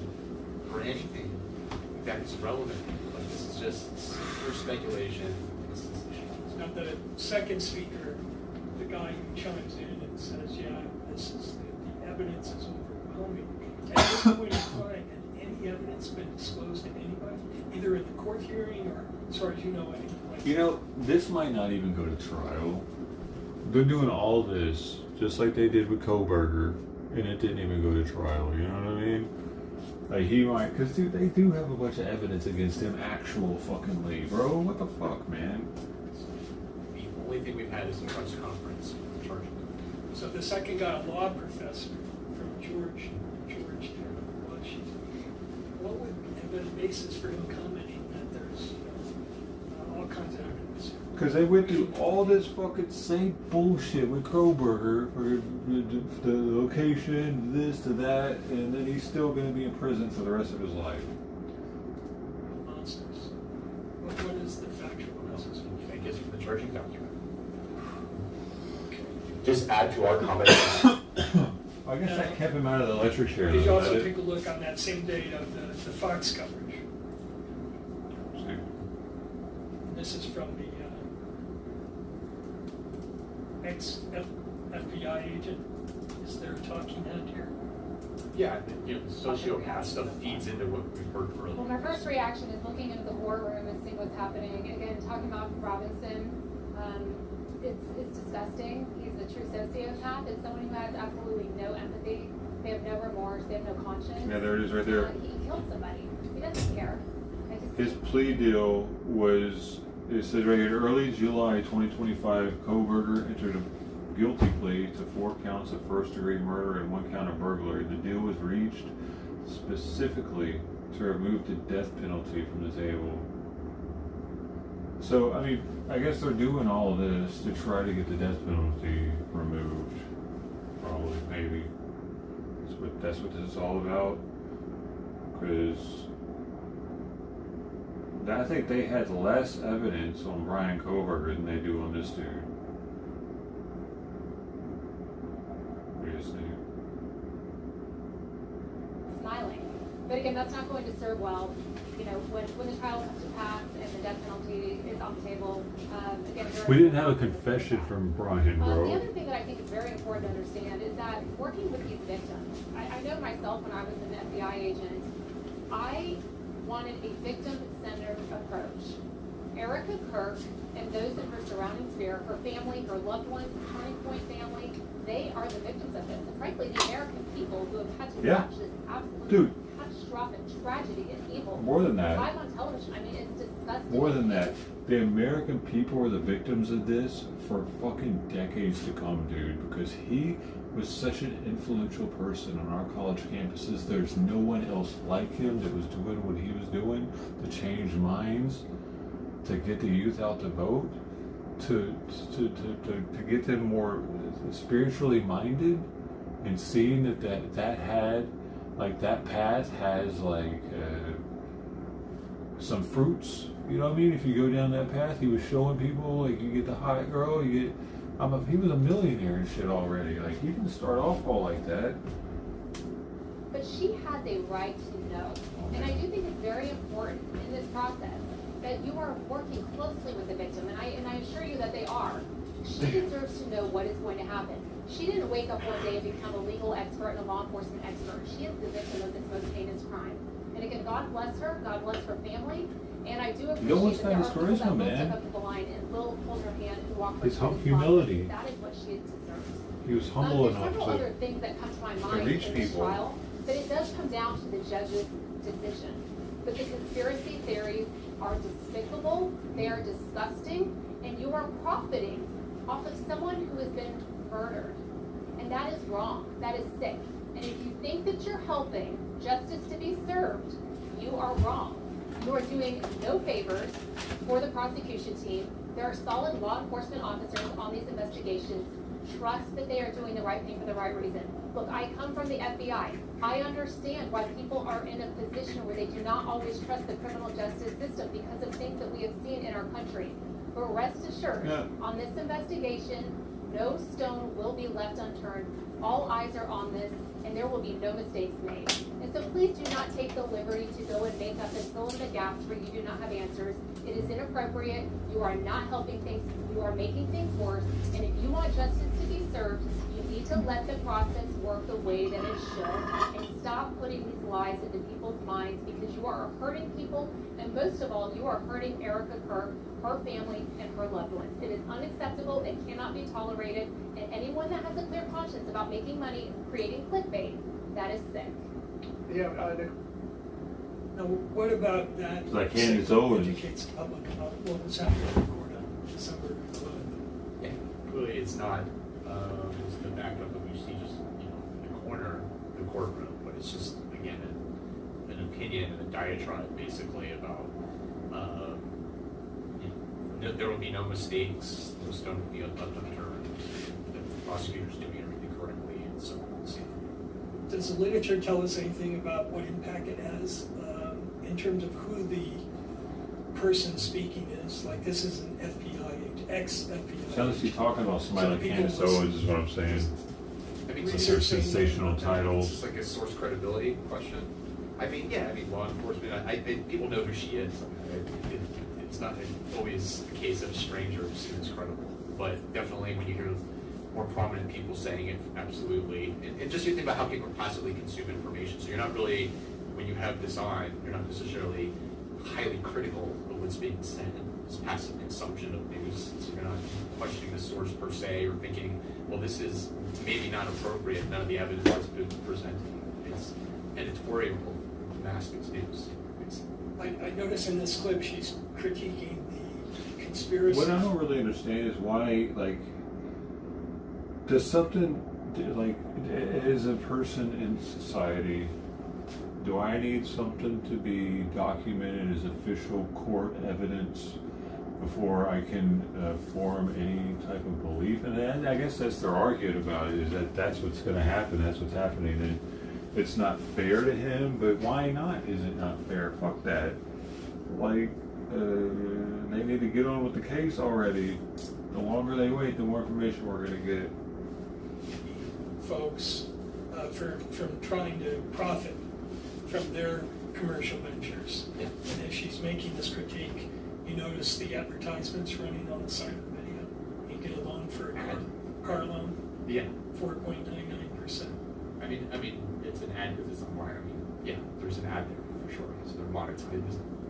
or anything that is relevant. Like, this is just pure speculation. Now the second speaker, the guy who chimes in and says, yeah, this is the evidence is overwhelming. At this point in time, had any evidence been disclosed to anybody, either in the court hearing or, as far as you know, any place? You know, this might not even go to trial. They're doing all this just like they did with Kohberger, and it didn't even go to trial. You know what I mean? Like, he might, because dude, they do have a bunch of evidence against him, actual fucking Lee, bro. What the fuck, man? The only thing we've had is a press conference charging them. So the second guy, a law professor from Georgetown, Washington, what would have been the basis for him commenting that there's all kinds of evidence? Because they went through all this fucking same bullshit with Kohberger for the location, this to that, and then he's still going to be in prison for the rest of his life. Monsters. What is the factual basis? I guess from the charging document. Just add to our comment. I guess that kept him out of the electric chair. Did you though, also did take a look on that same date of the Fox coverage? This is from the ex-FBI agent. Is there talking head here? Yeah, you know, sociopath stuff feeds into what we've heard earlier. Well, my first reaction is looking into the war room and seeing what's happening. Again, talking about Robinson, it's disgusting. He's a true sociopath. It's someone who has absolutely no empathy. They have no remorse. They have no conscience. Yeah, there it is right there. He killed somebody. He doesn't care. His plea deal was, it says right here, early July 2025, Kohberger entered a guilty plea to 4 counts of first-degree murder and 1 count of burglary. The deal was reached specifically to remove the death penalty from the table. So, I mean, I guess they're doing all of this to try to get the death penalty removed. Probably, maybe. That's what this is all about. Because I think they had less evidence on Bryan Kohberger than they do on this dude. Smiling. But again, that's not going to serve well. You know, when the trial comes to pass and the death penalty is on the table, again, we didn't have a confession from Bryan, bro. The other thing that I think is very important to understand is that working with these victims, I know myself when I was an FBI agent, I wanted a victim-centered approach. Erica Kirk and those in her surrounding sphere, her family, her loved ones, the Turning Point family, they are the victims of this. And frankly, the American people who have had to watch this absolute catastrophic tragedy and evil More than that. live on television. I mean, it's disgusting. More than that, the American people were the victims of this for fucking decades to come, dude, because he was such an influential person on our college campuses. There's no one else like him that was doing what he was doing to change minds, to get the youth out to vote, to get them more spiritually minded, and seeing that had, like, that path has, like, some fruits. You know what I mean? If you go down that path, he was showing people, like, you get the hot girl, you get... he was a millionaire and shit already. Like, he didn't start off all like that. But she has a right to know. And I do think it's very important in this process that you are working closely with the victim, and I assure you that they are. She deserves to know what is going to happen. She didn't wake up one day and become a legal expert and a law enforcement expert. She is the victim of this most heinous crime. And again, God bless her, God bless her family, and I do appreciate that there are people that will step up to the line and will hold her hand and walk her His through this humility. process. That is what she deserves. He was humble There's enough several to other things that come to my mind reach in this people. trial, but it does come down to the judge's decision. But the conspiracy theories are despicable, they are disgusting, and you are profiting off of someone who has been murdered. And that is wrong. That is sick. And if you think that you're helping justice to be served, you are wrong. You are doing no favors for the prosecution team. There are solid law enforcement officers on these investigations. Trust that they are doing the right thing for the right reason. Look, I come from the FBI. I understand why people are in a position where they do not always trust the criminal justice system because of things that we have seen in our country. But rest assured, on this investigation, no stone will be left unturned. All eyes are on this, and there will be no mistakes made. And so please do not take the liberty to go and make up and fill in the gaps where you do not have answers. It is inappropriate. You are not helping things. You are making things worse. And if you want justice to be served, you need to let the process work the way that it should and stop putting these lies into people's minds because you are hurting people, and most of all, you are hurting Erica Kirk, her family, and her loved ones. It is unacceptable. It cannot be tolerated. And anyone that has a clear conscience about making money and creating clickbait, that is sick. Yeah, now what about that? Like Candace Owens. Educates the public about what was happening in court on December 11th. Yeah, clearly it's not just the backup that we see just, you know, in the corner of the courtroom, but it's just, again, an opinion and a diatribe basically about, you know, there will be no mistakes, no stone will be left unturned, that the prosecutor's doing everything correctly, and so on. So, Does the literature tell us anything about what impact it has in terms of who the person speaking is? Like, this is an FBI, ex-FBI. Sounds like you're talking about somebody like Candace Owens is what I'm saying. I mean, With their sensational It's titles. just like a source credibility question. I mean, yeah, I mean, law enforcement, people know who she is. It's not always a case of a stranger who's seen as credible, but definitely when you hear more prominent people saying it, absolutely. And just you think about how people passively consume information. So you're not really, when you have this on, you're not necessarily highly critical of what's being said. It's passive consumption of news. So you're not questioning the source per se or thinking, well, this is maybe not appropriate. None of the evidence has been presented. It's editorial mass news. I notice in this clip she's critiquing the conspiracy. What I don't really understand is why, like, does something, like, as a person in society, do I need something to be documented as official court evidence before I can form any type of belief in it? And I guess that's their argument about it, is that that's what's going to happen, that's what's happening, and it's not fair to him, but why not is it not fair? Fuck that. Like, they need to get on with the case already. The longer they wait, the more information we're going to get. Folks from trying to profit from their commercial ventures. Yeah. And as she's making this critique, you notice the advertisements running on the side of the video. You get a loan for a car loan. Yeah. 4.99%. I mean, it's an ad because it's online. I mean, yeah, there's an ad there for sure. So they're monetizing.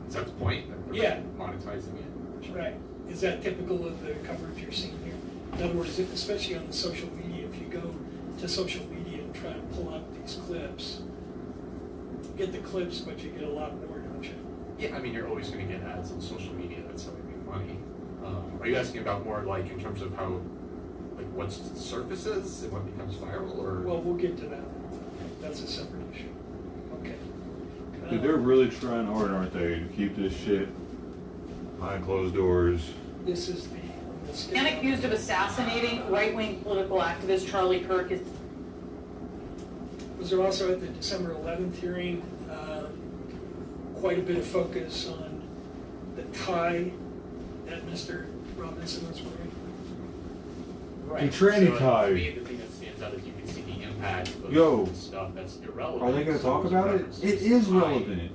Is that the point? That they're monetizing it. Sure. Right. Is that typical of the coverage you're seeing here? In other words, especially on the social media, if you go to social media and try and pull up these clips, you get the clips, but you get a lot more, don't you? Yeah, I mean, you're always going to get ads on social media. That's how they make money. Are you asking about more like in terms of how, like, what surfaces and what becomes viral, or? Well, we'll get to that. That's a separate issue. Okay. Dude, they're really trying hard, aren't they, to keep this shit behind closed doors. This is the And accused of assassinating right-wing political activist Charlie Kirk is. Was there also at the December 11th hearing quite a bit of focus on the tie that Mr. Robinson was wearing? The tranny tie. To me, the thing that stands out is you can see the impact of Yo. stuff that's irrelevant. Are they going to talk So about it? references It is tie, relevant.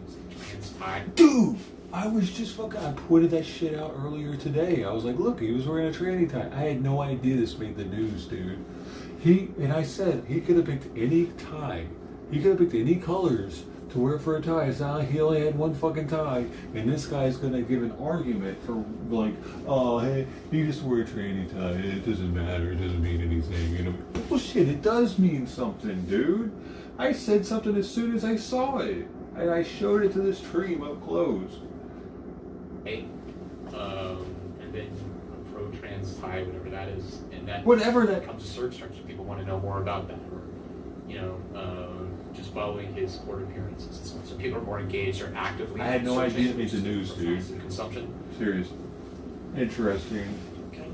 trans tie. Dude, I was just fucking, I pointed that shit out earlier today. I was like, look, he was wearing a tranny tie. I had no idea this made the news, dude. And I said, he could have picked any tie. He could have picked any colors to wear for a tie. It's not like he only had one fucking tie. And this guy's going to give an argument for, like, oh, hey, you just wear a tranny tie. It doesn't matter. It doesn't mean anything. You know? Well, shit, it does mean something, dude. I said something as soon as I saw it. And I showed it to this stream up close. And then a pro-trans tie, whatever that is, and that Whatever that- becomes a search term, so people want to know more about that, or just following his court appearances and so on. So people are more engaged, are actively. I had no searching idea it made the news, for dude. passive consumption. Serious. Interesting. Okay.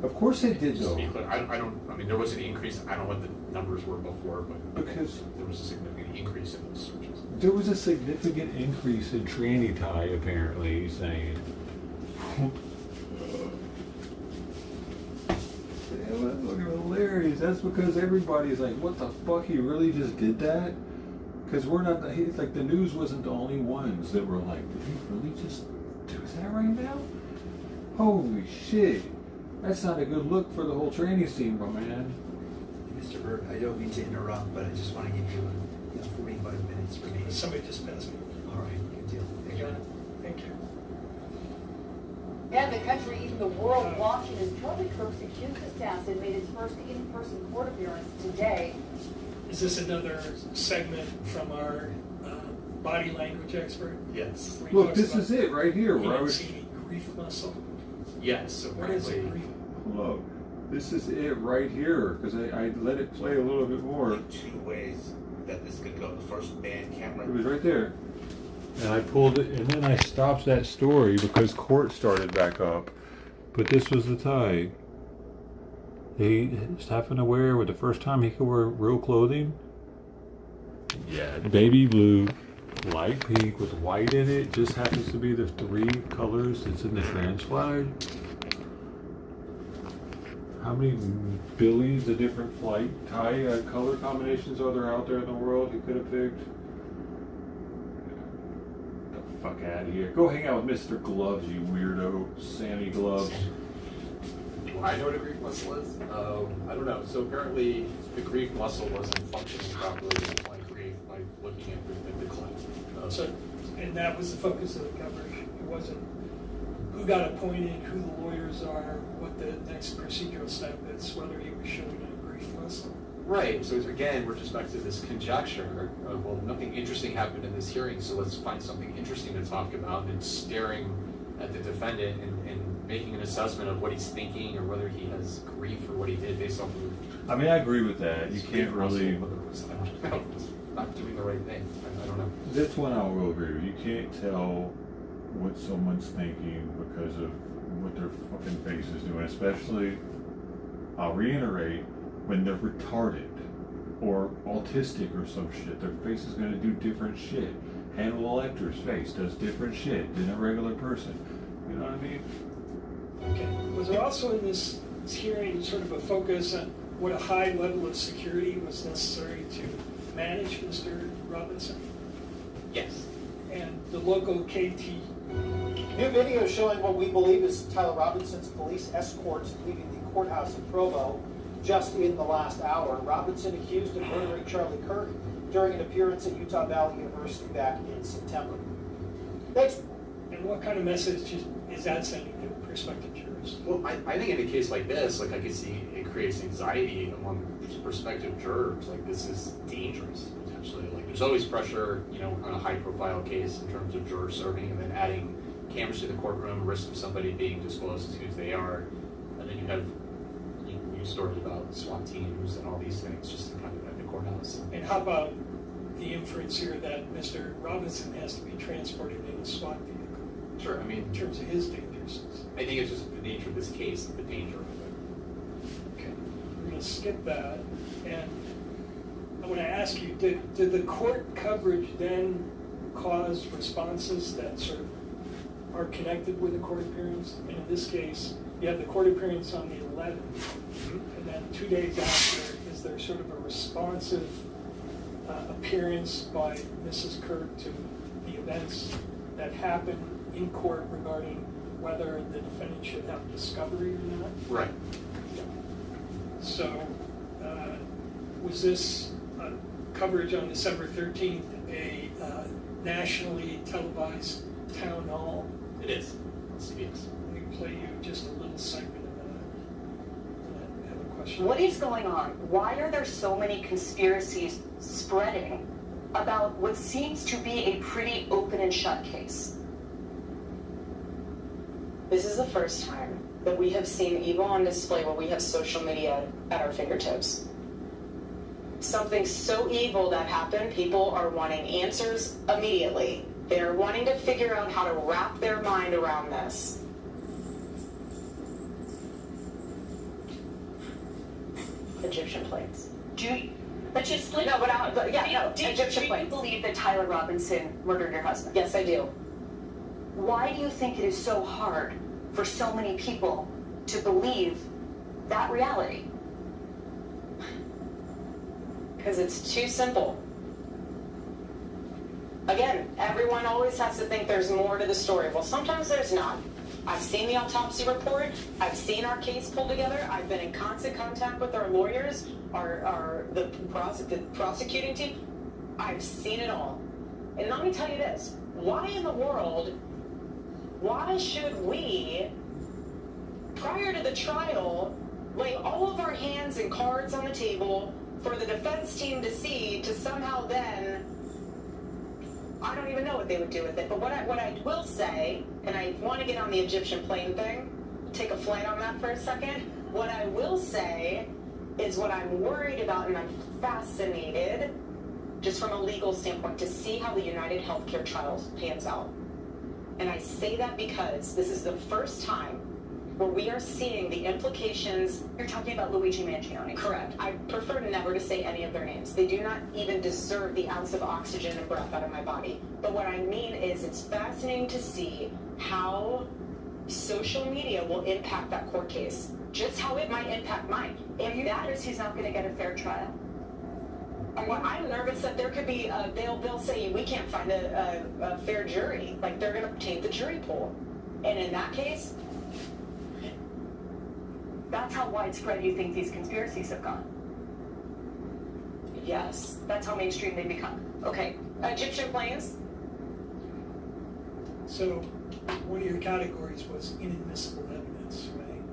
Of course they did, Just to though. be clear, I mean, there was an increase. I don't know what the numbers were before, but Because there was a significant increase in those searches. there was a significant increase in tranny tie, apparently, he's saying. Damn, that's fucking hilarious. That's because everybody's like, what the fuck, he really just did that? Because we're not, it's like the news wasn't the only ones that were like, did he really just do that right now? Holy shit. That's not a good look for the whole tranny scene, my man. Mr. Burke, I don't mean to interrupt, but I just want to give you, 45 minutes for me. Somebody just passed me. All right, good deal. Thank you. Thank you. And the country, even the world, watching as Charlie Kirk's accused assassin made his first in-person court appearance today. Is this another segment from our body language expert? Yes. Where he Look, talks this about is it right here. he Where I didn't was. see any grief muscle. Yes. So What is it? apparently, Grief? Look, this is it right here, because I let it play a little bit more. Two ways that this could go. The first, band camera. It was right there. And I pulled it, and then I stopped that story because court started back up. But this was the tie. He is having to wear with the first time he could wear real clothing. Yeah, baby blue, light pink with white in it. Just happens to be the 3 colors that's in the trans flag. How many billions of different flight tie color combinations are there out there in the world he could have picked? Get the fuck out of here. Go hang out with Mr. Gloves, you weirdo. Sammy Gloves. I know what a grief muscle is. I don't know. So apparently, the grief muscle wasn't functioning properly to apply grief by looking at the decline. So, and that was the focus of the coverage. It wasn't who got appointed, who the lawyers are, what the next procedural step is, whether he was showing a grief muscle. Right. So again, we're just back to this conjecture of, well, nothing interesting happened in this hearing, so let's find something interesting to talk about, and staring at the defendant and making an assessment of what he's thinking or whether he has grief for what he did based off of. I mean, I agree with that. You can't really. Not doing the right thing. I don't know. That's one I will agree with. You can't tell what someone's thinking because of what their fucking face is doing. Especially, I'll reiterate, when they're retarded or autistic or some shit, their face is going to do different shit. Hannibal Lecter's face does different shit than a regular person. You know what I mean? Okay. Was there also in this hearing sort of a focus on what a high level of security was necessary to manage Mr. Robinson? Yes. And the local KT. New video showing what we believe is Tyler Robinson's police escort leaving the courthouse in Provo just in the last hour. Robinson accused of murdering Charlie Kirk during an appearance at Utah Valley University back in September. Thanks. And what kind of message is that sending to prospective jurors? Well, I think in a case like this, like I could see it creates anxiety among prospective jurors. Like this is dangerous potentially. Like there's always pressure, you know, on a high-profile case in terms of juror serving, and then adding cameras to the courtroom, risk of somebody being disclosed as who they are, and then you have news stories about SWAT teams and all these things just kind of at the courthouse. And how about the inference here that Mr. Robinson has to be transported in a SWAT vehicle? Sure, I mean, in terms of his dangerousness. I think it's just the nature of this case, the danger of it. Okay, we're going to skip that, and I want to ask you: did the court coverage then cause responses that sort of are connected with the court appearance? And in this case, you have the court appearance on the 11th, and then 2 days after, is there sort of a responsive appearance by Mrs. Kirk to the events that happened in court regarding whether the defendant should have discovery or not? Right. So, was this coverage on December 13th a nationally televised town hall? It is. On CBS. Let me play you just a little segment of that. I have a question. What is going on? Why are there so many conspiracies spreading about what seems to be a pretty open and shut case? This is the first time that we have seen evil on display where we have social media at our fingertips. something so evil that happened, people are wanting answers immediately. They're wanting to figure out how to wrap their mind around this. Egyptian plates. But just like, No, but Egyptian do you plates. believe that Tyler Robinson murdered your husband? Yes, I do. Why do you think it is so hard for so many people to believe that reality? Because it's too simple. Again, everyone always has to think there's more to the story. Well, sometimes there's not. I've seen the autopsy report. I've seen our case pulled together. I've been in constant contact with our lawyers, the prosecuting team. I've seen it all. And let me tell you this. Why in the world, why should we, prior to the trial, lay all of our hands and cards on the table for the defense team to see, to somehow then, I don't even know what they would do with it, but what I will say, and I want to get on the Egyptian plane thing, take a flight on that for a second, what I will say is what I'm worried about, and I'm fascinated, just from a legal standpoint, to see how the United Healthcare trial pans out. And I say that because this is the first time where we are seeing the implications. You're talking about Luigi Mangione. Correct. I prefer never to say any of their names. They do not even deserve the ounce of oxygen and breath out of my body. But what I mean is it's fascinating to see how social media will impact that court case. Just how it might impact mine. Are you nervous he's not going to get a fair trial? Well, I'm nervous that there could be, they'll say we can't find a fair jury. Like they're going to taint the jury pool. And in that case, That's how widespread you think these conspiracies have gone? yes. That's how mainstream they become. Okay. Egyptian planes. So, one of your categories was inadmissible evidence, right?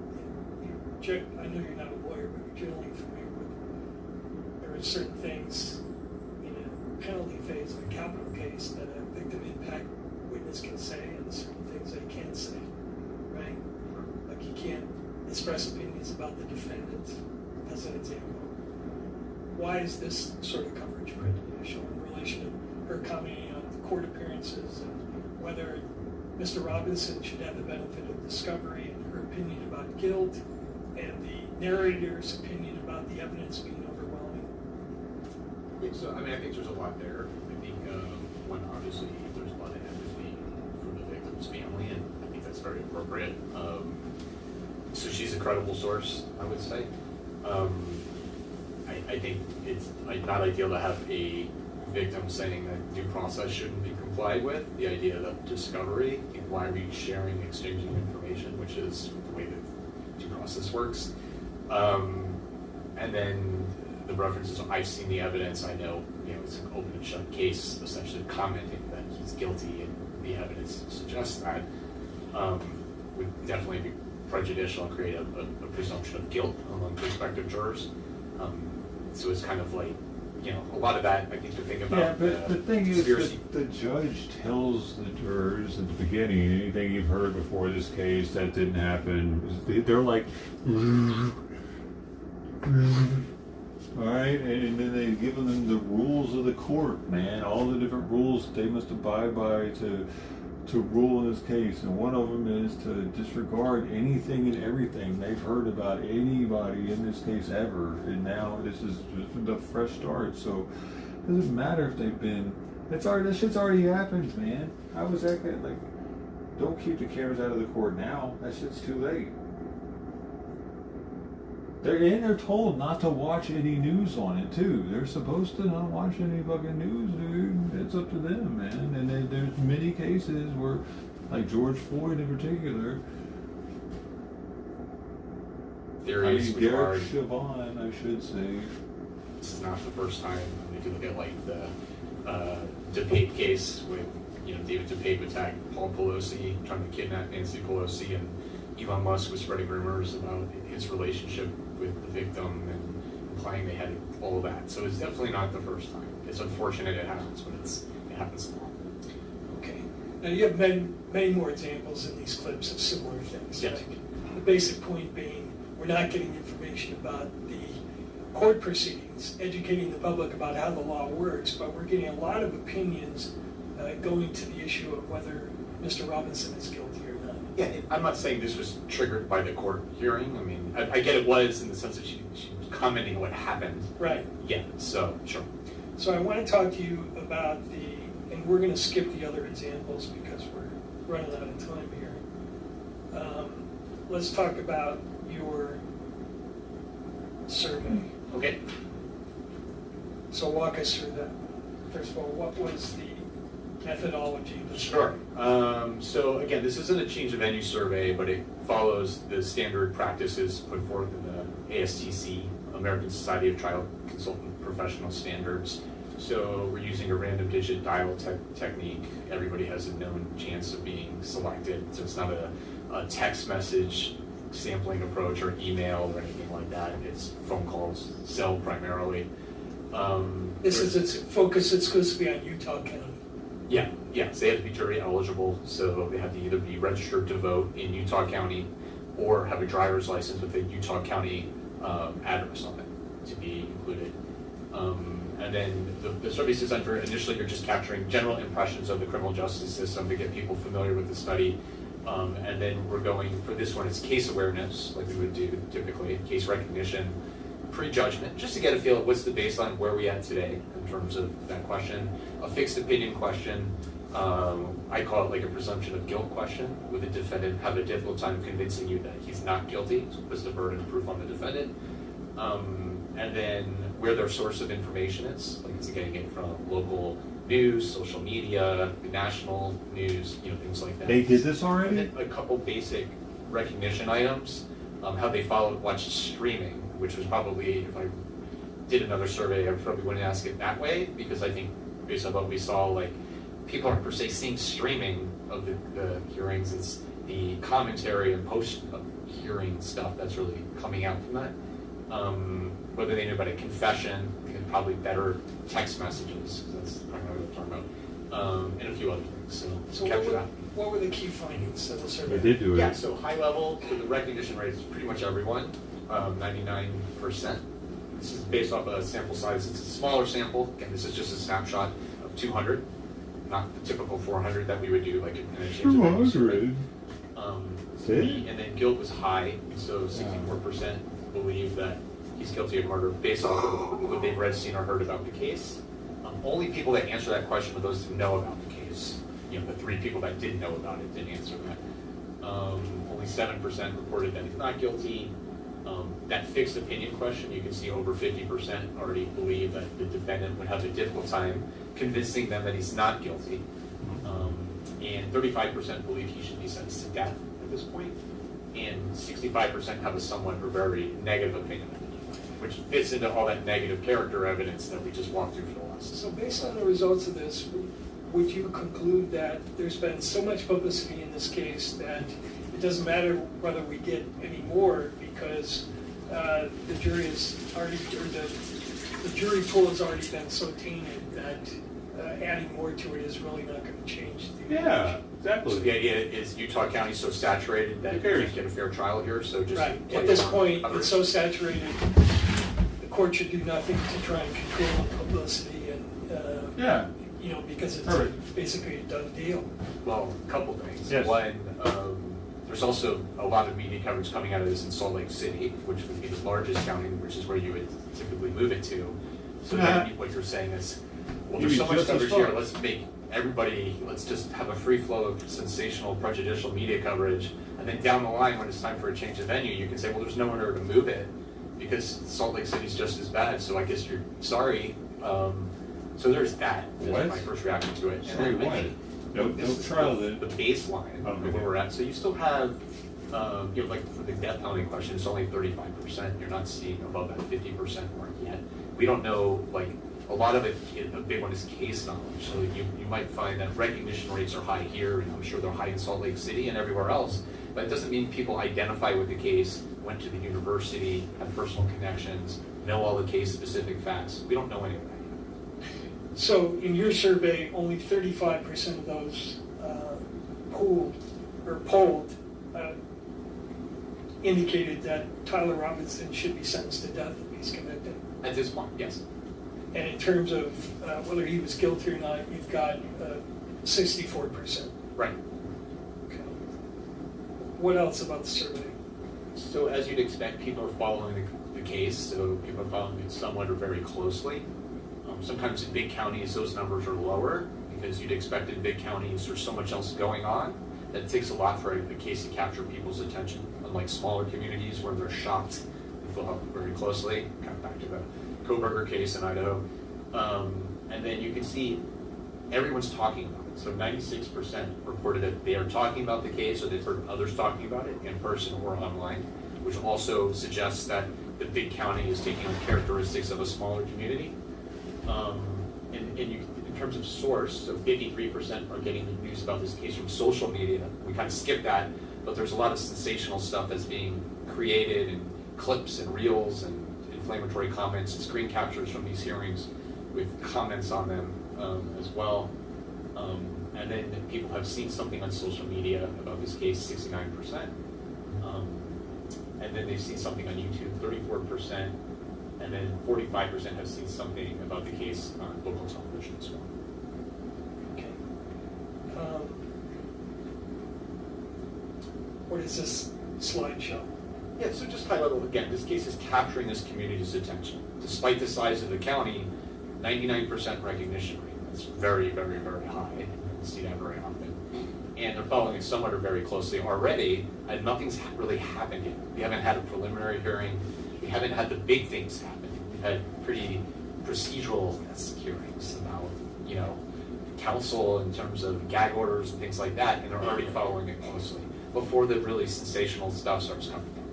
And I know you're not a lawyer, but you're generally familiar with, there are certain things in a penalty phase of a capital case that a victim impact witness can say and certain things they can't say, right? Like you can't express opinions about the defendant, as an example. Why is this sort of coverage prejudicial in relation to her commenting on court appearances and whether Mr. Robinson should have the benefit of discovery and her opinion about guilt and the narrator's opinion about the evidence being overwhelming? Yeah, so, I mean, I think there's a lot there. I think, one, obviously, there's a lot of empathy for the victim's family, and I think that's very appropriate. So she's a credible source, I would say. I think it's not ideal to have a victim saying that due process shouldn't be complied with. The idea of discovery, and why are we sharing, exchanging information, which is the way that due process works. And then the references, I've seen the evidence, I know, it's an open and shut case, essentially commenting that he's guilty, and the evidence suggests that, would definitely be prejudicial and create a presumption of guilt among prospective jurors. So it's kind of like, a lot of that, I think, to think about. Yeah, but the thing is conspiracy. that the judge tells the jurors at the beginning, anything you've heard before this case, that didn't happen. They're like, all right, and then they've given them the rules of the court, man, all the different rules they must abide by to rule in this case, and one of them is to disregard anything and everything they've heard about anybody in this case ever, and now this is just a fresh start. So it doesn't matter if they've been, this shit's already happened, man. How was that good? Like, don't keep the cameras out of the court now. That shit's too late. They're told not to watch any news on it too. They're supposed to not watch any fucking news, dude. It's up to them, man. And there's many cases where, like George Floyd in particular, Theories Derek Chauvin, I should say. This is not the first time. If you look at like the DePape case with David DePape attacked Paul Pelosi, trying to kidnap Nancy Pelosi, and Elon Musk was spreading rumors about his relationship with the victim and implying they had all of that. So it's definitely not the first time. It's unfortunate it happens, but it happens a lot. Okay. Now you have many more examples in these clips of similar things. Yes. Like the basic point being, we're not getting information about the court proceedings, educating the public about how the law works, but we're getting a lot of opinions going to the issue of whether Mr. Robinson is guilty or not. Yeah, I'm not saying this was triggered by the court hearing. I mean, I get it was in the sense that she was commenting what happened. Right. Yeah, so, sure. So I want to talk to you about and we're going to skip the other examples because we're running out of time here. Let's talk about your survey. Okay. So walk us through that. First of all, what was the methodology of the Sure. survey? So again, this isn't a change of venue survey, but it follows the standard practices put forth in the ASTC, American Society of Trial Consultant Professional Standards. So we're using a random digit dial technique. Everybody has a known chance of being selected. So it's not a text message sampling approach or email or anything like that. It's phone calls, cell primarily. This is its focus exclusively on Utah County. Yeah, so they have to be jury eligible, so they have to either be registered to vote in Utah County or have a driver's license with a Utah County address on it to be included. And then the survey is designed for, initially you're just capturing general impressions of the criminal justice system to get people familiar with the study. And then we're going, for this one, it's case awareness, like we would do typically, case recognition, pre-judgment, just to get a feel of what's the baseline, where are we at today in terms of that question. A fixed opinion question, I call it like a presumption of guilt question, with the defendant have a difficult time convincing you that he's not guilty, so it puts the burden of proof on the defendant. And then where their source of information is, like is it getting it from local news, social media, national news, things like that. They did this already? And then a couple basic recognition items, how they watched streaming, which was probably, if I did another survey, I probably wouldn't ask it that way, because I think based on what we saw, like people aren't per se seeing streaming of the hearings, it's the commentary and post-hearing stuff that's really coming out from that. Whether they knew about a confession, and probably better text messages, because that's primarily what we're talking about, and a few other things. So capture that. What were the key findings of the survey? They did do it. Yeah, so high level, so the recognition rate is pretty much everyone, 99%. This is based off a sample size. It's a smaller sample. Again, this is just a snapshot of 200, not the typical 400 that we would do like in a change of venue survey. And then guilt was high, so 64% believe that he's guilty of murder based off of what they've read, seen, or heard about the case. Only people that answer that question were those who know about the case. The 3 people that didn't know about it didn't answer that. Only 7% reported that he's not guilty. That fixed opinion question, you can see over 50% already believe that the defendant would have a difficult time convincing them that he's not guilty. And 35% believe he should be sentenced to death at this point. And 65% have a somewhat or very negative opinion of the defendant, which fits into all that negative character evidence that we just walked through for the last. So based on the results of this, would you conclude that there's been so much publicity in this case that it doesn't matter whether we get any more because the jury is already, or the jury pool has already been so tainted that adding more to it is really not going to change the exactly. So the idea is Utah County's so saturated that you can't get a fair trial here, so just right. At this point, it's so saturated, the court should do nothing to try and control the publicity and because it's basically a done deal. Well, a couple things. Yes. One, there's also a lot of media coverage coming out of this in Salt Lake City, which would be the largest county, which is where you would typically move it to. So then what you're saying is, well, there's so much coverage here, let's make everybody, let's just have a free flow of sensational, prejudicial media coverage, and then down the line, when it's time for a change of venue, you can say, well, there's nowhere to move it, because Salt Lake City's just as bad, so I guess you're sorry. So there's that. That's my first reaction to it. Sorry, why? No trial then. The baseline of where we're at. So you still have, like for the death penalty question, it's only 35%. You're not seeing above that 50% mark yet. We don't know, like, a lot of it, a big one is case knowledge. So you might find that recognition rates are high here, and I'm sure they're high in Salt Lake City and everywhere else. But it doesn't mean people identify with the case, went to the university, have personal connections, know all the case-specific facts. We don't know any of that. So in your survey, only 35% of those polled indicated that Tyler Robinson should be sentenced to death if he's convicted. At this point, yes. And in terms of whether he was guilty or not, you've got 64%. Right. Okay. What else about the survey? So as you'd expect, people are following the case, so people are following it somewhat or very closely. Sometimes in big counties, those numbers are lower because you'd expect in big counties there's so much else going on that it takes a lot for a case to capture people's attention. Unlike smaller communities where they're shocked and follow very closely, kind of back to the Koberger case in Idaho. And then you can see everyone's talking about it. So 96% reported that they are talking about the case or they've heard others talking about it in person or online, which also suggests that the big county is taking the characteristics of a smaller community. In terms of source, so 53% are getting the news about this case from social media. We kind of skipped that, but there's a lot of sensational stuff that's being created and clips and reels and inflammatory comments and screen captures from these hearings with comments on them as well. And then people have seen something on social media about this case, 69%. And then they've seen something on YouTube, 34%. And then 45% have seen something about the case on local television as well. Okay. What does this slide show? Yeah, so just high level, again, this case is capturing this community's attention. Despite the size of the county, 99% recognition rate. That's very, very, very high. You don't see that very often. And they're following it somewhat or very closely already, and nothing's really happened yet. We haven't had a preliminary hearing. We haven't had the big things happen. We've had pretty procedural hearings about, counsel in terms of gag orders and things like that, and they're already following it closely before the really sensational stuff starts coming down.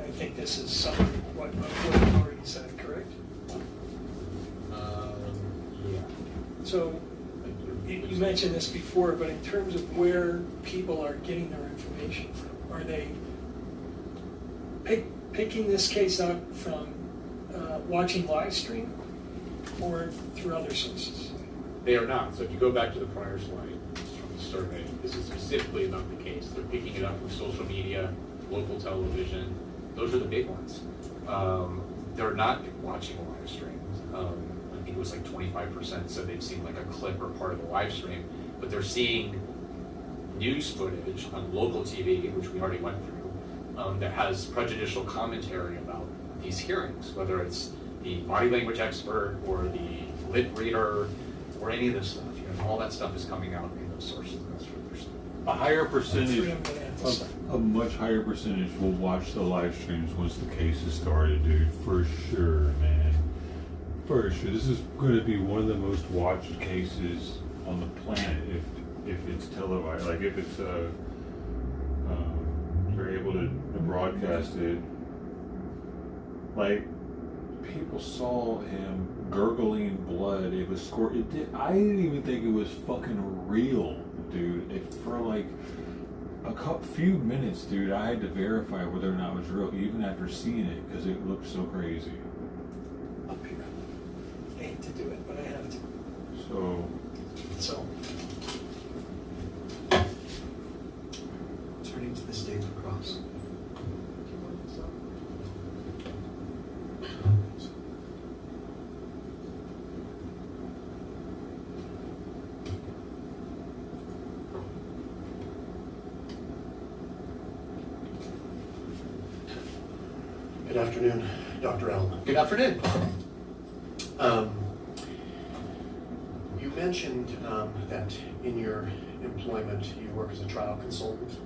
I think this is somewhat what you already said, correct? Yeah. So you mentioned this before, but in terms of where people are getting their information from, are they picking this case up from watching live stream or through other sources? They are not. So if you go back to the prior slide from the survey, this is specifically about the case. They're picking it up from social media, local television. Those are the big ones. They're not watching a live stream. I think it was like 25% said they've seen like a clip or part of the live stream, but they're seeing news footage on local TV, which we already went through, that has prejudicial commentary about these hearings, whether it's the body language expert or the lip reader or any of this stuff. All that stuff is coming out in those sources. A higher percentage, a much higher percentage will watch the live streams once the case is started, dude. For sure, man. For sure. This is going to be one of the most watched cases on the planet if it's televised. Like if it's you're able to broadcast it. Like people saw him gurgling blood. It was I didn't even think it was fucking real, dude. For like a few minutes, dude, I had to verify whether or not it was real, even after seeing it, because it looked so crazy. Up here. I hate to do it, but I have to. So. Turning to the state lacrosse. Good afternoon, Dr. Allen. Good afternoon. You mentioned that in your employment you work as a trial consultant.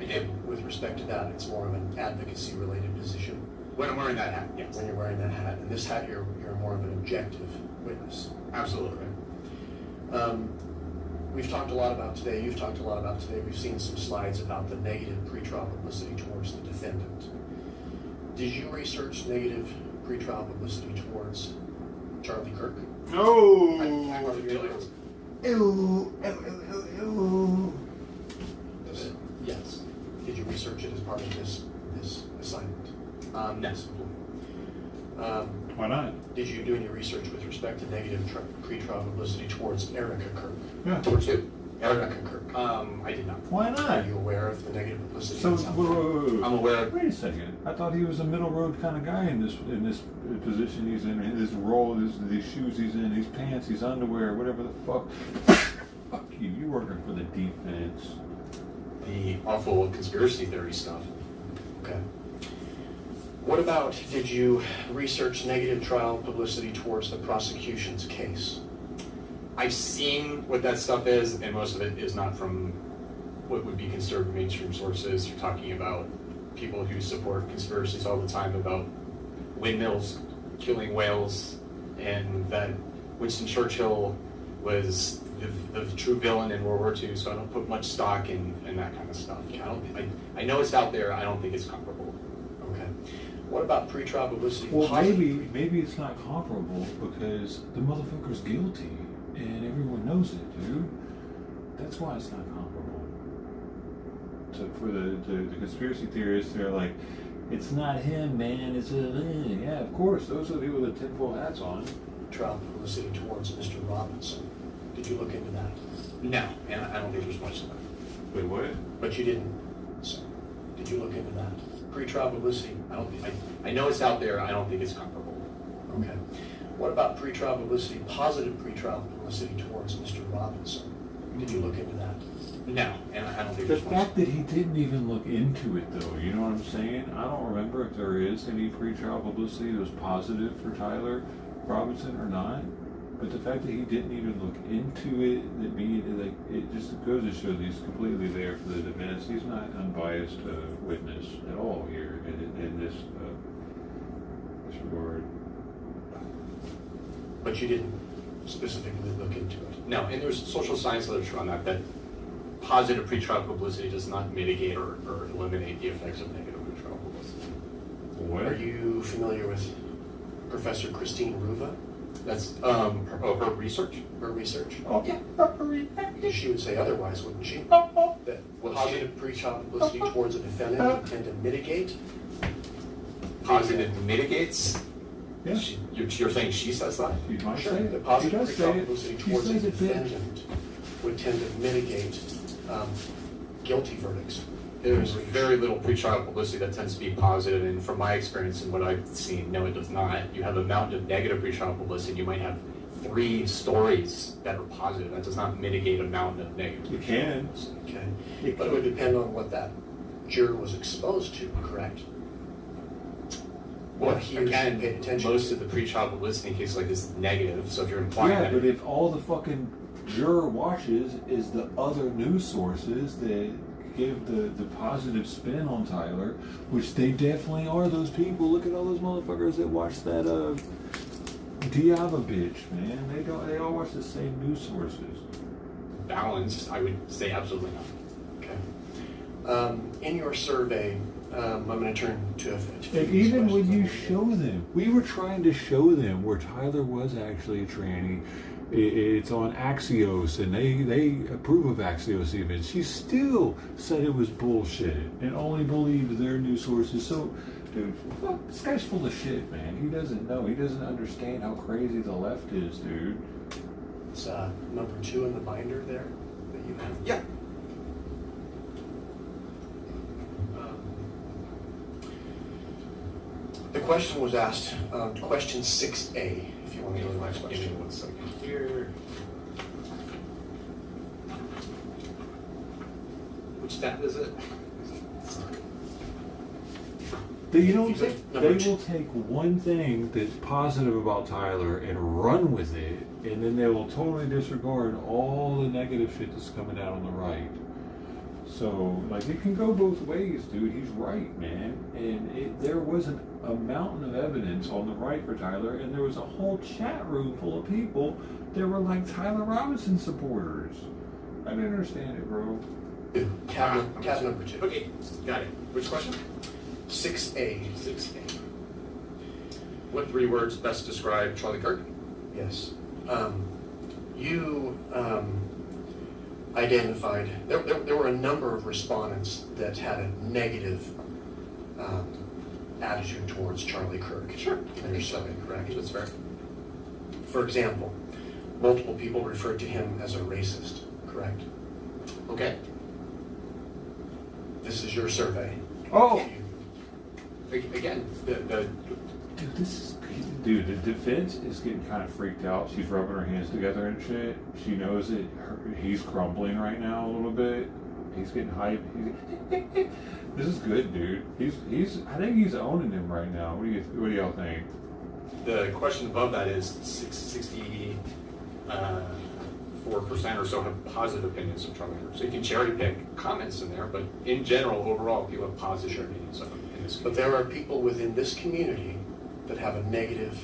I do. With respect to that, it's more of an advocacy-related position. When I'm wearing that hat, yes. When you're wearing that hat. And this hat, you're more of an objective witness. Absolutely. We've talked a lot about today, you've talked a lot about today, we've seen some slides about the negative pretrial publicity towards the defendant. Did you research negative pretrial publicity towards Charlie Kirk? No. Yes. Did you research it as part of this assignment? No. Why not? Did you do any research with respect to negative pretrial publicity towards Erica Kirk? Yeah. Towards who? Erica Kirk. I did not. Why not? Are you aware of the negative publicity? So that's out there? wait, I'm aware. Wait a second. I thought he was a middle road kind of guy in this position he's in this role, these shoes he's in, these pants, these underwear, whatever the fuck. Fuck you. You working for the defense? The awful conspiracy theory stuff. Okay. What about, did you research negative trial publicity towards the prosecution's case? I've seen what that stuff is, and most of it is not from what would be considered mainstream sources. You're talking about people who support conspiracies all the time about windmills killing whales, and that Winston Churchill was the true villain in World War II, so I don't put much stock in that kind of stuff. I know it's out there, I don't think it's comparable. Okay. What about pretrial publicity? Well, maybe it's not comparable because the motherfucker's guilty and everyone knows it, dude. That's why it's not comparable. So for the conspiracy theorists, they're like, it's not him, man. It's yeah, of course. Those are the people with the tinfoil hats on. Trial publicity towards Mr. Robinson. Did you look into that? No, and I don't think there's much of that. Wait, what? But you didn't. So, did you look into that? Pretrial publicity. I know it's out there, I don't think it's comparable. Okay. What about pretrial publicity, positive pretrial publicity towards Mr. Robinson? Did you look into that? No, and I don't think The there's much. fact that he didn't even look into it, though, you know what I'm saying? I don't remember if there is any pre-trial publicity that was positive for Tyler Robinson or not. But the fact that he didn't even look into it, it just goes to show that he's completely there for the defense. He's not an unbiased witness at all here in this regard. But you didn't specifically look into it? No, and there's social science literature on that positive pretrial publicity does not mitigate or eliminate the effects of negative pretrial publicity. What? Are you familiar with Professor Christine Ruva? That's her research? Her research? Oh, yeah. She would say otherwise, wouldn't she? That positive pretrial publicity towards a defendant would tend to mitigate? Positive mitigates? Yeah. You're saying she says that? She might Sure. say The it. positive She does say pretrial it. publicity She towards a says it, bitch. defendant would tend to mitigate guilty verdicts. There's very little pretrial publicity that tends to be positive, and from my experience and what I've seen, no, it does not. You have a mountain of negative pretrial publicity, you might have 3 stories that are positive. That does not mitigate a mountain of negative. It can. Okay. But it would depend on what that juror was exposed to, correct? Well, What he or she again, paid attention most to. of the pretrial publicity in cases like this is negative, so if you're implying Yeah, that. but if all the fucking juror watches is the other news sources that give the positive spin on Tyler, which they definitely are those people. Look at all those motherfuckers that watch that Diaba bitch, man. They all watch the same news sources. Balanced, I would say absolutely not. Okay. In your survey, I'm going to turn to a few And even when questions. you show them, we were trying to show them where Tyler was actually a tranny. It's on Axios, and they approve of Axios even. She still said it was bullshit and only believed their news sources. So, dude, fuck, this guy's full of shit, man. He doesn't know. He doesn't understand how crazy the left is, dude. It's number 2 in the binder there that you have. Yeah. The question was asked, question 6A, if you want to go to the next Give me question. 1 second here. Which tab is it? You know what I'm saying? Number They 2. will take one thing that's positive about Tyler and run with it, and then they will totally disregard all the negative shit that's coming out on the right. So, like, it can go both ways, dude. He's right, man. And there was a mountain of evidence on the right for Tyler, and there was a whole chat room full of people that were like Tyler Robinson supporters. I didn't understand it, bro. Tab number 2. Okay, got it. Which question? 6A. 6A. What 3 words best describe Charlie Kirk? Yes. You identified, there were a number of respondents that had a negative attitude towards Charlie Kirk. Sure. In your survey, correct? That's fair. For example, multiple people referred to him as a racist, correct? Okay. This is your survey. Oh! Again, the Dude, this is dude. The defense is getting kind of freaked out. She's rubbing her hands together and shit. She knows that he's crumbling right now a little bit. He's getting hype. This is good, dude. He's. I think he's owning him right now. What do y'all think? the question above that is 64% or so have positive opinions of Charlie Kirk. So you can cherry pick comments in there, but in general, overall, people have positive opinions of him in this But there are people within this community that have a negative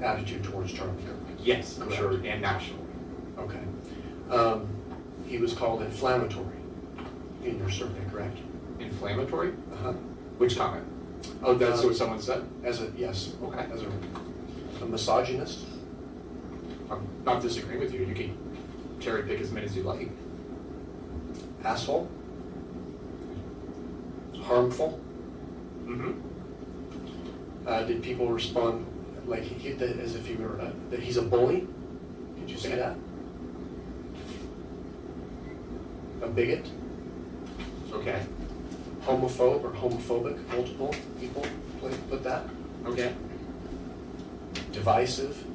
attitude towards Charlie Kirk. Yes, I'm sure, and nationally. Okay. He was called inflammatory in your survey, correct? Inflammatory? Uh-huh. Which comment? Oh, that's what someone said? Yes. Okay. As a misogynist? I'm not disagreeing with you. You can cherry pick as many as you like. Asshole? Harmful? Mm-hmm. Did people respond like as if you were that he's a bully? Did you say that? A bigot? Okay. Homophobe or homophobic? Multiple people put that? Okay. Divisive?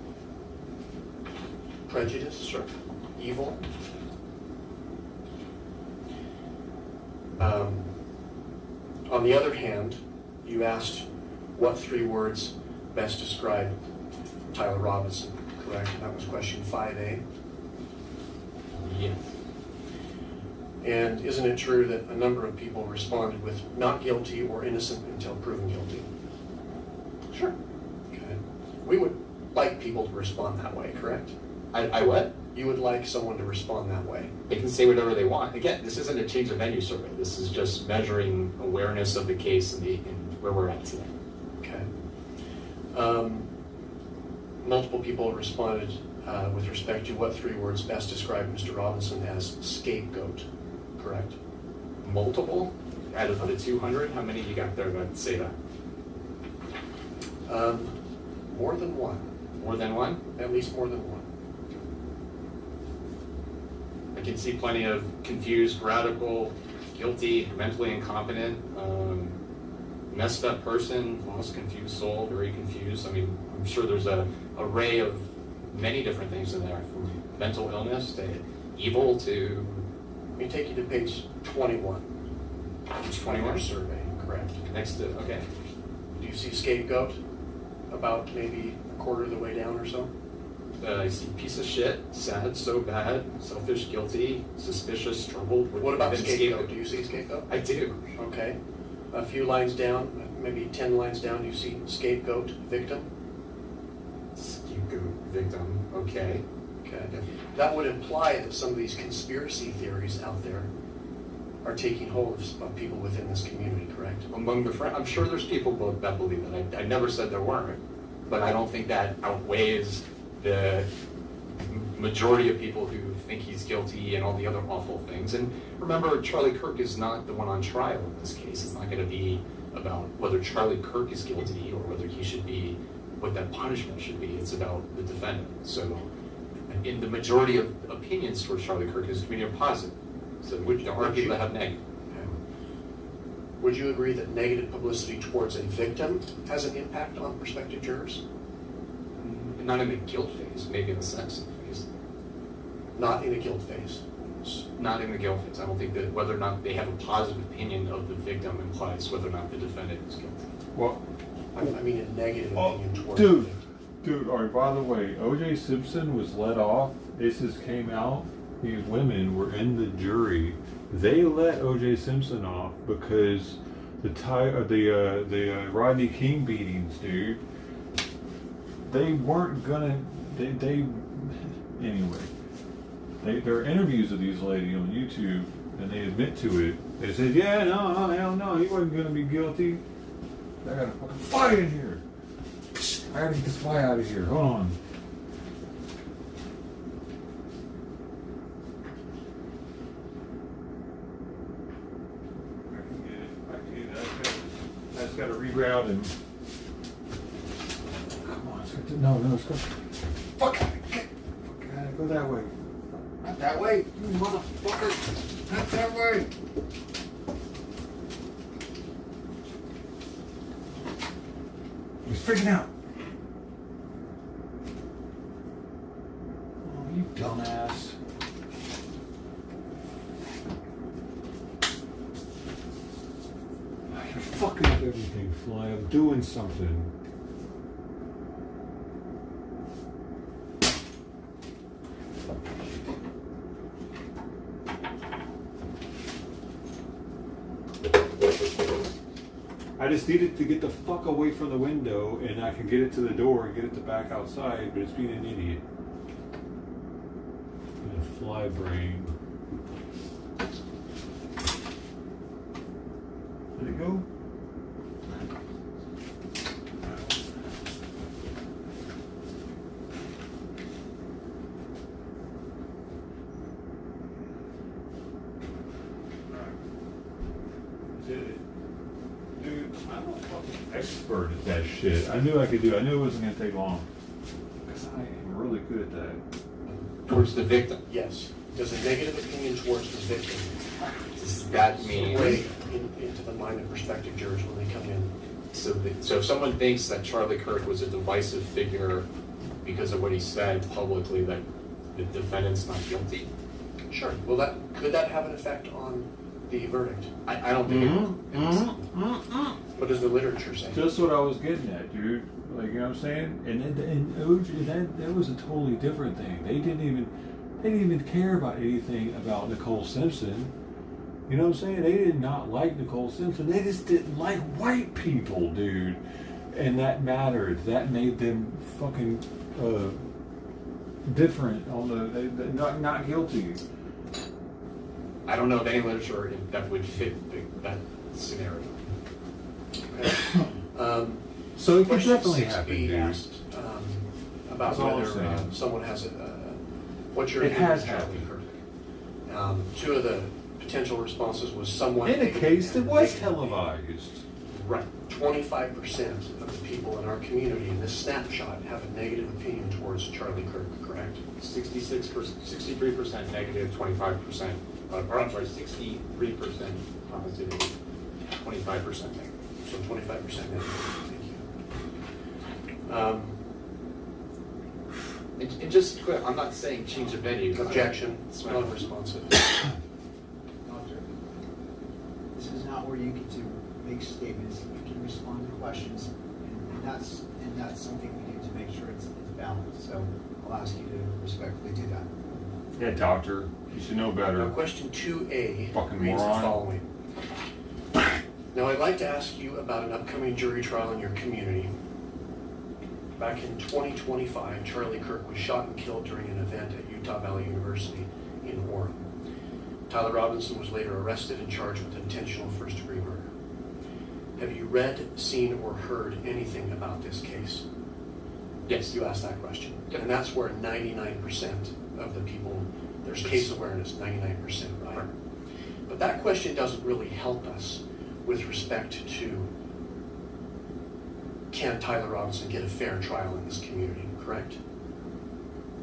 Prejudice? Sure. Evil? On the other hand, you asked what 3 words best describe Tyler Robinson, correct? That was question 5A. Yes. And isn't it true that a number of people responded with not guilty or innocent until proven guilty? Sure. Okay. We would like people to respond that way, correct? I what? You would like someone to respond that way. They can say whatever they want. Again, this isn't a change of venue survey. This is just measuring awareness of the case and where we're at today. Okay. Multiple people responded with respect to what 3 words best describe Mr. Robinson as scapegoat, correct? Multiple? Out of the 200, how many you got there that say that? More than one. More than one? At least more than one. I can see plenty of confused, radical, guilty, mentally incompetent, messed up person, lost, confused soul, very confused. I mean, I'm sure there's an array of many different things in there, from mental illness to evil to... Let me take you to page 21. Page 21? Survey, correct. Next to, okay. Do you see scapegoat about maybe a quarter of the way down or so? I see piece of shit, sad, so bad, selfish, guilty, suspicious, troubled. What about scapegoat? Do you see scapegoat? I do. Okay. A few lines down, maybe 10 lines down, you see scapegoat, victim? Scapegoat, victim, okay. Okay. That would imply that some of these conspiracy theories out there are taking hold of people within this community, correct? Among the friends, I'm sure there's people that believe that. I never said there weren't, but I don't think that outweighs the majority of people who think he's guilty and all the other awful things. And remember, Charlie Kirk is not the one on trial in this case. It's not going to be about whether Charlie Kirk is guilty or whether he should be, what that punishment should be. It's about the defendant. So in the majority of opinions towards Charlie Kirk is community are positive. So there are people that have negative. Okay. Would you agree that negative publicity towards a victim has an impact on prospective jurors? Not in the guilt phase, maybe in the sentencing phase. Not in a guilt phase? Not in the guilt phase. I don't think that whether or not they have a positive opinion of the victim implies whether or not the defendant is guilty. Well, I mean a negative opinion towards dude, all right, by the way, O.J. Simpson was let off. This just came out. These women were in the jury. They let O.J. Simpson off because the Rodney King beatings, dude. They weren't gonna. Anyway. There are interviews of these ladies on YouTube, and they admit to it. They said, "Yeah, no, hell no, he wasn't gonna be guilty." I got a fucking fly in here. I gotta get this fly out of here. Hold on. I can get it. I just gotta reroute and. Come on, let's go. No, let's go. Fuck! Fuck, go that way. Not that way, you motherfucker. Not that way. He's freaking out. Oh, you dumbass. You're fucking up everything, Fly. I'm doing something. I just needed to get the fuck away from the window and I can get it to the door and get it to back outside, but it's being an idiot. And a fly brain. Did it go? Did it? Dude, I'm a fucking expert at that shit. I knew I could do it. I knew it wasn't going to take long. Because I am really good at that. Towards the victim. Yes. Does a negative opinion towards the victim Does that mean? weigh into the mind of prospective jurors when they come in? So if someone thinks that Charlie Kirk was a divisive figure because of what he said publicly, that the defendant's not guilty? Sure. Well, could that have an effect on the verdict? I don't think it will. What does the literature say? Just what I was getting at, dude. Like, you know what I'm saying? And that was a totally different thing. They didn't even care about anything about Nicole Simpson. You know what I'm saying? They did not like Nicole Simpson. They just didn't like white people, dude. And that mattered. That made them fucking different on the not guilty. I don't know of any literature that would fit that scenario. So it could Question definitely 6B happen. asked about That's all I'm whether saying. someone has what's your It opinion has of Charlie happened. Kirk? Two of the potential responses was someone In a case that was televised. Right. 25% of the people in our community in this snapshot have a negative opinion towards Charlie Kirk, correct? 66%, 63% negative, 25%, or I'm sorry, 63% positive, 25% negative. So 25% negative. Thank you. And just quick, I'm not saying change the venue. Objection. Non-responsive. Doctor, this is not where you get to make statements. You can respond to questions, and that's something we do to make sure it's balanced. So I'll ask you to respectfully do that. Yeah, doctor. You should know better. Now, question 2A Fucking reads the moron. following. Now, I'd like to ask you about an upcoming jury trial in your community. Back in 2025, Charlie Kirk was shot and killed during an event at Utah Valley University in Orem. Tyler Robinson was later arrested and charged with intentional first-degree murder. Have you read, seen, or heard anything about this case? Yes. You asked that question. Yep. And that's where 99% of the people, there's case awareness, 99%, right? But that question doesn't really help us with respect to can Tyler Robinson get a fair trial in this community, correct?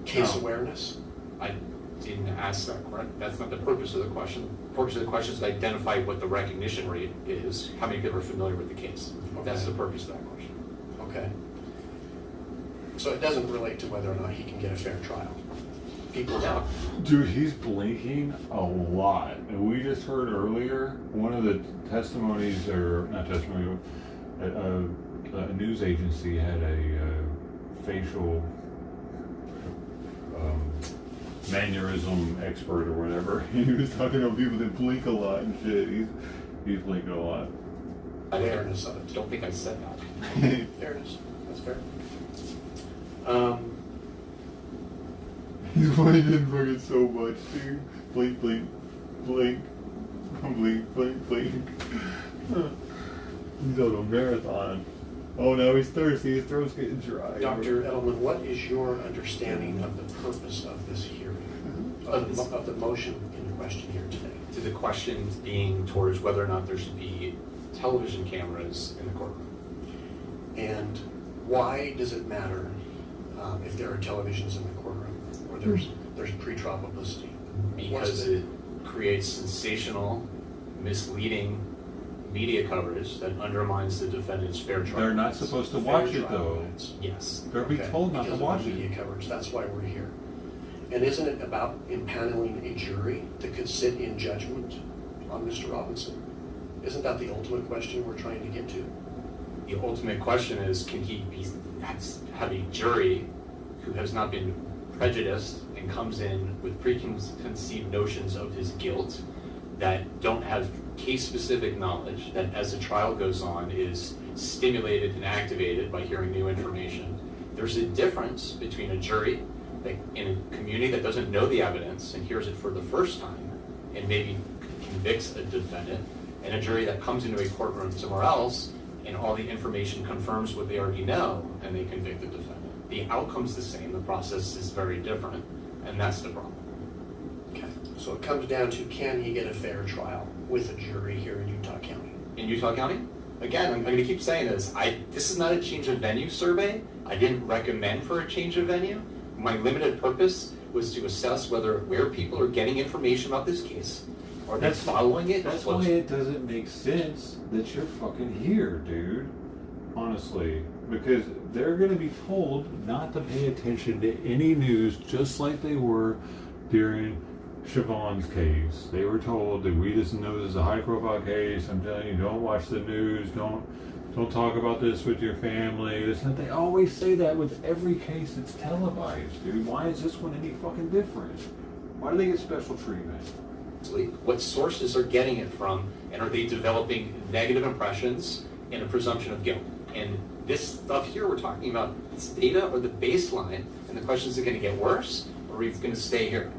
Case No. awareness? I didn't ask that question. That's not the purpose of the question. The purpose of the question is to identify what the recognition rate is, how many people are familiar with the case. That's the purpose of that question. Okay. So it doesn't relate to whether or not he can get a fair trial. People know. Dude, he's blinking a lot. And we just heard earlier, one of the testimonies, or not testimony, a news agency had a facial mannerism expert or whatever. He was talking about people that blink a lot and shit. He's blinking a lot. Awareness of it. I don't think I said that. Fairness. That's fair. He's blinking fucking so much, dude. Blink, blink, blink, blink, blink, blink. He's on a marathon. Oh, now he's thirsty. His throat's getting dry. Dr. Edelman, what is your understanding of the purpose of this hearing? Of the motion in question here today? To the question being towards whether or not there should be television cameras in the courtroom. And why does it matter if there are televisions in the courtroom or there's pre-trial publicity? because it creates sensational, misleading media coverage that undermines the defendant's fair trial. They're not supposed to watch it though. Yes. They're being told not to watch media it. coverage, that's why we're here. And isn't it about impaneling a jury that could sit in judgment on Mr. Robinson? Isn't that the ultimate question we're trying to get to? The ultimate question is, can he have a jury who has not been prejudiced and comes in with preconceived notions of his guilt, that don't have case-specific knowledge, that as the trial goes on is stimulated and activated by hearing new information. There's a difference between a jury that in a community that doesn't know the evidence and hears it for the first time and maybe convicts a defendant, and a jury that comes into a courtroom somewhere else and all the information confirms what they already know and they convict the defendant. The outcome's the same, the process is very different, and that's the problem. Okay, so it comes down to, can he get a fair trial with a jury here in Utah County? In Utah County? Again, I'm going to keep saying this. This is not a change of venue survey. I didn't recommend for a change of venue. My limited purpose was to assess where people are getting information about this case. Are they following it? That's why it doesn't make sense that you're fucking here, dude. Honestly. Because they're going to be told not to pay attention to any news, just like they were during Siobhan's case. They were told that we just know this is a high-profile case. I'm telling you, don't watch the news. Don't talk about this with your family. They always say that with every case that's televised, dude. Why is this one any fucking different? Why do they get special treatment? What sources are getting it from, and are they developing negative impressions and a presumption of guilt? And this stuff here we're talking about, this data or the baseline, and the question is, it going to get worse, or are we going to stay here?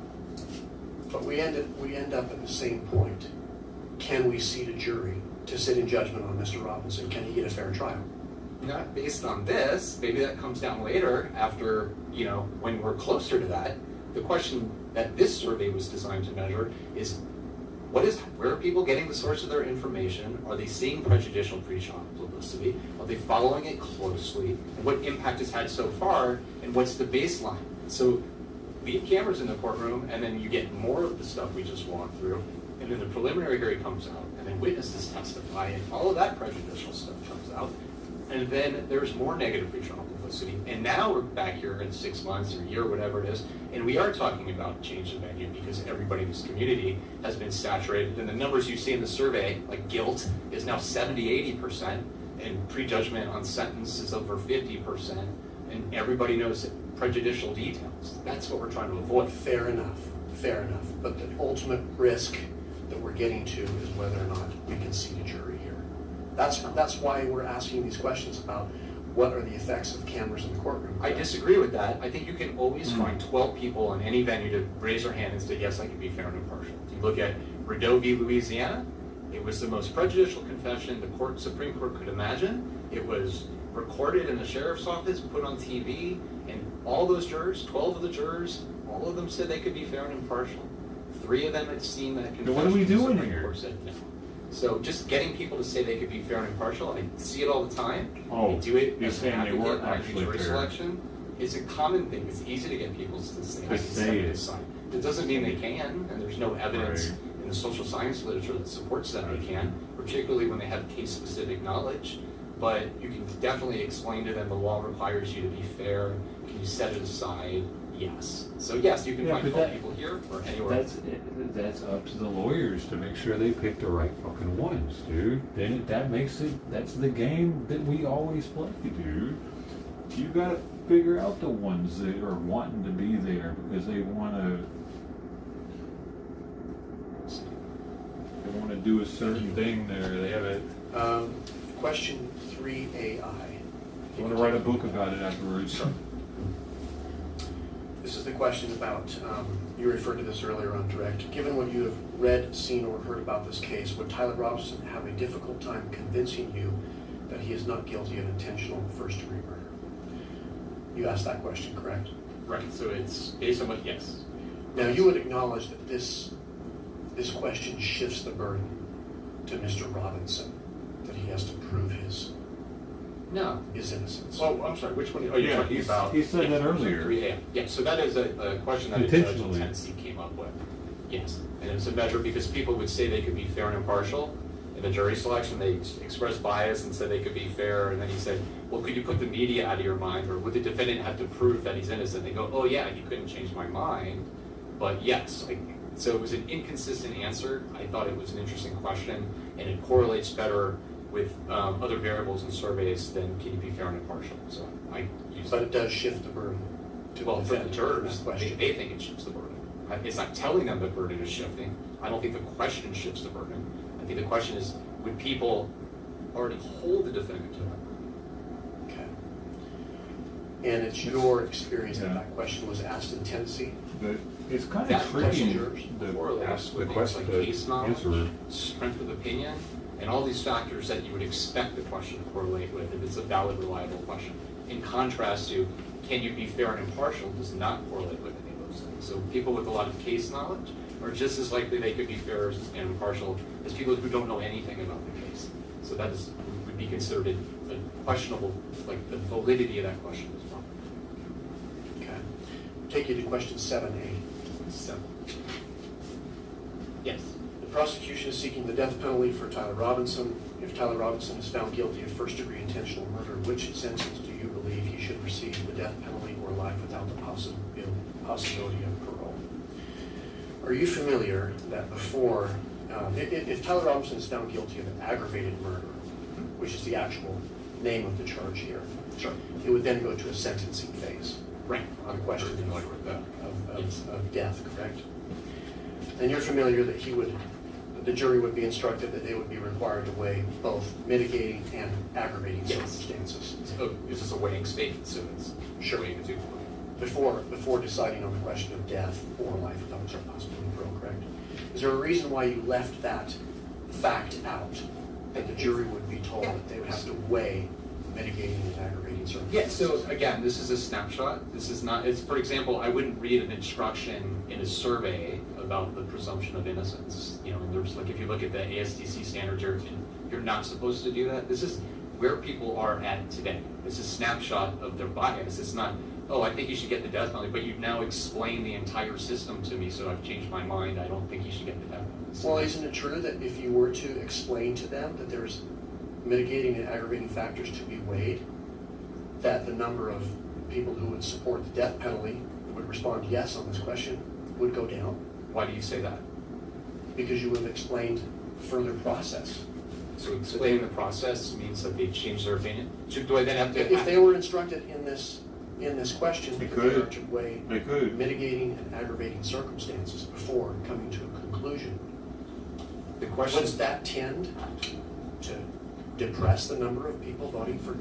But we end up at the same point. Can we seat a jury to sit in judgment on Mr. Robinson? Can he get a fair trial? Not based on this. Maybe that comes down later after, when we're closer to that. The question that this survey was designed to measure is, where are people getting the source of their information? Are they seeing prejudicial pre-trial publicity? Are they following it closely? And what impact it's had so far? And what's the baseline? So leave cameras in the courtroom, and then you get more of the stuff we just walked through. And then the preliminary hearing comes out, and then witnesses testify, and all of that prejudicial stuff comes out. And then there's more negative pre-trial publicity. And now we're back here in 6 months or a year, whatever it is, and we are talking about change of venue because everybody in this community has been saturated. And the numbers you see in the survey, like guilt, is now 70-80%, and prejudgment on sentence is over 50%, and everybody knows prejudicial details. That's what we're trying to avoid. Fair enough. But the ultimate risk that we're getting to is whether or not we can seat a jury here. That's why we're asking these questions about what are the effects of cameras in the courtroom. I disagree with that. I think you can always find 12 people in any venue to raise their hand and say, yes, I can be fair and impartial. If you look at Rideau v. Louisiana, it was the most prejudicial confession the Supreme Court could imagine. It was recorded in the sheriff's office, put on TV, and all those jurors, 12 of the jurors, all of them said they could be fair and impartial. 3 of them had seen that confession. What are we doing the Supreme here? Court said no. So just getting people to say they could be fair and impartial, I see it all the time. I do it you're as an saying they advocate weren't on actually jury fair. selection. It's a common thing. It's easy to get people to say, I can say set it. this aside. It doesn't mean they can, and there's no evidence Right. in the social science literature that supports that they can, particularly when they have case-specific knowledge. But you can definitely explain to them the law requires you to be fair. Can you set it aside? Yes. So yes, you can Yeah, find but 12 people here or anywhere. That's up to the lawyers to make sure they pick the right fucking ones, dude. Then that makes it. That's the game that we always play, dude. You gotta figure out the ones that are wanting to be there because they wanna do a certain thing there. They have it. Question 3AI. You wanna write a book about it afterwards? Sure. This is the question about, you referred to this earlier on direct. Given what you have read, seen, or heard about this case, would Tyler Robinson have a difficult time convincing you that he is not guilty of intentional first-degree murder? You asked that question, correct? Right. So it's based on what? Yes. Now, you would acknowledge that this question shifts the burden to Mr. Robinson, that he has to prove his innocence. Oh, I'm sorry. Which one are you talking about? He said that earlier. Yeah. So that is a question that a judge in Intentionally. Tennessee came up with. Yes, and it's a measure because people would say they could be fair and impartial. In the jury selection, they expressed bias and said they could be fair, and then he said, well, could you put the media out of your mind, or would the defendant have to prove that he's innocent? They go, oh yeah, he couldn't change my mind, but yes. So it was an inconsistent answer. I thought it was an interesting question, and it correlates better with other variables in surveys than can you be fair and impartial. So I use But it does shift the burden to well, for the jurors, question. they think it shifts the burden. It's not telling them the burden is shifting. I don't think the question shifts the burden. I think the question is, would people already hold the defendant to that? Okay. And it's your experience that that question was asked in Tennessee? But it's kind That of tricky question to correlates ask the with things question like case to knowledge, answer. strength of opinion, and all these factors that you would expect the question to correlate with if it's a valid, reliable question. In contrast to, can you be fair and impartial, does not correlate with any of those things. So people with a lot of case knowledge are just as likely they could be fair and impartial as people who don't know anything about the case. So that would be considered a questionable, like the validity of that question as well. Okay. Take you to question 7A. 7. Yes. The prosecution is seeking the death penalty for Tyler Robinson. If Tyler Robinson is found guilty of first-degree intentional murder, which sentence do you believe he should receive, the death penalty or life without the possibility of parole? Are you familiar that before, if Tyler Robinson is found guilty of aggravated murder, which is the actual name of the charge here, sure, it would then go to a sentencing phase. Right. On the question of death, correct? And you're familiar that the jury would be instructed that they would be required to weigh both mitigating and aggravating circumstances. So it's just a weighing state, so it's weighing the two. Before deciding on the question of death or life without the possibility of parole, correct? Is there a reason why you left that fact out, that the jury would be told that they would have to weigh mitigating and aggravating circumstances? Yeah, so again, this is a snapshot. This is not, it's, for example, I wouldn't read an instruction in a survey about the presumption of innocence. You know, there's like, if you look at the ASDC standards, you're not supposed to do that. This is where people are at today. It's a snapshot of their bias. It's not, oh, I think you should get the death penalty, but you've now explained the entire system to me, so I've changed my mind. I don't think you should get the death penalty. Well, isn't it true that if you were to explain to them that there's mitigating and aggravating factors to be weighed, that the number of people who would support the death penalty, who would respond yes on this question, would go down? Why do you say that? Because you would have explained further process. So explaining the process means that they change their opinion? Do I then have to... If they were instructed in this question, they are to weigh could. mitigating and aggravating circumstances before coming to a conclusion. The question... Would that tend to depress the number of people voting for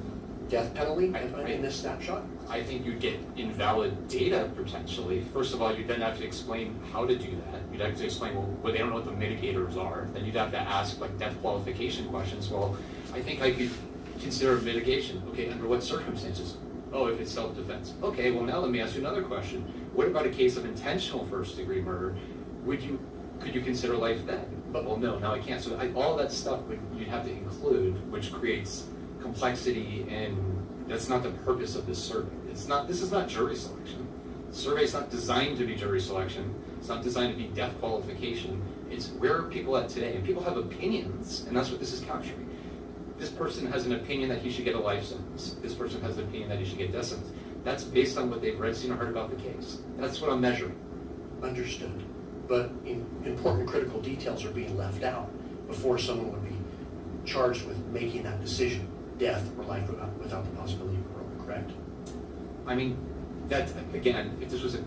death penalty in this snapshot? I think you'd get invalid data potentially. First of all, you'd then have to explain how to do that. You'd have to explain, well, they don't know what the mitigators are. Then you'd have to ask like death qualification questions. Well, I think I could consider mitigation. Okay, under what circumstances? Oh, if it's self-defense. Okay, well now let me ask you another question. What about a case of intentional first-degree murder? Could you consider life then? But well, no, now I can't. So all that stuff you'd have to include, which creates complexity, and that's not the purpose of this survey. This is not jury selection. The survey's not designed to be jury selection. It's not designed to be death qualification. It's where are people at today? And people have opinions, and that's what this is capturing. This person has an opinion that he should get a life sentence. This person has an opinion that he should get death sentence. That's based on what they've read, seen, or heard about the case. That's what I'm measuring. Understood. But important critical details are being left out before someone would be charged with making that decision, death or life without the possibility of parole, correct? I mean, that, again, if this was a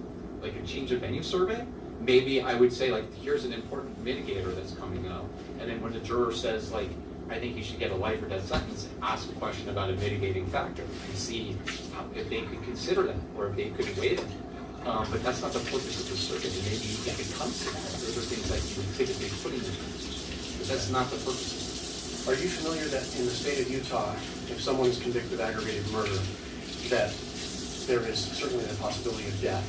change of venue survey, maybe I would say, like, here's an important mitigator that's coming up. And then when the juror says, like, I think you should get a life or death sentence, ask a question about a mitigating factor and see if they could consider that or if they could weigh it. But that's not the purpose of the survey. And maybe if it comes to that, those are things that you would typically put in this conversation. But that's not the purpose. Are you familiar that in the state of Utah, if someone is convicted of aggravated murder, that there is certainly the possibility of death,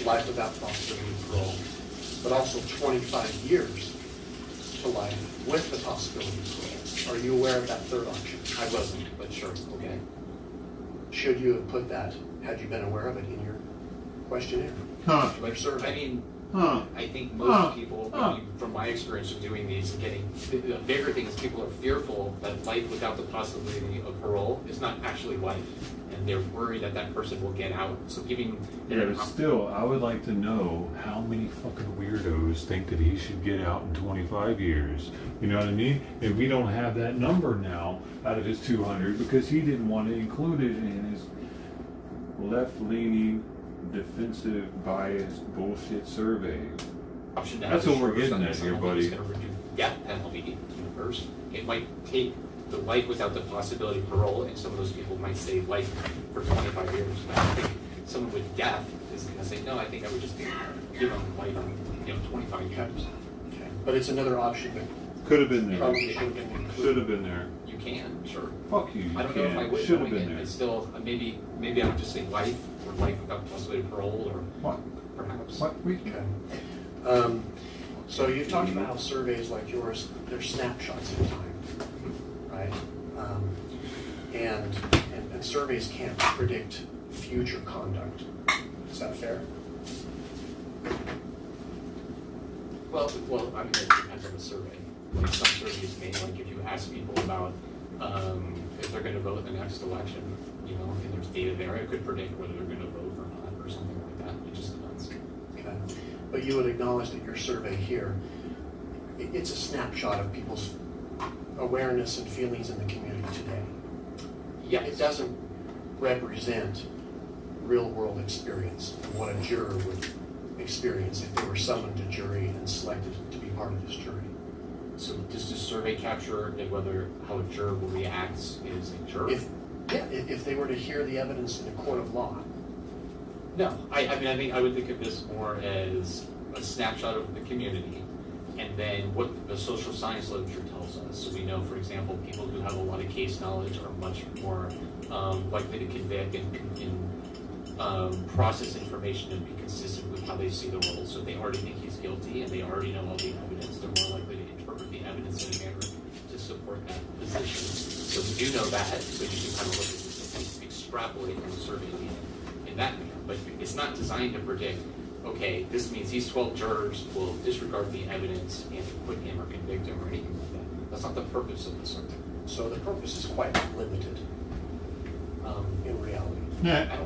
life without the possibility of parole, but also 25 years to life with the possibility of parole? Are you aware of that third option? I wasn't, but sure, okay. Should you have put that, had you been aware of it in your questionnaire? Huh. Your survey? I mean, I think most people, from my experience of doing these and getting, the bigger thing is people are fearful that life without the possibility of parole is not actually life. And they're worried that that person will get out. So giving... Yeah, but still, I would like to know how many fucking weirdos think that he should get out in 25 years. You know what I mean? And we don't have that number now out of his 200 because he didn't want to include it in his left-leaning, defensive, biased, bullshit survey. That's what we're getting at here, buddy. Death penalty universe. It might take the life without the possibility of parole, and some of those people might say life for 25 years. But I think someone with death is going to say, no, I think I would just give them life on 25 years. Okay. But it's another option that could have been there. Probably should have been included. Should have been there. You can, sure. Fuck you. I don't know if I would. Should have been there. I still, maybe I would just say life, or life without the possibility of parole, or what? Perhaps. What? Okay. So you've talked about how surveys like yours, they're snapshots in time, right? And surveys can't predict future conduct. Is that fair? Well, I mean, it depends on the survey. Like some surveys may, like if you ask people about if they're going to vote in the next election, and there's data there, it could predict whether they're going to vote or not, or something like that. It just depends. Okay. But you would acknowledge that your survey here, it's a snapshot of people's awareness and feelings in the community today. Yes. It doesn't represent real-world experience and what a juror would experience if they were summoned to jury and selected to be part of this jury. So does the survey capture whether how a juror will react as a juror? If they were to hear the evidence in a court of law. No, I mean I would think of this more as a snapshot of the community, and then what the social science literature tells us. So we know, for example, people who have a lot of case knowledge are much more likely to convict and process information and be consistent with how they see the world. So if they already think he's guilty and they already know all the evidence, they're more likely to interpret the evidence in a manner to support that position. So we do know that, so you can kind of look at this and extrapolate from the survey data in that manner. But it's not designed to predict, okay, this means these 12 jurors will disregard the evidence and acquit him or convict him or anything like that. That's not the purpose of the survey. So the purpose is quite limited in reality. Yeah.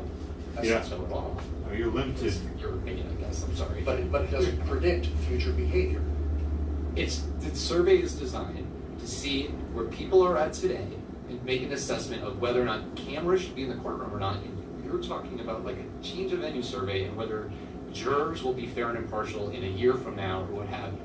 That's not so at all. I mean, you're limited. It's your opinion, I guess. I'm sorry. But it doesn't predict future behavior. The survey is designed to see where people are at today and make an assessment of whether or not cameras should be in the courtroom or not. And you're talking about like a change of venue survey and whether jurors will be fair and impartial in a year from now or what have you.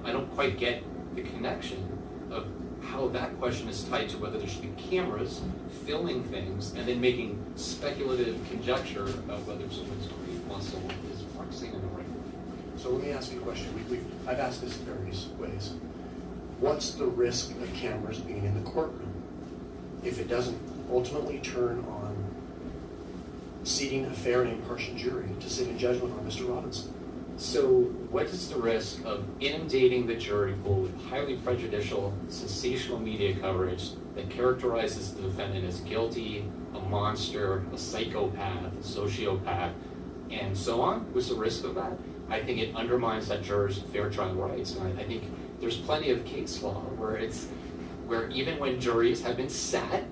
I don't quite get the connection of how that question is tied to whether there should be cameras filming things and then making speculative conjecture about whether someone's great muscle is flexing in the right way. So let me ask you a question. I've asked this in various ways. What's the risk of cameras being in the courtroom if it doesn't ultimately turn on seating a fair and impartial jury to sit in judgment on Mr. Robinson? So what is the risk of inundating the jury pool with highly prejudicial, sensational media coverage that characterizes the defendant as guilty, a monster, a psychopath, a sociopath, and so on? What's the risk of that? I think it undermines that juror's fair trial rights. And I think there's plenty of case law where even when juries have been sat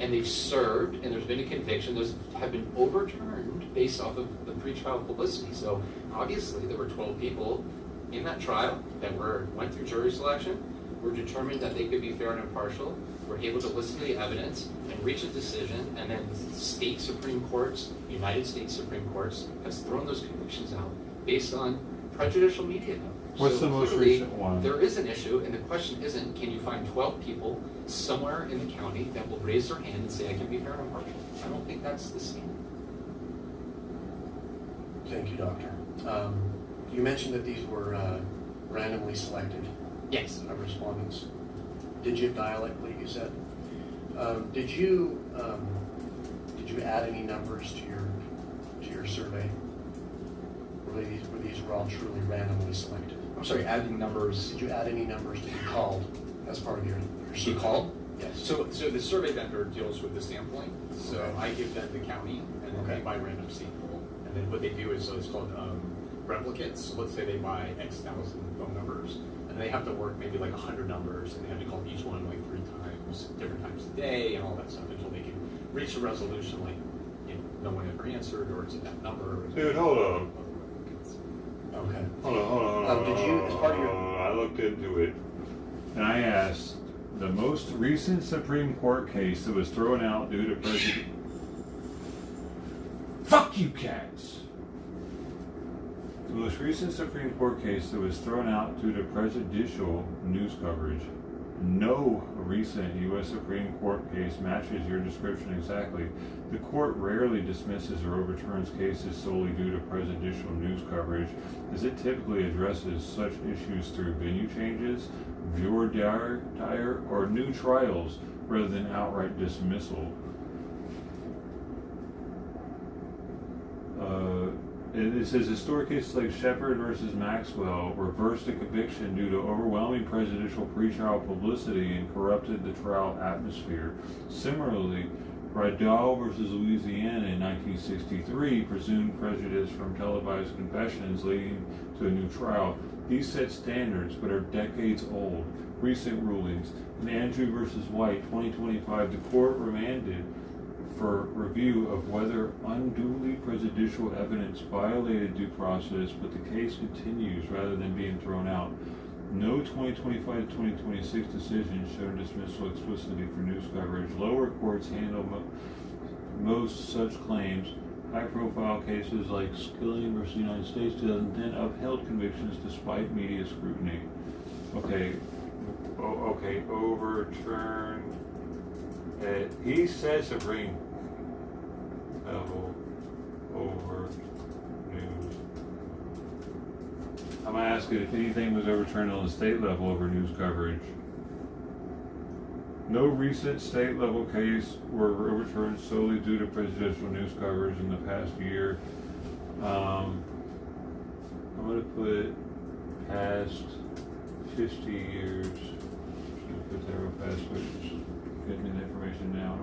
and they've served and there's been a conviction, those have been overturned based off of the pretrial publicity. So obviously there were 12 people in that trial that went through jury selection, were determined that they could be fair and impartial, were able to listen to the evidence and reach a decision, and then state Supreme Courts, United States Supreme Courts, has thrown those convictions out based on prejudicial media coverage. What's the most recent one? There is an issue, and the question isn't, can you find 12 people somewhere in the county that will raise their hand and say, I can be fair and impartial? I don't think that's the standard. Thank you, Doctor. You mentioned that these were randomly selected. Yes. Respondents. Dialect, you said. Did you add any numbers to your survey? Were these all truly randomly selected? I'm sorry, adding numbers. Did you add any numbers to be called as part of your survey? Be called? Yes. So the survey vendor deals with the standpoint. So I give them the county, and then they buy random seed pool. And then what they do is, so it's called replicates. So let's say they buy X thousand phone numbers, and they have to work maybe like 100 numbers, and they have to call each one like 3 times, different times a day, and all that stuff until they can reach a resolution like, no one ever answered, or it's at that number. Dude, hold on. Okay. Hold on. Did you, as part of your... I looked into it, and I asked the most recent Supreme Court case that was thrown out due to President... Fuck you, cats! The most recent Supreme Court case that was thrown out due to presidential news coverage. No recent U.S. Supreme Court case matches your description exactly. The court rarely dismisses or overturns cases solely due to presidential news coverage, as it typically addresses such issues through venue changes, voir dire, or new trials, rather than outright dismissal. It says historic cases like Shepard versus Maxwell reversed a conviction due to overwhelming presidential pretrial publicity and corrupted the trial atmosphere. Similarly, Rydell versus Louisiana in 1963 presumed prejudice from televised confessions leading to a new trial. These set standards but are decades old. Recent rulings. In Andrew versus White, 2025, the court remanded for review of whether unduly prejudicial evidence violated due process, but the case continues rather than being thrown out. No 2025-2026 decisions show dismissal explicitly for news coverage. Lower courts handle most such claims. High-profile cases like Skilling versus United States 2010 upheld convictions despite media scrutiny. Okay, overturned. He says Supreme level over news. I'm asking if anything was overturned on the state level over news coverage. No recent state level case were overturned solely due to presidential news coverage in the past year. I'm going to put past 50 years. Just put that real fast, which gives me the information now.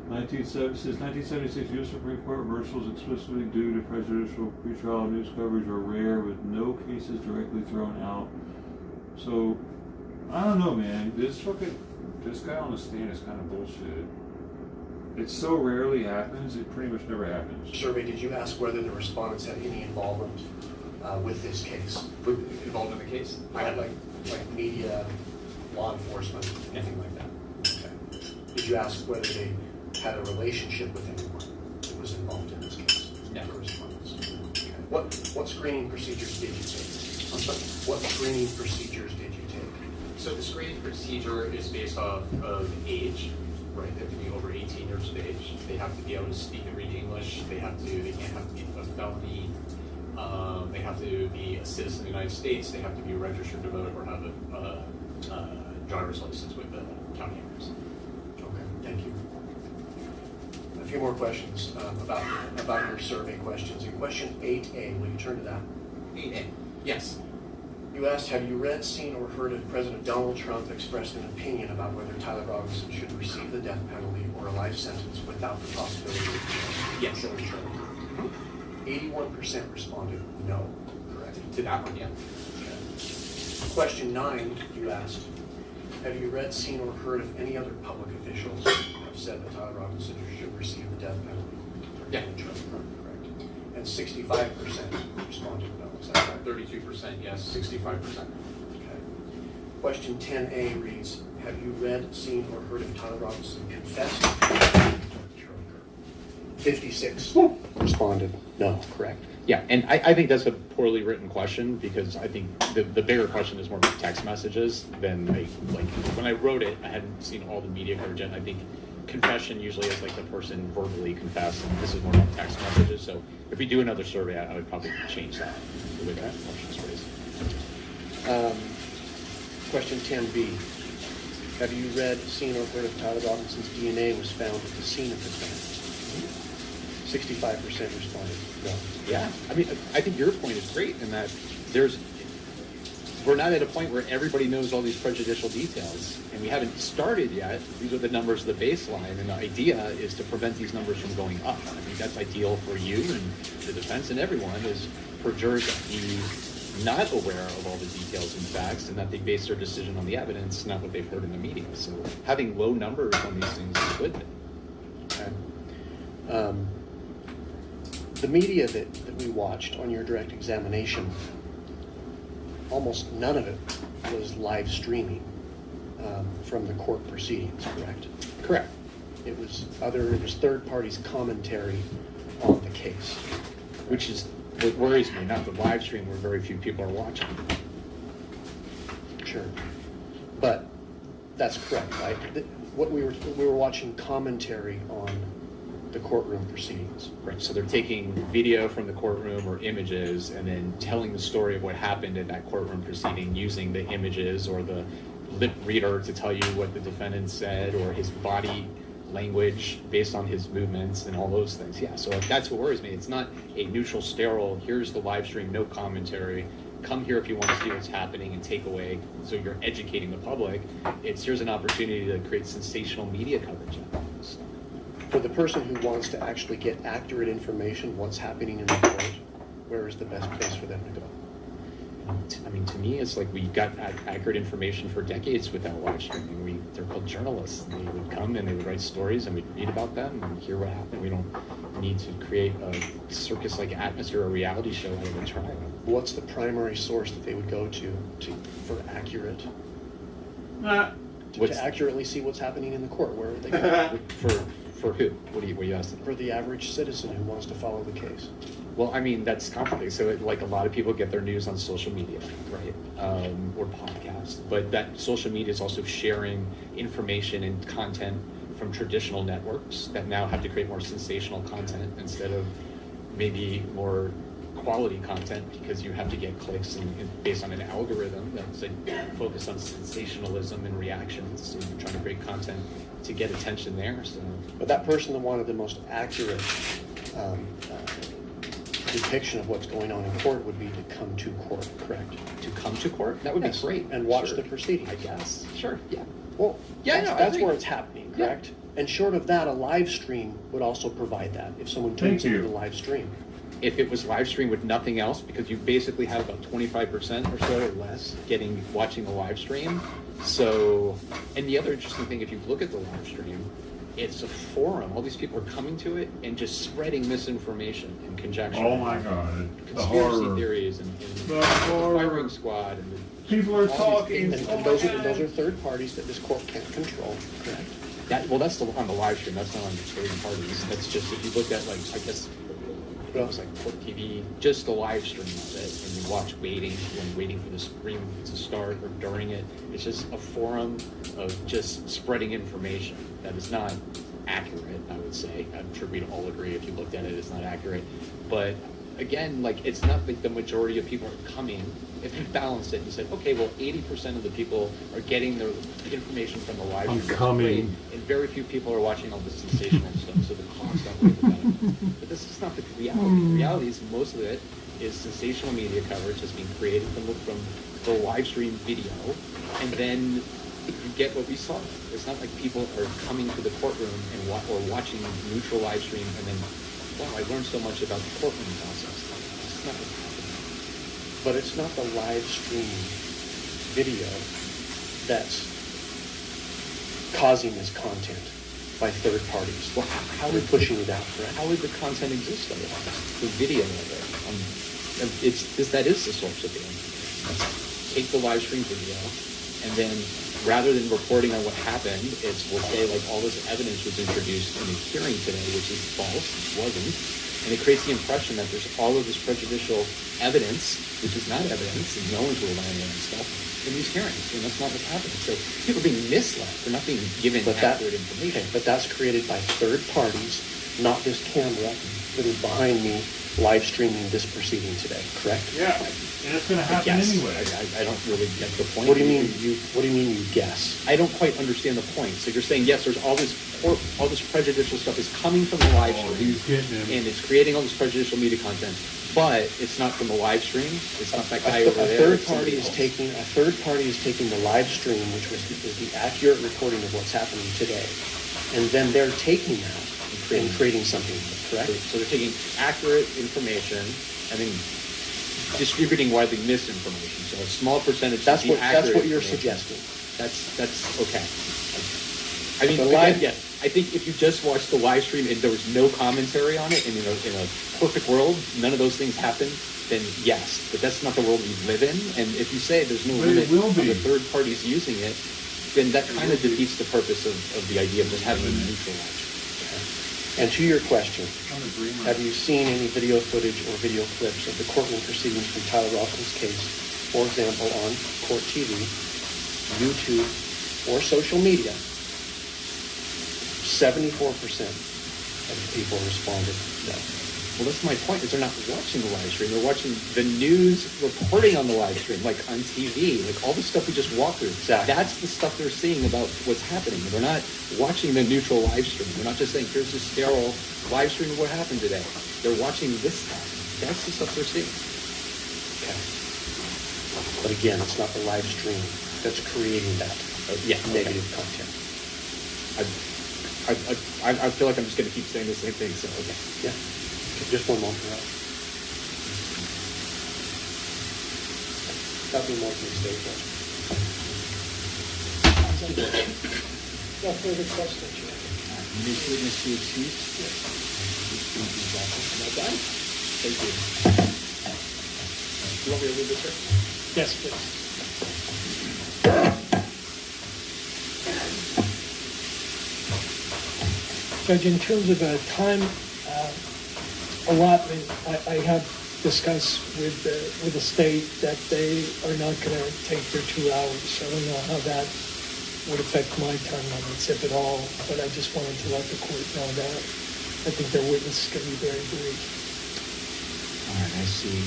1976 U.S. Supreme Court reversals explicitly due to presidential pretrial news coverage are rare, with no cases directly thrown out. So, I don't know, man. This guy on the stand is kind of bullshit. It so rarely happens, it pretty much never happens. Survey, did you ask whether the respondents had any involvement with this case? Involved in the case? I had like media, law enforcement, anything like that. Okay. Did you ask whether they had a relationship with anyone that was involved in this case? No. Correspondence. Okay. What screening procedures did you take? I'm sorry? What screening procedures did you take? So the screening procedure is based off of age, right? They have to be over 18 years of age. They have to be able to speak and read English. They can't have to be a felony. They have to be a citizen of the United States. They have to be registered to vote or have a driver's license with the county areas. Okay, thank you. A few more questions about your survey questions. In question 8A, will you turn to that? 8A, yes. You asked, have you read, seen, or heard of President Donald Trump expressed an opinion about whether Tyler Robinson should receive the death penalty or a life sentence without the possibility of death? Yes. 81% responded no. Correct. To that one, yeah. Okay. Question 9, you asked, have you read, seen, or heard of any other public officials who have said that Tyler Robinson should receive the death penalty? Yeah. Correct. And 65% responded no. Is that right? 32% yes, 65%. Okay. Question 10A reads, have you read, seen, or heard of Tyler Robinson confess to Charlie Kirk? 56 responded no. Correct. Yeah, and I think that's a poorly written question, because I think the bigger question is more about text messages than when I wrote it, I hadn't seen all the media coverage, and I think confession usually is like the person verbally confessed, and this is more about text messages. So if we do another survey, I would probably change that the way that question is raised. Question 10B. Have you read, seen, or heard of Tyler Robinson's DNA was found at the scene of the crime? 65% responded no. Yeah, I mean, I think your point is great in that we're not at a point where everybody knows all these prejudicial details, and we haven't started yet. These are the numbers of the baseline, and the idea is to prevent these numbers from going up. I think that's ideal for you and the defense and everyone, is for jurors to be not aware of all the details and facts, and that they base their decision on the evidence, not what they've heard in the media. So having low numbers on these things is a good thing. Okay. The media that we watched on your direct examination, almost none of it was live streaming from the court proceedings, correct? Correct. It was third parties' commentary on the case. Which is what worries me, not the live stream where very few people are watching. Sure. But that's correct, right? What we were watching commentary on the courtroom proceedings. Right, so they're taking video from the courtroom or images and then telling the story of what happened in that courtroom proceeding using the images or the lip reader to tell you what the defendant said or his body language based on his movements and all those things. Yeah, so that's what worries me. It's not a neutral, sterile, here's the live stream, no commentary, come here if you want to see what's happening and take away, so you're educating the public. It's here's an opportunity to create sensational media coverage. So. For the person who wants to actually get accurate information, what's happening in the court, where is the best place for them to go? I mean, to me, it's like we got accurate information for decades without live streaming. They're called journalists. And they would come and they would write stories and we'd read about them and hear what happened. We don't need to create a circus-like atmosphere or reality show out of a trial. What's the primary source that they would go to for accurate? To accurately see what's happening in the court, where would they go? For who? What are you asking? For the average citizen who wants to follow the case. Well, I mean, that's complicated. So, like, a lot of people get their news on social media, right? Or podcasts. But that social media is also sharing information and content from traditional networks that now have to create more sensational content instead of maybe more quality content, because you have to get clicks and based on an algorithm that's focused on sensationalism and reactions. So you're trying to create content to get attention there. So, but that person that wanted the most accurate depiction of what's going on in court would be to come to court, correct? To come to court? That would be great. And watch the proceedings. I guess. Sure, yeah. Well, yeah, that's where it's happening, correct? Yeah. And short of that, a live stream would also provide that if someone tunes into the live stream. If it was live stream with nothing else, because you basically have about 25% or so or less watching the live stream. So, and the other interesting thing, if you look at the live stream, it's a forum. All these people are coming to it and just spreading misinformation and conjecture. Oh my God! Conspiracy theories and the firing squad and people are talking. And those are third parties that this court can't control, correct? That's on the live stream. That's not on the third parties. That's just if you look at I guess. It was like Court TV, just the live stream of it, and you watch waiting for the stream to start or during it. It's just a forum of just spreading information that is not accurate, I would say. I'm sure we'd all agree if you looked at it, it's not accurate. But again, it's not like the majority of people are coming. If you balanced it and said, okay, well, 80% of the people are getting their information from the live stream, and very few people are watching all the sensational stuff, so the costs outweigh the benefit. But this is not the reality. The reality is most of it is sensational media coverage that's being created from the live stream video, and then you get what we saw. It's not like people are coming to the courtroom or watching neutral live stream and then, wow, I learned so much about the courtroom process. It's not what's happening. But it's not the live stream video that's causing this content by third parties. Well, how they're pushing it out, correct? How would the content exist otherwise? The video of it. That is the source of the information. Take the live stream video, and then rather than reporting on what happened, we'll say all this evidence was introduced in the hearing today, which is false, it wasn't. And it creates the impression that there's all of this prejudicial evidence, which is not evidence, and no one's relying on stuff in these hearings, and that's not what's happening. So people are being misled. They're not being given accurate information. Okay, but that's created by third parties, not this camera that is behind me live streaming this proceeding today, correct? Yeah, and it's going to happen anyway. I don't really get the point. What do you mean? What do you mean you guess? I don't quite understand the point. So you're saying yes, there's all this prejudicial stuff is coming from the live stream, and it's creating all this prejudicial media content. but it's not from the live stream. It's not that guy A over there. third it's somebody party is else. taking the live stream, which was the accurate recording of what's happening today, and then they're taking that and creating something, correct? So they're taking accurate information and then distributing widely misinformation. So a small percentage. That's is the what accurate you're information. suggesting. That's okay. I mean, The again, live- yeah. I think if you just watched the live stream and there was no commentary on it, and in a perfect world, none of those things happen, then yes. But that's not the world we live in. And if you say there's no But it limit will on be. the third parties using it, then that kind of defeats the purpose of the idea of just having a neutral watch. And to your question, have you seen any video footage or video clips of the courtroom proceedings from Tyler Robinson's case, for example, on Court TV, YouTube, or social media? 74% of the people responded no. Well, that's my point, is they're not watching the live stream. They're watching the news reporting on the live stream, like on TV, like all the stuff we just walked through. Exactly. That's the stuff they're seeing about what's happening. They're not watching the neutral live stream. They're not just saying, here's this sterile live stream of what happened today. They're watching this stuff. That's the stuff they're seeing. Okay. But again, it's not the live stream that's creating that negative content. I feel like I'm just going to keep saying the same thing, so okay. Yeah. Okay, just one more for us. Nothing more from the state judge. No further questions, Your Honor. This witness be excused? Yes. Well done. Thank you. You want me to leave this here? Yes, please. Judge, in terms of a time allotment, I have discussed with the state that they are not going to take their 2 hours. I don't know how that would affect my time limits, if at all, but I just wanted to let the court know that. I think their witness is going to be very brief. All right, I see.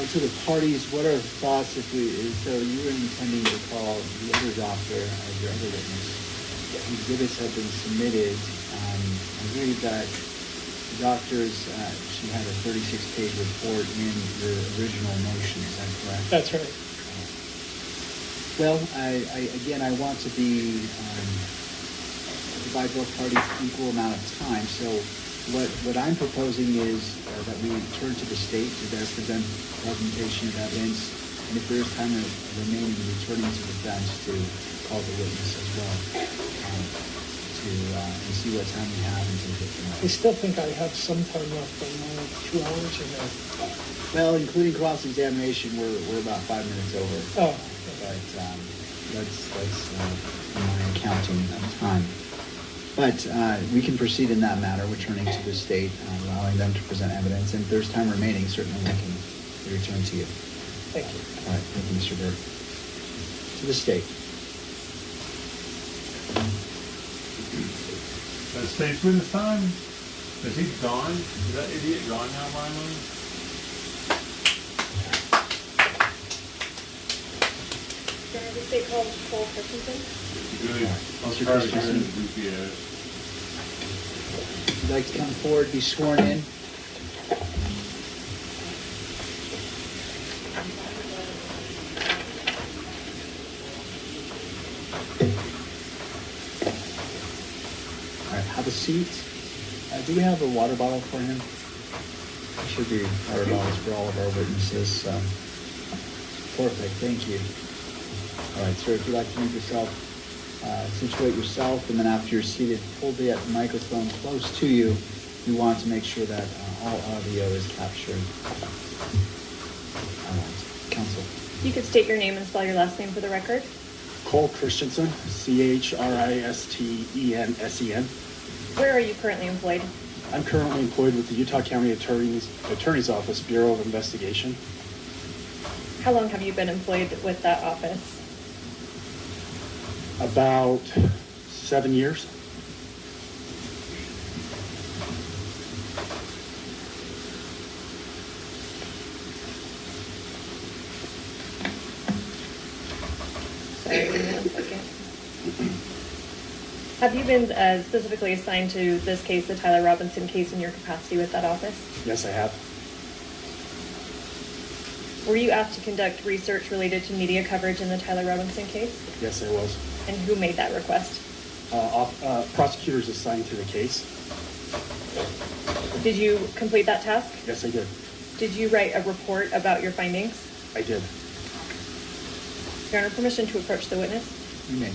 So the parties, what are thoughts if so you were intending to call the other doctor as your other witness. Exhibits have been submitted. I read that the doctors, she had a 36-page report in your original motion, is that correct? That's right. Well, I want to provide both parties equal amount of time. So what I'm proposing is that we turn to the state to their presentation of evidence, and if there is time remaining, returning to the defense to call the witness as well, and see what time we have and take it from I there. still think I have some time left, but more 2 hours or no? Well, including cross-examination, we're about 5 minutes over. Oh. But that's my accounting of time. But we can proceed in that matter, returning to the state, allowing them to present evidence, and if there's time remaining, certainly we can return to you. Thank you. All right, thank you, Mr. Burke. To the state. That state's witness time? Is he gone? Is that idiot gone now, finally? Can I just call Cole Christensen? Good. Mr. Christensen. If you'd like to come forward, be sworn in. All right, have a seat. Do we have a water bottle for him? There should be water bottles for all of our witnesses. Perfect, thank you. All right, sir, if you'd like to make yourself, situate yourself, and then after you're seated, pull the microphone close to you. You want to make sure that all audio is captured. All right, counsel. You could state your name and spell your last name for the record. Cole Christensen, Christensen. Where are you currently employed? I'm currently employed with the Utah County Attorney's Office, Bureau of Investigation. How long have you been employed with that office? About 7 years. Sorry, give me 1 second. Have you been specifically assigned to this case, the Tyler Robinson case, in your capacity with that office? Yes, I have. Were you asked to conduct research related to media coverage in the Tyler Robinson case? Yes, I was. And who made that request? Prosecutors assigned to the case. Did you complete that task? Yes, I did. Did you write a report about your findings? I did. Your Honor, permission to approach the witness? You may.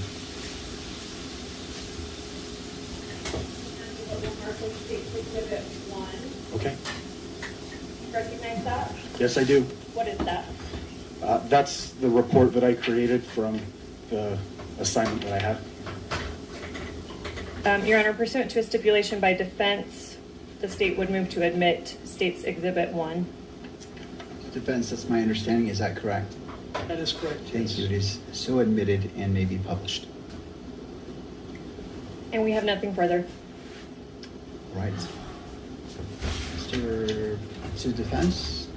Okay. Recognize that? Yes, I do. What is that? That's the report that I created from the assignment that I had. Your Honor, pursuant to a stipulation by defense, the state would move to admit State's Exhibit 1. Defense, that's my understanding. Is that correct? That is correct. Thank you. It is so admitted and may be published. And we have nothing further. Right. To defense.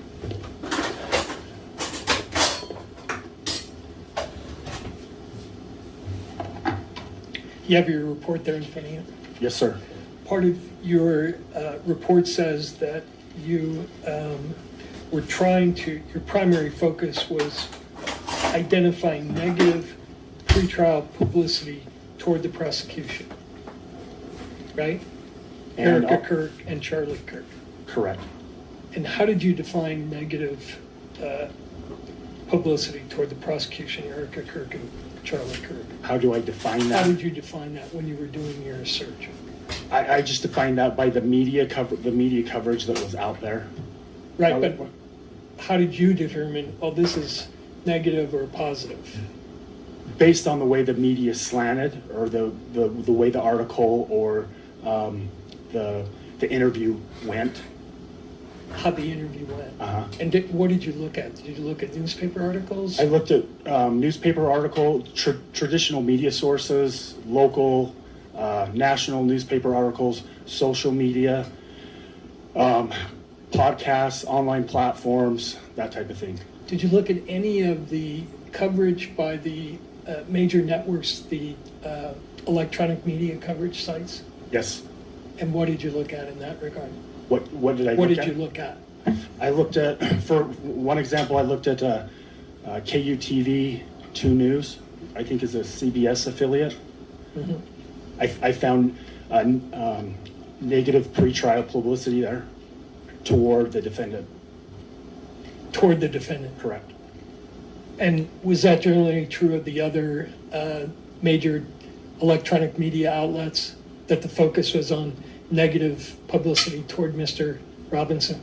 You have your report there in front of you? Yes, sir. Part of your report says that you were trying to, your primary focus was identifying negative pretrial publicity toward the prosecution, right? And Erica Kirk and Charlie Kirk. Correct. And how did you define negative publicity toward the prosecution, Erica Kirk and Charlie Kirk? How do I define that? How did you define that when you were doing your search? I just defined that by the media coverage that was out there. Right, but how did you determine, oh, this is negative or positive? Based on the way the media slanted, or the way the article or the interview went. How the interview went. Uh-huh. And what did you look at? Did you look at newspaper articles? I looked at newspaper article, traditional media sources, local, national newspaper articles, social media, podcasts, online platforms, that type of thing. Did you look at any of the coverage by the major networks, the electronic media coverage sites? Yes. And what did you look at in that regard? What did I What look did at? you look at? I looked at, for one example, I looked at KUTV 2 News, I think is a CBS affiliate. Mm-hmm. I found negative pretrial publicity there toward the defendant. Toward the defendant? Correct. And was that generally true of the other major electronic media outlets, that the focus was on negative publicity toward Mr. Robinson?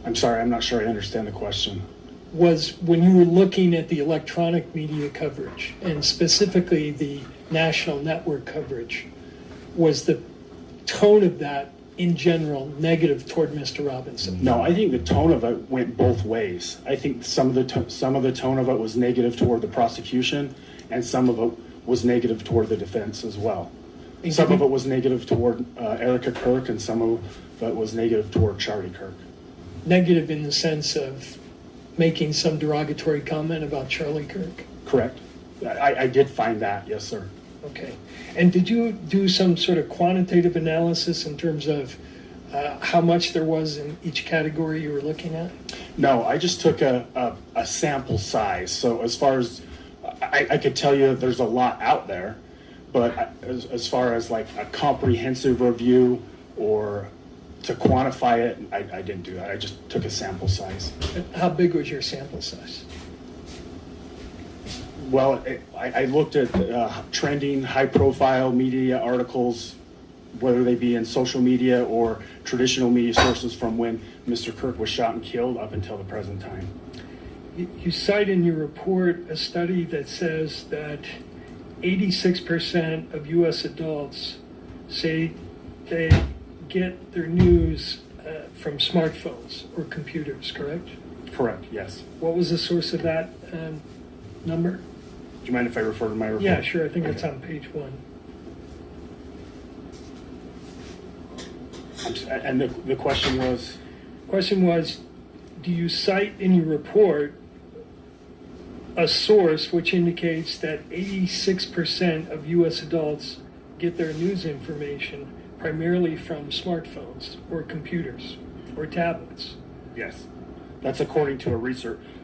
I'm sorry, I'm not sure I understand the question. Was when you were looking at the electronic media coverage, and specifically the national network coverage, was the tone of that in general negative toward Mr. Robinson? No, I think the tone of it went both ways. I think some of the tone of it was negative toward the prosecution, and some of it was negative toward the defense as well. Some of it was negative toward Erica Kirk, and some of it was negative toward Charlie Kirk. Negative in the sense of making some derogatory comment about Charlie Kirk? Correct. I did find that, yes, sir. Okay. And did you do some sort of quantitative analysis in terms of how much there was in each category you were looking at? No, I just took a sample size. So as far as, I could tell you that there's a lot out there, but as far as like a comprehensive review or to quantify it, I didn't do that. I just took a sample size. How big was your sample size? Well, I looked at trending, high-profile media articles, whether they be in social media or traditional media sources from when Mr. Kirk was shot and killed up until the present time. You cite in your report a study that says that 86% of U.S. adults say they get their news from smartphones or computers, correct? Correct, yes. What was the source of that number? Do you mind if I refer to my report? Yeah, sure. I think it's on page 1. And the question was? Question was, do you cite in your report a source which indicates that 86% of U.S. adults get their news information primarily from smartphones or computers or tablets. Yes. That's according to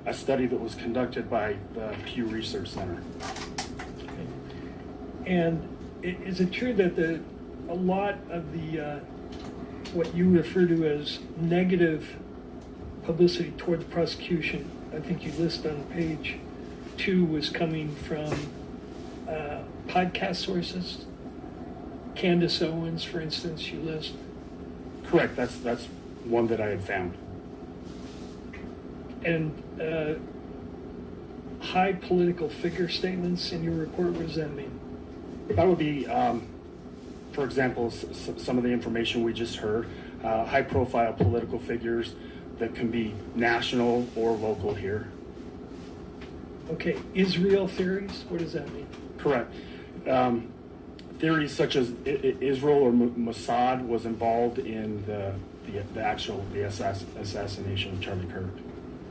a study that was conducted by the Pew Research Center. And is it true that a lot of the what you refer to as negative publicity toward the prosecution, I think you list on page 2, was coming from podcast sources? Candace Owens, for instance, you list. Correct. That's one that I had found. And high political figure statements in your report, what does that mean? That would be, for example, some of the information we just heard, high-profile political figures that can be national or local here. Okay, Israel theories, what does that mean? Correct. Theories such as Israel or Mossad was involved in the assassination of Charlie Kirk.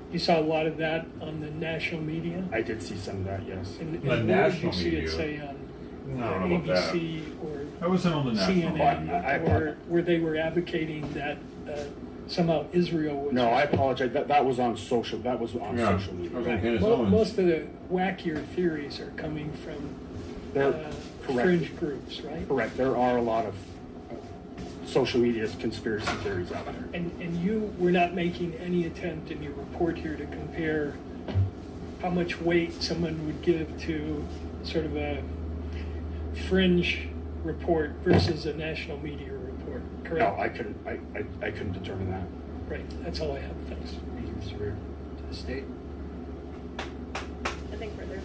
You saw a lot of that on the national media? I did see some of that, yes. And where did you see it, say, on ABC or I wasn't on the national CNN, or where they were advocating that somehow Israel was... No, I apologize. That was on social. That was on social media. Most of the wackier theories are coming from fringe groups, right? Correct. There are a lot of social media conspiracy theories out there. And you were not making any attempt in your report here to compare how much weight someone would give to sort of a fringe report versus a national media report, correct? No, I couldn't. I couldn't determine that. Right. That's all I have. Thanks. Thank you, Mr. Rear. To the state. Nothing further.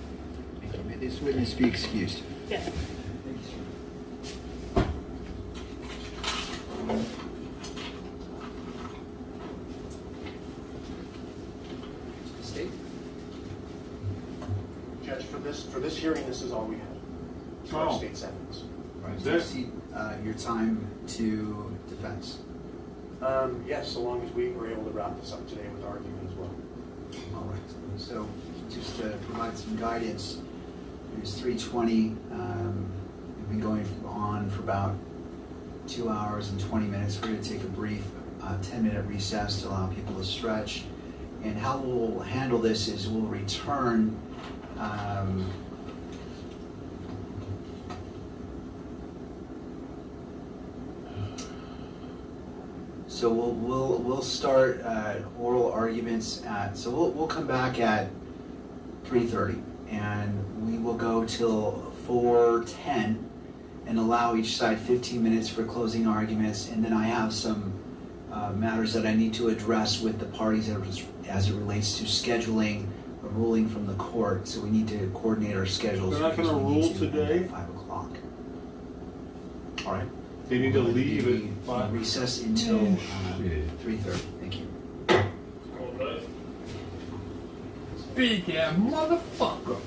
Thank you. May this witness be excused. Yes. Thank you, sir. To the state. Judge, for this hearing, this is all we have. For our state's evidence. Right. Is Do you this- see your time to defense? Yes, so long as we were able to wrap this up today with argument as well. All right. So just to provide some guidance, it's 3:20. We've been going on for about 2 hours and 20 minutes. We're going to take a brief 10-minute recess to allow people to stretch. And how we'll handle this is we'll return so we'll start oral arguments at, so we'll come back at 3:30 and we will go till 4:10 and allow each side 15 minutes for closing arguments, and then I have some matters that I need to address with the parties as it relates to scheduling a ruling from the court, so we need to coordinate our schedules. They're not going to rule today? At 5 o'clock. All right. They need to leave at 5. Recess until 3:30. Thank you. Big ass motherfuckers.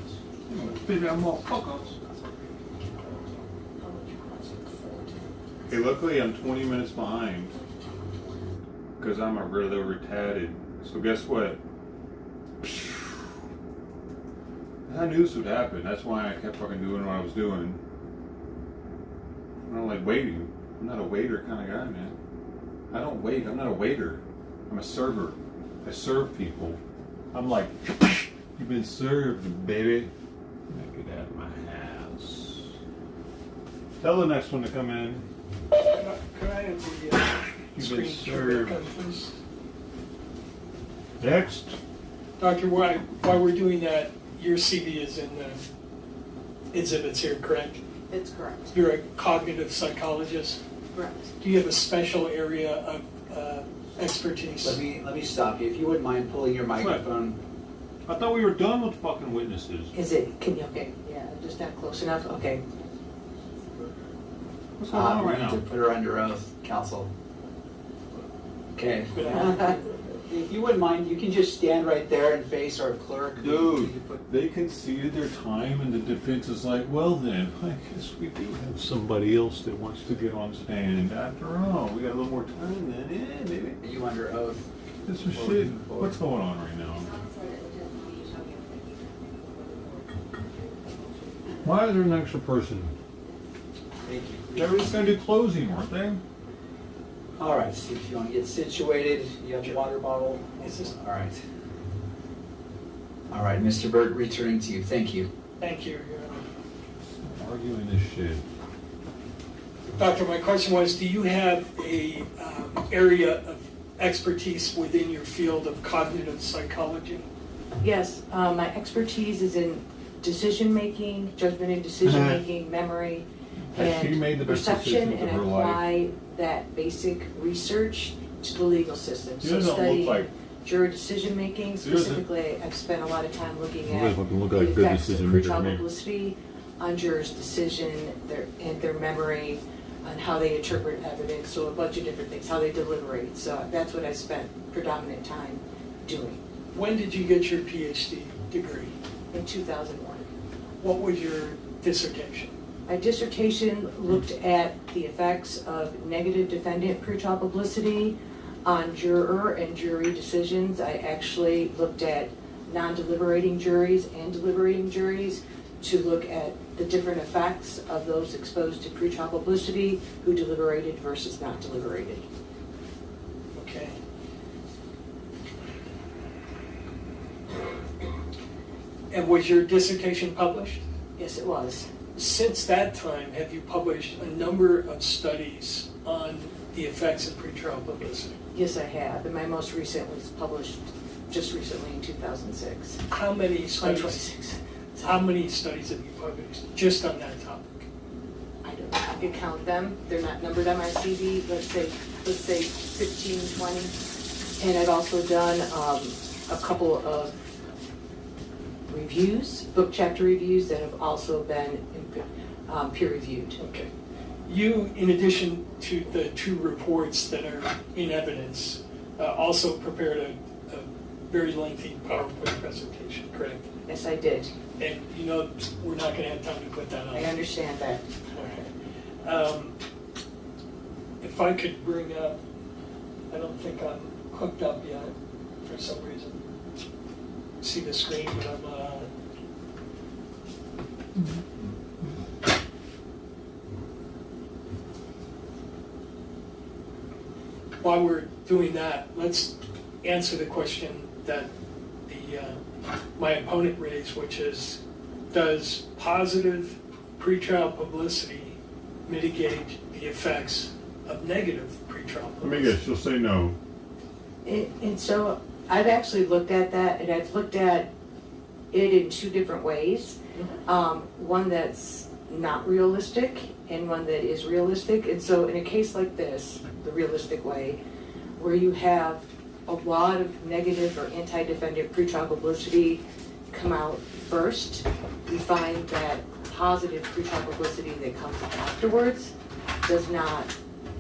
Big ass motherfuckers. Okay, luckily I'm 20 minutes behind because I'm a really retarded. So guess what? I knew this would happen. That's why I kept fucking doing what I was doing. I don't like waiting. I'm not a waiter kind of guy, man. I don't wait. I'm not a waiter. I'm a server. I serve people. I'm like, you've been served, baby. Get out of my house. Tell the next one to come in. Could I have the You've been screen served. come, please? Next. Doctor, while we're doing that, your CV is in the exhibits here, correct? It's correct. You're a cognitive psychologist. Correct. Do you have a special area of expertise? Let me stop you. If you wouldn't mind pulling your microphone. I thought we were done with fucking witnesses. Is it, can you, okay, yeah, just not close enough, okay. What's going on We right need now? to put her under oath, counsel. Okay. If you wouldn't mind, you can just stand right there and face our clerk. Dude, they conceded their time and the defense is like, well then, I guess we do have somebody else that wants to get on stand. After all, we got a little more time then. Yeah, maybe. Are you under oath? This is shit. What's going on right now? Why is there an extra person? Thank you. They were just gonna do closing, weren't they? All right, Steve, if you want to get situated, you have a water bottle. All right. All right, Mr. Burt, returning to you. Thank you. Thank you, Your Honor. Arguing this shit. Doctor, my question was, do you have a area of expertise within your field of cognitive psychology? Yes, my expertise is in decision-making, judgment and decision-making, memory, She made and the best perception, decisions of and her life. apply that basic research to the legal system. She So doesn't look studying like- juror decision-making, She doesn't- specifically, I've spent a lot of time looking She at doesn't fucking look the like a good effects of decision maker to pretrial me. publicity on jurors' decision, their memory, on how they interpret evidence, so a bunch of different things, how they deliberate. So that's what I spent predominant time doing. When did you get your PhD degree? In 2001. What was your dissertation? My dissertation looked at the effects of negative defendant pretrial publicity on juror and jury decisions. I actually looked at non-deliberating juries and deliberating juries to look at the different effects of those exposed to pretrial publicity who deliberated versus not deliberated. Okay. And was your dissertation published? Yes, it was. Since that time, have you published a number of studies on the effects of pretrial publicity? Yes, I have. And my most recent was published just recently in 2006. How many studies? 2026. How many studies have you published just on that topic? I don't know. I could count them. They're not numbered on my CV. Let's say 15, 20. And I've also done a couple of reviews, book chapter reviews that have also been peer reviewed. Okay. You, in addition to the two reports that are in evidence, also prepared a very lengthy PowerPoint presentation, correct? Yes, I did. And you know, we're not going to have time to put that on. I understand that. Okay. If I could bring up, I don't think I'm hooked up yet for some reason. See the screen, but I'm not on it. While we're doing that, let's answer the question that my opponent raised, which is, does positive pretrial publicity mitigate the effects of negative pretrial Let me publicity? guess, she'll say no. And so I've actually looked at that, and I've looked at it in two different ways. One that's not realistic and one that is realistic. And so in a case like this, the realistic way, where you have a lot of negative or anti-defendant pretrial publicity come out first, we find that positive pretrial publicity that comes afterwards does not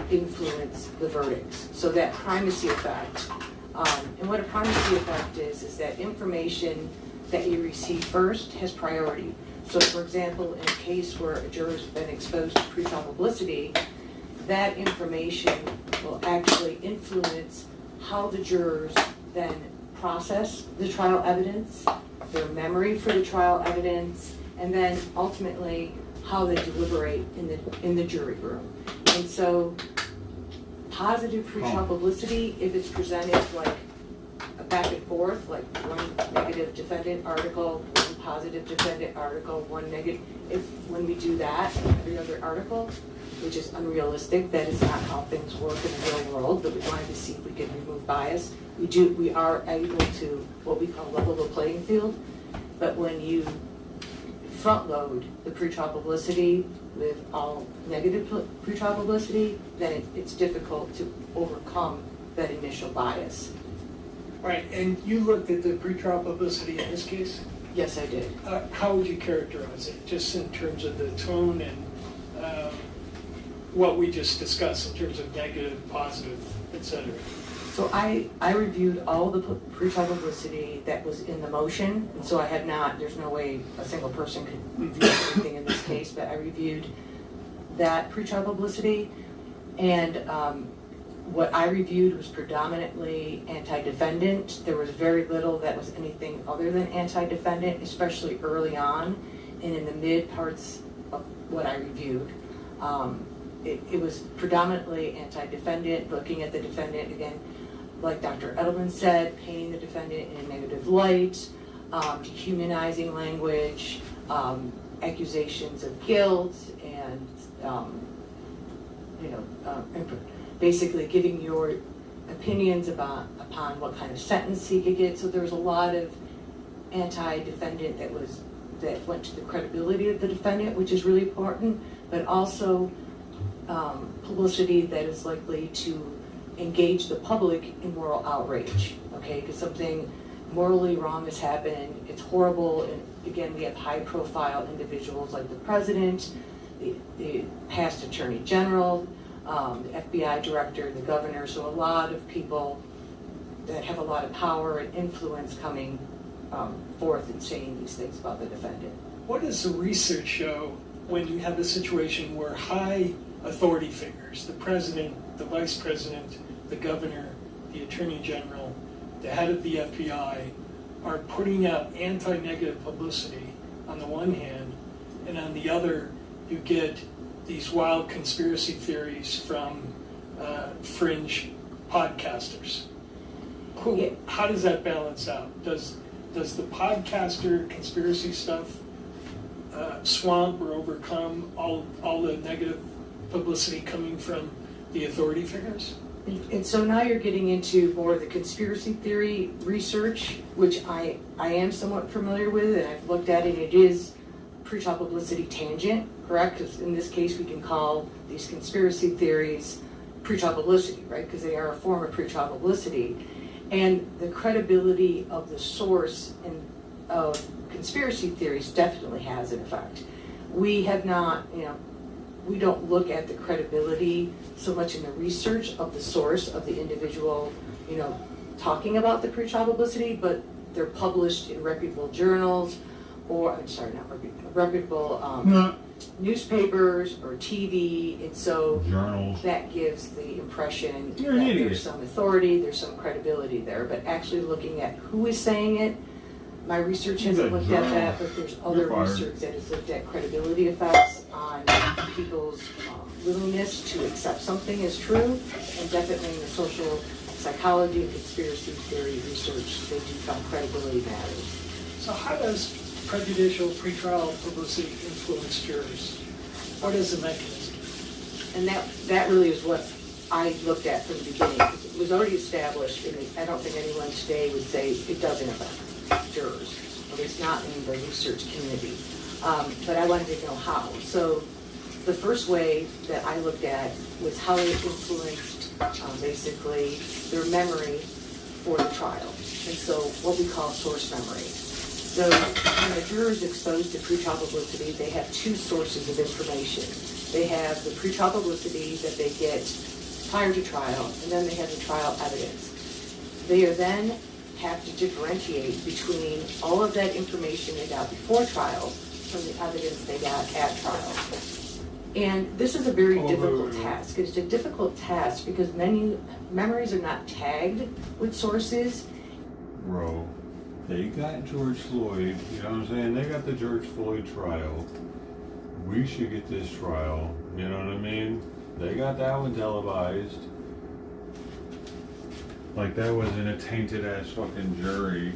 influence the verdicts. So that primacy effect, and what a primacy effect is that information that you receive first has priority. So for example, in a case where a juror's been exposed to pretrial publicity, that information will actually influence how the jurors then process the trial evidence, their memory for the trial evidence, and then ultimately how they deliberate in the jury room. And so positive pretrial publicity, if it's presented like a back and forth, like one negative defendant article, one positive defendant article, one negative, when we do that in every other article, which is unrealistic, that is not how things work in the real world, but we wanted to see if we could remove bias. We are able to what we call level the playing field, but when you front load the pretrial publicity with all negative pretrial publicity, then it's difficult to overcome that initial bias. Right, and you looked at the pretrial publicity in this case? Yes, I did. How would you characterize it, just in terms of the tone and what we just discussed in terms of negative, positive, etc.? So I reviewed all the pretrial publicity that was in the motion, and so I have not, there's no way a single person could review everything in this case, but I reviewed that pretrial publicity, and what I reviewed was predominantly anti-defendant. There was very little that was anything other than anti-defendant, especially early on and in the mid parts of what I reviewed. It was predominantly anti-defendant, looking at the defendant, again, like Dr. Edelman said, painting the defendant in a negative light, dehumanizing language, accusations of guilt, and basically giving your opinions upon what kind of sentence he could get. So there was a lot of anti-defendant that went to the credibility of the defendant, which is really important, but also publicity that is likely to engage the public in moral outrage, okay? Because something morally wrong has happened, it's horrible, and again, we have high-profile individuals like the president, the past attorney general, the FBI director, the governor, so a lot of people that have a lot of power and influence coming forth and saying these things about the defendant. What does the research show when you have a situation where high authority figures, the president, the vice president, the governor, the attorney general, the head of the FBI, are putting out anti-negative publicity on the one hand, and on the other, you get these wild conspiracy theories from fringe podcasters? How does that balance out? Does the podcaster conspiracy stuff swamp or overcome all the negative publicity coming from the authority figures? And so now you're getting into more of the conspiracy theory research, which I am somewhat familiar with, and I've looked at it. It is pretrial publicity tangent, correct? Because in this case, we can call these conspiracy theories pretrial publicity, right? Because they are a form of pretrial publicity. And the credibility of the source of conspiracy theories definitely has an effect. We have not, we don't look at the credibility so much in the research of the source of the individual, talking about the pretrial publicity, but they're published in reputable journals, or, I'm sorry, not reputable newspapers or TV, and so journals. That gives the impression You're an that idiot. there's some authority, there's some credibility there, but actually looking at who is saying it, my research hasn't looked at that, but there's other research that has looked at credibility effects on people's willingness to accept something as true, and definitely in the social psychology and conspiracy theory research, they do find credibility matters. So how does prejudicial pretrial publicity influence jurors? What is the mechanism? And that really is what I looked at from the beginning. It was already established, and I don't think anyone today would say it doesn't affect jurors, at least not in the research community. But I wanted to know how. So the first way that I looked at was how it influenced basically their memory for the trial. And so what we call source memory. So when a juror is exposed to pretrial publicity, they have two sources of information. They have the pretrial publicity that they get prior to trial, and then they have the trial evidence. They then have to differentiate between all of that information they got before trial from the evidence they got at trial. And this is a very difficult task. It's a difficult task because many memories are not tagged with sources. Bro, they got George Floyd, you know what I'm saying? They got the George Floyd trial. We should get this trial, you know what I mean? They got that one televised. Like that wasn't a tainted ass fucking jury.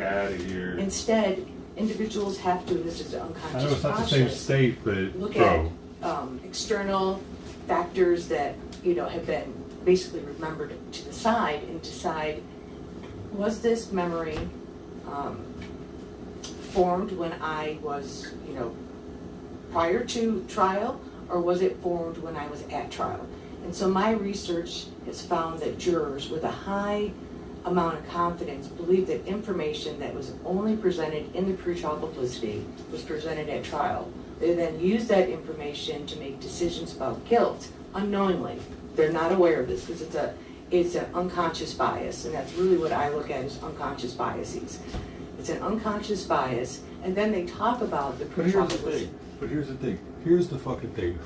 Out of here. Instead, individuals have to, this is the unconscious I know it's not the process, same state, but look bro. at external factors that have been basically remembered to the side and decide, was this memory formed when I was prior to trial, or was it formed when I was at trial? And so my research has found that jurors with a high amount of confidence believe that information that was only presented in the pretrial publicity was presented at trial. They then use that information to make decisions about guilt unknowingly. They're not aware of this because it's an unconscious bias, and that's really what I look at as unconscious biases. It's an unconscious bias, and then they talk about the pretrial publicity. But here's the thing. Here's the fucking thing.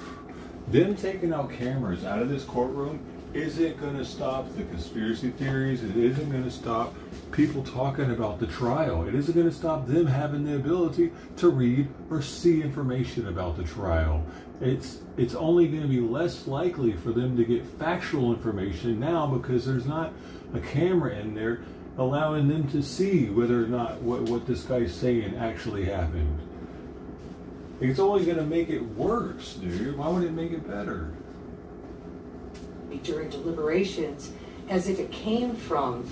Them taking out cameras out of this courtroom isn't going to stop the conspiracy theories. It isn't going to stop people talking about the trial. It isn't going to stop them having the ability to read or see information about the trial. It's only going to be less likely for them to get factual information now because there's not a camera in there allowing them to see whether or not what this guy's saying actually happened. It's only going to make it worse, dude. Why would it make it better? During deliberations, as if it came from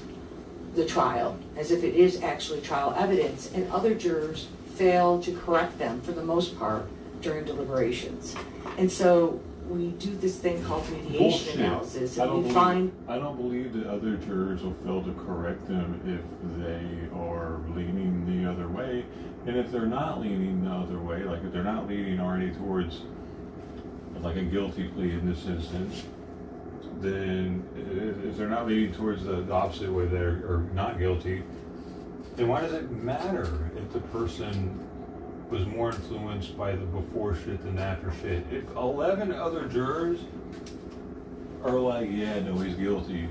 the trial, as if it is actually trial evidence, and other jurors fail to correct them for the most part during deliberations. And so we do this thing called mediation Bullshit. Analysis, I and don't we find I don't believe that other jurors will fail to correct them if they are leaning the other way. And if they're not leaning the other way, like if they're not leaning already towards like a guilty plea in this instance, then if they're not leaning towards the opposite way there, or not guilty, then why does it matter if the person was more influenced by the before shit than after shit? If 11 other jurors are like, yeah, no, he's guilty,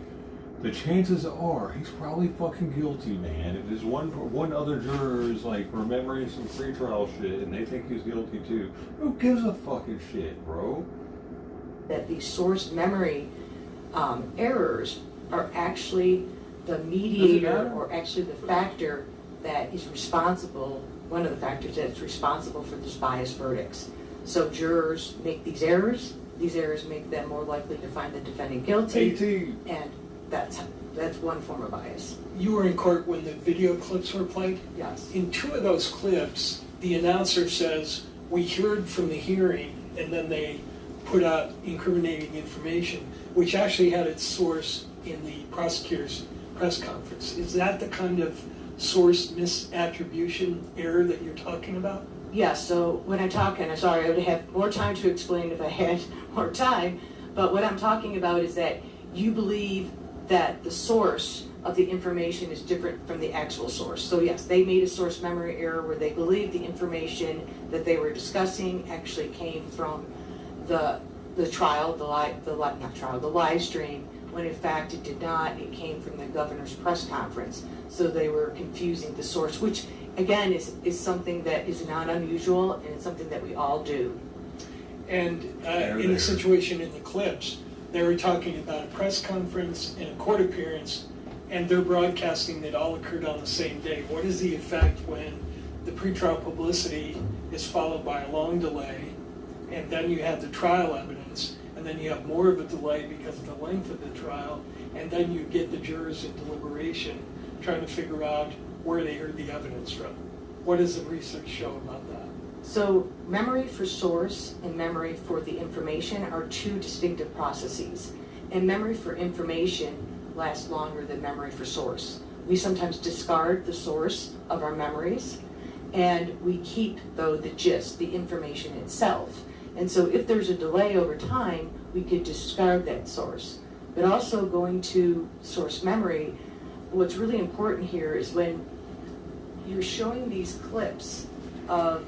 the chances are he's probably fucking guilty, man. If there's one other juror is like remembering some pretrial shit and they think he's guilty too, who gives a fucking shit, bro? that the source memory errors are actually the mediator, or actually the factor that is responsible, one of the factors that's responsible for these biased verdicts. So jurors make these errors make them more likely to find the defendant guilty, and that's one form of bias. You were in court when the video clips were played? Yes. In two of those clips, the announcer says, "We heard from the hearing," and then they put out incriminating information, which actually had its source in the prosecutor's press conference. Is that the kind of source misattribution error that you're talking about? Yes, so when I talk, and I'm sorry, I would have more time to explain if I had more time, but what I'm talking about is that you believe that the source of the information is different from the actual source. So yes, they made a source memory error where they believed the information that they were discussing actually came from the trial, the live stream, when in fact it did not. It came from the governor's press conference. So they were confusing the source, which again is something that is not unusual, and it's something that we all do. And in the situation in the clips, they were talking about a press conference and a court appearance, and they're broadcasting that all occurred on the same day. What is the effect when the pretrial publicity is followed by a long delay, and then you have the trial evidence, and then you have more of a delay because of the length of the trial, and then you get the jurors in deliberation trying to figure out where they heard the evidence from? What does the research show about that? So memory for source and memory for the information are two distinctive processes. And memory for information lasts longer than memory for source. We sometimes discard the source of our memories, and we keep, though, the gist, the information itself. And so if there's a delay over time, we could discard that source. But also going to source memory, what's really important here is when you're showing these clips of,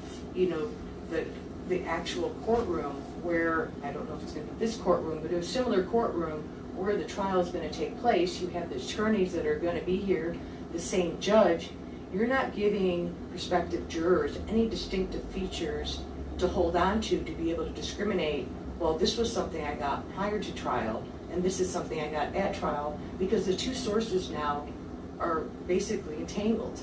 the actual courtroom where, I don't know if it's going to be this courtroom, but a similar courtroom where the trial is going to take place. You have the attorneys that are going to be here, the same judge. You're not giving prospective jurors any distinctive features to hold on to be able to discriminate, well, this was something I got prior to trial, and this is something I got at trial, because the two sources now are basically entangled.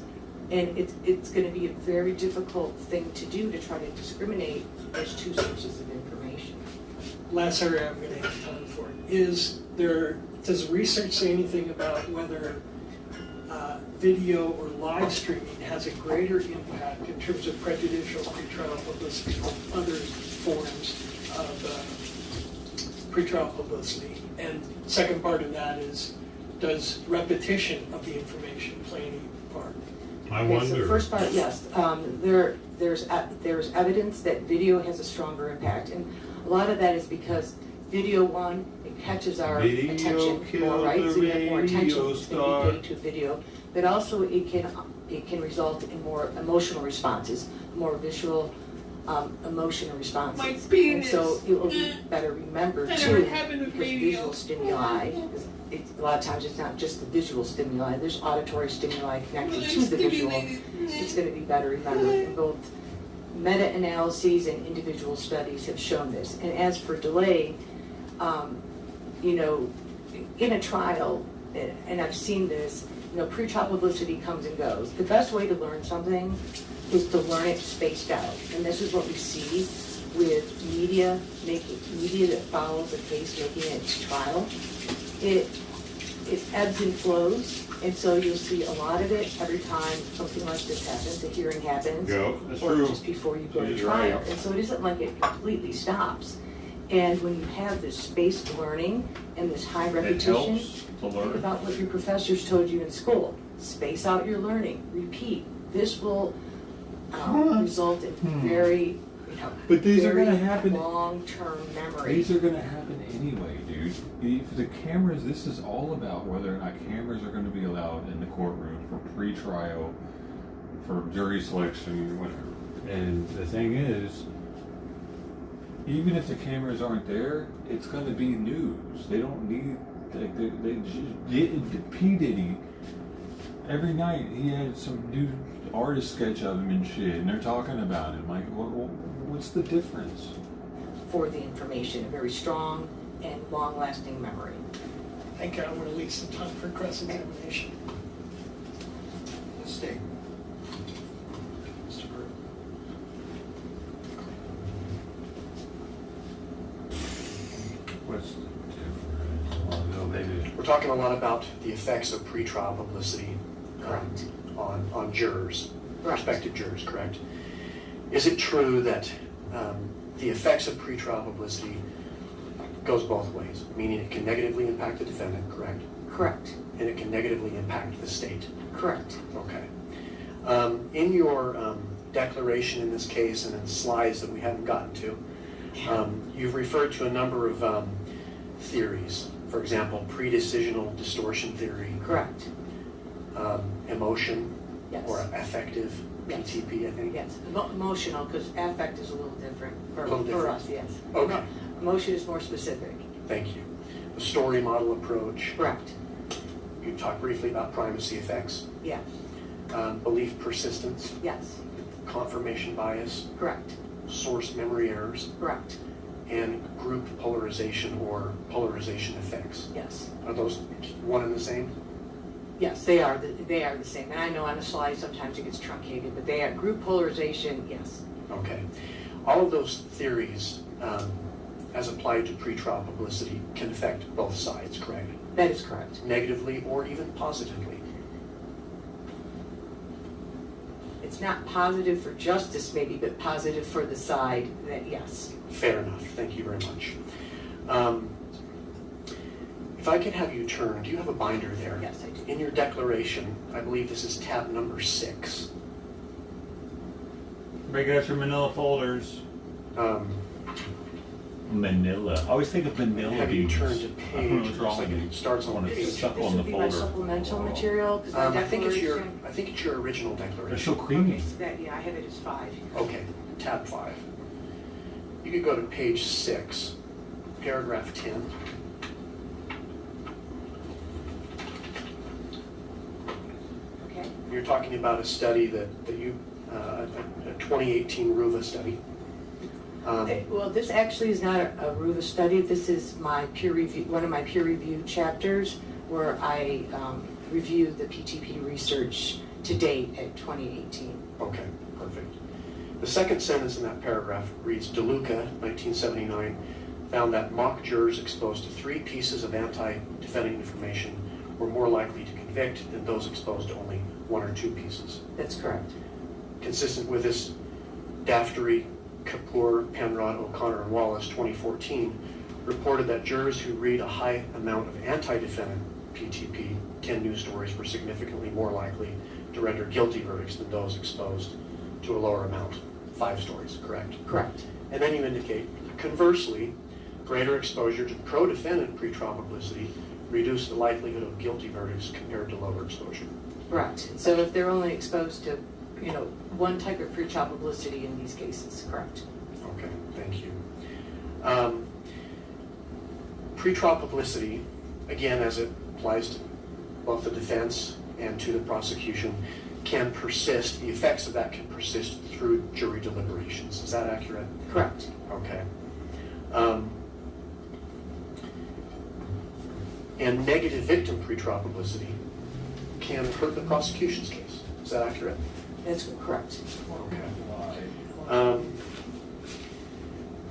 And it's going to be a very difficult thing to do to try to discriminate those two sources of information. Last area I'm going to have time for does research say anything about whether video or live streaming has a greater impact in terms of prejudicial pretrial publicity than other forms of pretrial publicity? And second part of that is, does repetition of the information play any part? I Okay, wonder. so the first part, yes, there's evidence that video has a stronger impact, and a lot of that is because video, one, it catches our attention more, right? So you have more attention when you go to video, but also it can result in more emotional responses, more visual emotional responses. My And penis. so it will be better remembered I too. never happened with Because radio. visual stimuli, a lot of times it's not just the visual stimuli, there's auditory stimuli connected to the visual. It's going to be better remembered. And both meta-analyses and individual studies have shown this. And as for delay, you know, in a trial, and I've seen this, you know, pre-trial publicity comes and goes. The best way to learn something is to learn it spaced out. And this is what we see with media that follows a case making it to trial. It ebbs and flows, and so you'll see a lot of it every time something like this happens, a hearing happens, Yeah, that's or true. just before you go to You're trial. right. And so it isn't like it completely stops. And when you have this spaced learning and this high repetition, helps to learn. think about what your professors told you in school. Space out your learning, repeat. This will result in very, you know, But these are very gonna happen- long-term memory. These are gonna happen anyway, dude. If the cameras, this is all about whether or not cameras are gonna be allowed in the courtroom for pre-trial, for jury selection, whatever. And the thing is, even if the cameras aren't there, it's gonna be news. They don't need, like, they just, P. Diddy, every night he had some new artist sketch of him and shit, and they're talking about him. Like, what's the difference? For the information, a very strong and long-lasting memory. Thank God we're leave some time for cross-examination. Let's stay. Mr. Burke. What's the difference? Well, no, maybe. We're talking a lot about the effects of pretrial publicity on jurors, prospective jurors, correct? Is it true that the effects of pretrial publicity goes both ways, meaning it can negatively impact the defendant, correct? Correct. And it can negatively impact the state? Correct. Okay. In your declaration in this case and in slides that we haven't gotten to, you've referred to a number of theories. For example, pre-decisional distortion theory. Correct. Emotion. Yes. Or affective PTP, I think. Yes, emotional, because affect is a little different for, A little for different. us, yes. Okay. Emotion is more specific. Thank you. The story model approach. Correct. You talked briefly about primacy effects. Yes. Belief persistence. Yes. Confirmation bias. Correct. Source memory errors. Correct. And group polarization or polarization effects. Yes. Are those one and the same? Yes, they are the same. And I know on a slide sometimes it gets truncated, but they are group polarization, yes. Okay. All of those theories, as applied to pretrial publicity, can affect both sides, correct? That is correct. Negatively or even positively. It's not positive for justice maybe, but positive for the side that, yes. Fair enough. Thank you very much. If I could have you turn, do you have a binder there? Yes, I do. In your declaration, I believe this is tab number 6. Break out your manila folders. Manila. I always think of manila. Have you beans. turned to page? Looks like it starts on This page. is This on the would be my folder. supplemental material, because my I think it's your. declaration. I think it's your original declaration. They're so creamy. Okay, so that, yeah, I have it as 5. Okay, tab 5. You could go to page 6, paragraph 10. Okay. You're talking about a study that you, a 2018 RUVA study. Well, this actually is not a RUVA study. This is my peer review, one of my peer review chapters where I review the PTP research to date at 2018. Okay, perfect. The second sentence in that paragraph reads, DeLuca, 1979, found that mock jurors exposed to 3 pieces of anti-defendant information were more likely to convict than those exposed to only 1 or 2 pieces. That's correct. Consistent with this, Daftery, Kapoor, Penrod, O'Connor, and Wallace, 2014, reported that jurors who read a high amount of anti-defendant PTP, 10 news stories, were significantly more likely to render guilty verdicts than those exposed to a lower amount, 5 stories, correct? Correct. And then you indicate, conversely, greater exposure to pro-defendant pretrial publicity reduced the likelihood of guilty verdicts compared to lower exposure. Correct. So if they're only exposed to one type of pre-trial publicity in these cases, correct? Okay, thank you. Pre-trial publicity, again, as it applies to both the defense and to the prosecution, can persist, the effects of that can persist through jury deliberations. Is that accurate? Correct. Okay. And negative victim pre-trial publicity can hurt the prosecution's case. Is that accurate? That's correct. Okay.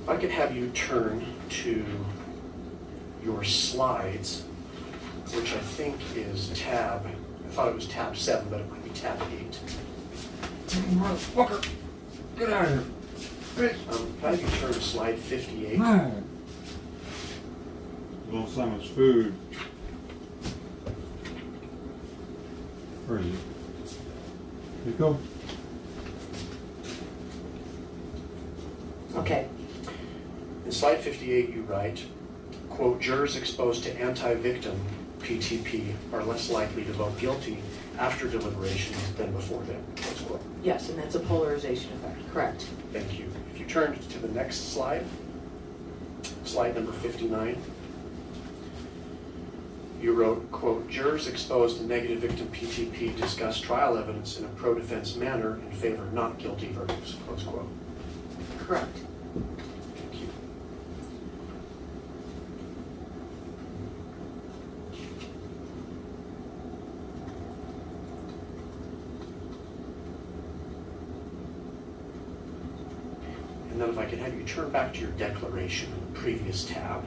If I could have you turn to your slides, which I think is tab, I thought it was tab 7, but it might be tab 8. Motherfucker! Get out of here! Can I have you turn to slide 58? Man! Little Simon's food. Where is it? Here you go. Okay. In slide 58, you write, quote, jurors exposed to anti-victim PTP are less likely to vote guilty after deliberation than before them. Close quote. Yes, and that's a polarization effect, correct. Thank you. If you turn to the next slide, slide number 59, you wrote, quote, jurors exposed to negative victim PTP discuss trial evidence in a pro-defense manner in favor of not guilty verdicts, close quote. Correct. Thank you. And then if I could have you turn back to your declaration in the previous tab,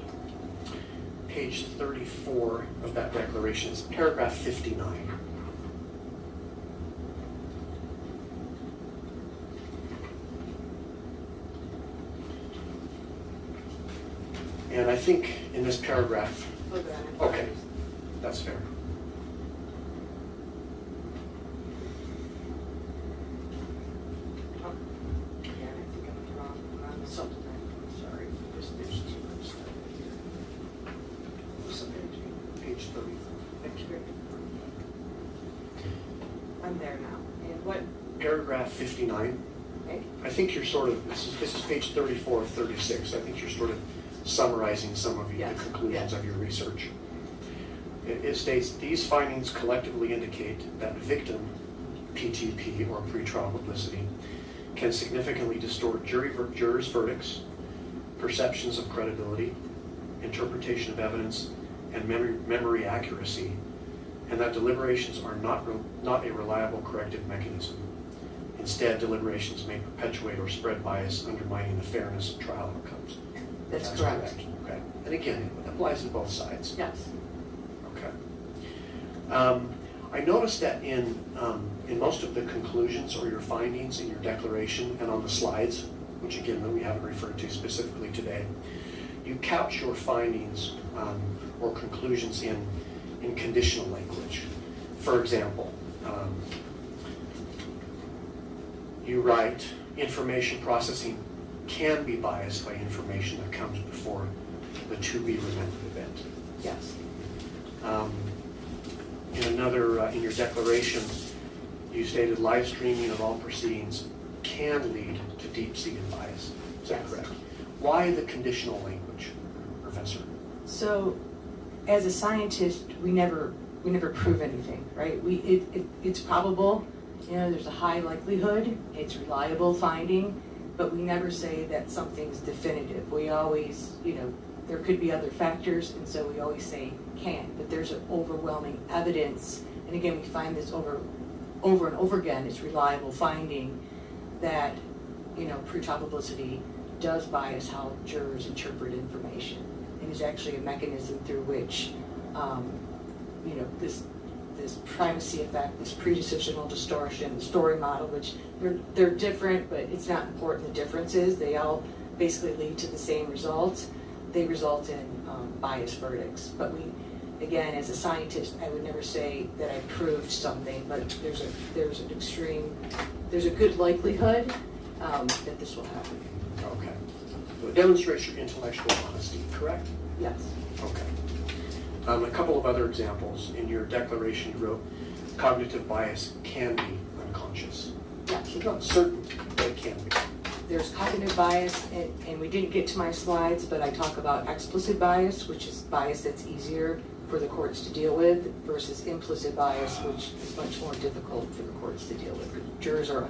page 34 of that declaration is paragraph 59. And I think in this paragraph, okay, that's fair. Page 34. I'm there now. And what? Paragraph 59. Okay. I think you're sort of, this is page 34 of 36. I think you're sort of summarizing some of the conclusions of your research. It states, these findings collectively indicate that victim PTP, or pretrial publicity, can significantly distort jurors' verdicts, perceptions of credibility, interpretation of evidence, and memory accuracy, and that deliberations are not a reliable corrective mechanism. Instead, deliberations may perpetuate or spread bias, undermining the fairness of trial outcomes. That's correct. Okay. And again, it applies to both sides. Yes. Okay. I noticed that in most of the conclusions or your findings in your declaration and on the slides, which again we haven't referred to specifically today, you couch your findings or conclusions in conditional language. For example, you write, information processing can be biased by information that comes before the to-be-remembered event. Yes. In your declaration, you stated live streaming of all proceedings can lead to deep-seated bias. Is that correct? Why the conditional language, Professor? So, as a scientist, we never prove anything, right? It's probable, there's a high likelihood, it's reliable finding, but we never say that something's definitive. We always, there could be other factors, and so we always say can, but there's an overwhelming evidence, and again, we find this over and over again, it's reliable finding that, pretrial publicity does bias how jurors interpret information, and is actually a mechanism through which, this primacy effect, this pre-decisional distortion, the story model, which they're different, but it's not important the differences. They all basically lead to the same results. They result in biased verdicts. But again, as a scientist, I would never say that I proved something, but there's a good likelihood that this will happen. Okay. So it demonstrates your intellectual honesty, correct? Yes. Okay. A couple of other examples. In your declaration, you wrote, cognitive bias can be unconscious. Yes. Correct. You're not certain that it can be. There's cognitive bias, and we didn't get to my slides, but I talk about explicit bias, which is bias that's easier for the courts to deal with, versus implicit bias, which is much more difficult for the courts to deal with, because jurors are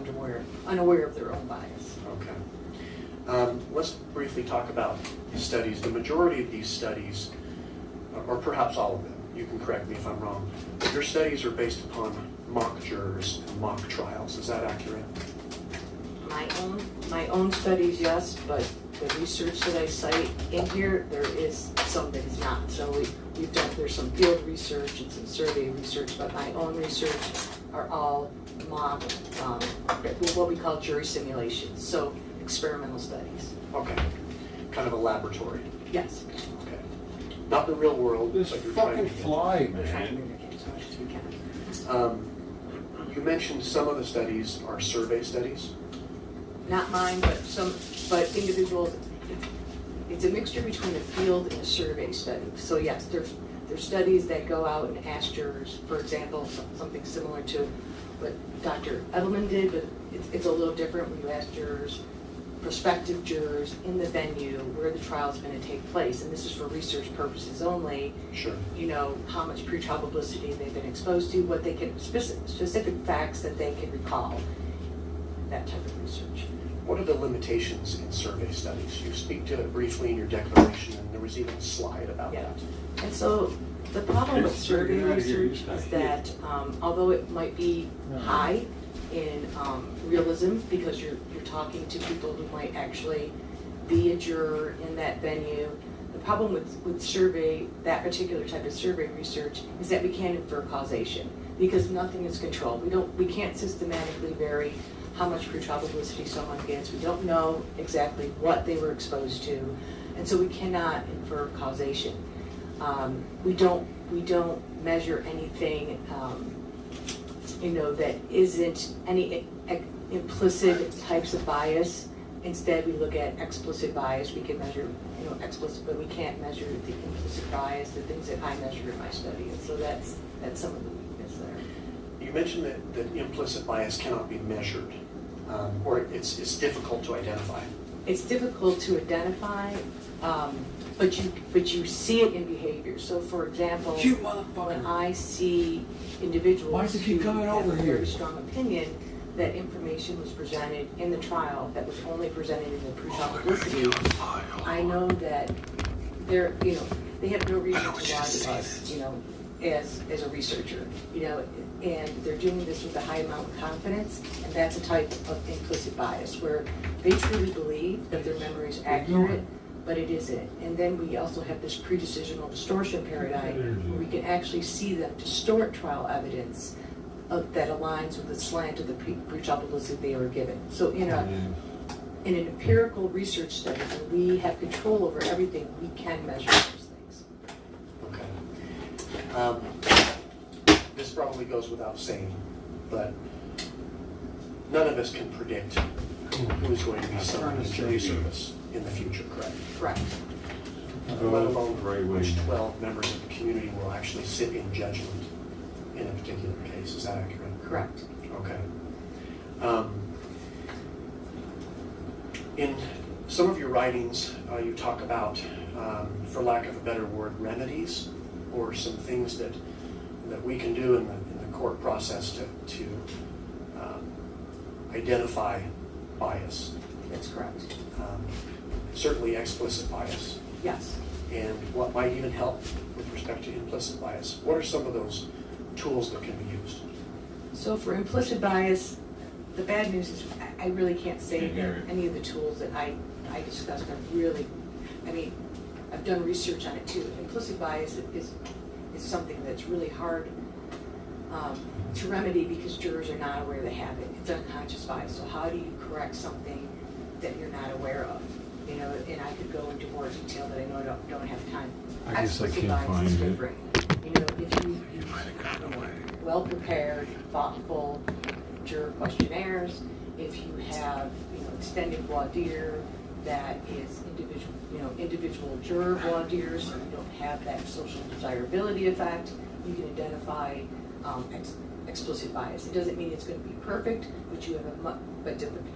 unaware of their own bias. Okay. Let's briefly talk about these studies. The majority of these studies, or perhaps all of them, you can correct me if I'm wrong, but your studies are based upon mock jurors and mock trials. Is that accurate? My own studies, yes, but the research that I cite in here, there is some that is not. So we've done, there's some field research and some survey research, but my own research are all mock, what we call jury simulations, so experimental studies. Okay. Kind of a laboratory. Yes. Okay. Not the real world. This but you're fucking trying to get- fly, We're trying to man. communicate as much as we can. You mentioned some of the studies are survey studies. Not mine, but individuals. It's a mixture between a field and a survey study. So yes, there's studies that go out and ask jurors, for example, something similar to what Dr. Edelman did, but it's a little different when you ask jurors, prospective jurors in the venue where the trial is going to take place, and this is for research purposes only. Sure. You know, how much pretrial publicity they've been exposed to, what they can, specific facts that they can recall, that type of research. What are the limitations in survey studies? You speak to it briefly in your declaration, and there was even a slide about that. And so the problem with It's survey get out of here, you research just gotta is hit. that although it might be high in realism, because you're talking to people who might actually be a juror in that venue, the problem with survey, that particular type of survey research, is that we can't infer causation, because nothing is controlled. We can't systematically vary how much pretrial publicity someone gets. We don't know exactly what they were exposed to, and so we cannot infer causation. We don't measure anything, that isn't any implicit types of bias. Instead, we look at explicit bias. We can measure, explicit, but we can't measure the implicit bias, the things that I measure in my study, and so that's some of the weakness there. You mentioned that implicit bias cannot be measured, or it's difficult to identify. It's difficult to identify, but you see it in behavior. So, for example, when I see individuals Why does it keep who coming have over a here? very strong opinion that information was presented in the trial that was only presented in the pretrial publicity, I know that they have no reason to lie to us, as a researcher, and they're doing this with a high amount of confidence, and that's a type of implicit bias where they truly believe that their memory is accurate, but it isn't. And then we also have this pre-decisional distortion paradigm where we can actually see them distort trial evidence that aligns with the slant of the pretrial publicity they were given. So in an empirical research study, when we have control over everything, we can measure those things. Okay. This probably goes without saying, but none of us can predict who is going to be summoned to jury service in the future, correct? Correct. Let alone which 12 members of the community will actually sit in judgment in a particular case. Is that accurate? Correct. Okay. In some of your writings, you talk about, for lack of a better word, remedies, or some things that we can do in the court process to identify bias. That's correct. Certainly explicit bias. Yes. And what might even help with respect to implicit bias. What are some of those tools that can be used? So for implicit bias, the bad news is I really can't say that any of the tools that I discussed are really, I've done research on it too. Implicit bias is something that's really hard to remedy because jurors are not aware they have it. It's unconscious bias. So how do you correct something that you're not aware of? And I could go into more detail, but I know I don't have time. I guess I Explicit can't bias is find it. different. If you use well-prepared, thoughtful juror questionnaires, if you have, extended voir dire that is individual juror voir dire, so you don't have that social desirability effect, you can identify explicit bias. It doesn't mean it's going to be perfect, but you have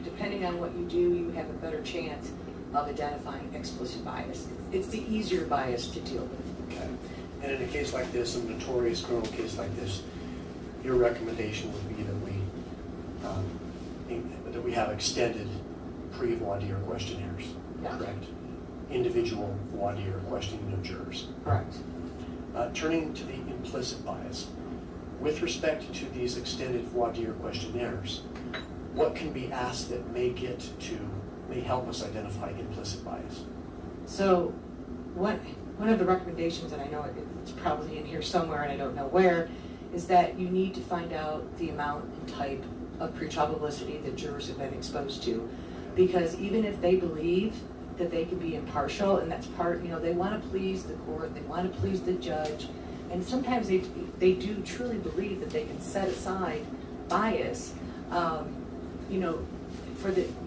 depending on what you do, you have a better chance of identifying explicit bias. It's the easier bias to deal with. Okay. And in a case like this, a notorious criminal case like this, your recommendation would be that we have extended pre-voir dire questionnaires, correct? Individual voir dire questioning of jurors. Correct. Turning to the implicit bias, with respect to these extended voir dire questionnaires, what can be asked that may help us identify implicit bias? So one of the recommendations, and I know it's probably in here somewhere and I don't know where, is that you need to find out the amount and type of pretrial publicity that jurors have been exposed to. Because even if they believe that they can be impartial, and that's part, they want to please the court, they want to please the judge, and sometimes they do truly believe that they can set aside bias.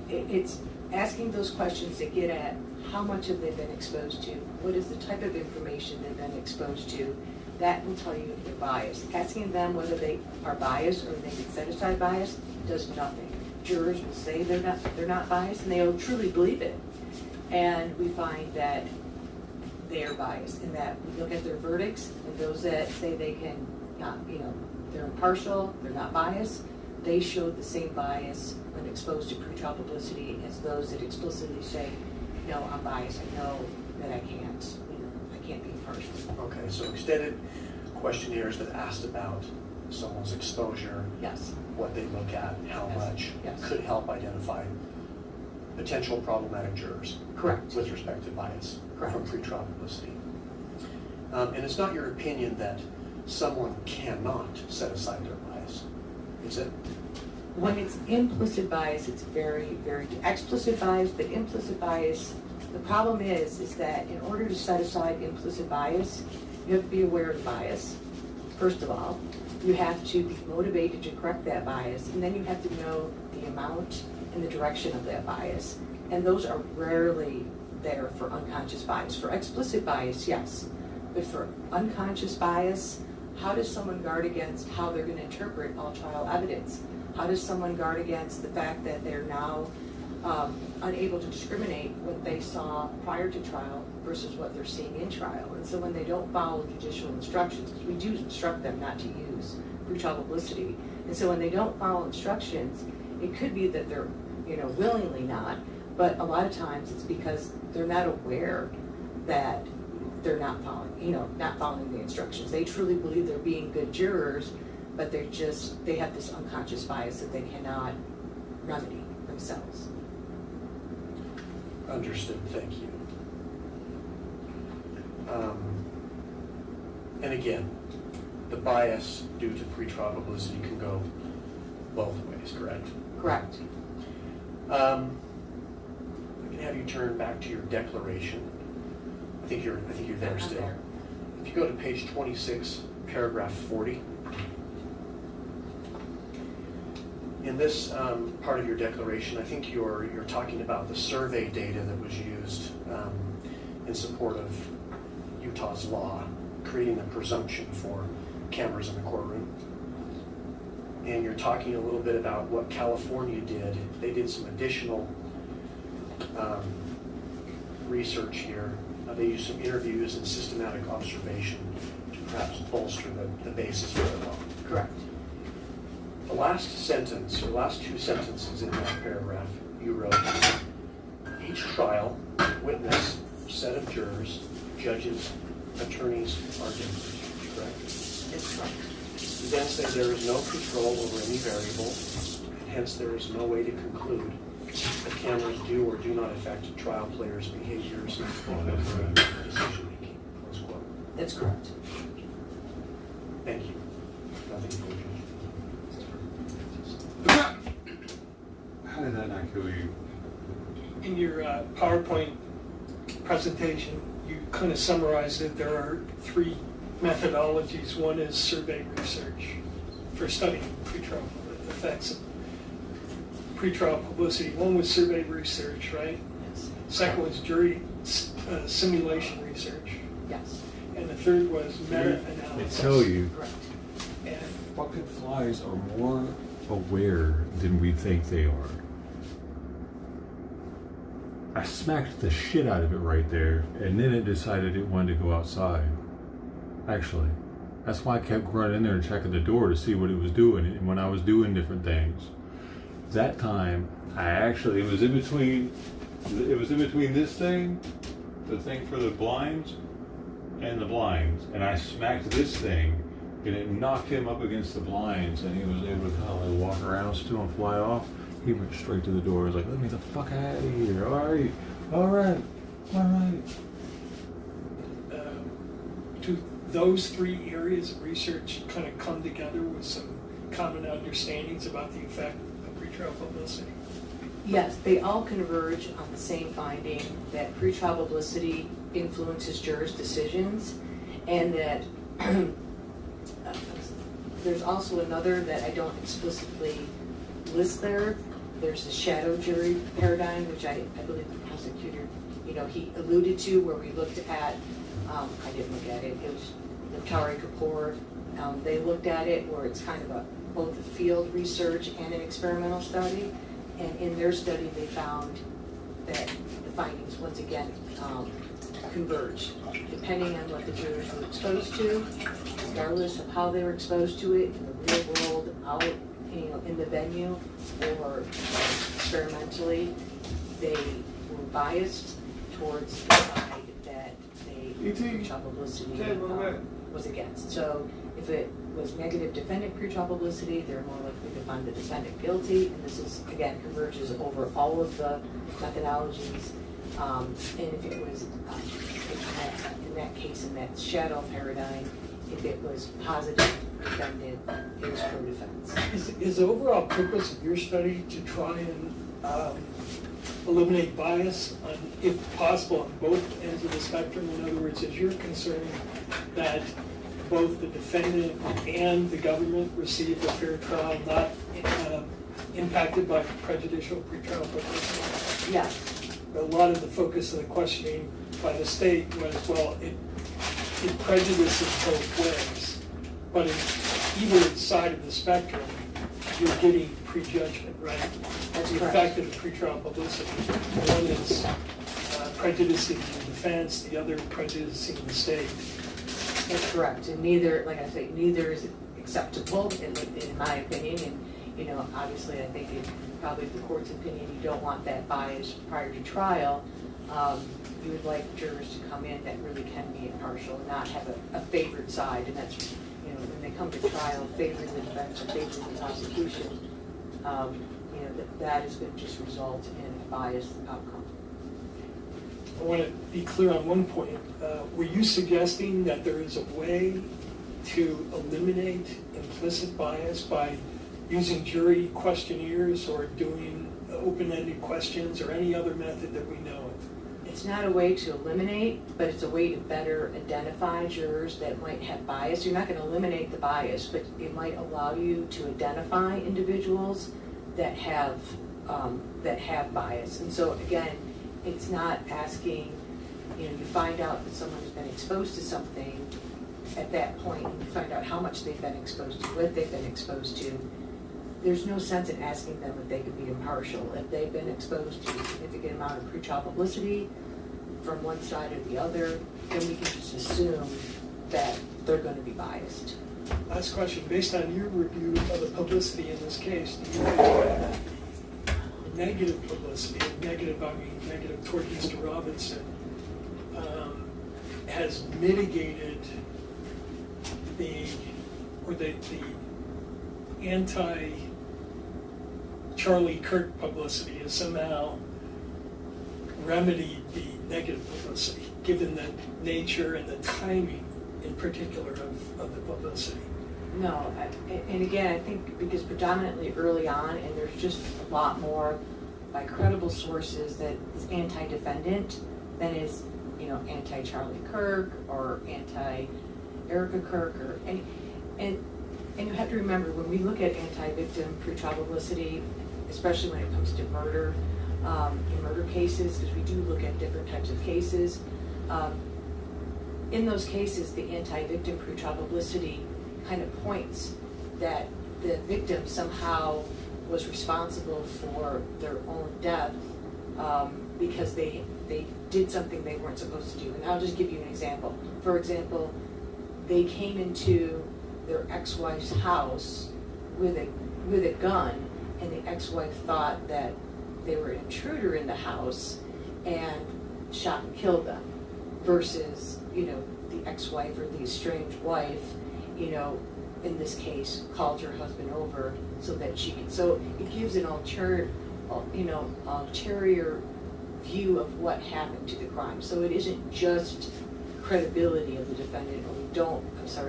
It's asking those questions that get at how much have they been exposed to, what is the type of information they've been exposed to. That will tell you if they're biased. Asking them whether they are biased or they can set aside bias does nothing. Jurors will say they're not biased, and they'll truly believe it. And we find that they are biased, in that we look at their verdicts, and those that say they can not, they're impartial, they're not biased, they showed the same bias when exposed to pretrial publicity as those that explicitly say, no, I'm biased, I know that I can't be impartial. Okay, so extended questionnaires that asked about someone's exposure, yes, what they look at, how much, yes, could help identify potential problematic jurors. Correct. With respect to bias. Correct. From pretrial publicity. And it's not your opinion that someone cannot set aside their bias, is it? When it's implicit bias, it's very, very explicit bias, but implicit bias, the problem is that in order to set aside implicit bias, you have to be aware of the bias, first of all. You have to be motivated to correct that bias, and then you have to know the amount and the direction of that bias. And those are rarely there for unconscious bias. For explicit bias, yes. But for unconscious bias, how does someone guard against how they're going to interpret all trial evidence? How does someone guard against the fact that they're now unable to discriminate what they saw prior to trial versus what they're seeing in trial? And so when they don't follow judicial instructions, because we do instruct them not to use pretrial publicity, and so when they don't follow instructions, it could be that they're willingly not, but a lot of times it's because they're not aware that they're not following the instructions. They truly believe they're being good jurors, but they have this unconscious bias that they cannot remedy themselves. Understood, thank you. And again, the bias due to pretrial publicity can go both ways, correct? Correct. I can have you turn back to your declaration. I think you're there still. There. If you go to page 26, paragraph 40. In this part of your declaration, I think you're talking about the survey data that was used in support of Utah's law, creating a presumption for cameras in the courtroom. And you're talking a little bit about what California did. They did some additional research here. They used some interviews and systematic observation to perhaps bolster the basis for the law. Correct. The last sentence, or last two sentences in that paragraph, you wrote, each trial, witness, set of jurors, judges, attorneys are different, correct? It's correct. You then say there is no control over any variable, and hence there is no way to conclude that cameras do or do not affect trial players' behaviors and decision making. Close quote. That's correct. Thank you. Nothing further. How did that not kill you? In your PowerPoint presentation, you kind of summarized that there are three methodologies. One is survey research for studying pretrial effects of pretrial publicity. One was survey research, right? Yes. Second was jury simulation research. Yes. And the third was meta-analysis. They tell you. Correct. And Fucking flies are more aware than we think they are. I smacked the shit out of it right there, and then it decided it wanted to go outside. Actually, that's why I kept running in there and checking the door to see what it was doing, and when I was doing different things. That time, it was in between this thing, the thing for the blinds, and the blinds, and I smacked this thing, and it knocked him up against the blinds, and he was able to kind of like walk around still and fly off. He went straight to the door. He was like, "Let me the fuck out of here! All right." Do those three areas of research kind of come together with some common understandings about the effect of pretrial publicity? Yes, they all converge on the same finding that pretrial publicity influences jurors' decisions, and that there's also another that I don't explicitly list there. There's the shadow jury paradigm, which I believe the prosecutor, he alluded to, where we looked at, I didn't look at it, it was Tari Kapoor. They looked at it where it's kind of both a field research and an experimental study. And in their study, they found that the findings, once again, converged. Depending on what the jurors were exposed to, regardless of how they were exposed to it in the real world, out, in the venue, or experimentally, they were biased towards the side that pretrial publicity was against. So if it was negative defendant pretrial publicity, they're more likely to find the defendant guilty. And this is, again, converges over all of the methodologies. And if it was, in that case, in that shadow paradigm, if it was positive defendant, it was pro defense. Is the overall purpose of your study to try and eliminate bias, if possible, on both ends of the spectrum? In other words, is your concern that both the defendant and the government receive a fair trial, not impacted by prejudicial pretrial publicity? Yes. A lot of the focus of the questioning by the state was, well, it prejudices both ways, but in either side of the spectrum, you're getting prejudgment, right? That's the effect of the pretrial publicity. One is prejudicing the defense, the other prejudicing the state. That's correct. And neither, like I say, neither is acceptable in my opinion. And, obviously I think probably the court's opinion, you don't want that bias prior to trial. You would like jurors to come in that really can be impartial and not have a favored side. And that's, when they come to trial favoring the defense or favoring the prosecution, that is going to just result in a biased outcome. I want to be clear on one point. Were you suggesting that there is a way to eliminate implicit bias by using jury questionnaires or doing open-ended questions or any other method that we know of? It's not a way to eliminate, but it's a way to better identify jurors that might have bias. You're not going to eliminate the bias, but it might allow you to identify individuals that have bias. And so again, it's not asking, you find out that someone's been exposed to something. At that point, you find out how much they've been exposed to, what they've been exposed to. There's no sense in asking them if they could be impartial. If they've been exposed to a significant amount of pretrial publicity from one side or the other, then we can just assume that they're going to be biased. Last question. Based on your review of the publicity in this case, do you think that the negative publicity, negative toward Mr. Robinson, has mitigated the anti-Charlie Kirk publicity, has somehow remedied the negative publicity, given the nature and the timing in particular of the publicity? No, and again, I think because predominantly early on, and there's just a lot more by credible sources that is anti-defendant than is, anti-Charlie Kirk or anti-Erica Kirk or any, and you have to remember, when we look at anti-victim pretrial publicity, especially when it comes to murder, in murder cases, because we do look at different types of cases, in those cases, the anti-victim pretrial publicity kind of points that the victim somehow was responsible for their own death because they did something they weren't supposed to do. And I'll just give you an example. For example, they came into their ex-wife's house with a gun, and the ex-wife thought that they were an intruder in the house and shot and killed them, versus, you know, the ex-wife or the estranged wife, you know, in this case, called her husband over so that she could. So it gives an ulterior view of what happened to the crime. So it isn't just credibility of the defendant, or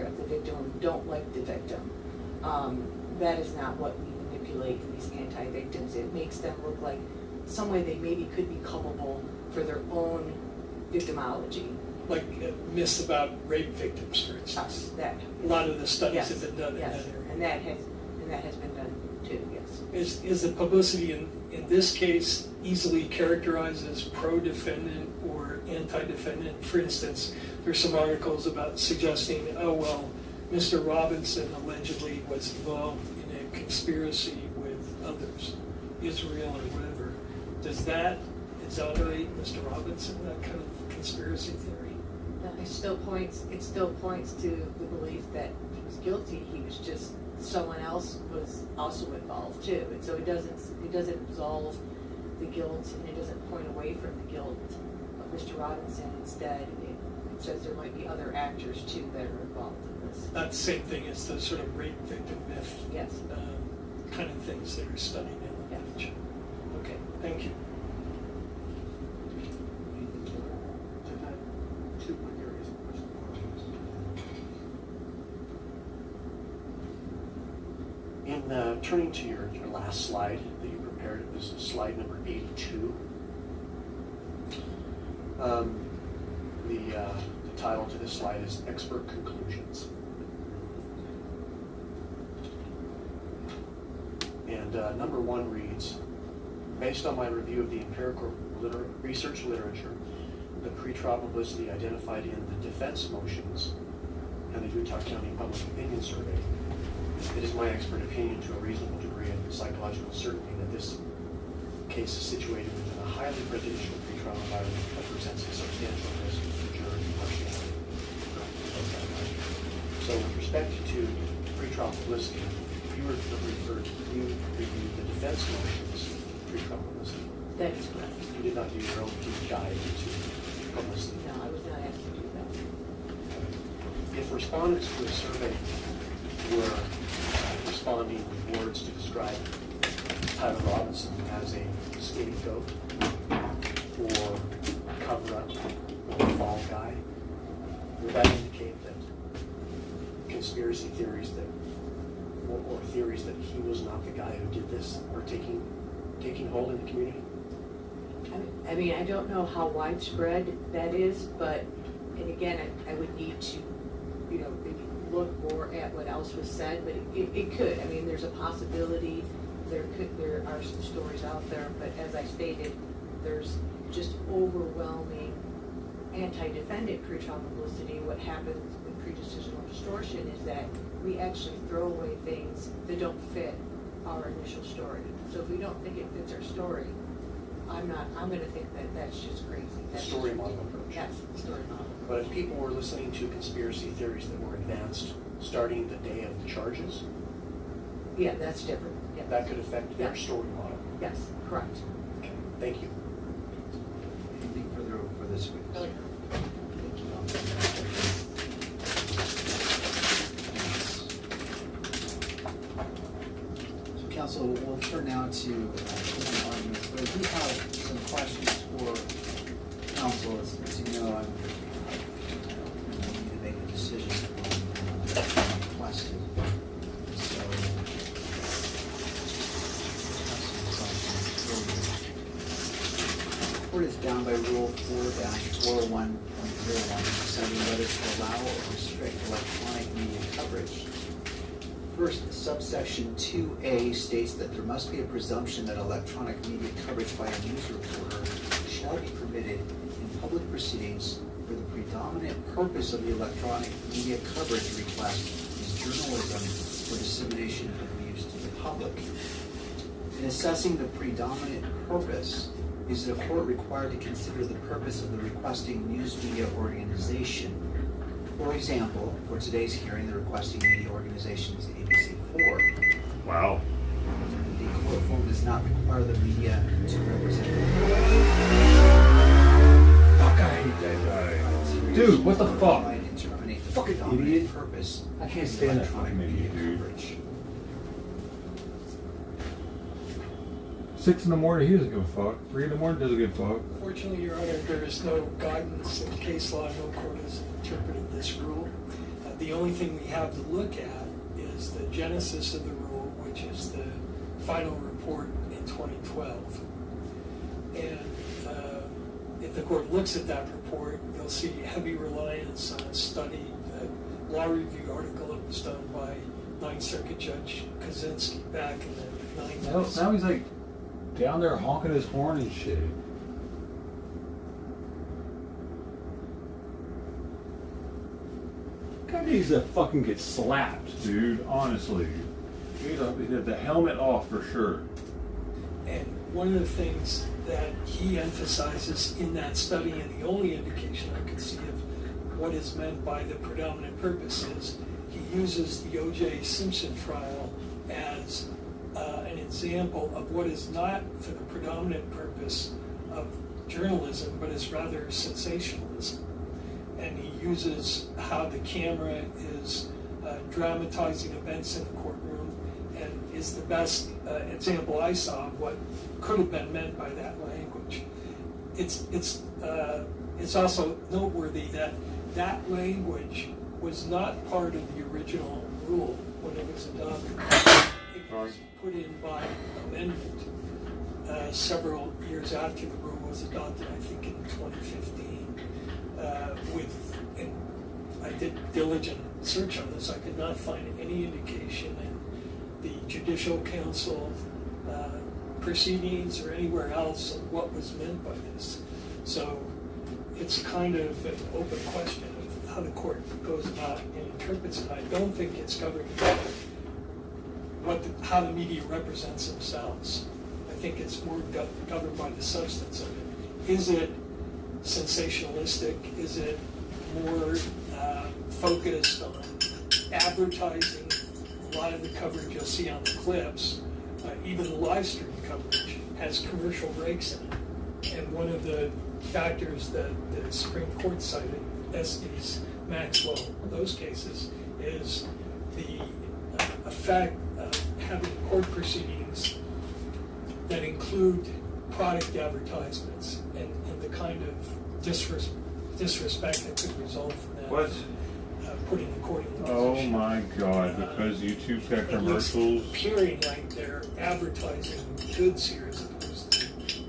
of the victim, or we don't like the victim. That is not what we manipulate in these anti-victims. It makes them look like some way they maybe could be culpable for their own victimology. Like myths about rape victims, for instance. That a lot of the studies yes, have been done in that area. And that has been done too. Yes. Is the publicity in this case easily characterized as pro-defendant or anti-defendant? For instance, there's some articles about suggesting, oh well, Mr. Robinson allegedly was involved in a conspiracy with others, Israel or whatever. Does that exonerate Mr. Robinson, that kind of conspiracy theory? It still points to the belief that he was guilty. He was just, someone else was also involved too, and so it doesn't absolve the guilt, and it doesn't point away from the guilt of Mr. Robinson. Instead, it says there might be other actors too that are involved in this. Not the same thing as the sort of rape victim myth. Yes. Kind of things that are studied in the literature. Okay, thank you. In turning to your last slide that you prepared, it was slide number 82. The title to this slide is Expert Conclusions. And number 1 reads, based on my review of the empirical research literature, the pretrial publicity identified in the defense motions and the Utah County Public Opinion Survey, it is my expert opinion to a reasonable degree of psychological certainty that this case is situated within a highly prejudicial pretrial environment that presents a substantial risk to juror impartiality. So with respect to pretrial publicity, you reviewed the defense motions pretrial publicity. That is correct. You did not do your own deep dive into publicity. No, I was not asked to do that. If respondents to a survey were responding with words to describe Tyler Robinson as a scapegoat or cover-up or fall guy, would that indicate that conspiracy theories or theories that he was not the guy who did this are taking hold in the community? I mean, I don't know how widespread that is, but, and again, I would need to, maybe look more at what else was said, but it could. I mean, there's a possibility. There are some stories out there, but as I stated, there's just overwhelming anti-defendant pretrial publicity. What happens with predecisional distortion is that we actually throw away things that don't fit our initial story. So if we don't think it fits our story, I'm going to think that that's just crazy. That's story model approach. Yes, story model. But if people were listening to conspiracy theories that were advanced starting the day of the charges, yeah, that's different. Yes. That could affect their story model. Yes, correct. Okay, thank you. Anything further for this week? So, council, we'll turn now to closing arguments, but I do have some questions for council. As you know, I need to make a decision on requested. So, the court is bound by Rule 4-401.01, deciding whether to allow or restrict electronic media coverage. First, subsection 2A states that there must be a presumption that electronic media coverage by a news reporter shall be permitted in public proceedings where the predominant purpose of the electronic media coverage request is journalism for dissemination of news to the public. In assessing the predominant purpose, is the court required to consider the purpose of the requesting news media organization? For example, for today's hearing, the requesting media organization is ABC4. Wow. The court form does not require the media to represent the Fuck, I hate that guy. Dude, what the fuck? fucking idiot. Purpose. I can't stand that fucking idiot, dude. 6 in the morning, he doesn't give a fuck. 3 in the morning, doesn't give a fuck. Fortunately, Your Honor, there is no guidance in case law. No court has interpreted this rule. The only thing we have to look at is the genesis of the rule, which is the final report in 2012. And if the court looks at that report, you'll see heavy reliance on a study, a law review article that was done by Ninth Circuit Judge Kaczynski back in the 90s. Now he's like down there honking his horn and shit. Guy needs to fucking get slapped, dude. Honestly, he had the helmet off for sure. And one of the things that he emphasizes in that study, and the only indication I could see of what is meant by the predominant purpose, is he uses the O.J. Simpson trial as an example of what is not for the predominant purpose of journalism, but is rather sensationalism. And he uses how the camera is dramatizing events in the courtroom, and is the best example I saw of what could have been meant by that language. It's also noteworthy that that language was not part of the original rule when it was adopted. It was put in by amendment several years after the rule was adopted, I think in 2015. And I did diligent search on this. I could not find any indication in the Judicial Council proceedings or anywhere else of what was meant by this. So it's kind of an open question of how the court goes about and interprets it. I don't think it's governed by how the media represents themselves. I think it's more governed by the substance of it. Is it sensationalistic? Is it more focused on advertising? A lot of the coverage you'll see on the clips, even the live stream coverage, has commercial breaks in it. And one of the factors that the Supreme Court cited, Estes, Maxwell, those cases, is the effect of having court proceedings that include product advertisements and the kind of disrespect that could result from that. What? Putting the court in the Oh position. my god, because YouTube's got commercials. It's appearing like they're advertising goods here as opposed to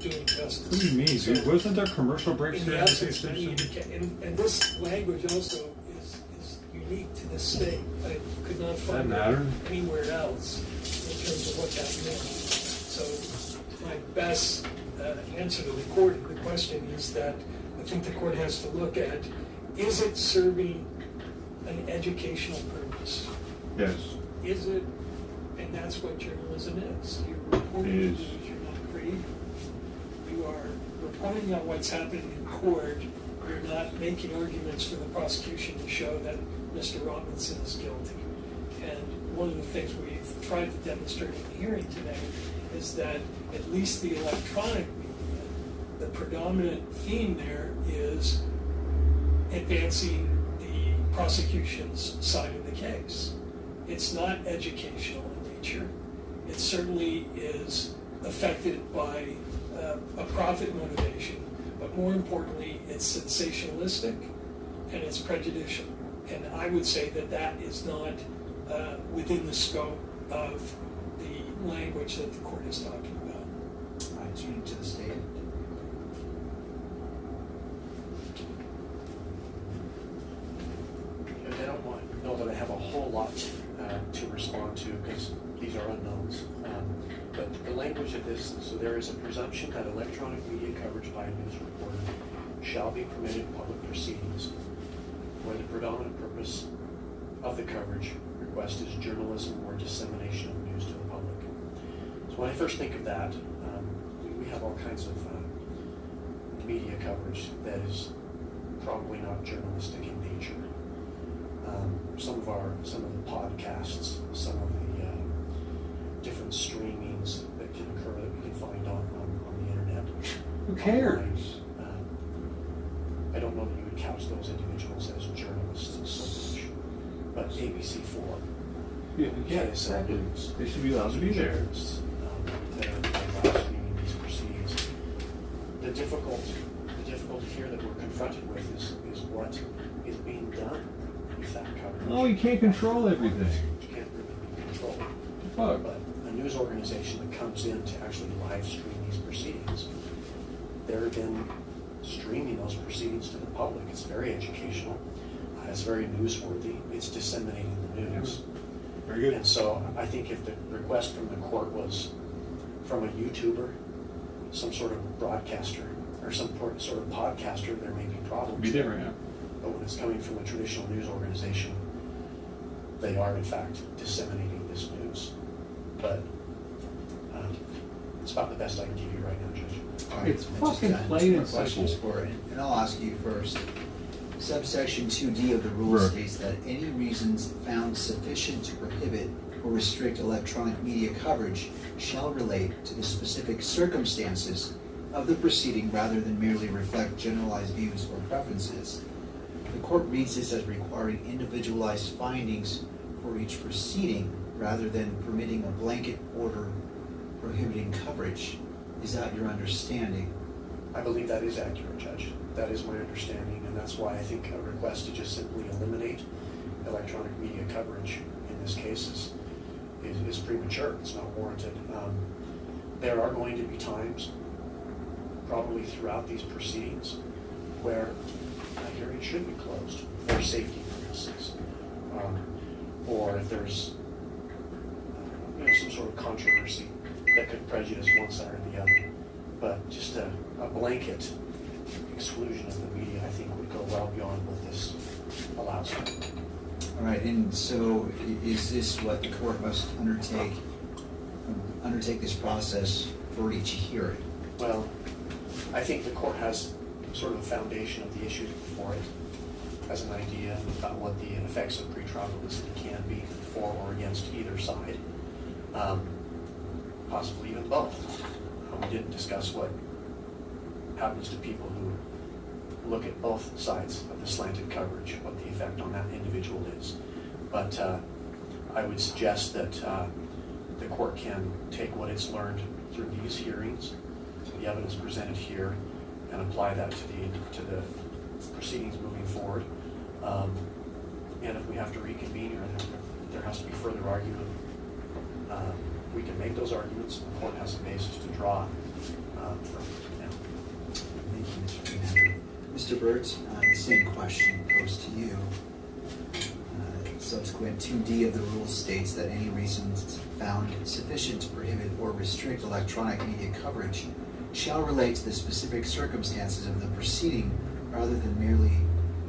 doing justice. What do you mean, dude? Wasn't there commercial breaks In there? the absence of any and this language also is unique to this state. I could not find matter? it anywhere else in terms of what that meant. So my best answer to the court, the question is that I think the court has to look at, is it serving an educational purpose? Yes. Is it, and that's what journalism is. You're reporting It is. news, you're not creating. You are reporting on what's happening in court. You're not making arguments for the prosecution to show that Mr. Robinson is guilty. And one of the things we've tried to demonstrate in the hearing today is that at least the electronic media, the predominant theme there is advancing the prosecution's side of the case. It's not educational in nature. It certainly is affected by a profit motivation, but more importantly, it's sensationalistic and it's prejudicial. And I would say that that is not within the scope of the language that the court is talking about. All right, turning to the state. I don't know that I have a whole lot to respond to because these are unknowns. But the language of this, so there is a presumption that electronic media coverage by a news reporter shall be permitted in public proceedings where the predominant purpose of the coverage request is journalism or dissemination of news to the public. So when I first think of that, we have all kinds of media coverage that is probably not journalistic in nature. Some of the podcasts, some of the different streamings that can occur that we can find on the internet. Who cares? Online, I don't know that you would couch those individuals as journalists so much, but ABC4. Yeah, exactly. They should be allowed to be there. That are live streaming these proceedings. The difficulty here that we're confronted with is what is being done with that coverage. Oh, you can't control everything. You can't really control it. Fuck. But a news organization that comes in to actually live stream these proceedings, they're then streaming those proceedings to the public. It's very educational. It's very newsworthy. It's disseminating the news. Very good. And so I think if the request from the court was from a YouTuber, some sort of broadcaster, or some sort of podcaster, there may be problems. Be different, yeah. But when it's coming from a traditional news organization, they are in fact disseminating this news. But it's about the best I can give you right now, Judge. All right, It's I just fucking got plain two and questions simple. for it, and I'll ask you first. Subsection 2D of the rules Right. states that any reasons found sufficient to prohibit or restrict electronic media coverage shall relate to the specific circumstances of the proceeding rather than merely reflect generalized views or preferences. The court reads this as requiring individualized findings for each proceeding rather than permitting a blanket order prohibiting coverage. Is that your understanding? I believe that is accurate, Judge. That is my understanding, and that's why I think a request to just simply eliminate electronic media coverage in this case is premature. It's not warranted. There are going to be times, probably throughout these proceedings, where a hearing should be closed for safety purposes, or if there's some sort of controversy that could prejudice one side or the other. But just a blanket exclusion of the media, I think, would go well beyond what this allows. All right, and so is this what the court must undertake this process for each hearing? Well, I think the court has sort of a foundation of the issues before it, has an idea about what the effects of pretrial publicity can be for or against either side, possibly even both. We didn't discuss what happens to people who look at both sides of the slanted coverage, what the effect on that individual is. But I would suggest that the court can take what it's learned through these hearings, the evidence presented here, and apply that to the proceedings moving forward. And if we have to reconvene or if there has to be further argument, we can make those arguments. The court has a basis to draw from now. Thank you, Mr. Commander. Mr. Burt, the same question posed to you. Subsequent 2D of the rules states that any reasons found sufficient to prohibit or restrict electronic media coverage shall relate to the specific circumstances of the proceeding rather than merely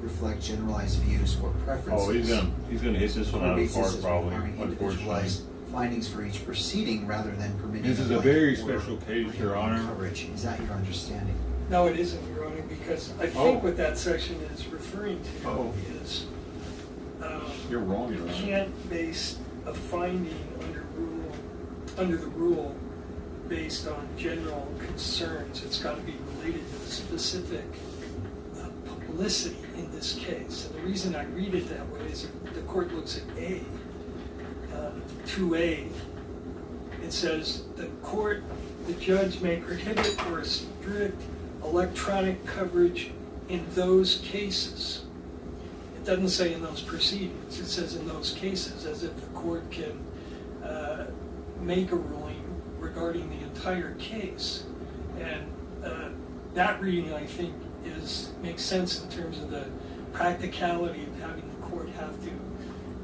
reflect generalized views or preferences. Oh, he's gonna hit this one out of the park probably, requiring unfortunately. individualized findings for each proceeding rather than permitting. This is a blanket very order special case, prohibiting Your Honor. coverage. Is that your understanding? No, it isn't, Your Honor, because I think what that section is referring to is You're wrong, Your you Honor. can't base a finding under the rule based on general concerns. It's got to be related to the specific publicity in this case. And the reason I read it that way is if the court looks at 2A, it says the judge may prohibit or restrict electronic coverage in those cases. It doesn't say in those proceedings, it says in those cases, as if the court can make a ruling regarding the entire case. And that reading, I think, makes sense in terms of the practicality of having the court have to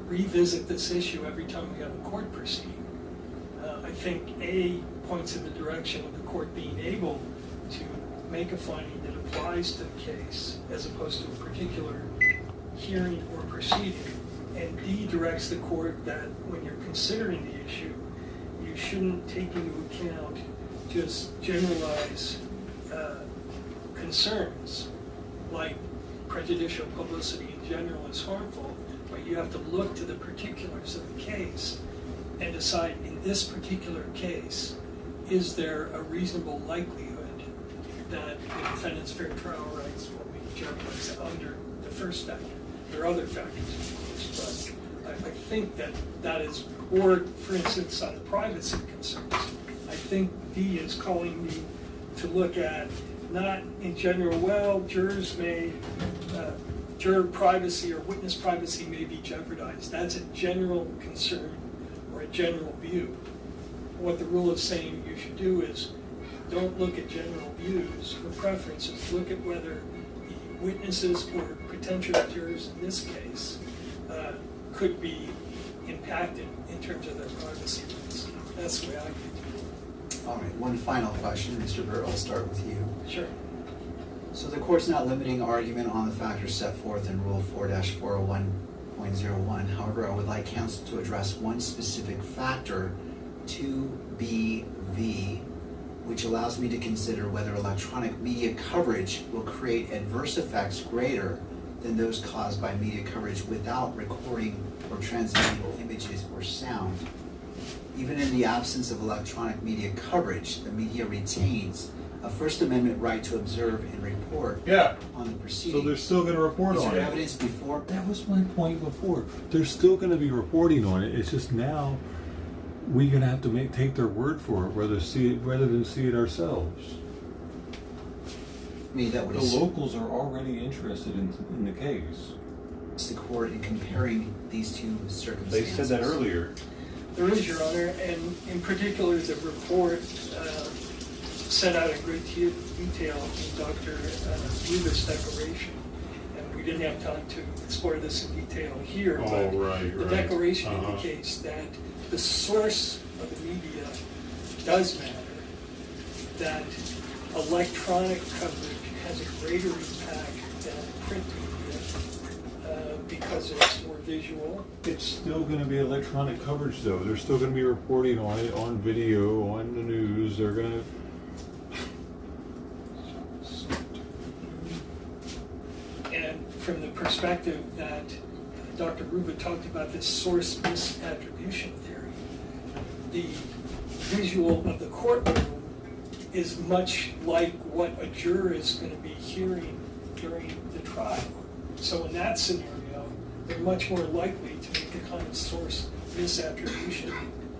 revisit this issue every time we have a court proceeding. I think A points in the direction of the court being able to make a finding that applies to the case as opposed to a particular hearing or proceeding. And D directs the court that when you're considering the issue, you shouldn't take into account just generalized concerns like prejudicial publicity in general is harmful, but you have to look to the particulars of the case and decide in this particular case, is there a reasonable likelihood that the defendant's fair trial rights will be jeopardized under the first factor? There are other factors, of course, but I think that is, or for instance, on the privacy concerns, I think D is calling me to look at not in general, well, jurors may, juror privacy or witness privacy may be jeopardized. That's a general concern or a general view. What the rule is saying you should do is don't look at general views or preferences. Look at whether the witnesses or potential jurors in this case could be impacted in terms of their privacy rights. That's the way I view it. All right, one final question, Mr. Burr, I'll start with you. Sure. So the court's not limiting argument on the factors set forth in Rule 4-401.01. However, I would like counsel to address one specific factor, 2BV, which allows me to consider whether electronic media coverage will create adverse effects greater than those caused by media coverage without recording or transmitting images or sound. Even in the absence of electronic media coverage, the media retains a First Amendment right to observe and report on the proceedings. So they're still going to report on it. Is there evidence before? That was my point before. They're still going to be reporting on it. It's just now we're going to have to take their word for it, rather than see it ourselves. I mean, that the locals are already interested in the case. It's the court in comparing these two circumstances. They said that earlier. There is, Your Honor, and in particular, the report set out in great detail in Dr. Ruva's declaration. And we didn't have time to explore this in detail here, but the declaration indicates that the source of the media does matter, that electronic coverage has a greater impact than print media because it's more visual. It's still going to be electronic coverage, though. They're still going to be reporting on it on video, on the news. They're going to. And from the perspective that Dr. Ruva talked about this source misattribution theory, the visual of the courtroom is much like what a juror is going to be hearing during the trial. So in that scenario, they're much more likely to make the kind of source misattribution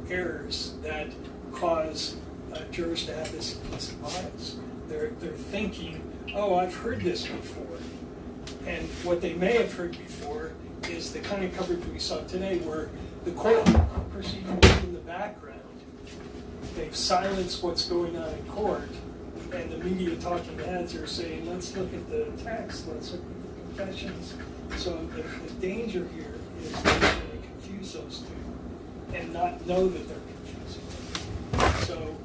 errors that cause jurors to have this implicit bias. They're thinking, oh, I've heard this before. And what they may have heard before is the kind of coverage we saw today where the court proceeding is in the background. They've silenced what's going on in court, and the media talking heads are saying, let's look at the text, let's look at the confessions. So the danger here is that they're going to confuse those two and not know that they're confusing them. So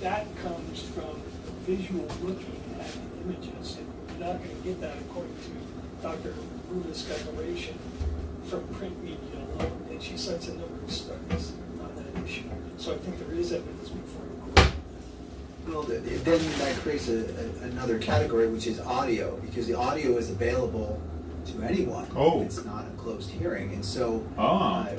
that comes from visual looking at the images, and you're not going to get that according to Dr. Ruva's declaration from print media alone, and she cites a number of studies on that issue. So I think there is evidence before the court. Well, then that creates another category, which is audio, because the audio is available to anyone. Oh. It's not a closed hearing. And so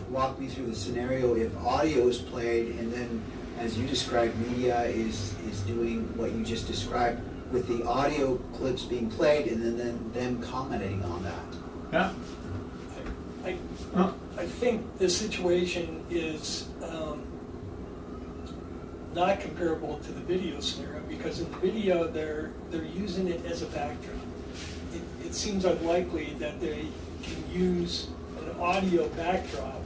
walk me through the scenario if audio is played and then, as you described, media is doing what you just described with the audio clips being played and then them commenting on that. Yeah. I think the situation is not comparable to the video scenario because in the video they're using it as a backdrop. It seems unlikely that they can use an audio backdrop,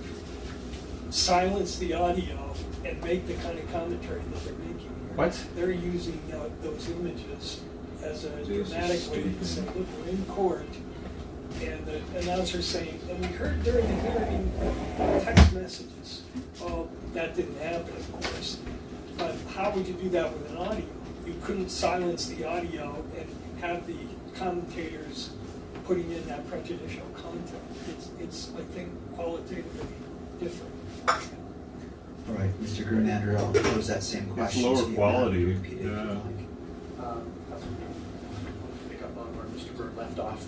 silence the audio, and make the kind of commentary that they're making here. What? They're using those images as a dramatic way to say, look, we're in court, and the announcer saying, and we heard during the hearing text messages. Well, that didn't happen, of course. But how would you do that with an audio? You couldn't silence the audio and have the commentators putting in that prejudicial content. It's I think, qualitatively different. All right, Mr. Grunander, I'll pose that same question lower to you. quality, Repeat it if you'd yeah. like. Pick up on where Mr. Bird left off.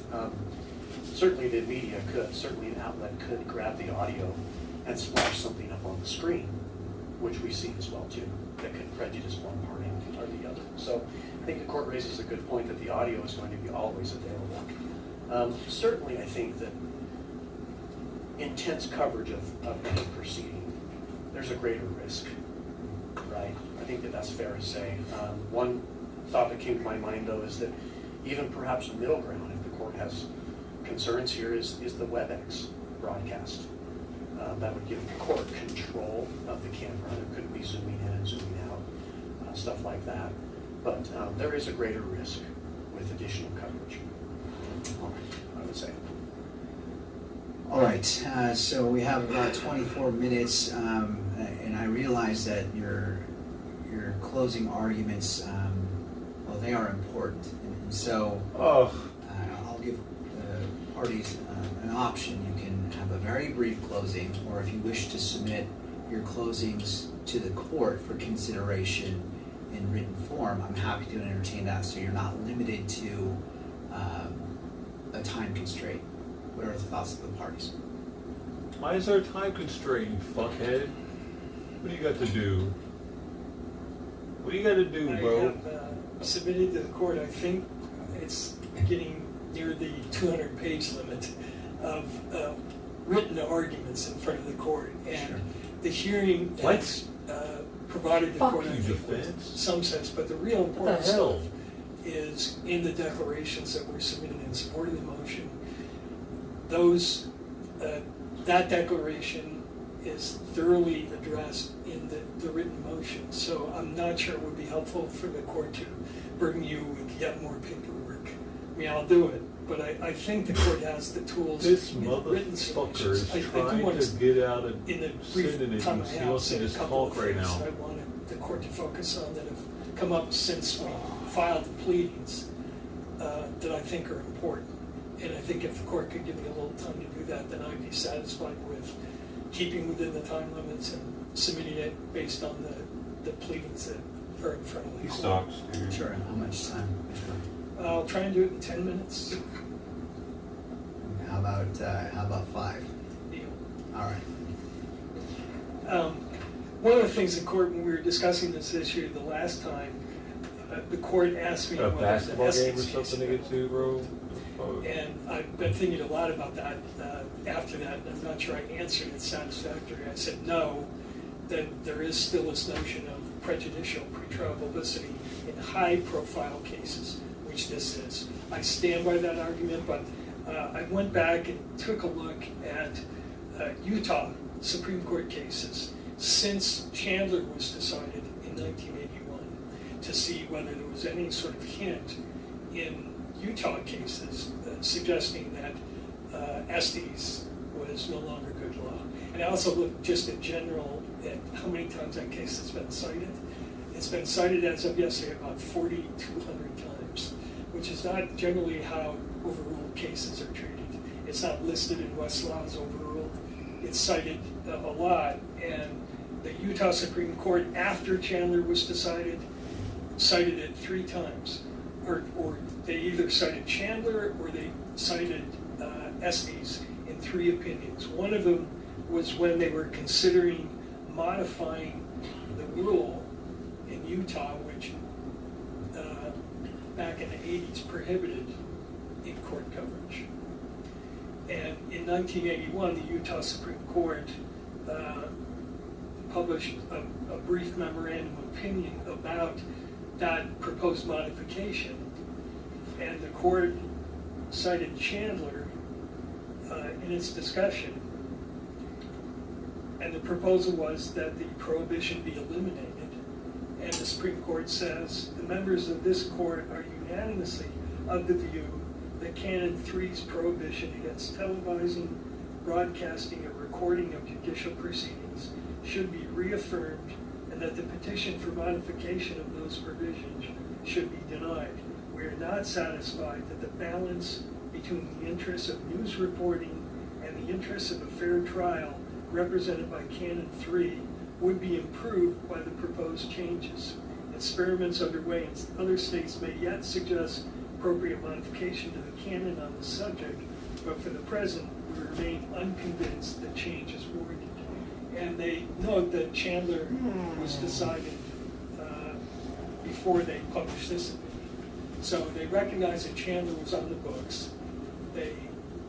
Certainly the media could, certainly an outlet could grab the audio and splash something up on the screen, which we see as well too, that could prejudice one party or the other. So I think the court raises a good point that the audio is going to be always available. Certainly I think that intense coverage of any proceeding, there's a greater risk, right? I think that that's fair to say. One thought that came to my mind though is that even perhaps a middle ground, if the court has concerns here, is the WebEx broadcast. That would give the court control of the camera. There couldn't be zooming in and zooming out, stuff like that. But there is a greater risk with additional coverage, I would say. All right, so we have about 24 minutes, and I realize that your closing arguments, well, they are important, and so I'll give the parties an option. You can have a very brief closing, or if you wish to submit your closings to the court for consideration in written form, I'm happy to entertain that, so you're not limited to a time constraint. What are the thoughts of the parties? Why is there a time constraint, you fuckhead? What do you got to do? What do you got to do, bro? I have submitted to the court, I think it's getting near the 200-page limit of written arguments in front of the court. And the hearing has provided the court, I think, with some sense. But the real important stuff is in the declarations that were submitted in support of the motion. Those, that declaration is thoroughly addressed in the written motion. So I'm not sure it would be helpful for the court to burden you with yet more paperwork. I mean, I'll do it, but I think the court has the tools. This in written motherfucker is submissions. trying to get out of in the brief sending it. time I He have, wants to say a just couple of talk right things now. I wanted the court to focus on that have come up since we filed the pleadings that I think are important. And I think if the court could give me a little time to do that, then I'd be satisfied with keeping within the time limits and submitting it based on the pleadings that are in front of the court. Sure. How much time? I'll try and do it in 10 minutes. How about 5? Deal. All right. One of the things in court when we were discussing this issue the last time, the court asked me A what basketball was game or something to get to, bro? And I've been thinking a lot about that after that, and I'm not sure I answered it satisfactorily. I said no, that there is still this notion of prejudicial pretrial publicity in high-profile cases, which this is. I stand by that argument, but I went back and took a look at Utah Supreme Court cases since Chandler was decided in 1981 to see whether there was any sort of hint in Utah cases suggesting that Estes was no longer good law. And I also looked just in general at how many times that case has been cited. It's been cited as of yesterday about 4,200 times, which is not generally how overruled cases are treated. It's not listed in Westlaw as overruled. It's cited a lot, and the Utah Supreme Court, after Chandler was decided, cited it 3 times. Or they either cited Chandler or they cited Estes in 3 opinions. One of them was when they were considering modifying the rule in Utah, which back in the 80s prohibited in-court coverage. And in 1981, the Utah Supreme Court published a brief memorandum of opinion about that proposed modification, and the court cited Chandler in its discussion, and the proposal was that the prohibition be eliminated. And the Supreme Court says, the members of this court are unanimously of the view that Canon 3's prohibition against televising, broadcasting, or recording of judicial proceedings should be reaffirmed, and that the petition for modification of those provisions should be denied. We are not satisfied that the balance between the interests of news reporting and the interests of a fair trial represented by Canon 3 would be improved by the proposed changes. Experiments underway in other states may yet suggest appropriate modification to the canon on the subject, but for the present, we remain unconvinced that change is warranted. And they note that Chandler was decided before they published this opinion. So they recognize that Chandler was on the books. They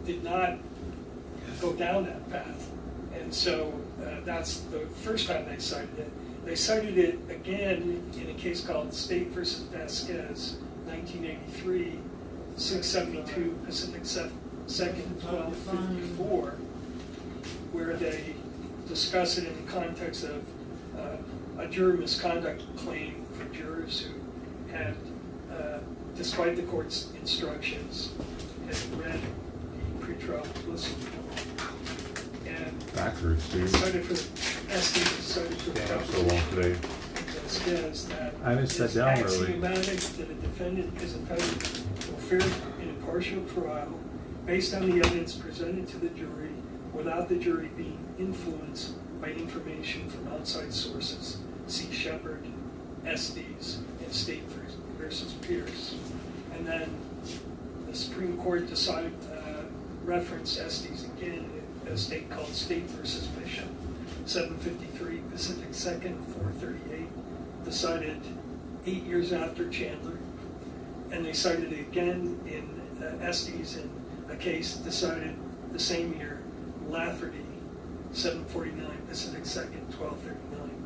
did not go down that path. And so that's the first time they cited it. They cited it again in a case called State versus Vasquez, 1983, 672 Pacific 2nd, 1254, where they discuss it in the context of a juror misconduct claim for jurors who had, despite the court's instructions, had read the pretrial publicity report. And backwards, dude. Cited for Estes, cited for Yeah, I'm so long today. Vasquez that I haven't sat down early. axiomatic that a defendant is entitled to a fair and impartial trial based on the evidence presented to the jury without the jury being influenced by information from outside sources. See Shepard, Estes, and State versus Pierce. And then the Supreme Court decided, referenced Estes again in a state called State versus Bishop, 753 Pacific 2nd, 438, decided 8 years after Chandler. And they cited it again in Estes in a case decided the same year, Lafferty, 749 Pacific 2nd, 1239.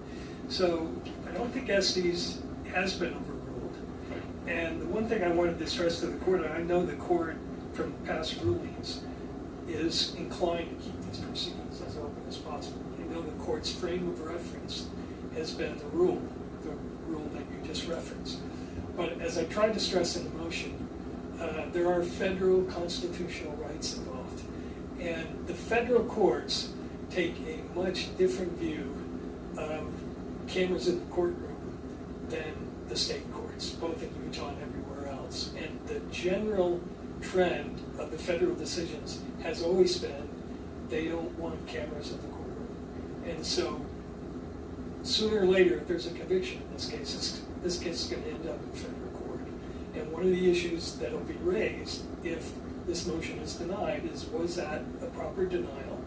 So I don't think Estes has been overruled. And the one thing I wanted to stress to the court, and I know the court from past rulings is inclined to keep these proceedings as open as possible. I know the court's frame of reference has been the rule that you just referenced. But as I tried to stress in the motion, there are federal constitutional rights involved. And the federal courts take a much different view of cameras in the courtroom than the state courts, both in Utah and everywhere else. And the general trend of the federal decisions has always been they don't want cameras in the courtroom. And so sooner or later, if there's a conviction in this case is going to end up in federal court. And one of the issues that will be raised if this motion is denied is, was that a proper denial?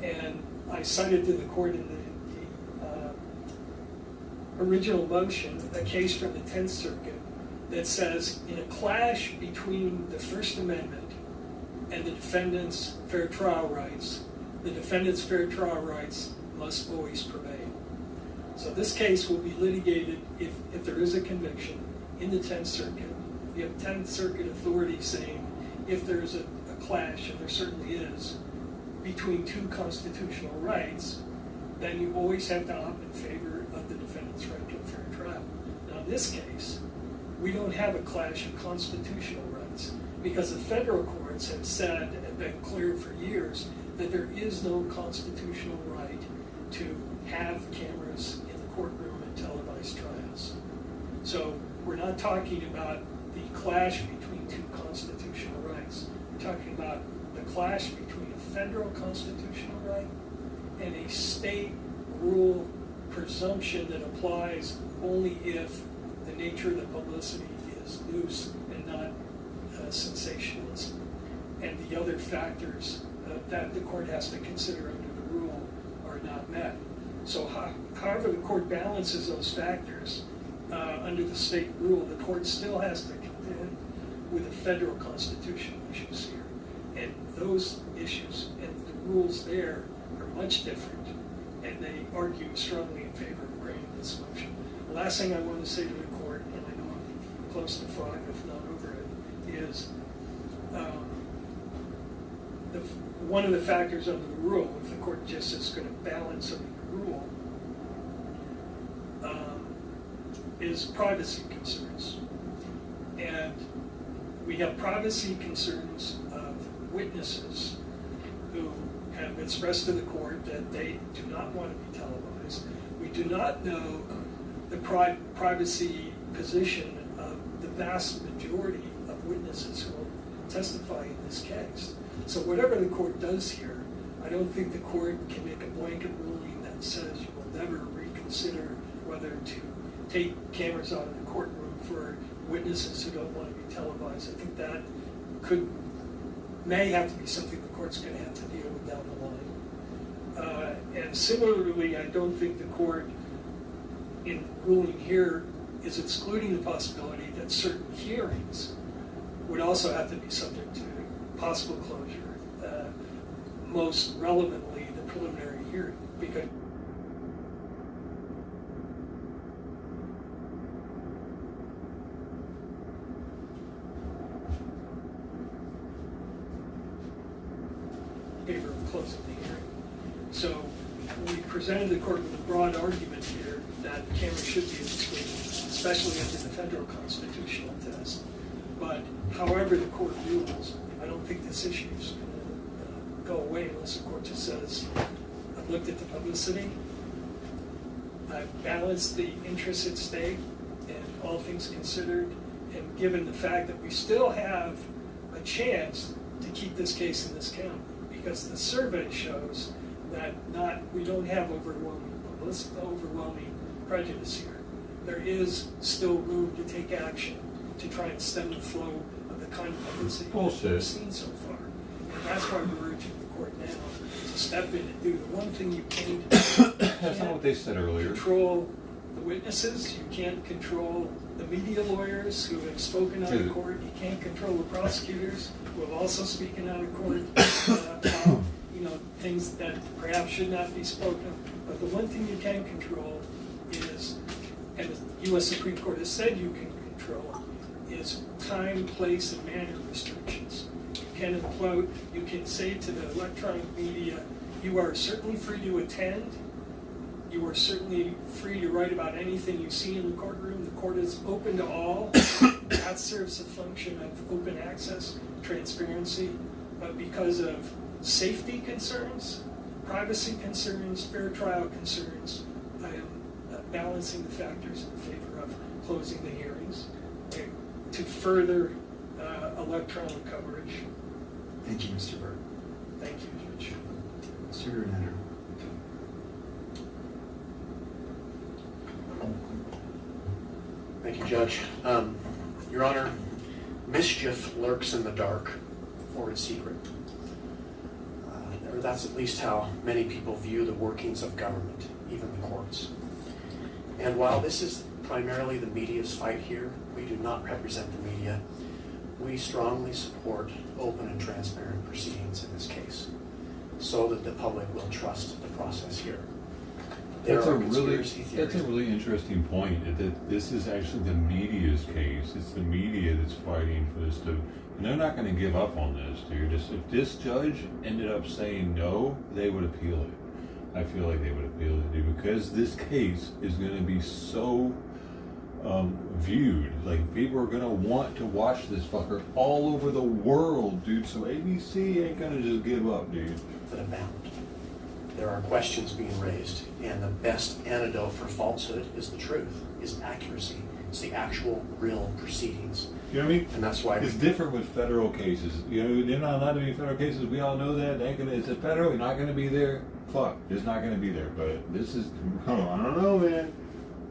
And I cited to the court in the original motion a case from the 10th Circuit that says in a clash between the First Amendment and the defendant's fair trial rights, the defendant's fair trial rights must always prevail. So this case will be litigated if there is a conviction in the 10th Circuit. You have 10th Circuit authority saying if there is a clash, and there certainly is, between two constitutional rights, then you always have to opt in favor of the defendant's right to a fair trial. Now in this case, we don't have a clash of constitutional rights because the federal courts have said and been clear for years that there is no constitutional right to have cameras in the courtroom and televised trials. So we're not talking about the clash between two constitutional rights. We're talking about the clash between a federal constitutional right and a state rule presumption that applies only if the nature of the publicity is loose and not sensationalism. And the other factors that the court has to consider under the rule are not met. So however the court balances those factors under the state rule, the court still has to contend with the federal constitutional issues here. And those issues and the rules there are much different, and they argue strongly in favor of granting this motion. The last thing I want to say to the court, and I know I'm close to 5, if not over it, is one of the factors under the rule, if the court just is going to balance under the rule, is privacy concerns. And we have privacy concerns of witnesses who have expressed to the court that they do not want to be televised. We do not know the privacy position of the vast majority of witnesses who will testify in this case. So whatever the court does here I don't think the court can make a blanket ruling that says you will never reconsider whether to take cameras out of the courtroom for witnesses who don't want to be televised. I think that may have to be something the court's going to have to deal with down the line. And similarly, I don't think the court, in ruling here, is excluding the possibility that certain hearings would also have to be subject to possible closure. Most relevantly, the preliminary hearing, because favor of closing the hearing. So we presented the court with a broad argument here that cameras should be excluded, especially under the federal constitutional test. But however the court rules, I don't think this issue is going to go away unless the court just says, I've looked at the publicity, I've balanced the interests at stake, and all things considered, and given the fact that we still have a chance to keep this case in this county, because the survey shows that we don't have overwhelming prejudice here. There is still room to take action to try and stem the flow of the kind of publicity that we've seen so far. And that's why we're urging the court now to step in and do the one thing you can do. That's not what they said earlier. Control the witnesses. You can't control the media lawyers who have spoken out of court. You can't control the prosecutors who have also spoken out of court about things that perhaps should not be spoken of. But the one thing you can control is, and the U.S. Supreme Court has said you can control, is time, place, and manner restrictions. You can say to the electronic media, you are certainly free to attend. You are certainly free to write about anything you see in the courtroom. The court is open to all. That serves a function of open access, transparency. But because of safety concerns, privacy concerns, fair trial concerns, I am balancing the factors in favor of closing the hearings to further electronic coverage. Thank you, Mr. Byrd. Thank you, Judge. Mr. Grenadier. Thank you, Judge. Your Honor, mischief lurks in the dark or in secret. Or that's at least how many people view the workings of government, even the courts. And while this is primarily the media's fight here, we do not represent the media. We strongly support open and transparent proceedings in this case, so that the public will trust the process here. That's a really interesting point. That this is actually the media's case. It's the media that's fighting for this and they're not going to give up on this, dude. If this judge ended up saying no, they would appeal it. I feel like they would appeal it, dude, because this case is going to be so viewed. Like, people are going to want to watch this fucker all over the world, dude. So ABC ain't going to just give up, dude. That abound. There are questions being raised, and the best antidote for falsehood is the truth, is accuracy. It's the actual, real proceedings. You know what I mean? And that's why it's different with federal cases. You know, they're not allowed to be federal cases. We all know that. It's a federal. You're not going to be there. Fuck, it's not going to be there. But this is, I don't know, man.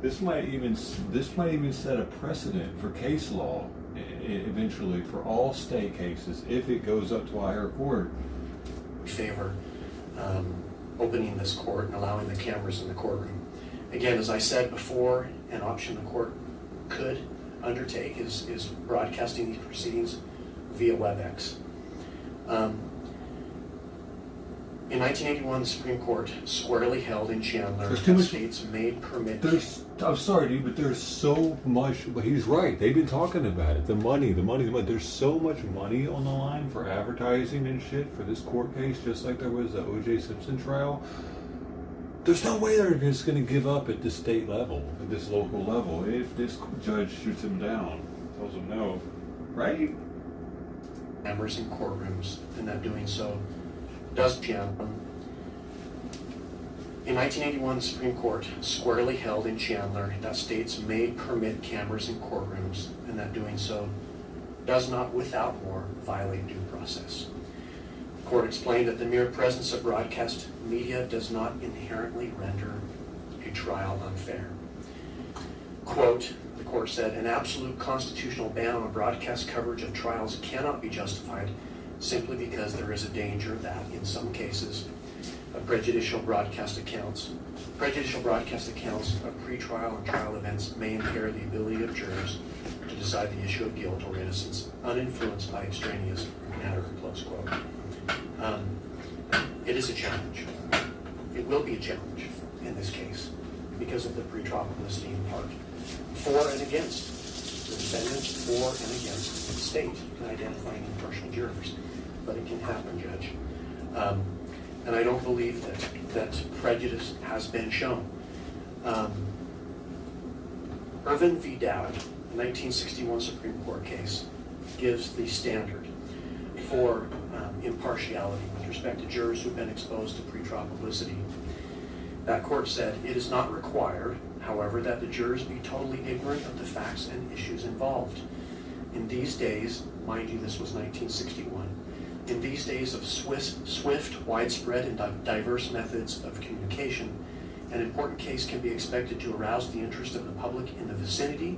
This might even set a precedent for case law eventually for all state cases if it goes up to a higher court. Favor opening this court and allowing the cameras in the courtroom. Again, as I said before, an option the court could undertake is broadcasting these proceedings via WebEx. In 1981, the Supreme Court squarely held in Chandler that states may permit... I'm sorry, dude, but there's so much... But he's right. They've been talking about it. The money. There's so much money on the line for advertising and shit for this court case, just like there was the O.J. Simpson trial. There's no way they're just going to give up at this state level, at this local level, if this judge shoots him down, tells him no. Right? Members in courtrooms, and that doing so does Chandler. In 1981, the Supreme Court squarely held in Chandler that states may permit cameras in courtrooms, and that doing so does not, without more, violate due process. The court explained that the mere presence of broadcast media does not inherently render a trial unfair. Quote, the court said, an absolute constitutional ban on broadcast coverage of trials cannot be justified simply because there is a danger that, in some cases, prejudicial broadcast accounts of pretrial and trial events may impair the ability of jurors to decide the issue of guilt or innocence, uninfluenced by extraneous matter, close quote. It is a challenge. It will be a challenge in this case because of the pretrial publicity in part. For and against the defendant, for and against the state in identifying impartial jurors. But it can happen, Judge. And I don't believe that prejudice has been shown. Irvin v. Dowd, a 1961 Supreme Court case, gives the standard for impartiality with respect to jurors who've been exposed to pretrial publicity. That court said, it is not required, however, that the jurors be totally ignorant of the facts and issues involved. In these days, mind you, this was 1961, in these days of swift, widespread, and diverse methods of communication, an important case can be expected to arouse the interest of the public in the vicinity,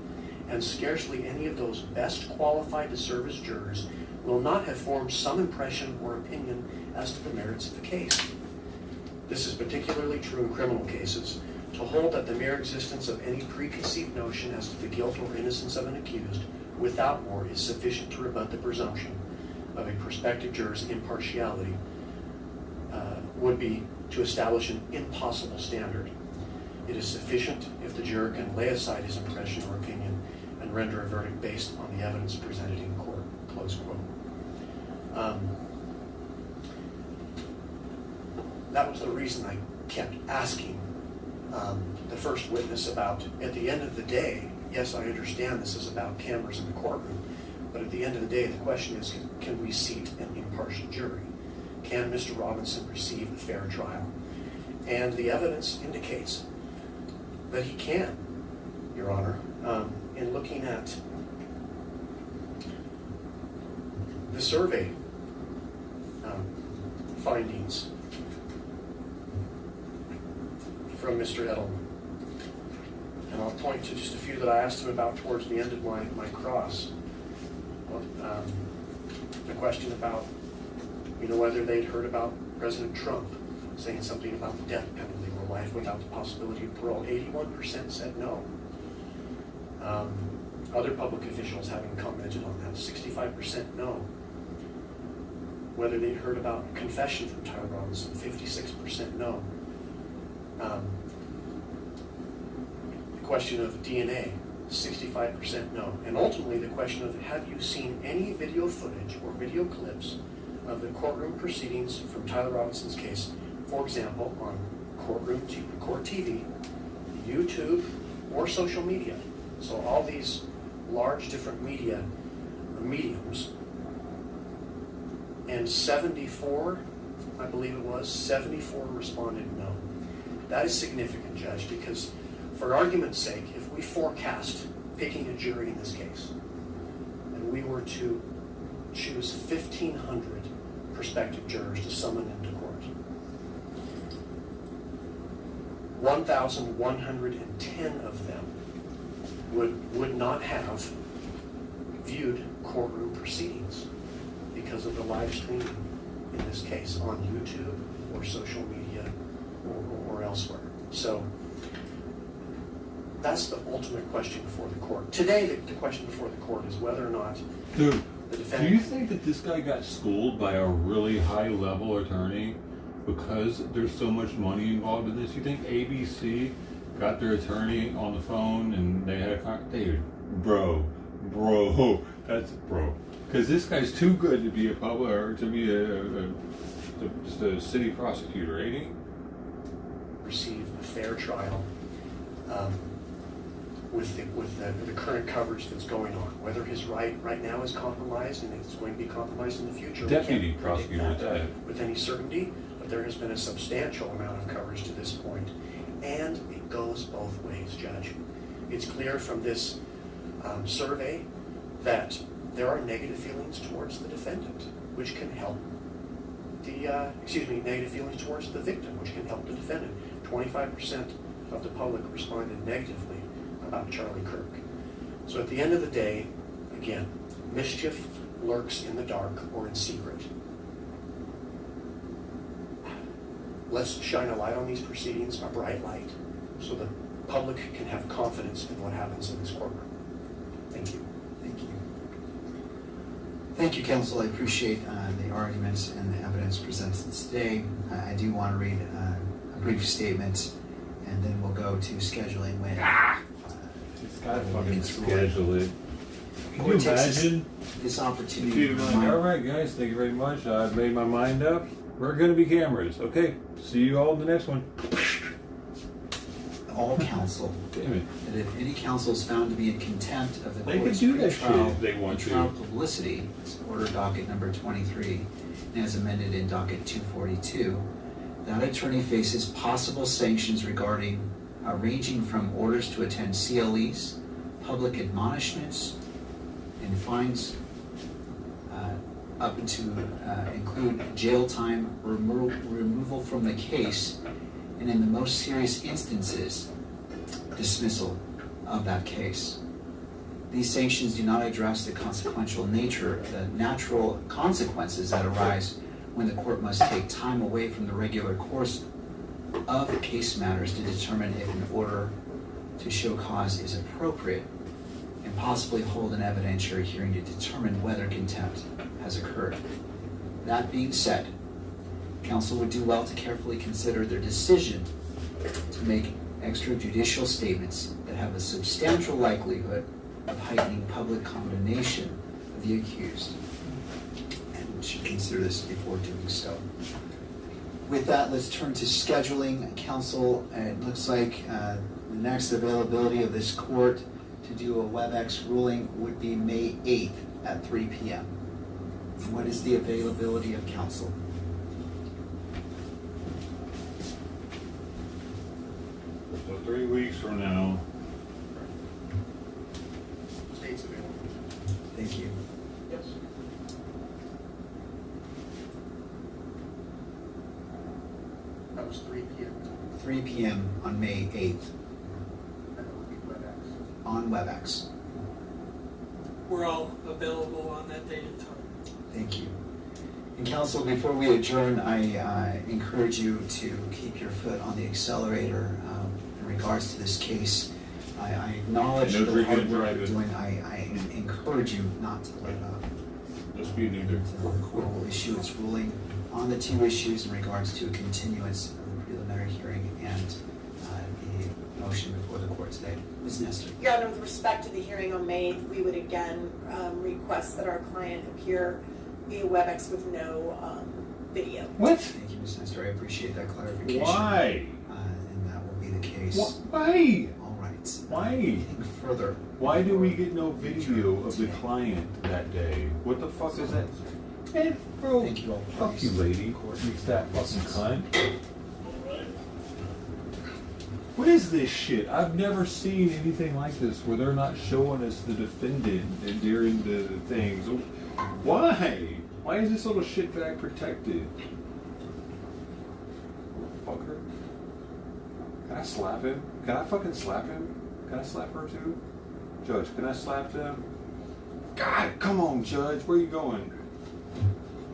and scarcely any of those best qualified to serve as jurors will not have formed some impression or opinion as to the merits of the case. This is particularly true in criminal cases. To hold that the mere existence of any preconceived notion as to the guilt or innocence of an accused without more is sufficient to rebut the presumption of a prospective juror's impartiality would be to establish an impossible standard. It is sufficient if the juror can lay aside his impression or opinion and render a verdict based on the evidence presented in court, close quote. That was the reason I kept asking the first witness about, at the end of the day, yes, I understand this is about cameras in the courtroom, but at the end of the day, the question is, can we seat an impartial jury? Can Mr. Robinson receive a fair trial? And the evidence indicates that he can, Your Honor. In looking at the survey findings from Mr. Edelman, and I'll point to just a few that I asked him about towards the end of my cross. The question about, whether they'd heard about President Trump saying something about the death penalty or life without the possibility of parole. 81% said no. Other public officials having commented on that, 65% no. Whether they'd heard about confession from Tyler Robinson, 56% no. The question of DNA, 65% no. And ultimately the question of, have you seen any video footage or video clips of the courtroom proceedings from Tyler Robinson's case, for example, on court TV, YouTube, or social media? So all these large different mediums, and 74, I believe it was, 74 responded no. That is significant, Judge, because for argument's sake, if we forecast picking a jury in this case, and we were to choose 1,500 prospective jurors to summon into court, 1,110 of them would not have viewed courtroom proceedings because of the live streaming in this case on YouTube or social media or elsewhere. So that's the ultimate question before the court. Today, the question before the court is whether or not Dude, the do defendant... you think that this guy got schooled by a really high-level attorney because there's so much money involved in this? You think ABC got their attorney on the phone and they had a dude, bro, that's bro. Because this guy's too good to be a public or to be just a city prosecutor, ain't he? Receive a fair trial with the current coverage that's going on. Whether his right now is compromised and it's going to be compromised in the future, Deputy we can't prosecutor predict that that. with any certainty. But there has been a substantial amount of coverage to this point, and it goes both ways, Judge. It's clear from this survey that there are negative feelings towards the defendant, which can help negative feelings towards the victim, which can help the defendant. 25% of the public responded negatively about Charlie Kirk. So at the end of the day, again, mischief lurks in the dark or in secret. Let's shine a light on these proceedings, a bright light, so the public can have confidence in what happens in this courtroom. Thank you. Thank you. Thank you, counsel. I appreciate the arguments and the evidence presented today. I do want to read a brief statement, and then we'll go to scheduling when. It's got to fucking schedule it. Can you Court takes imagine? This opportunity. If you'd have been like, all right, guys, thank you very much. I've made my mind up. We're going to be cameras. Okay, see you all in the next one. All counsel. Damn it. That if any counsel is found to be in contempt of the They court's can do that pretrial- shit if they want to. pretrial publicity, it's order docket number 23, and as amended in docket 242, that attorney faces possible sanctions ranging from orders to attend CLEs, public admonishments, and fines up to include jail time, removal from the case, and in the most serious instances, dismissal of that case. These sanctions do not address the consequential nature, the natural consequences that arise when the court must take time away from the regular course of case matters to determine if an order to show cause is appropriate, and possibly hold an evidentiary hearing to determine whether contempt has occurred. That being said, counsel would do well to carefully consider their decision to make extrajudicial statements that have a substantial likelihood of heightening public condemnation of the accused, and should consider this before doing so. With that, let's turn to scheduling. Counsel, it looks like the next availability of this court to do a WebEx ruling would be May 8th at 3 p.m. What is the availability of counsel? So 3 weeks from now. State's available. Thank you. Yes. That was 3 p.m. 3 p.m. on May 8th And it would be WebEx. on WebEx. We're all available on that date and time. Thank you. And counsel, before we adjourn, I encourage you to keep your foot on the accelerator in regards to this case. I acknowledge No the drinking hard and work you're driving. doing. I encourage you not to let up. No speeding either. The court will issue its ruling on the two issues in regards to a continuance of the preliminary hearing and the motion before the court today. Ms. Nestor. Your Honor, with respect to the hearing on May 8th, we would again request that our client appear via WebEx with no video. What? Thank you, Ms. Nestor. I appreciate that clarification. Why? And that will be the case. Why? All right. Why? Anything further? Why do we get no video of the client that day? What the fuck is that? Man, bro, Thank you all. fuck you, lady. You fat fucking cunt. What is this shit? I've never seen anything like this where they're not showing us the defendant during the things. Why? Why is this little shitbag protected? Fucker. Can I slap him? Can I fucking slap him? Can I slap her too? Judge, can I slap them? God, come on, Judge. Where you going?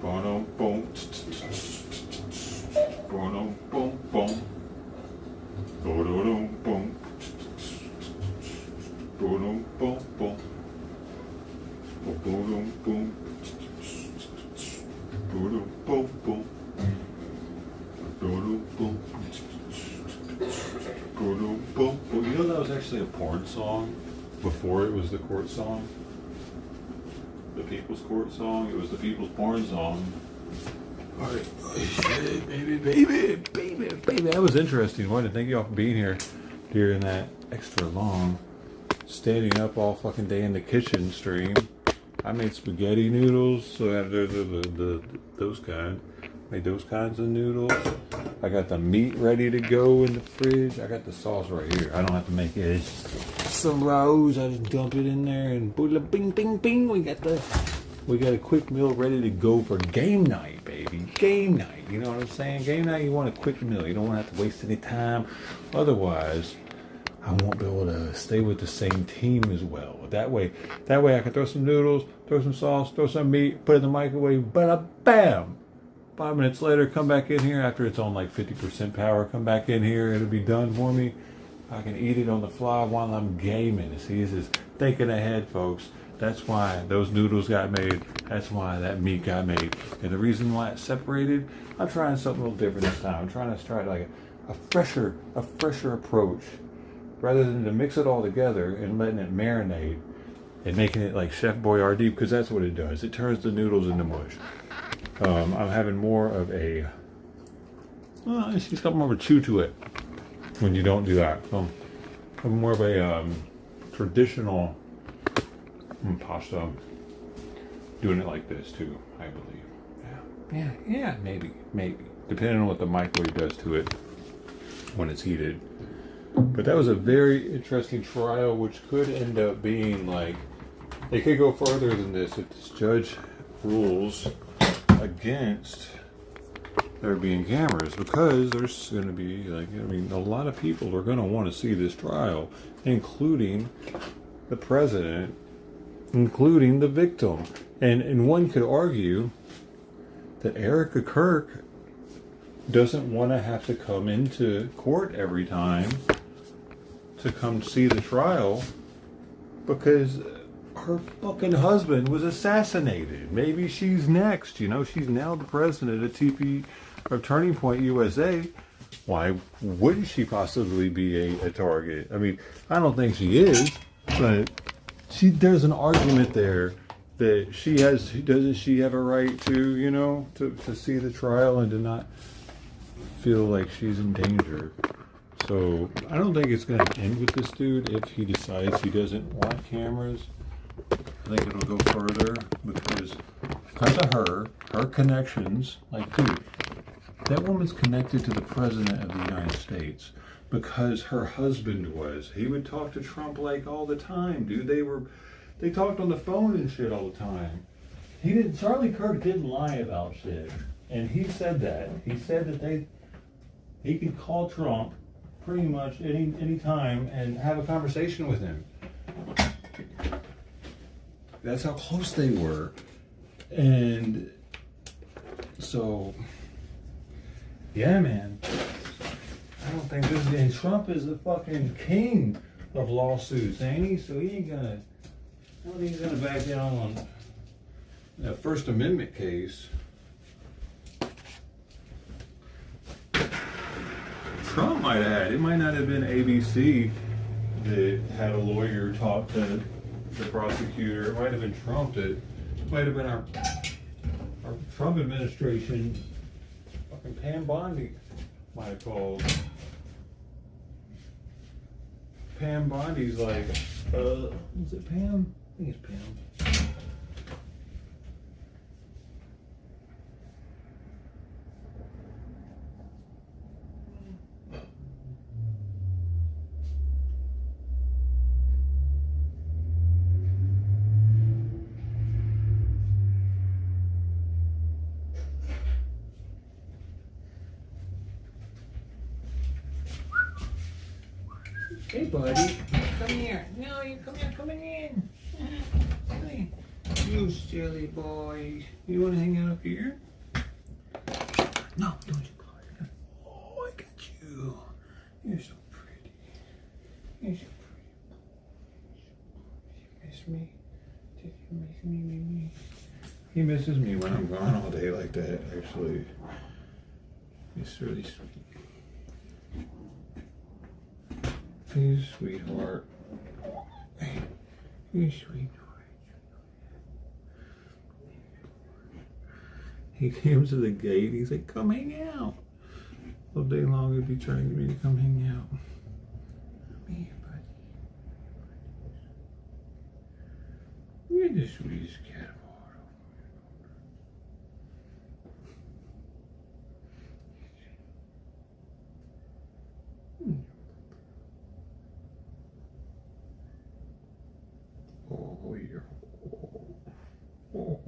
Boom, boom. Boom, boom, boom. Boom, boom. Boom, boom, boom. Boom, boom. Boom, boom, boom. Boom, boom. Boom, boom. Well, you know that was actually a porn song before it was the court song? The People's Court song? It was the People's Porn song. Alright. Baby. That was interesting. Wanted to thank you all for being here during that extra long standing up all fucking day in the kitchen stream. I made spaghetti noodles, so I have those kind. Made those kinds of noodles. I got the meat ready to go in the fridge. I got the sauce right here. I don't have to make it. It's some rows. I just dump it in there and bing, bing, bing. We got the We got a quick meal ready to go for game night, baby. Game night. You know what I'm saying? Game night, you want a quick meal. You don't want to have to waste any time. Otherwise, I won't be able to stay with the same team as well. That way I can throw some noodles, throw some sauce, throw some meat, put it in the microwave, bada bam. 5 minutes later, come back in here after it's on like 50% power. Come back in here, it'll be done for me. I can eat it on the fly while I'm gaming. See, this is thinking ahead, folks. That's why those noodles got made. That's why that meat got made. And the reason why it's separated, I'm trying something a little different this time. I'm trying to try like a fresher approach. Rather than to mix it all together and letting it marinate and making it like Chef Boyardee, because that's what it does. It turns the noodles into mush. I'm having more of a, it's got more of a chew to it when you don't do that. So I'm more of a traditional pasta, doing it like this too, I believe. Yeah, maybe. Depending on what the microwave does to it when it's heated. But that was a very interesting trial, which could end up being like, they could go further than this if this judge rules against there being cameras, because there's going to be like, a lot of people are going to want to see this trial, including the president, including the victim. And one could argue that Erica Kirk doesn't want to have to come into court every time to come see the trial because her fucking husband was assassinated. Maybe she's next, she's now the president of Turning Point USA. Why wouldn't she possibly be a target? I mean, I don't think she is, but there's an argument there that doesn't she have a right to, to see the trial and to not feel like she's in danger. So I don't think it's going to end with this dude if he decides he doesn't want cameras. I think it'll go further because of her connections, like, dude, that woman's connected to the president of the United States because her husband was. He would talk to Trump like all the time, dude. They talked on the phone and shit all the time. Charlie Kirk didn't lie about shit. And he said that. He said that he could call Trump pretty much any time and have a conversation with him. That's how close they were. And so, yeah, man. I don't think and Trump is the fucking king of lawsuits, ain't he? So I don't think he's gonna back down on that First Amendment case. Trump might have. It might not have been ABC that had a lawyer talk to the prosecutor. It might have been Trump. It might have been our Trump administration. Fucking Pam Bondi might have called. Pam Bondi's like, is it Pam? I think it's Pam. Hey, buddy. Come here. No, you come here. Coming in. Come here. You silly boy. You want to hang out up here? No, don't you go. Oh, I got you. You're so pretty. You're so pretty. You miss me? Did you miss me? He misses me when I'm gone all day like that, actually. It's really sweet. You sweetheart. You sweetheart. He comes to the gate. He's like, come hang out. All day long he'd be trying to get me to come hang out. Come here, buddy. You're the sweetest cat of all. Oh, you're... Oh.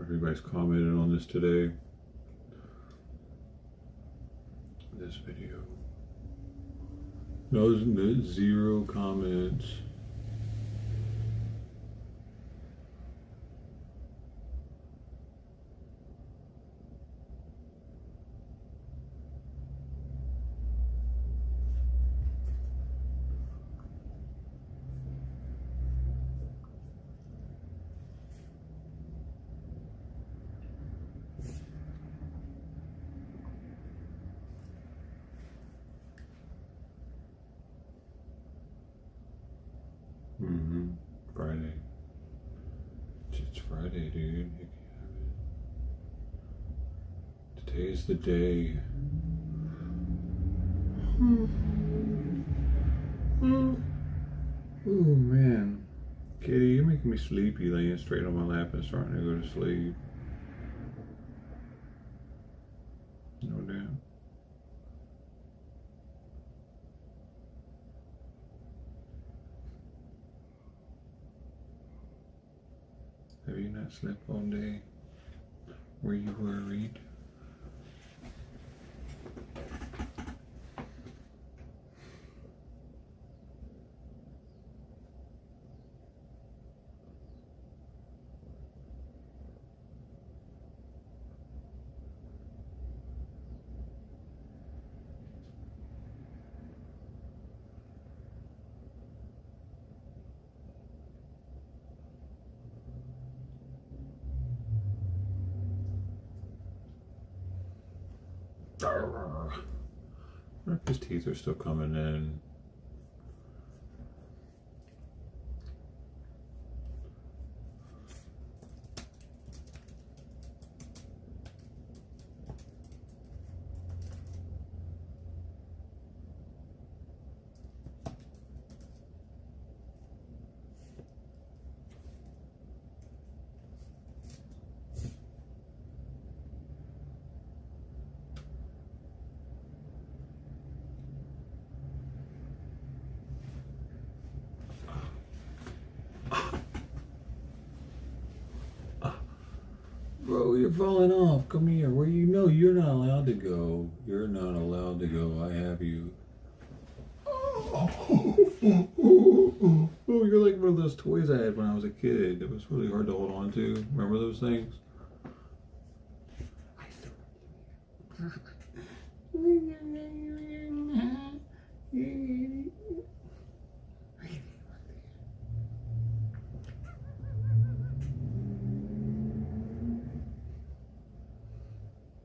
Everybody's commented on this today. This video. No, there's 0 comments. Friday. It's Friday, dude. You can have it. Today's the day. Oh man. Katie, you're making me sleepy laying straight on my lap and starting to go to sleep. No doubt. Have you not slept all day? Were you worried? I wonder if his teeth are still coming in. Bro, you're falling off. Come here. Where you know you're not allowed to go. You're not allowed to go. I have you. Oh, you're like one of those toys I had when I was a kid. It was really hard to hold on to. Remember those things?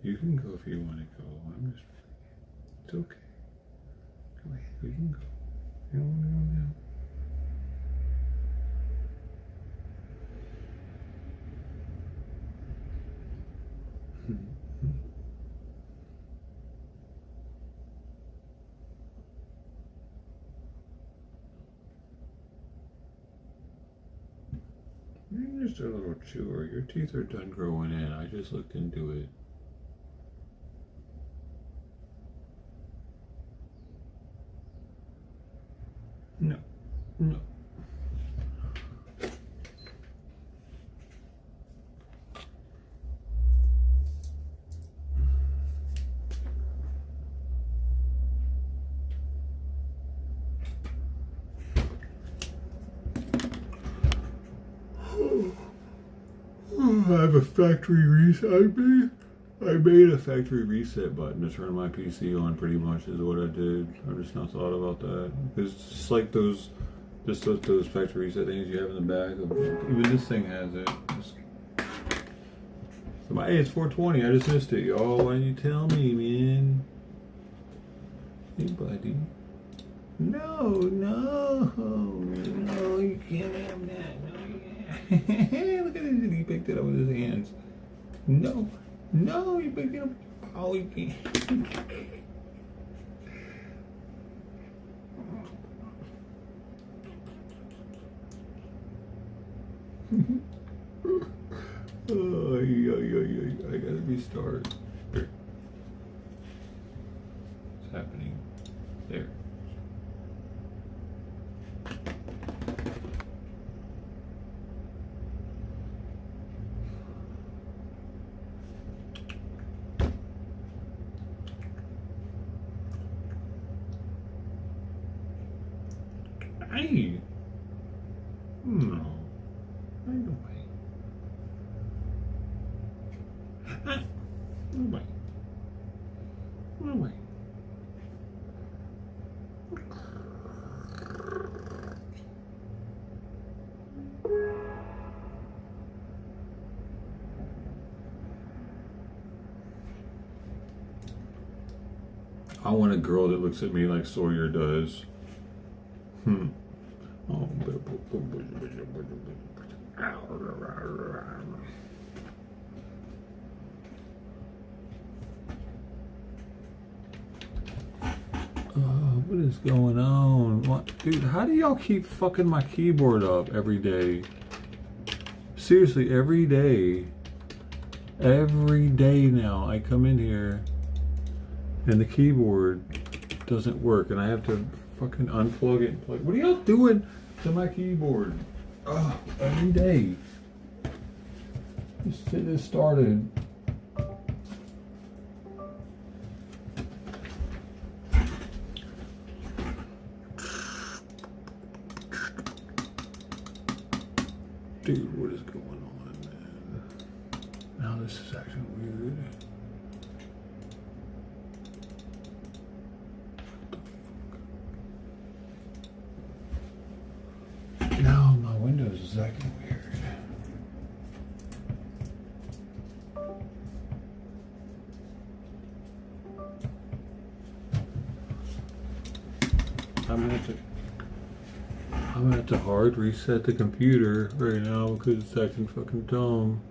You can go if you want to go. I'm just. It's okay. Go ahead. You can go. You don't want to go now. You're just a little chewer. Your teeth are done growing in. I just looked into it. No. No. I have a factory reset. I made a factory reset button to turn my PC on. Pretty much is what I did. I just not thought about that. It's just like those factory reset things you have in the back. Even this thing has it. So hey, it's 420. I just missed it, y'all. Why didn't you tell me, man? Hey, buddy. No, you can't have that. No, you can't. Look at this. He picked it up with his hands. No, you picked it up. Oh, you can't. I gotta restart. What's happening? There. away. No. Ain't no way. No way. No way. I want a girl that looks at me like Sawyer does. Oh, what is going on? What, dude, how do y'all keep fucking my keyboard up every day? Seriously, every day. Every day now I come in here and the keyboard doesn't work and I have to fucking unplug it and plug. What are y'all doing to my keyboard? Every day. Just get this started. Dude, what is going on, man? Now this is actually weird. Now my Windows is acting weird. I'm gonna have to hard reset the computer right now because it's acting fucking dumb.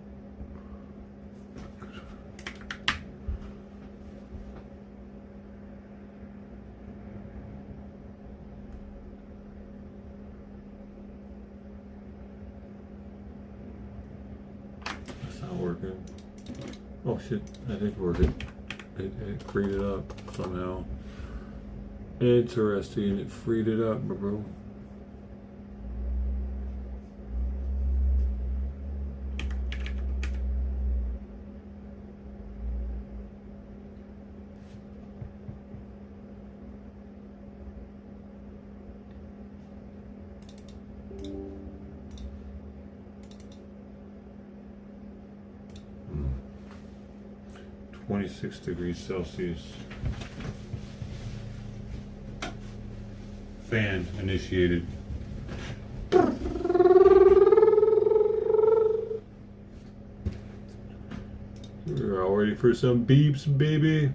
That's not working. Oh shit, that did work. It freed it up somehow. Interesting, it freed it up, bro. Hmm. 26 degrees Celsius. Fan initiated. We're all ready for some beeps, baby.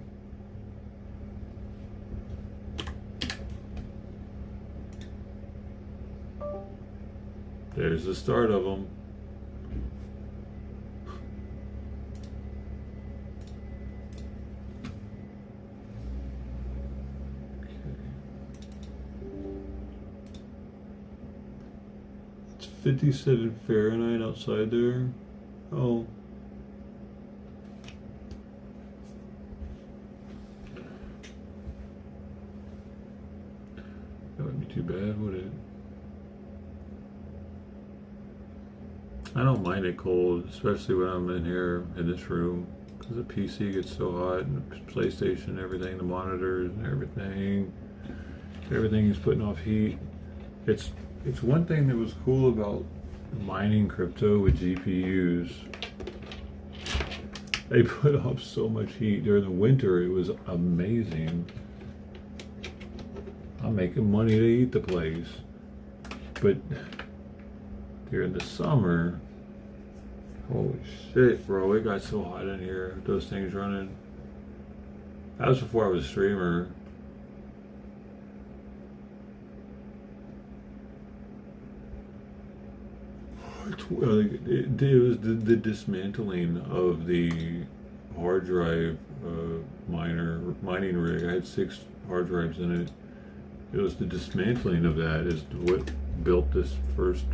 There's the start of them. It's 57 Fahrenheit outside there. Oh. That wouldn't be too bad, would it? I don't mind it cold, especially when I'm in here in this room, because the PC gets so hot, and the PlayStation, everything, the monitors and everything is putting off heat. It's one thing that was cool about mining crypto with GPUs. They put off so much heat during the winter. It was amazing. I'm making money to eat the place, but during the summer, holy shit, bro, it got so hot in here, those things running. That was before I was a streamer. It was the dismantling of the hard drive mining rig. I had 6 hard drives in it. It was the dismantling of that is what built this first,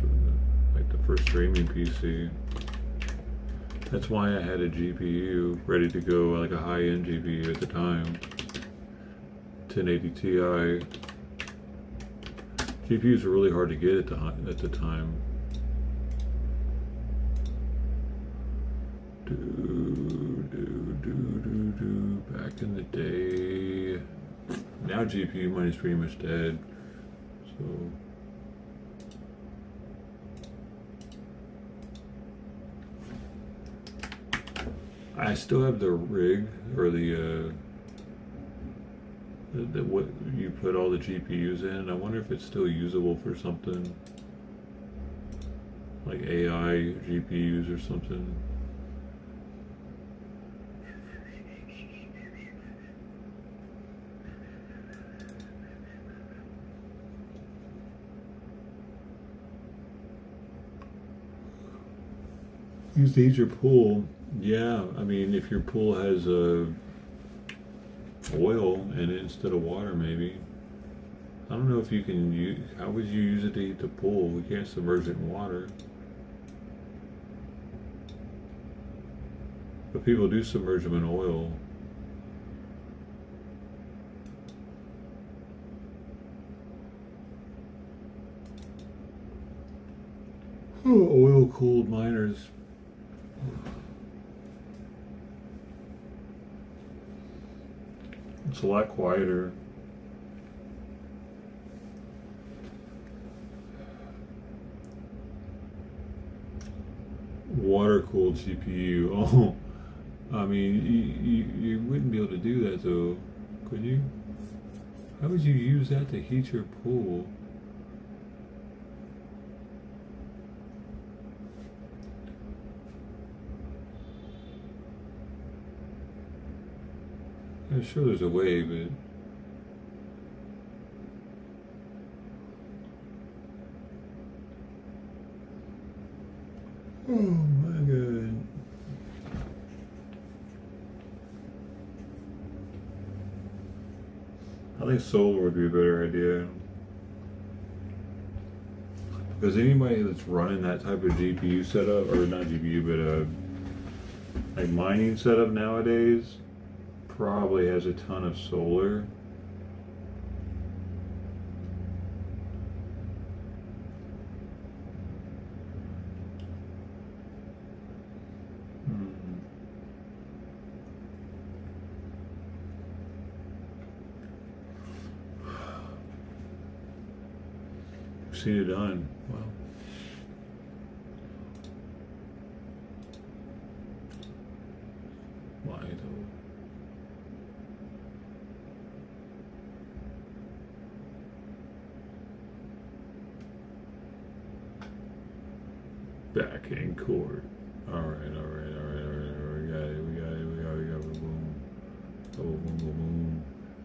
like the first streaming PC. That's why I had a GPU ready to go, like a high-end GPU at the time. 1080 Ti. GPUs were really hard to get at the time. Back in the day. Now GPU money's pretty much dead. So I still have the rig or the what you put all the GPUs in. I wonder if it's still usable for something like AI GPUs or something. Use to heat your pool. Yeah, I mean, if your pool has oil in it instead of water, maybe. I don't know if you can use. How would you use it to heat the pool? We can't submerge it in water. But people do submerge them in oil. Oh, oil-cooled miners. It's a lot quieter. Water-cooled CPU. Oh, I mean, you wouldn't be able to do that though, could you? How would you use that to heat your pool? I'm sure there's a way, but oh my god. I think solar would be a better idea. Because anybody that's running that type of GPU setup, or not GPU, but like mining setup nowadays, probably has a ton of solar. Seen it done. Wow. Why though? Back in court. All right. We got it. Boom. Oh, boom.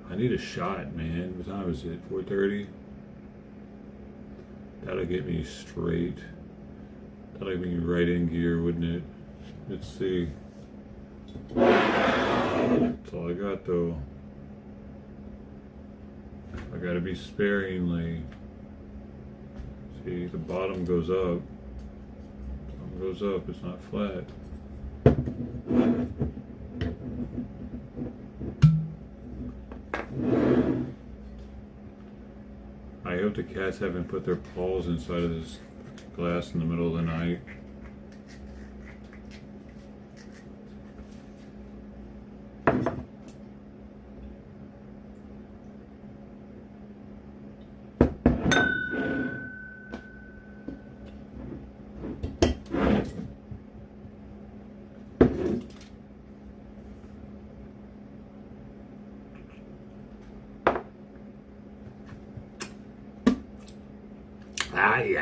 I need a shot, man. What time is it? 4:30. That'll get me straight. That'll get me right in gear, wouldn't it? Let's see. That's all I got though. I gotta be sparingly. See, the bottom goes up. Bottom goes up, it's not flat. I hope the cats haven't put their paws inside of this glass in the middle of the night.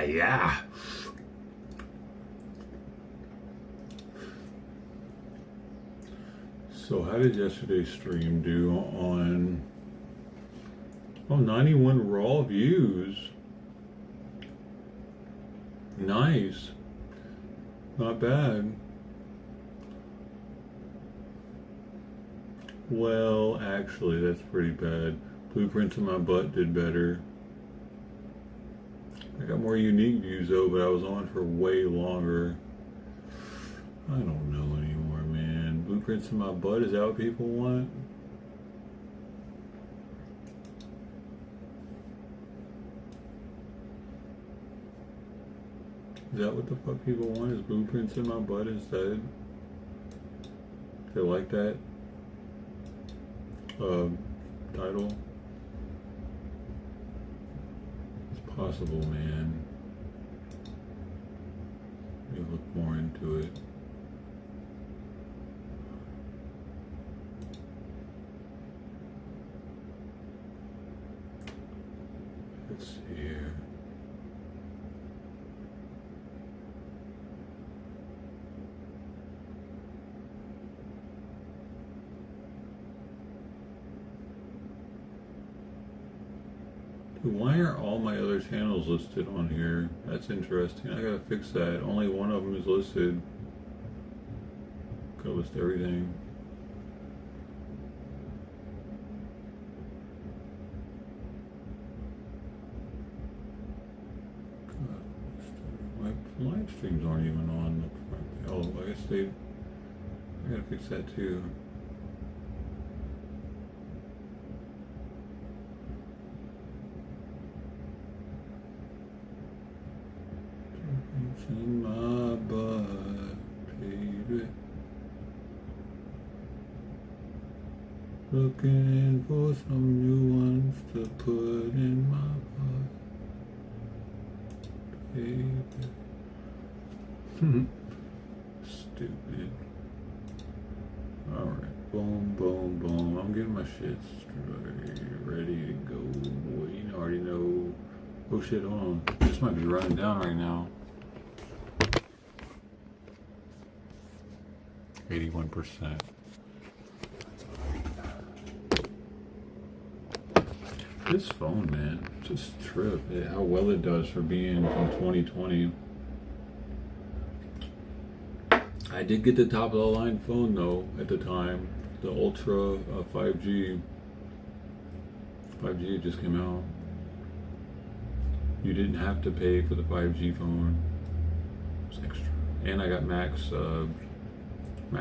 Yeah. So how did yesterday's stream do on 91 raw views? Nice. Not bad. Well, actually, that's pretty bad. Blueprints in My Butt did better. I got more unique views though, but I was on for way longer. I don't know anymore, man. Blueprints in My Butt, is that what people want? Is that what the fuck people want? Is Blueprints in My Butt instead? They like that title? Possible, man. Let me look more into it. Why are all my other channels listed on here? That's interesting. I gotta fix that. Only one of them is listed. Gotta list everything. My live streams aren't even on. Oh, I guess I gotta fix that too. It's in my butt, baby. Looking for some new ones to put in my butt, baby. Stupid. Alright, boom, boom, boom. I'm getting my shit ready to go. Boy, you already know. Oh shit, hold on. This might be running down right now. 81%. This phone, man, just trip. How well it does for being from 2020. I did get the top of the line phone though at the time, the Ultra 5G. 5G just came out. You didn't have to pay for the 5G phone. It was extra. And I got max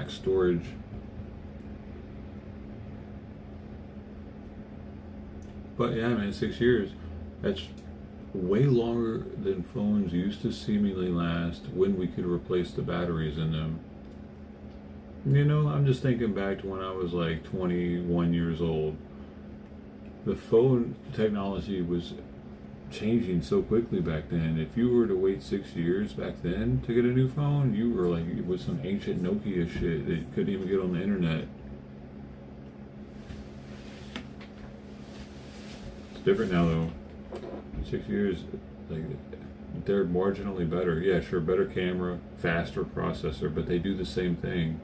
storage. But yeah, man, 6 years. That's way longer than phones used to seemingly last when we could replace the batteries in them. You know, I'm just thinking back to when I was like 21 years old. The phone technology was changing so quickly back then. If you were to wait 6 years back then to get a new phone, you were like with some ancient Nokia shit that you couldn't even get on the internet. It's different now though. 6 years, like they're marginally better. Yeah, sure, better camera, faster processor, but they do the same thing,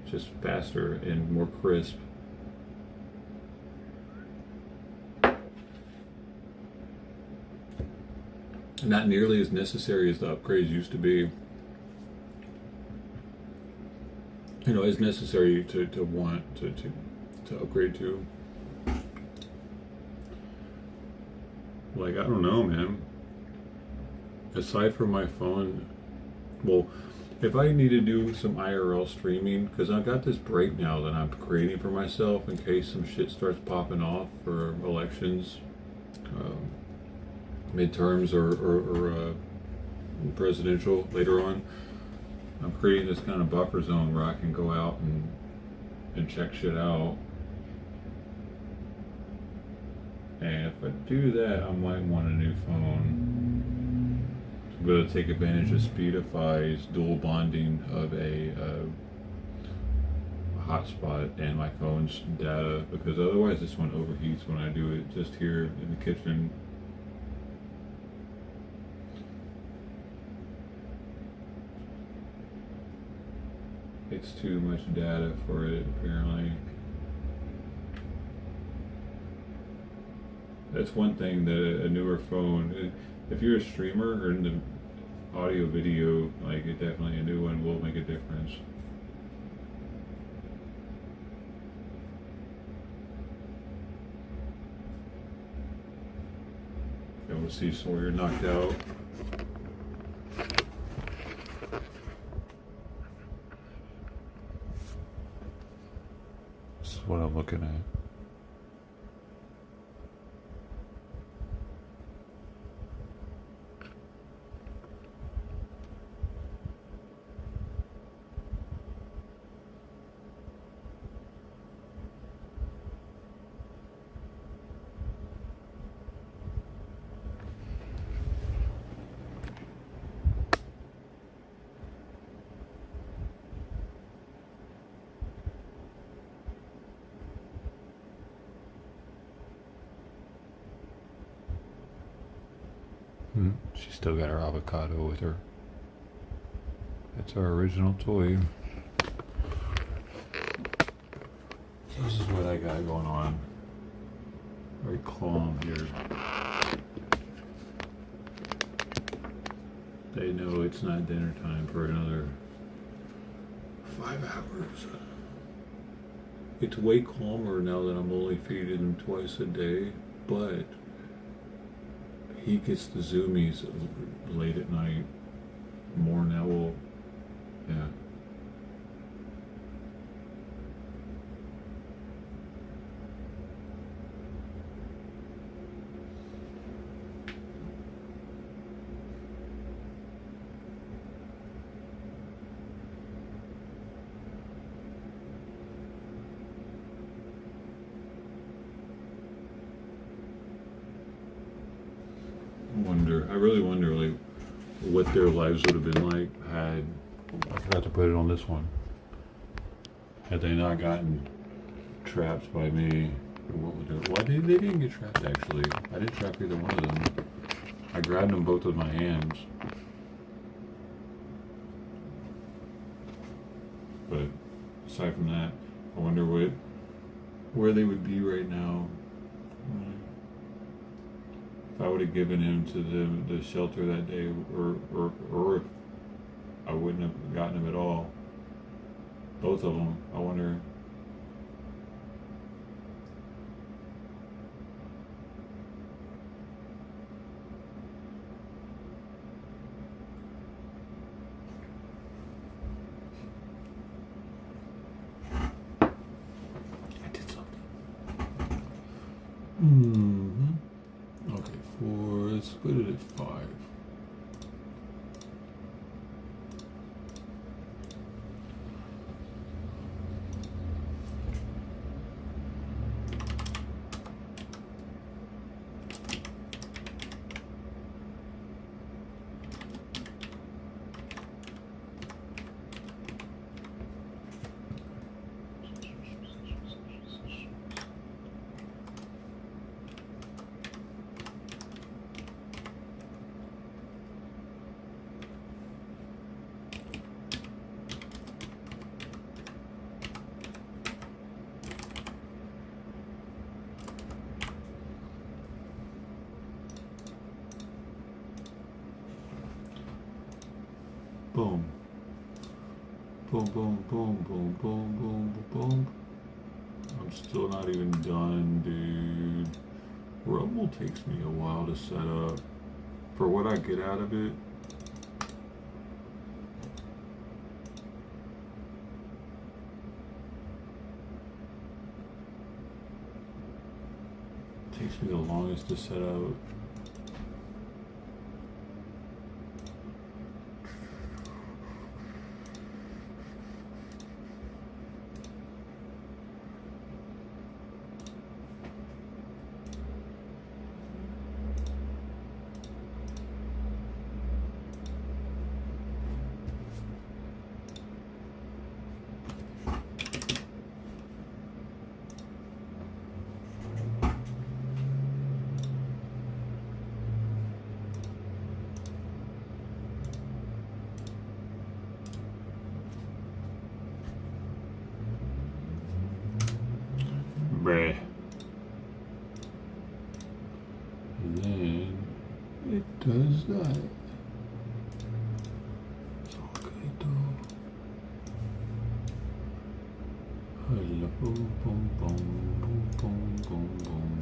just faster and more crisp. Not nearly as necessary as the upgrades used to be. You know, as necessary to want to upgrade to. Like, I don't know, man. Aside from my phone, well, if I need to do some IRL streaming, because I've got this break now that I'm creating for myself in case some shit starts popping off for elections, midterms or presidential later on. I'm creating this kind of buffer zone where I can go out and check shit out. And if I do that, I might want a new phone. So I'm going to take advantage of Speedify's dual bonding of a hotspot and my phone's data, because otherwise this one overheats when I do it just here in the kitchen. It's too much data for it, apparently. That's one thing that a newer phone, if you're a streamer or in the audio video, like it definitely a new one will make a difference. Yeah, we'll see Sawyer knocked out. This is what I'm looking at. She's still got her avocado with her. That's our original toy. So this is what I got going on. Very calm here. they know it's not dinner time for another 5 hours. It's way calmer now that I'm only feeding him twice a day, but he gets the zoomies late at night more now. Well, yeah. I really wonder, like, what their lives would have been like had, I forgot to put it on this one, had they not gotten trapped by me. What would they, why they didn't get trapped, actually. I didn't trap either one of them. I grabbed them both with my hands. But aside from that, I wonder where they would be right now. If I would have given him to the shelter that day, or if I wouldn't have gotten him at all. Both of them, I wonder. I did something. Okay, let's put it at 5. Boom. Boom, boom, boom, boom, boom, boom, boom. I'm still not even done, dude. Rumble takes me a while to set up. For what I get out of it, takes me the longest to set up. Bruh. And then it does that. So good though. Hello, boom, boom, boom, boom, boom, boom, boom.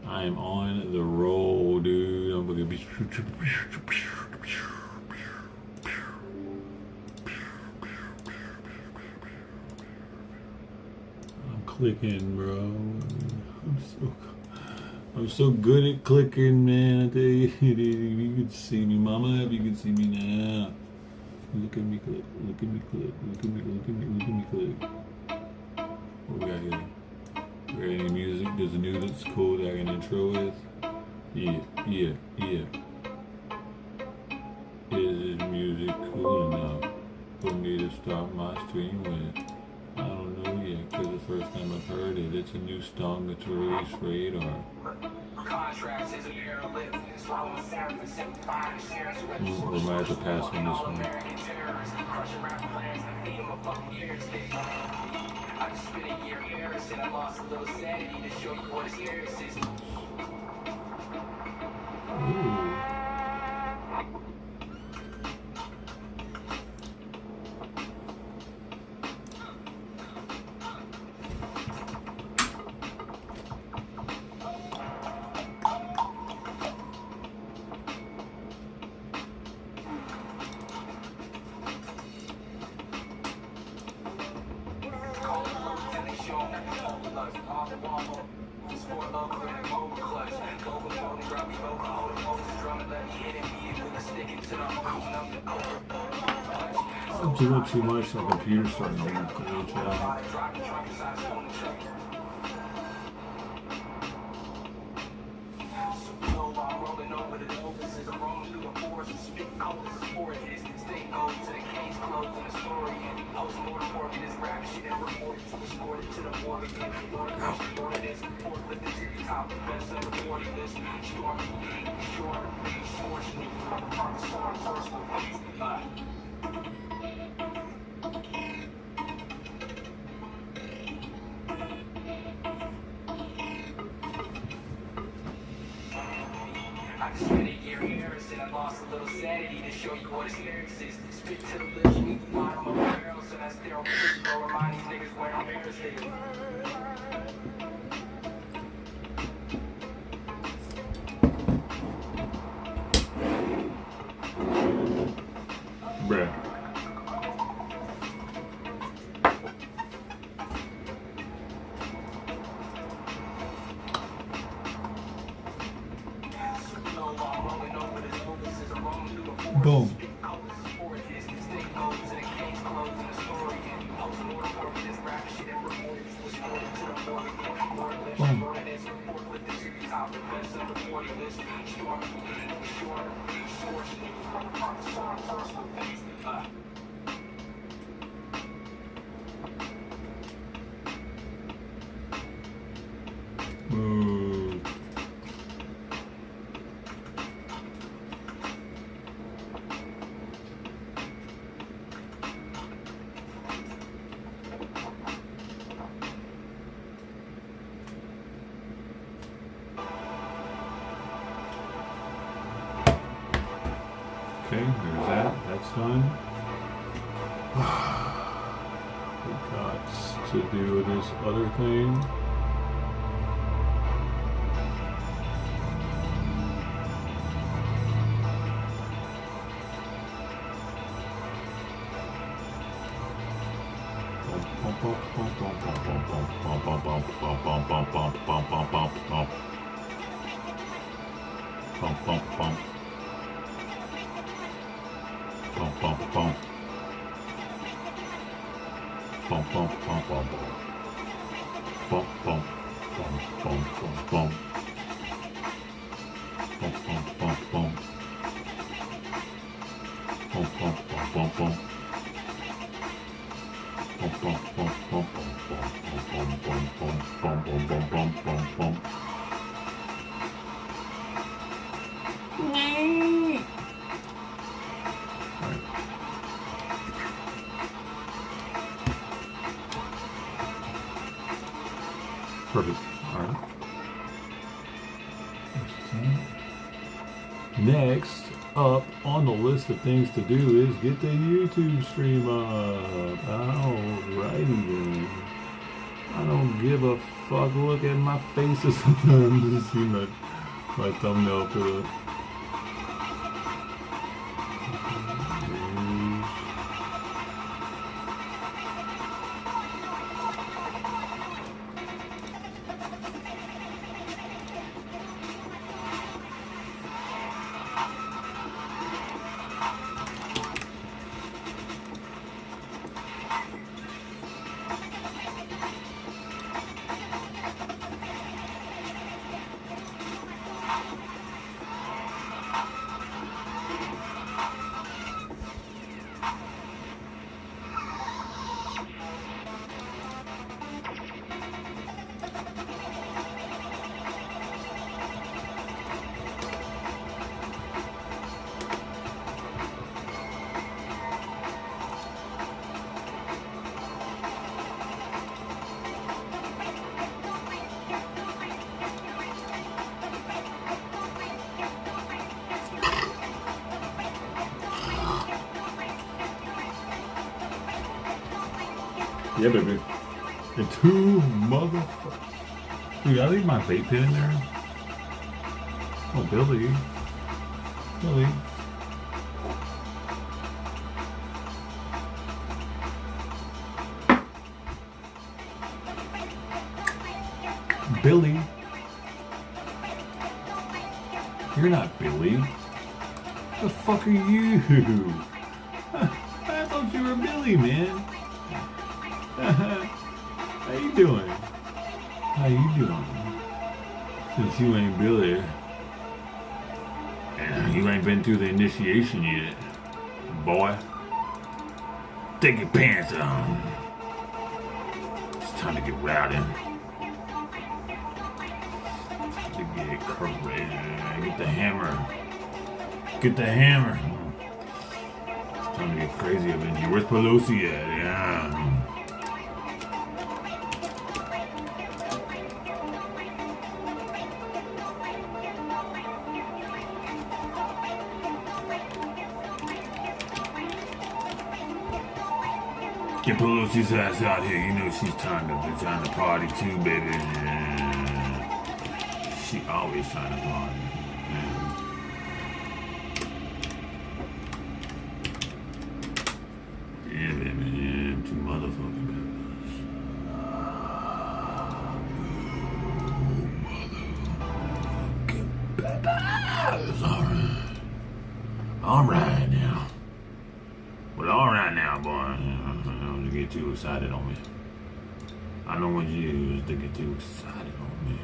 I'm on the roll, dude. I'm gonna be. I'm clicking, bro. I'm so good at clicking, man. I tell you, if you could see me, mama, if you could see me now. Look at me click. Look at me click. Look at me. Look at me. Look at me click. What we got here? We got any music? There's a new that's cool that I can intro with. Yeah. Is this music cool enough for me to start my stream with? I don't know yet, because the first time I've heard it, it's a new song that's released for Radar. We might have to pass on this one. I just spent a year in Paris and I lost a little sanity to show you what it's serious is. I'm doing too much, my computer's starting to glitch out. I just spent a year in Paris and I lost a little sanity to show you what it's lyrics is. Spit to the lips, meet the bottom of the barrel, so that's their own bro. Remind these niggas where I'm Paris is. Bruh. Boom. Ooh. Okay, there's that. That's done. We got to do this other thing. Perfect. All right. Next up on the list of things to do is get the YouTube stream up. Alrighty then. I don't give a fuck. Look at my face or something. I'm just seeing my thumbnail for the. Yeah, baby. The two motherfuckers. Dude, I leave my vape pen in there. Oh, Billy. Billy. Billy. You're not Billy. The fuck are you? I thought you were Billy, man. How you doing? How you doing? Since you ain't Billy. And you ain't been through the initiation yet, boy. Take your pants on. It's time to get rowdy. To get crazy. Get the hammer. Get the hammer. It's time to get crazy up in here. Where's Pelosi at? Yeah. Get Pelosi's ass out here. You know she's trying to party too, baby. Yeah. She always trying to party. Yeah, baby. Yeah, two motherfucking peppers. Motherfucking peppers. Alright. Alright now. Well, alright now, boy. Don't get too excited on me. I don't want you to get too excited on me.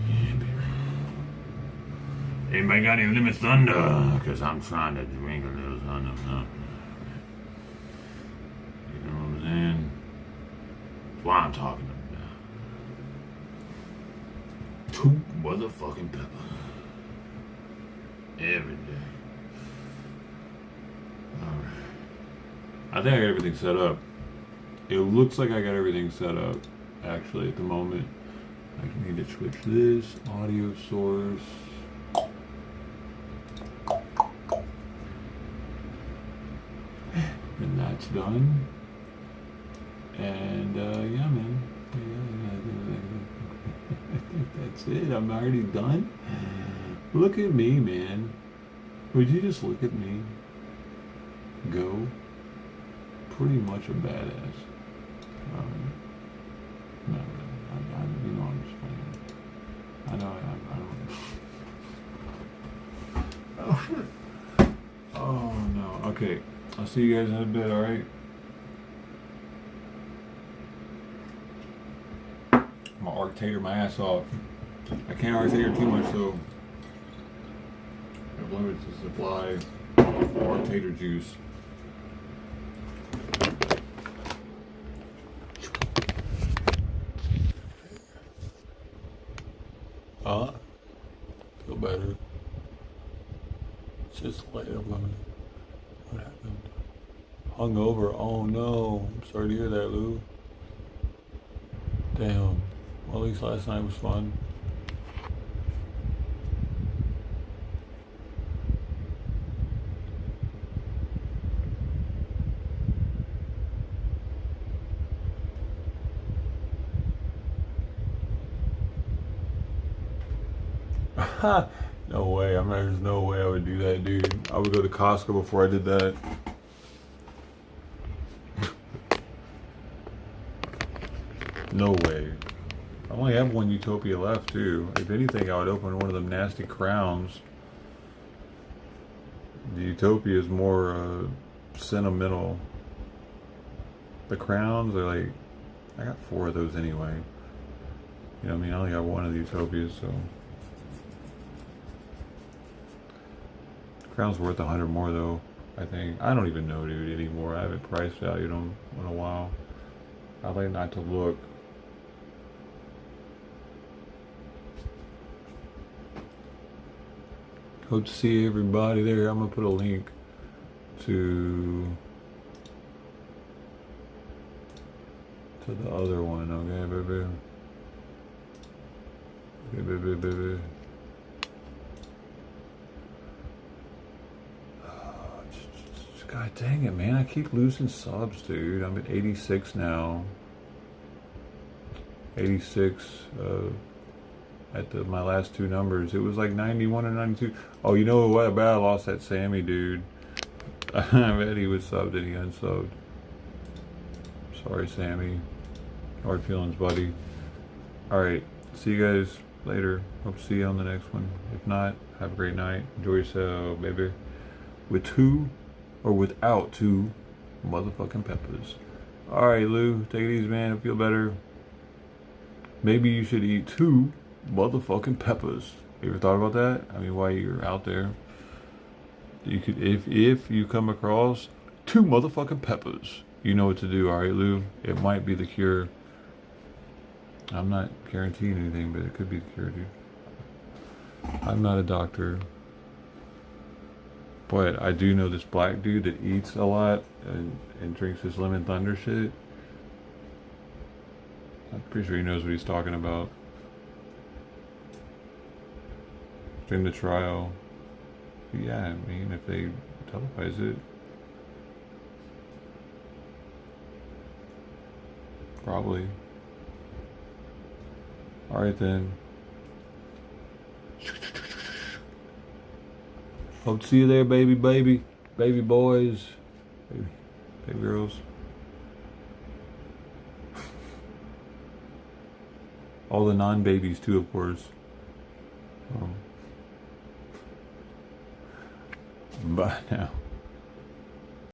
Yeah, baby. Anybody got any lemon thunder? Because I'm trying to drink a little thunder. You know what I'm saying? That's what I'm talking about. Two motherfucking peppers. Every day. Alright. I think I got everything set up. It looks like I got everything set up, actually, at the moment. I need to switch this audio source. And that's done. And, yeah, man. I think that's it. I'm already done. Look at me, man. Would you just look at me? Go. Pretty much a badass. No, you know I'm just playing. I know I don't. Oh shit. Oh no. Okay. I'll see you guys in a bit, alright? I'm gonna arc-tater my ass off. I can't arc-tater too much though. I have limited supply of arc-tater juice. Huh? Feel better. It's just late. What happened? Hungover. Oh no. I'm sorry to hear that, Lou. Damn. Well, at least last night was fun. No way. There's no way I would do that, dude. I would go to Costco before I did that. No way. I only have one Utopia left, too. If anything, I would open one of them nasty crowns. The Utopia is more sentimental. The crowns are like... I got 4 of those anyway. You know what I mean? I only got one of the Utopias, so... Crown's worth 100 more though, I think. I don't even know, dude, anymore. I haven't price valued them in a while. I like not to look. Hope to see everybody there. I'm gonna put a link to the other one, okay, baby? Okay, baby. God dang it, man. I keep losing subs, dude. I'm at 86 now. 86 at my last two numbers. It was like 91 or 92. Oh, you know what? I bet I lost that Sammy, dude. I bet he was subbed and he unsubbed. Sorry, Sammy. Hard feelings, buddy. Alright, see you guys later. Hope to see you on the next one. If not, have a great night. Enjoy yourself, baby. With two or without two motherfucking peppers. Alright, Lou, take it easy, man. I feel better. Maybe you should eat 2 motherfucking peppers. You ever thought about that? I mean, while you're out there, you could, if you come across 2 motherfucking peppers, you know what to do. All right, Lou. It might be the cure. I'm not guaranteeing anything, but it could be the cure, dude. I'm not a doctor, but I do know this black dude that eats a lot and drinks this lemon thunder shit. I'm pretty sure he knows what he's talking about. In the trial. Yeah, I mean, if they televise it. Probably. Alright then. Hope to see you there, baby boys. Baby girls. All the non-babies too, of course. Bye now.